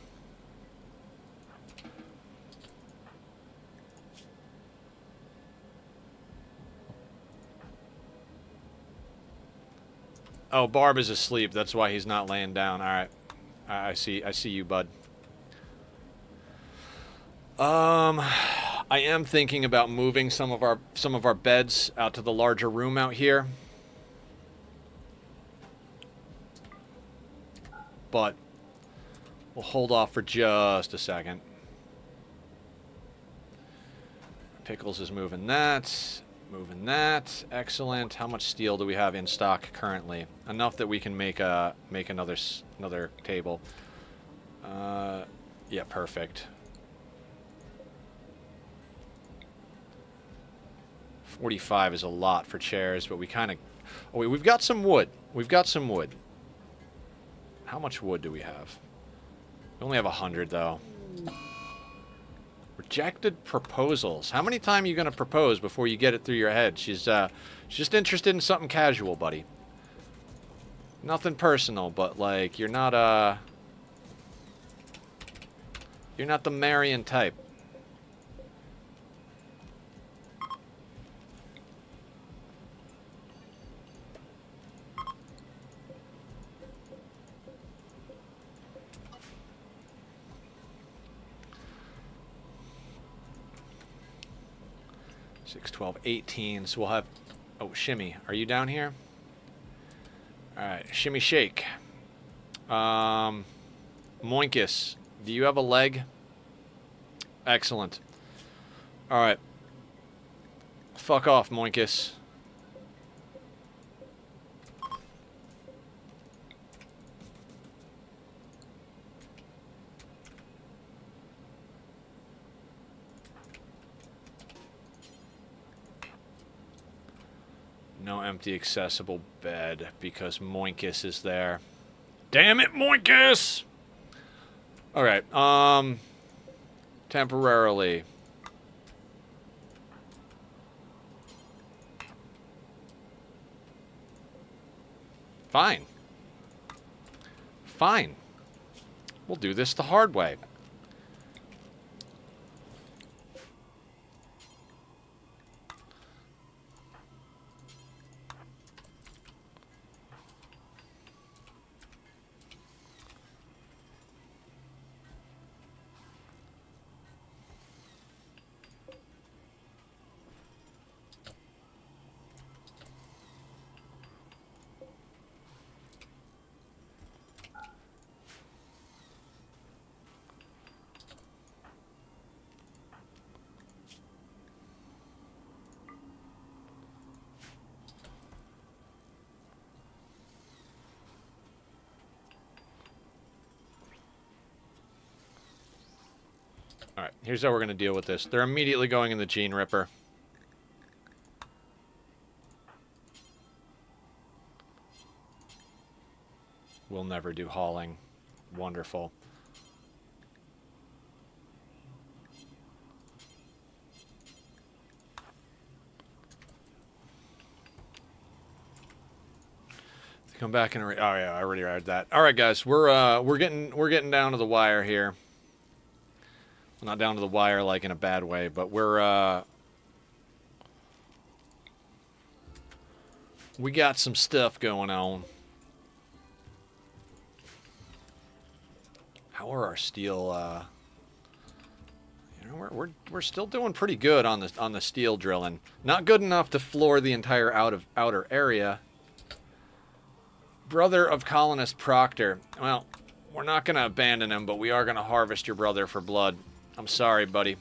Oh, Barb is asleep. That's why he's not laying down. All right. I see you, bud. I am thinking about moving some of our beds out to the larger room out here. But we'll hold off for just a second. Pickles is moving that. Moving that. Excellent. How much steel do we have in stock currently? Enough that we can make another table. Yeah, perfect. 45 is a lot for chairs, but we kind of... Oh, wait, we've got some wood. We've got some wood. How much wood do we have? We only have 100, though. Rejected proposals. How many times are you going to propose before you get it through your head? She's just interested in something casual, buddy. Nothing personal, but, like, you're not You're not the Marion type. Six, 12, 18. So we'll have... Oh, Shimmy. Are you down here? All right. Shimmy Shake. Moinkus. Do you have a leg? Excellent. All right. Fuck off, Moinkus. No empty accessible bed because Moinkus is there. Damn it, Moinkus! Alright, temporarily. Fine. Fine. We'll do this the hard way. Alright, here's how we're going to deal with this. They're immediately going in the Gene Ripper. We'll never do hauling. Wonderful. Come back and... oh, yeah, I already read that. Alright, guys, we're getting down to the wire here. Not down to the wire like in a bad way, but we got some stuff going on. How are our steel you know, we're still doing pretty good on the steel drilling. Not good enough to floor the entire outer area. Brother of colonist Proctor. Well, we're not going to abandon him, but we are going to harvest your brother for blood. I'm sorry, buddy.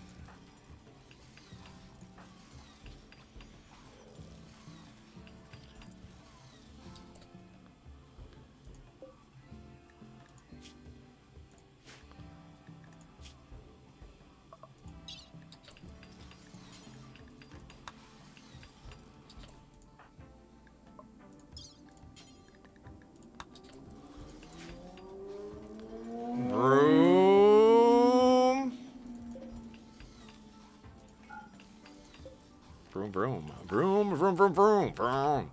Vroom.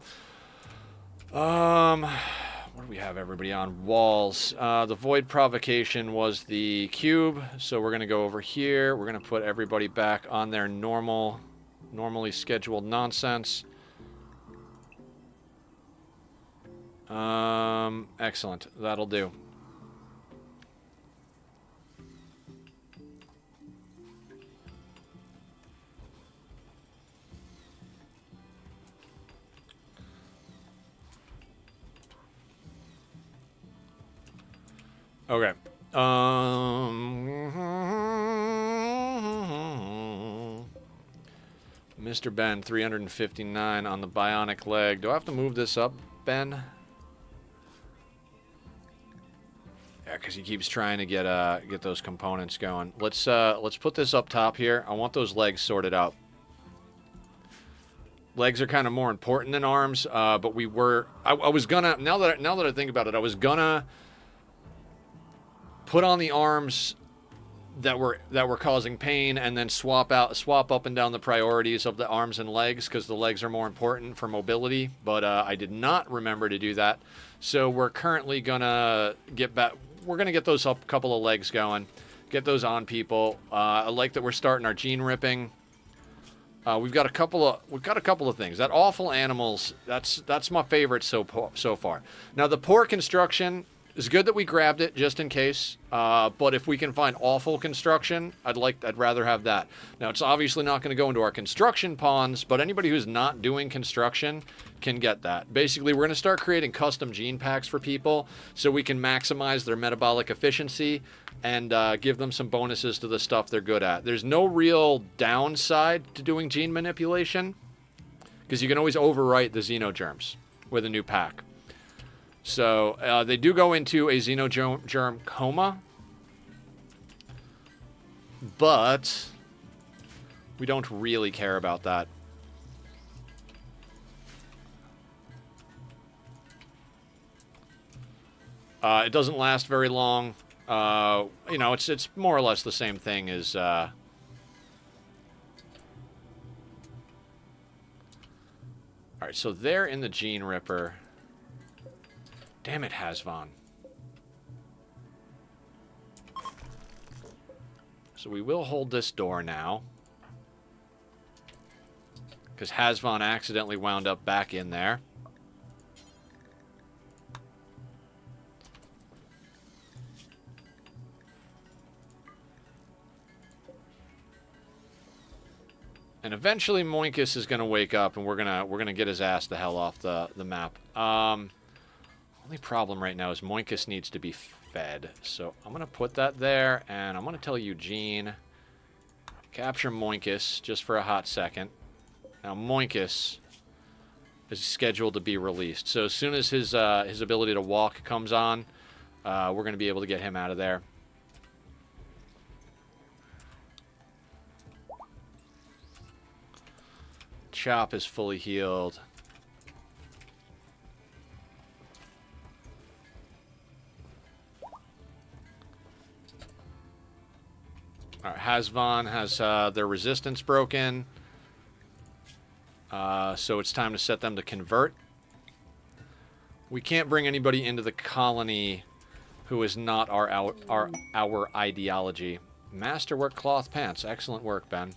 What do we have everybody on? Walls. The Void Provocation was the cube, so we're going to go over here. We're going to put everybody back on their normally scheduled nonsense. Excellent. That'll do. Okay. Mr. Ben, 359 on the bionic leg. Do I have to move this up, Ben? Yeah, because he keeps trying to get those components going. Let's put this up top here. I want those legs sorted out. Legs are kind of more important than arms, but I was gonna, now that I think about it, I was gonna put on the arms that were causing pain and then swap up and down the priorities of the arms and legs because the legs are more important for mobility, but I did not remember to do that. So we're currently gonna get back. We're gonna get those couple of legs going. Get those on people. I like that we're starting our gene ripping. We've got a couple of things. That awful animals. That's my favorite so far. Now the poor construction is good that we grabbed it just in case. But if we can find awful construction, I'd rather have that. Now it's obviously not going to go into our construction pawns, but anybody who's not doing construction can get that. Basically, we're going to start creating custom gene packs for people so we can maximize their metabolic efficiency and give them some bonuses to the stuff they're good at. There's no real downside to doing gene manipulation because you can always overwrite the xenogerms with a new pack. So they do go into a xenogerm coma, but we don't really care about that. It doesn't last very long. You know, it's more or less the same thing as... Alright, so they're in the Gene Ripper. Damn it, Hasvan. So we will hold this door now. Because Hasvan accidentally wound up back in there. And eventually Moinkus is going to wake up and we're gonna get his ass the hell off the map. Only problem right now is Moinkus needs to be fed. So I'm going to put that there and I'm going to tell Eugene, capture Moinkus just for a hot second. Now Moinkus is scheduled to be released. So as soon as his ability to walk comes on, we're going to be able to get him out of there. Chop is fully healed. Alright, Hasvan has their resistance broken. So it's time to set them to convert. We can't bring anybody into the colony who is not our ideology. Masterwork cloth pants. Excellent work, Ben.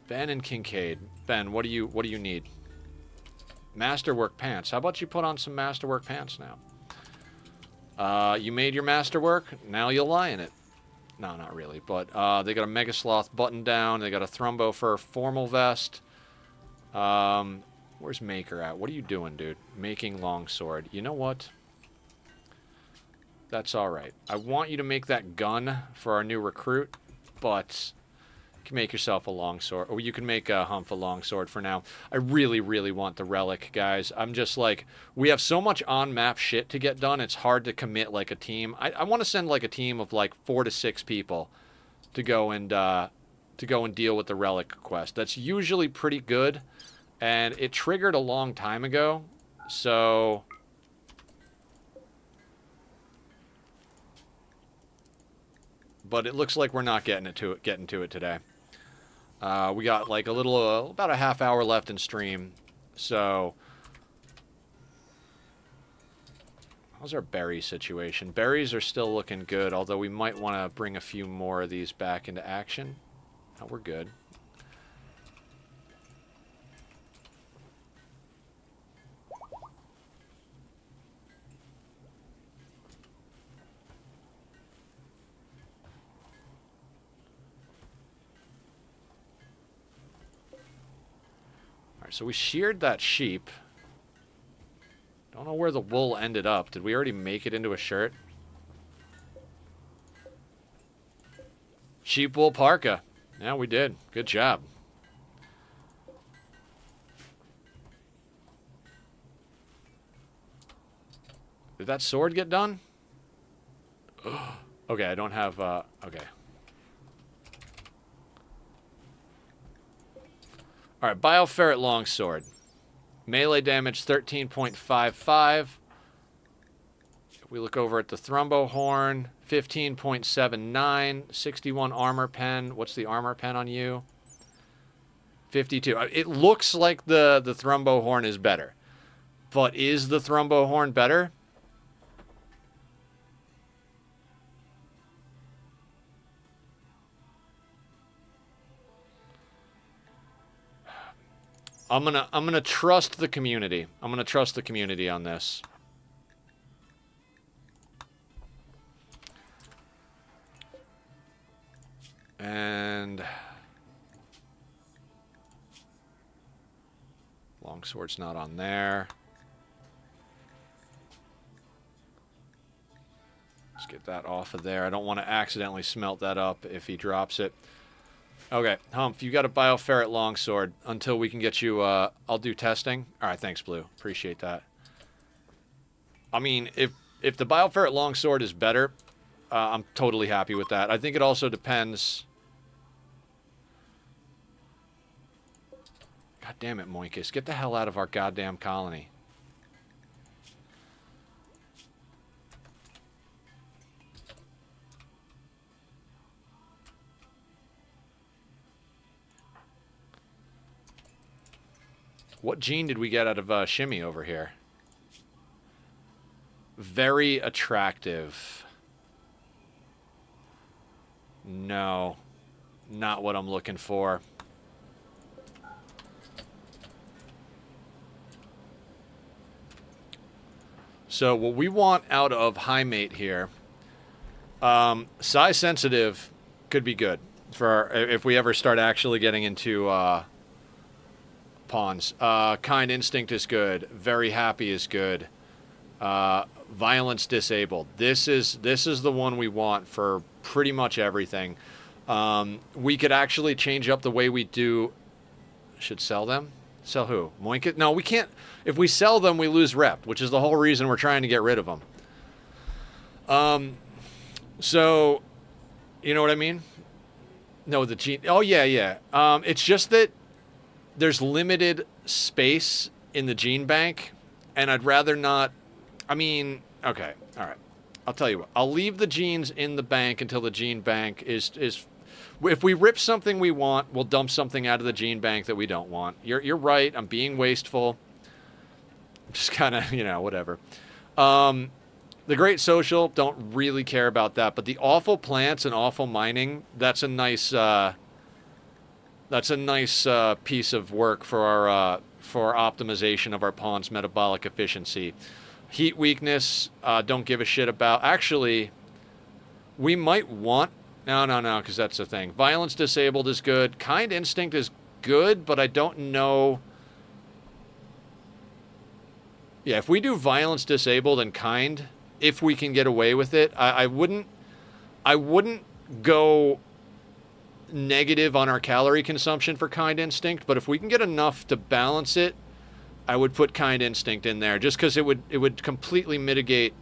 Ben and Kincaid. Ben, what do you need? Masterwork pants. How about you put on some masterwork pants now? You made your masterwork. Now you'll lie in it. No, not really. But they got a Mega Sloth button down. They got a Thrumbo Fur formal vest. Where's Maker at? What are you doing, dude? Making longsword. You know what? That's all right. I want you to make that gun for our new recruit, but you can make yourself a longsword, or you can make a Humph a longsword for now. I really, really want the relic, guys. I'm just like, we have so much on-map shit to get done. It's hard to commit like a team. I want to send like a team of like 4 to 6 people to go and deal with the relic quest. That's usually pretty good, and it triggered a long time ago, so. But it looks like we're not getting to it today. We got like about a half hour left in stream. So, how's our berry situation? Berries are still looking good, although we might want to bring a few more of these back into action. Oh, we're good. So we sheared that sheep. Don't know where the wool ended up. Did we already make it into a shirt? Sheep wool parka. Yeah, we did. Good job. Did that sword get done? Okay, I don't have... okay. Alright, Bioferret Longsword. Melee damage 13.55. If we look over at the Thrumbo Horn, 15.79. 61 armor pen. What's the armor pen on you? 52. It looks like the Thrumbo Horn is better. But is the Thrumbo Horn better? I'm gonna trust the community. I'm gonna trust the community on this. And longsword's not on there. Let's get that off of there. I don't want to accidentally smelt that up if he drops it. Okay, Humph, you got a bioferret longsword until we can get you, I'll do testing. All right, thanks, Blue. Appreciate that. I mean, if the bioferret longsword is better, I'm totally happy with that. I think it also depends. God damn it, Moinkus. Get the hell out of our goddamn colony. What gene did we get out of Shimmy over here? Very attractive. No. Not what I'm looking for. So what we want out of High Mate here, size sensitive could be good for if we ever start actually getting into pawns. Kind Instinct is good. Very Happy is good. Violence Disabled. This is the one we want for pretty much everything. We could actually change up the way we do. Should sell them? Sell who? Moink? No, we can't. If we sell them, we lose rep, which is the whole reason we're trying to get rid of them. So, you know what I mean? No, the gene. Oh, yeah, yeah. It's just that there's limited space in the gene bank, and I'd rather not. I mean, okay, all right. I'll tell you what. I'll leave the genes in the bank until the gene bank is. If we rip something we want, we'll dump something out of the gene bank that we don't want. You're right. I'm being wasteful. I'm just kind of, you know, whatever. The Great Social, don't really care about that. But the Awful Plants and Awful Mining, that's a nice piece of work for our optimization of our pawn's metabolic efficiency. Heat Weakness, don't give a shit about. Actually, we might want. No, because that's the thing. Violence Disabled is good. Kind Instinct is good, but I don't know. Yeah, if we do Violence Disabled and Kind, if we can get away with it, I wouldn't go negative on our calorie consumption for Kind Instinct, but if we can get enough to balance it, I would put Kind Instinct in there, just because it would completely mitigate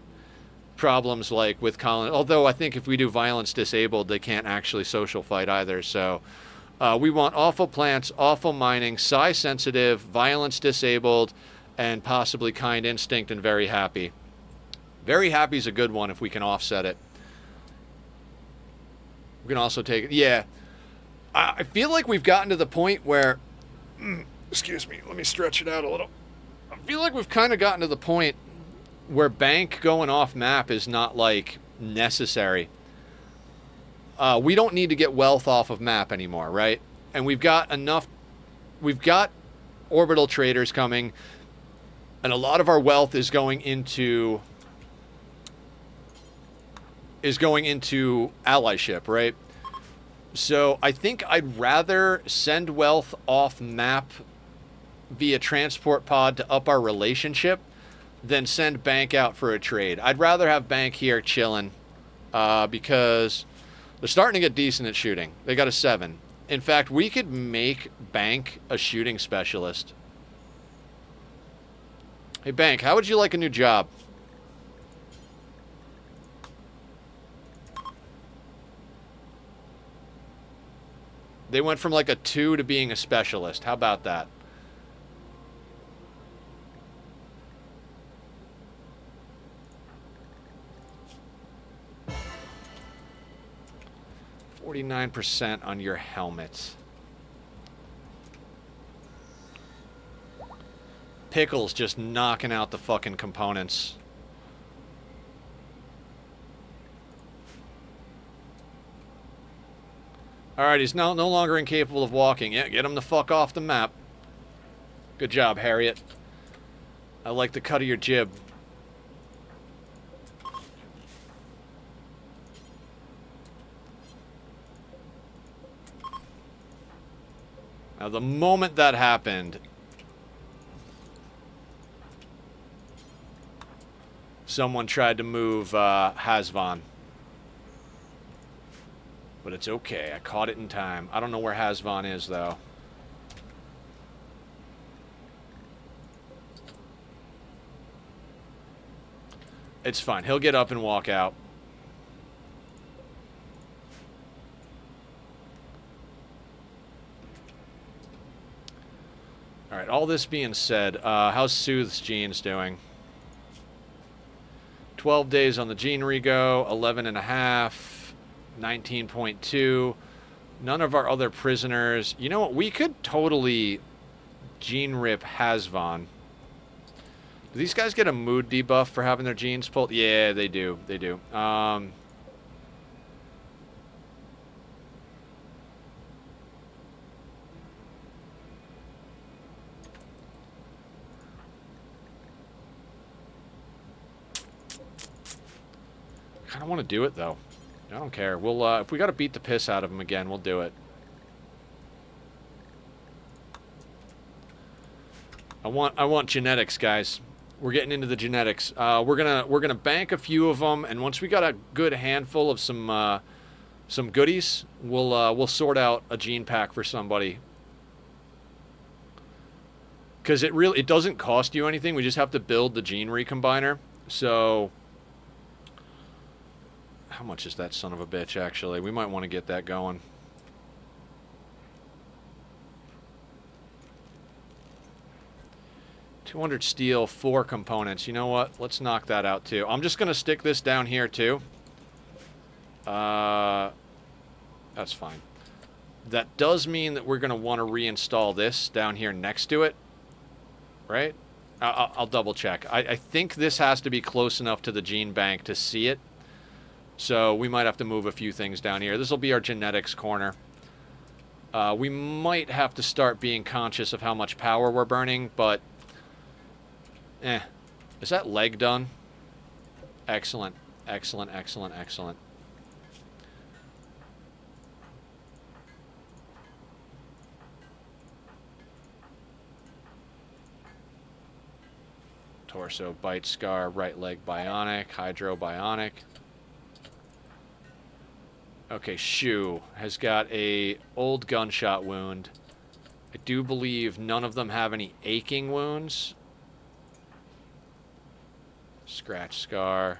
problems like with Colin. Although I think if we do Violence Disabled, they can't actually social fight either. So we want Awful Plants, Awful Mining, Size Sensitive, Violence Disabled, and possibly Kind Instinct and Very Happy. Very Happy is a good one if we can offset it. We can also take it. Yeah. I feel like we've gotten to the point where... excuse me. Let me stretch it out a little. I feel like we've kind of gotten to the point where bank going off map is not, like, necessary. We don't need to get wealth off of map anymore, right? And we've got enough... We've got orbital traders coming, and a lot of our wealth is going into... allyship, right? So I think I'd rather send wealth off map via transport pod to up our relationship than send bank out for a trade. I'd rather have bank here chilling because they're starting to get decent at shooting. They got a 7. In fact, we could make bank a shooting specialist. Hey, bank, how would you like a new job? They went from like a 2 to being a specialist. How about that? %49 on your helmet. Pickles just knocking out the fucking components. Alright, he's no longer incapable of walking. Yeah, get him the fuck off the map. Good job, Harriet. I like the cut of your jib. Now, the moment that happened, someone tried to move Hasvan. But it's okay. I caught it in time. I don't know where Hasvan is, though. It's fine. He'll get up and walk out. Alright, all this being said, how's Sooth's genes doing? 12 days on the gene rego, 11 and a half, 19.2. None of our other prisoners. You know what? We could totally gene rip Hasvan. Do these guys get a mood debuff for having their genes pulled? Yeah, they do. They do. I kind of want to do it, though. I don't care. We'll, if we got to beat the piss out of him again, we'll do it. I want genetics, guys. We're getting into the genetics. We're gonna bank a few of them, and once we got a good handful of some goodies, we'll sort out a gene pack for somebody. Because it doesn't cost you anything. We just have to build the gene recombiner. So, how much is that son of a bitch? Actually, we might want to get that going. $200 steel, 4 components. You know what? Let's knock that out too. I'm just gonna stick this down here too. That's fine. That does mean that we're gonna want to reinstall this down here next to it, right? I'll double check. I think this has to be close enough to the gene bank to see it. So we might have to move a few things down here. This will be our genetics corner. We might have to start being conscious of how much power we're burning, but is that leg done? Excellent. Excellent, excellent, excellent. Torso, bite scar, right leg bionic, hydro bionic. Okay, Shu has got a old gunshot wound. I do believe none of them have any aching wounds. Scratch scar.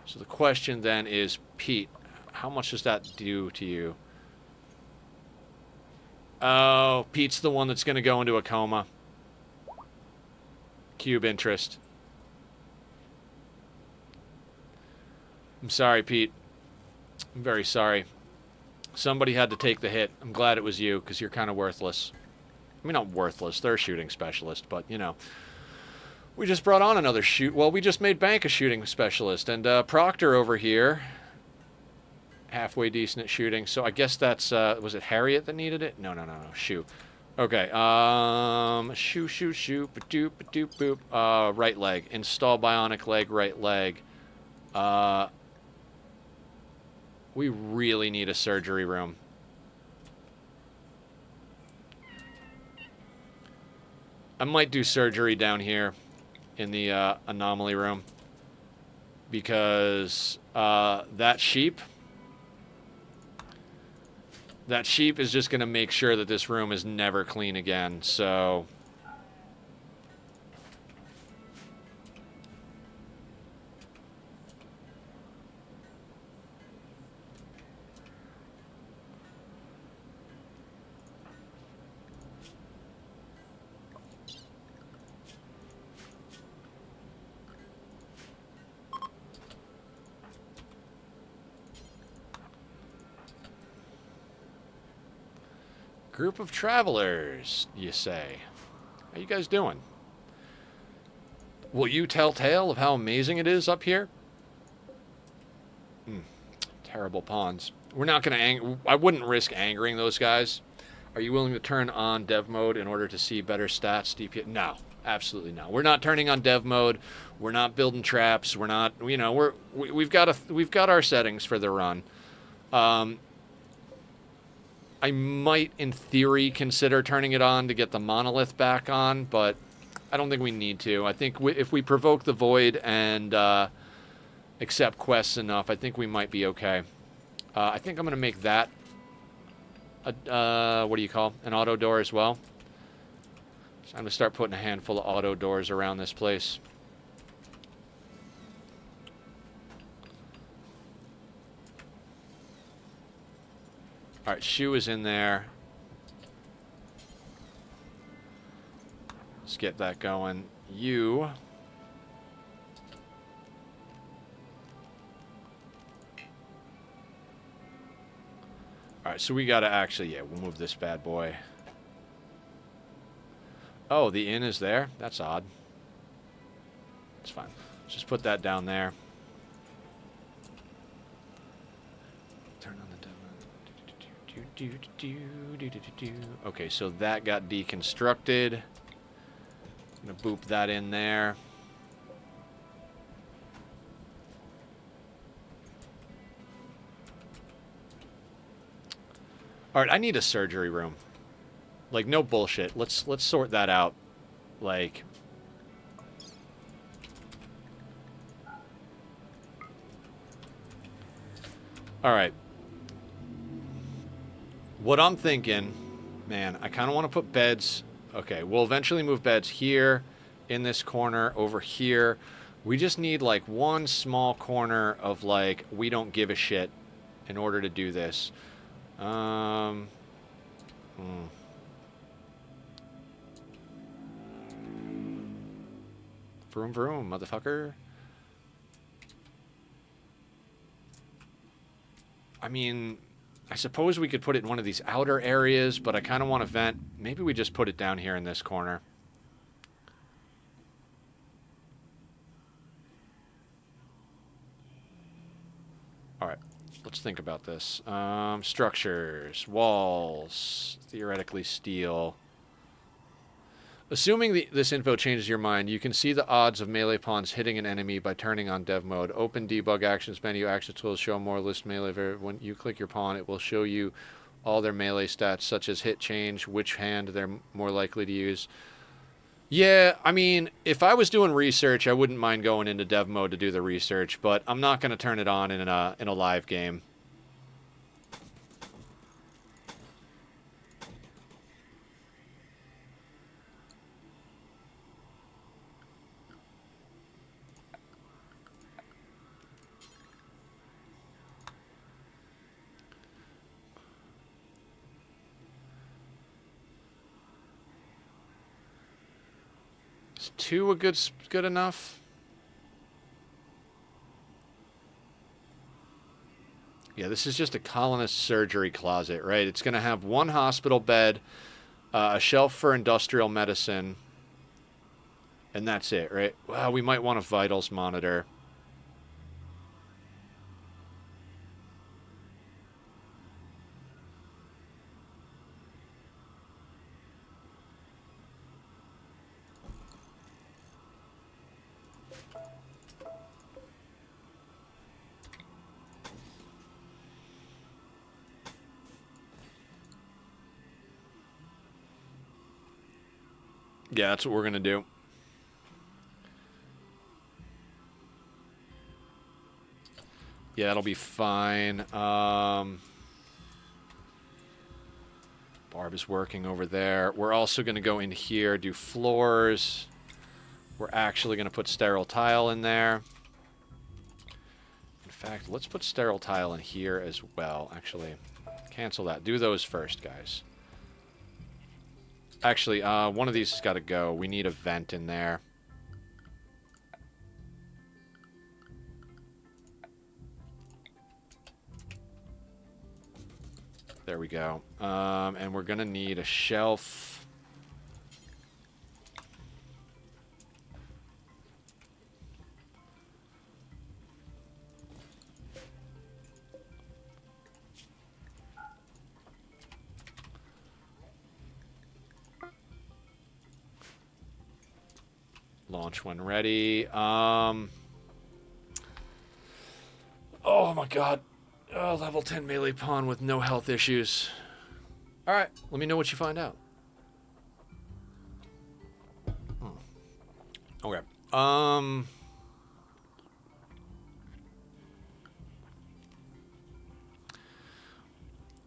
So the question then is, Pete, how much does that do to you? Oh, Pete's the one that's going to go into a coma. Cube interest. I'm sorry, Pete. I'm very sorry. Somebody had to take the hit. I'm glad it was you, because you're kind of worthless. I mean, not worthless. They're a shooting specialist, but, you know. We just brought on another well, we just made bank a shooting specialist, and Proctor over here, halfway decent at shooting. So I guess that's, was it Harriet that needed it? No. Shoo. Okay, shoo, ba-doop, ba-doop, boop. Right leg. Install bionic leg, right leg. We really need a surgery room. I might do surgery down here in the anomaly room, because that sheep is just going to make sure that this room is never clean again. So group of travelers, you say. How you guys doing? Will you tell tale of how amazing it is up here? Terrible pawns. We're not going to I wouldn't risk angering those guys. Are you willing to turn on dev mode in order to see better stats? DPS? No, absolutely not. We're not turning on dev mode. We're not building traps. We're not. You know, we've got our settings for the run. I might, in theory, consider turning it on to get the monolith back on, but I don't think we need to. I think if we provoke the void and accept quests enough, I think we might be okay. I think I'm going to make that what do you call an auto door as well. So I'm going to start putting a handful of auto doors around this place. All right, shoe is in there. Let's get that going. You. All right, so we got to actually, yeah, we'll move this bad boy. Oh, the inn is there? That's odd. It's fine. Just put that down there. Turn on the demo. Okay, so that got deconstructed. I'm going to boop that in there. All right, I need a surgery room. Like, no bullshit. Let's sort that out. Like, all right. What I'm thinking, man, I kind of want to put beds. Okay, we'll eventually move beds here, in this corner, over here. We just need, like, one small corner of, like, we don't give a shit in order to do this. Vroom, vroom, motherfucker. I mean, I suppose we could put it in one of these outer areas, but I kind of want to vent. Maybe we just put it down here in this corner. All right, let's think about this. Structures, walls, theoretically steel. Assuming this info changes your mind, you can see the odds of melee pawns hitting an enemy by turning on dev mode. Open debug actions menu. Action tools show more list melee. When you click your pawn, it will show you all their melee stats, such as hit change, which hand they're more likely to use. Yeah, I mean, if I was doing research, I wouldn't mind going into dev mode to do the research, but I'm not going to turn it on in a live game. Is 2 a good enough? Yeah, this is just a colonist surgery closet, right? It's going to have 1 hospital bed, a shelf for industrial medicine, and that's it, right? Well, we might want a vitals monitor. Yeah, that's what we're going to do. Yeah, that'll be fine. Barb is working over there. We're also going to go in here, do floors. We're actually going to put sterile tile in there. In fact, let's put sterile tile in here as well. Actually, cancel that. Do those first, guys. Actually, one of these has got to go. We need a vent in there. There we go. And we're going to need a shelf. Launch when ready. Oh my god. Oh, level 10 melee pawn with no health issues. Alright, let me know what you find out. Okay.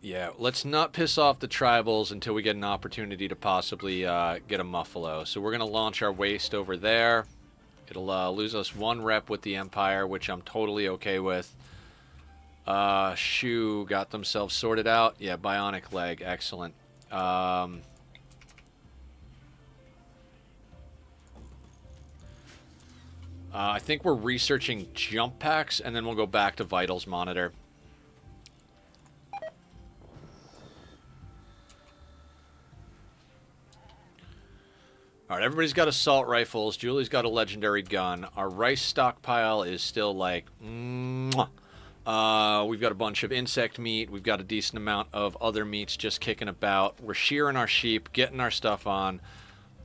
Yeah, let's not piss off the tribals until we get an opportunity to possibly get a Muffalo. So we're going to launch our waste over there. It'll lose us 1 rep with the Empire, which I'm totally okay with. Shu got themselves sorted out. Yeah, bionic leg. Excellent. I think we're researching jump packs, and then we'll go back to Vitals Monitor. Alright, everybody's got assault rifles. Julie's got a legendary gun. Our rice stockpile is still like... Mwah. We've got a bunch of insect meat. We've got a decent amount of other meats just kicking about. We're shearing our sheep, getting our stuff on.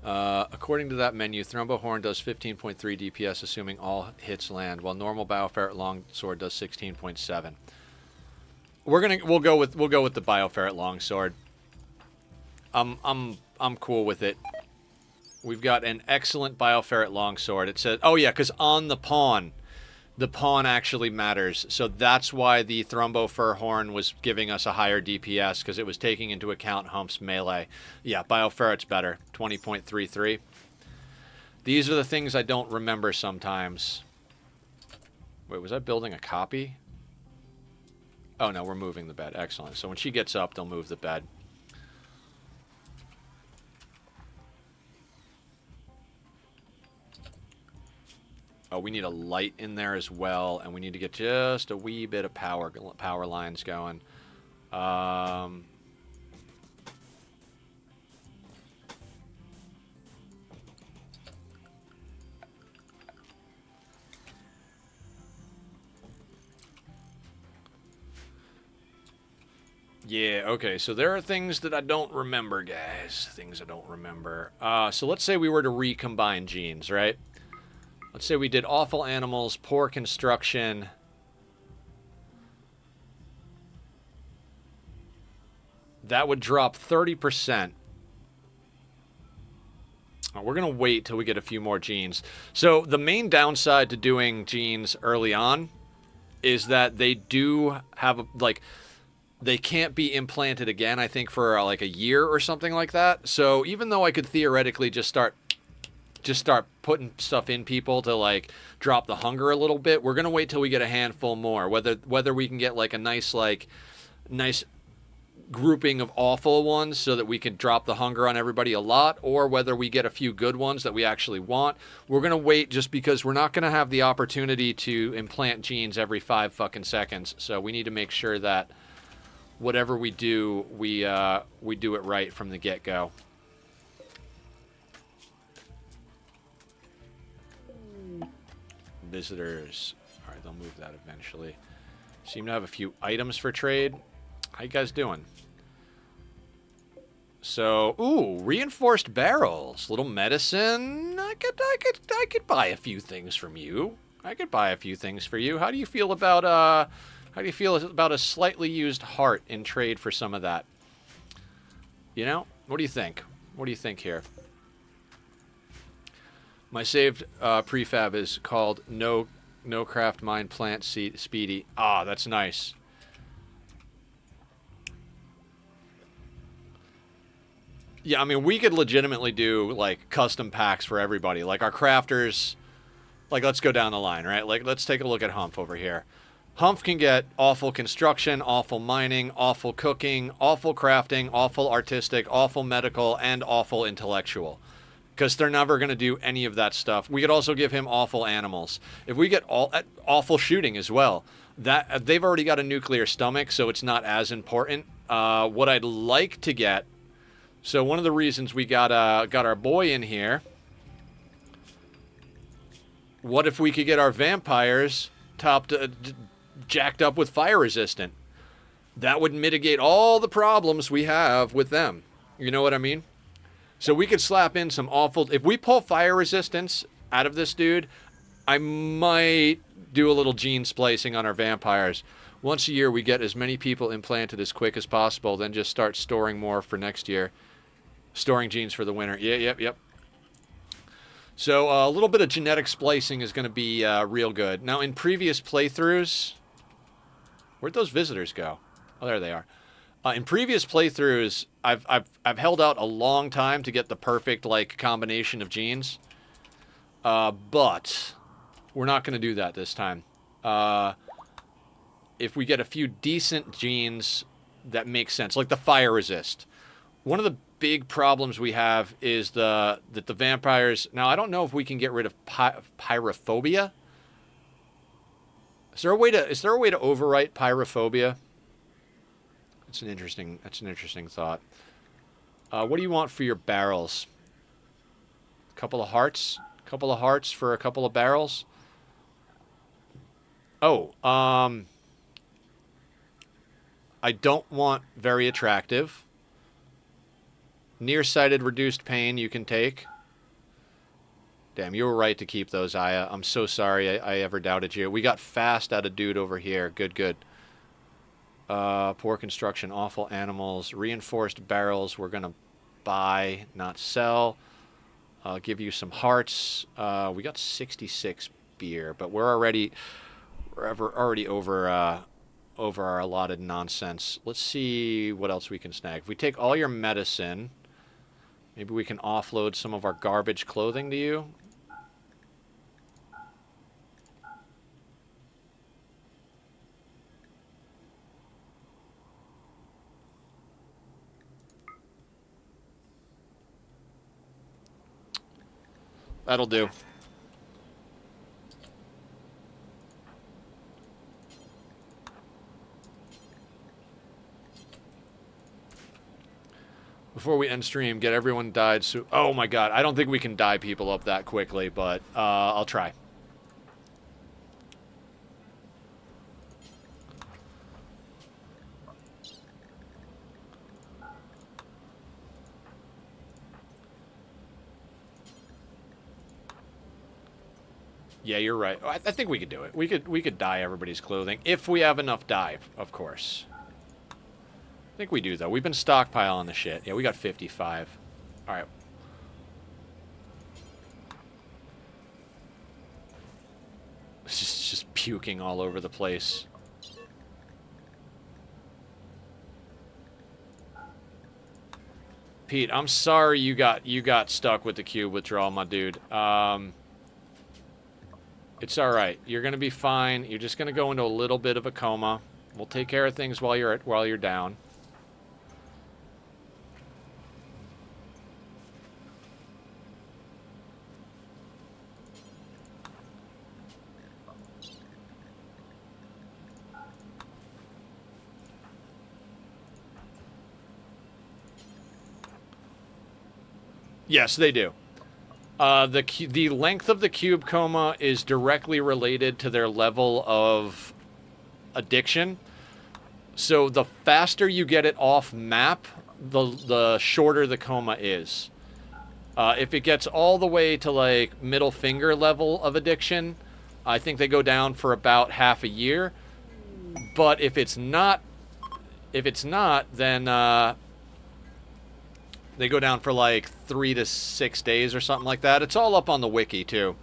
According to that menu, Thrumbo Horn does 15.3 DPS, assuming all hits land, while normal Bioferret Longsword does 16.7. We'll go with the Bioferret Longsword. I'm cool with it. We've got an excellent Bioferret Longsword. It says, oh yeah, because on the pawn actually matters. So that's why the Thrumbo Fur Horn was giving us a higher DPS, because it was taking into account Hump's melee. Yeah, Bioferret's better. 20.33. These are the things I don't remember sometimes. Wait, was I building a copy? Oh no, we're moving the bed. Excellent. So when she gets up, they'll move the bed. Oh, we need a light in there as well, and we need to get just a wee bit of power lines going. Yeah, okay, so there are things that I don't remember, guys. Things I don't remember. So let's say we were to recombine genes, right? Let's say we did awful animals, poor construction. That would drop 30%. We're going to wait till we get a few more genes. So the main downside to doing genes early on is that they do have, like, they can't be implanted again, I think, for like a year or something like that. So even though I could theoretically just start putting stuff in people to like drop the hunger a little bit, we're gonna wait till we get a handful more. Whether we can get like a nice grouping of awful ones so that we can drop the hunger on everybody a lot, or whether we get a few good ones that we actually want. We're gonna wait just because we're not gonna have the opportunity to implant genes every 5 fucking seconds. So we need to make sure that whatever we do, we do it right from the get-go. Visitors. All right, they'll move that eventually. Seem to have a few items for trade. How you guys doing? So, ooh, reinforced barrels, little medicine. I could buy a few things from you. I could buy a few things for you. How do you feel about a slightly used heart in trade for some of that? You know, what do you think? What do you think here? My saved prefab is called No Craft Mine Plant Speedy. Ah, that's nice. Yeah, I mean, we could legitimately do, like, custom packs for everybody. Like, our crafters... Like, let's go down the line, right? Like, let's take a look at Humph over here. Humph can get awful construction, awful mining, awful cooking, awful crafting, awful artistic, awful medical, and awful intellectual. Because they're never going to do any of that stuff. We could also give him awful animals. If we get awful shooting as well, that they've already got a nuclear stomach, so it's not as important. What I'd like to get... So one of the reasons we got our boy in here... What if we could get our vampires jacked up with fire resistant? That would mitigate all the problems we have with them. You know what I mean? So we could slap in some awful... If we pull fire resistance out of this dude, I might do a little gene splicing on our vampires. Once a year, we get as many people implanted as quick as possible, then just start storing more for next year. Storing genes for the winter. Yeah, yep. So a little bit of genetic splicing is going to be real good. Now, in previous playthroughs... Where'd those visitors go? Oh, there they are. In previous playthroughs, I've held out a long time to get the perfect, like, combination of genes. But we're not going to do that this time. If we get a few decent genes that make sense, like the fire resist. One of the big problems we have is that the vampires... Now, I don't know if we can get rid of pyrophobia. Is there a way to overwrite pyrophobia? That's an interesting thought. What do you want for your barrels? A couple of hearts? A couple of hearts for a couple of barrels? Oh, I don't want very attractive. Nearsighted reduced pain you can take. Damn, you were right to keep those, Aya. I'm so sorry I ever doubted you. We got fast out of dude over here. Good. Poor construction, awful animals, reinforced barrels we're going to buy, not sell. I'll give you some hearts. We got 66 beer, but we're already over our allotted nonsense. Let's see what else we can snag. If we take all your medicine, maybe we can offload some of our garbage clothing to you. That'll do. Before we end stream, get everyone died. So, oh my god, I don't think we can dye people up that quickly, but I'll try. Yeah, you're right. I think we could do it. We could dye everybody's clothing if we have enough dye, of course. I think we do, though. We've been stockpiling the shit. Yeah, we got 55. All right. It's just puking all over the place. Pete, I'm sorry you got stuck with the cube withdrawal, my dude. It's all right. You're gonna be fine. You're just gonna go into a little bit of a coma. We'll take care of things while you're down. Yes, they do. The length of the cube coma is directly related to their level of addiction. So the faster you get it off map, the shorter the coma is. If it gets all the way to like middle finger level of addiction, I think they go down for about half a year. But if it's not, then they go down for like 3 to 6 days or something like that. It's all up on the wiki, too.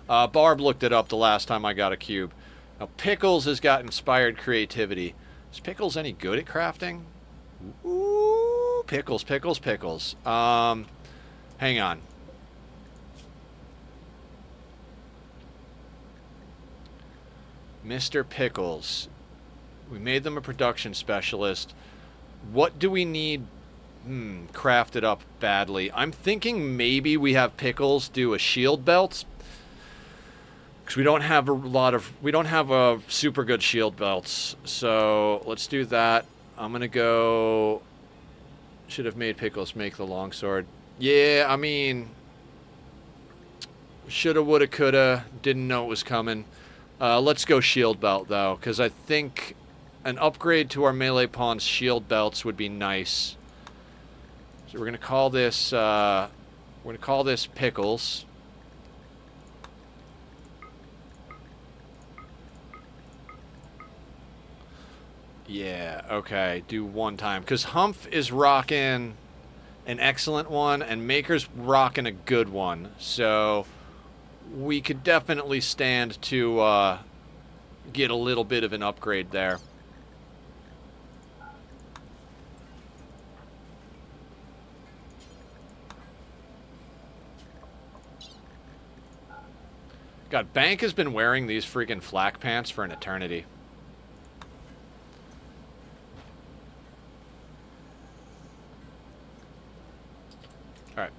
Barb looked it up the last time I got a cube. Now, Pickles has got inspired creativity. Is Pickles any good at crafting? Ooh, Pickles. Hang on. Mr. Pickles. We made them a production specialist. What do we need... crafted up badly. I'm thinking maybe we have Pickles do a shield belt. Because we don't have a super good shield belts. So let's do that. I'm gonna go... Should have made Pickles make the longsword. Yeah, I mean... Shoulda, woulda, coulda. Didn't know it was coming. Let's go shield belt, though. Because I think an upgrade to our melee pawn's shield belts would be nice. So we're gonna call this Pickles. Yeah, okay. Do one time. Because Humph is rocking an excellent one, and Maker's rocking a good one. So we could definitely stand to get a little bit of an upgrade there. God, Bank has been wearing these freaking flak pants for an eternity. Alright.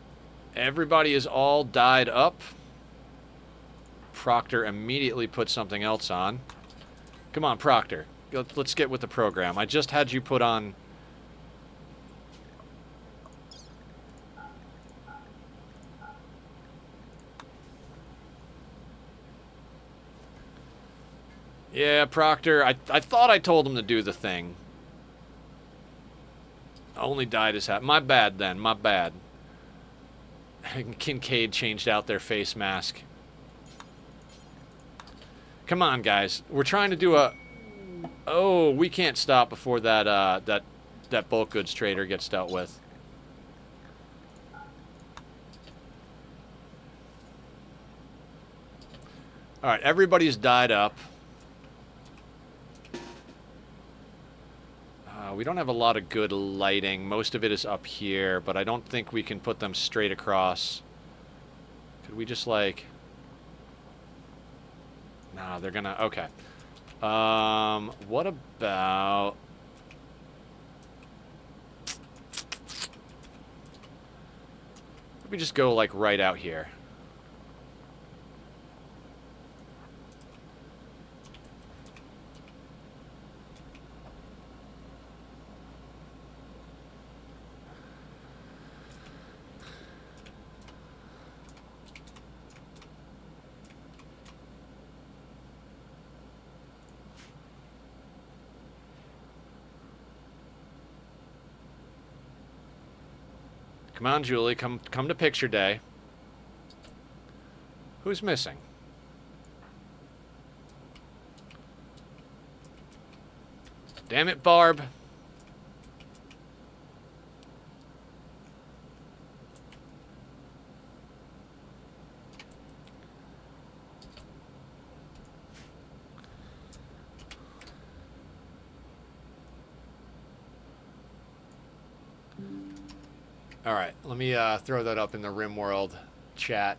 Everybody is all dyed up. Proctor immediately put something else on. Come on, Proctor. Let's get with the program. I just had you put on... Yeah, Proctor, I thought I told him to do the thing. Only dyed his hat. My bad, then. My bad. Kincaid changed out their face mask. Come on, guys. We're trying to do a... Oh, we can't stop before that, that bulk goods trader gets dealt with. Alright, everybody's dyed up. We don't have a lot of good lighting. Most of it is up here, but I don't think we can put them straight across. Could we just, like... Nah, they're gonna... Okay. What about... Let me just go, like, right out here. Come on, Julie. Come to picture day. Who's missing? Damn it, Barb. All right, let me throw that up in the Rimworld chat.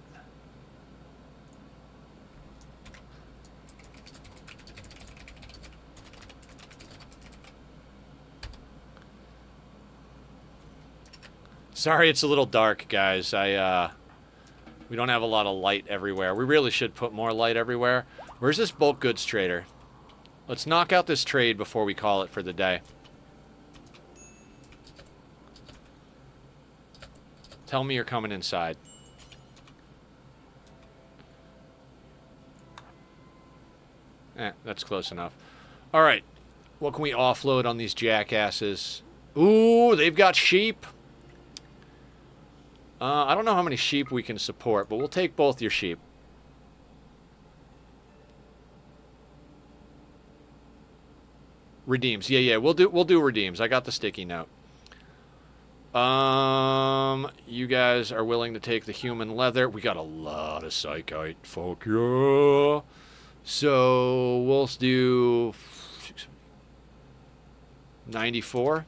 Sorry, it's a little dark, guys. We don't have a lot of light everywhere. We really should put more light everywhere. Where's this bulk goods trader? Let's knock out this trade before we call it for the day. Tell me you're coming inside. That's close enough. All right. What can we offload on these jackasses? Ooh, they've got sheep. I don't know how many sheep we can support, but we'll take both your sheep. Redeems. Yeah, we'll do redeems. I got the sticky note. You guys are willing to take the human leather. We got a lot of psychite. Fuck yeah. So we'll do 94.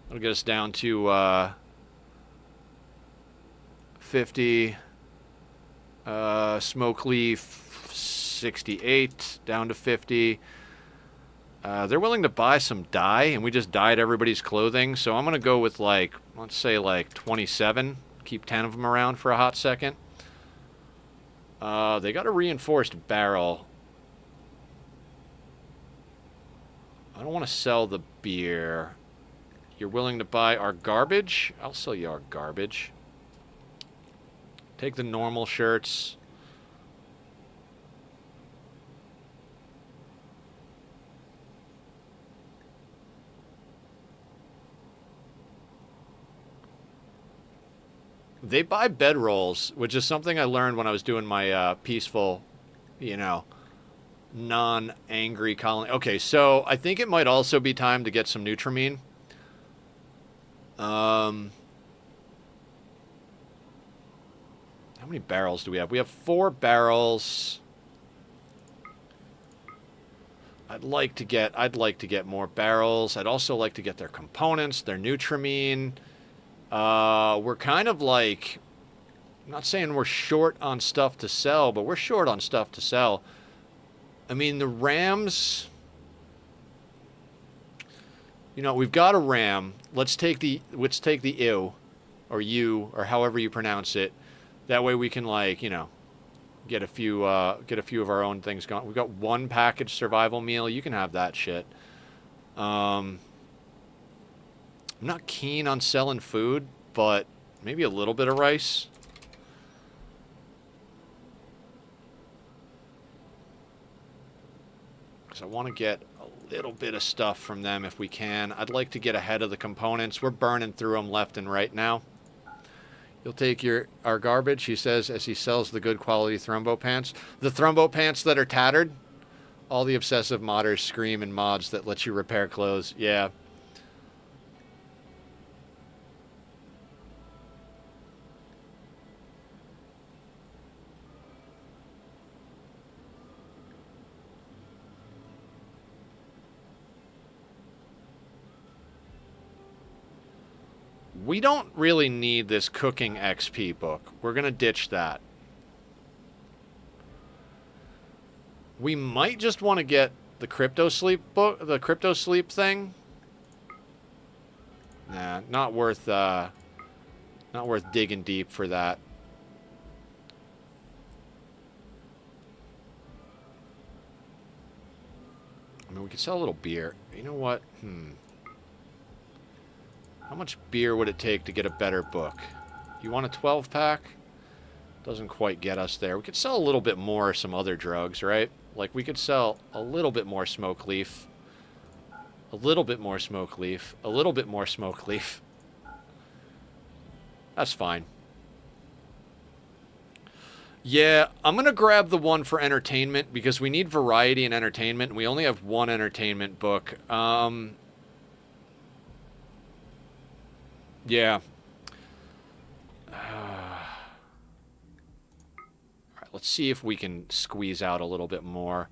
That'll get us down to 50. Smoke leaf 68 down to 50. They're willing to buy some dye, and we just dyed everybody's clothing. So I'm going to go with, like, let's say, like, 27. Keep 10 of them around for a hot second. They got a reinforced barrel. I don't want to sell the beer. You're willing to buy our garbage? I'll sell you our garbage. Take the normal shirts. They buy bedrolls, which is something I learned when I was doing my peaceful, you know, non-angry colony. Okay, so I think it might also be time to get some Nutrimine. How many barrels do we have? We have 4 barrels. I'd like to get more barrels. I'd also like to get their components, their Nutrimine. We're kind of like, I'm not saying we're short on stuff to sell, but we're short on stuff to sell. I mean, the Rams, you know, we've got a Ram. Let's take the ew, or you, or however you pronounce it. That way we can, like, you know, get a few of our own things going. We've got 1 package survival meal. You can have that shit. I'm not keen on selling food, but maybe a little bit of rice. Because I want to get a little bit of stuff from them if we can. I'd like to get ahead of the components. We're burning through them left and right now. You'll take our garbage, he says, as he sells the good quality Thrumbo pants. The Thrumbo pants that are tattered? All the obsessive modders scream in mods that let you repair clothes. Yeah. We don't really need this cooking XP book. We're going to ditch that. We might just want to get the crypto sleep book, the crypto sleep thing. Nah, not worth digging deep for that. I mean, we could sell a little beer. You know what? How much beer would it take to get a better book? You want a 12-pack? Doesn't quite get us there. We could sell a little bit more some other drugs, right? Like, we could sell a little bit more smoke leaf. A little bit more smoke leaf. A little bit more smoke leaf. That's fine. Yeah, I'm going to grab the one for entertainment because we need variety in entertainment. And we only have 1 entertainment book. Yeah. Alright, let's see if we can squeeze out a little bit more.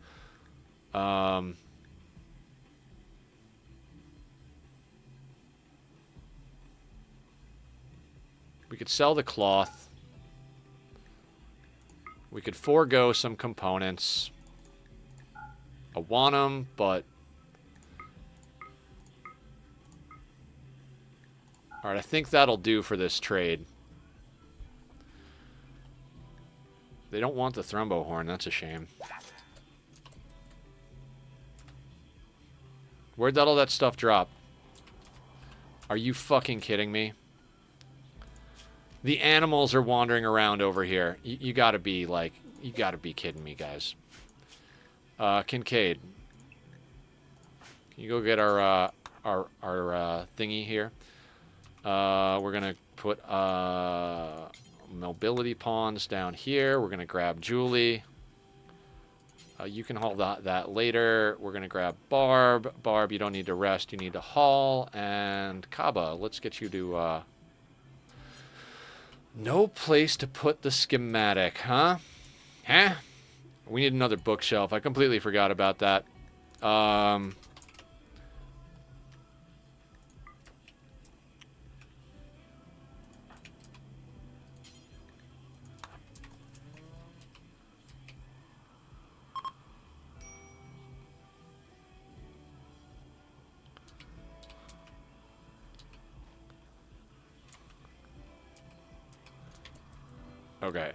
We could sell the cloth. We could forego some components. I want them, but... Alright, I think that'll do for this trade. They don't want the Thrumbo horn. That's a shame. Where'd all that stuff drop? Are you fucking kidding me? The animals are wandering around over here. You gotta be, like... You gotta be kidding me, guys. Kincaid. Can you go get our thingy here? We're going to put mobility pawns down here. We're going to grab Julie. You can haul that later. We're going to grab Barb. Barb, you don't need to rest. You need to haul. And Kaba, let's get you to... No place to put the schematic, huh? Huh? We need another bookshelf. I completely forgot about that. Okay,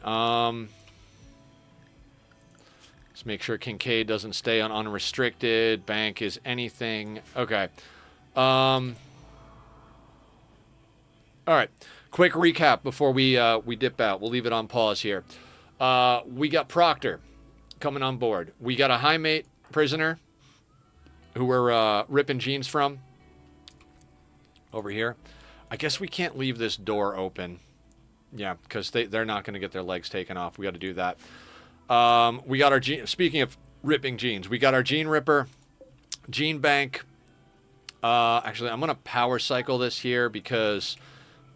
let's make sure Kincaid doesn't stay on unrestricted. Bank is anything. Okay. All right. Quick recap before we dip out. We'll leave it on pause here. We got Proctor coming on board. We got a high mate prisoner who we're ripping jeans from over here. I guess we can't leave this door open. Yeah, because they're not going to get their legs taken off. We got to do that. We got our... Speaking of ripping genes. We got our gene ripper, gene bank. Actually, I'm going to power cycle this here because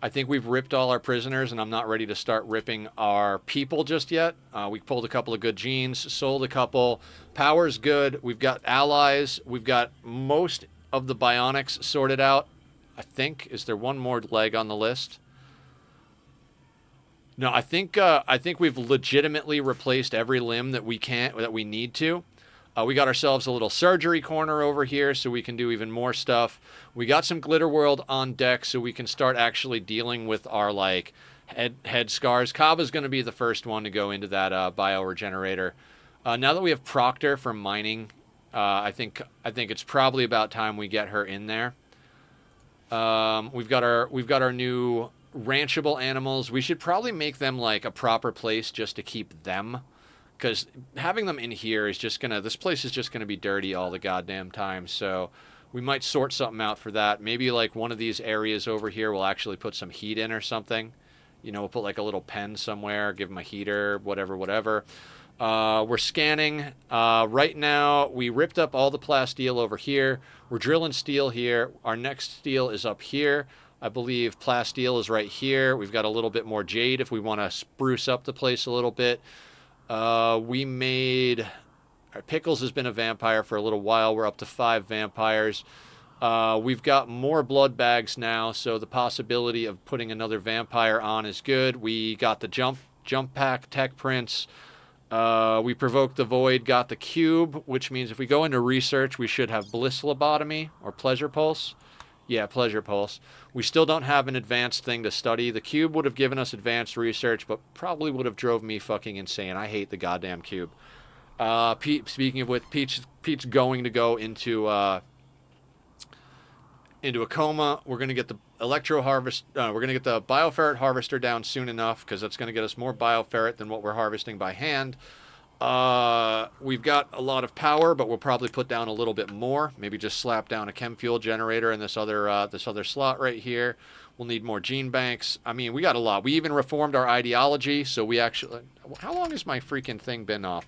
I think we've ripped all our prisoners, and I'm not ready to start ripping our people just yet. We pulled a couple of good genes, sold a couple. Power's good. We've got allies. We've got most of the bionics sorted out, I think. Is there one more leg on the list? No, I think we've legitimately replaced every limb that we need to. We got ourselves a little surgery corner over here so we can do even more stuff. We got some Glitter World on deck so we can start actually dealing with our like head scars. Kava's going to be the first one to go into that bioregenerator. Now that we have Proctor for mining, I think it's probably about time we get her in there. We've got our new ranchable animals. We should probably make them like a proper place just to keep them. Because having them in here is just this place is just gonna be dirty all the goddamn time. So we might sort something out for that. Maybe like one of these areas over here we'll actually put some heat in or something. You know, we'll put like a little pen somewhere, give them a heater, whatever. We're scanning. Right now, we ripped up all the plasteel over here. We're drilling steel here. Our next steel is up here. I believe plasteel is right here. We've got a little bit more jade if we want to spruce up the place a little bit. We made... Pickles has been a vampire for a little while. We're up to 5 vampires. We've got more blood bags now, so the possibility of putting another vampire on is good. We got the jump pack tech prints. We provoked the void, got the cube, which means if we go into research, we should have bliss lobotomy or pleasure pulse. Yeah, pleasure pulse. We still don't have an advanced thing to study. The cube would have given us advanced research, but probably would have drove me fucking insane. I hate the goddamn cube. Speaking of which, Pete's going to go into a coma. We're gonna get the electro harvest. We're gonna get the bioferret harvester down soon enough because that's gonna get us more bioferret than what we're harvesting by hand. We've got a lot of power, but we'll probably put down a little bit more. Maybe just slap down a chem fuel generator in this other slot right here. We'll need more gene banks. I mean, we got a lot. We even reformed our ideology, so we actually... How long has my freaking thing been off?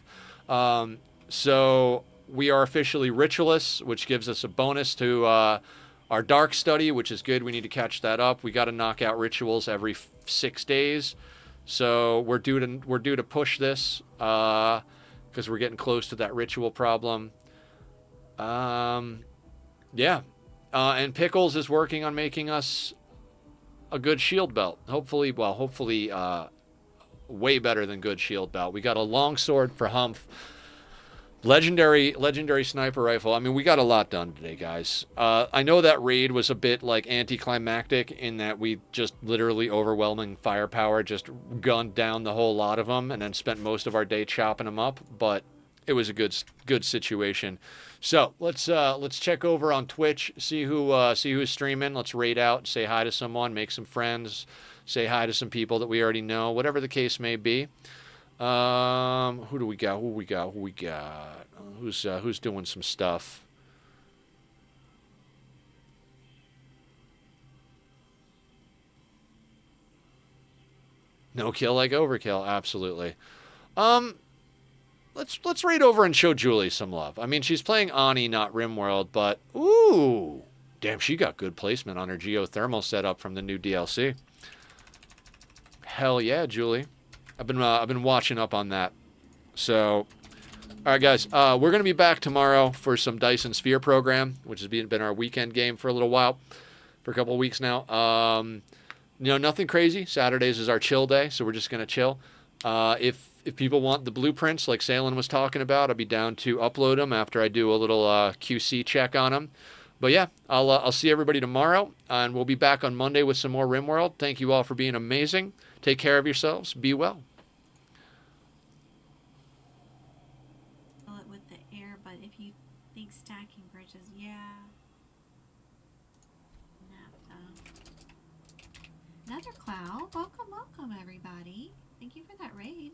So we are officially ritualists, which gives us a bonus to our dark study, which is good. We need to catch that up. We got to knock out rituals every 6 days. So we're due to push this because we're getting close to that ritual problem. Yeah. And Pickles is working on making us a good shield belt. Hopefully way better than good shield belt. We got a longsword for Humph. Legendary sniper rifle. I mean, we got a lot done today, guys. I know that raid was a bit like anticlimactic in that we just literally overwhelming firepower just gunned down the whole lot of them and then spent most of our day chopping them up. But it was a good situation. So let's check over on Twitch, see who's streaming. Let's raid out, say hi to someone, make some friends, say hi to some people that we already know, whatever the case may be. Who do we got? Who's doing some stuff? No kill like overkill, absolutely. Let's raid over and show Julie some love. I mean, she's playing Ani, not Rimworld, but ooh, damn, she got good placement on her geothermal setup from the new DLC. Hell yeah, Julie. I've been watching up on that. So, all right, guys, we're gonna be back tomorrow for some Dyson Sphere program, which has been our weekend game for a little while, for a couple of weeks now. Nothing crazy. Saturdays is our chill day, so we're just gonna chill. If people want the blueprints like Salen was talking about, I'll be down to upload them after I do a little QC check on them. But yeah, I'll see everybody tomorrow, and we'll be back on Monday with some more Rimworld. Thank you all for being amazing. Take care of yourselves. Be well. With the air, but if you think stacking bridges, yeah. Another cloud. Welcome, everybody. Thank you for that raid.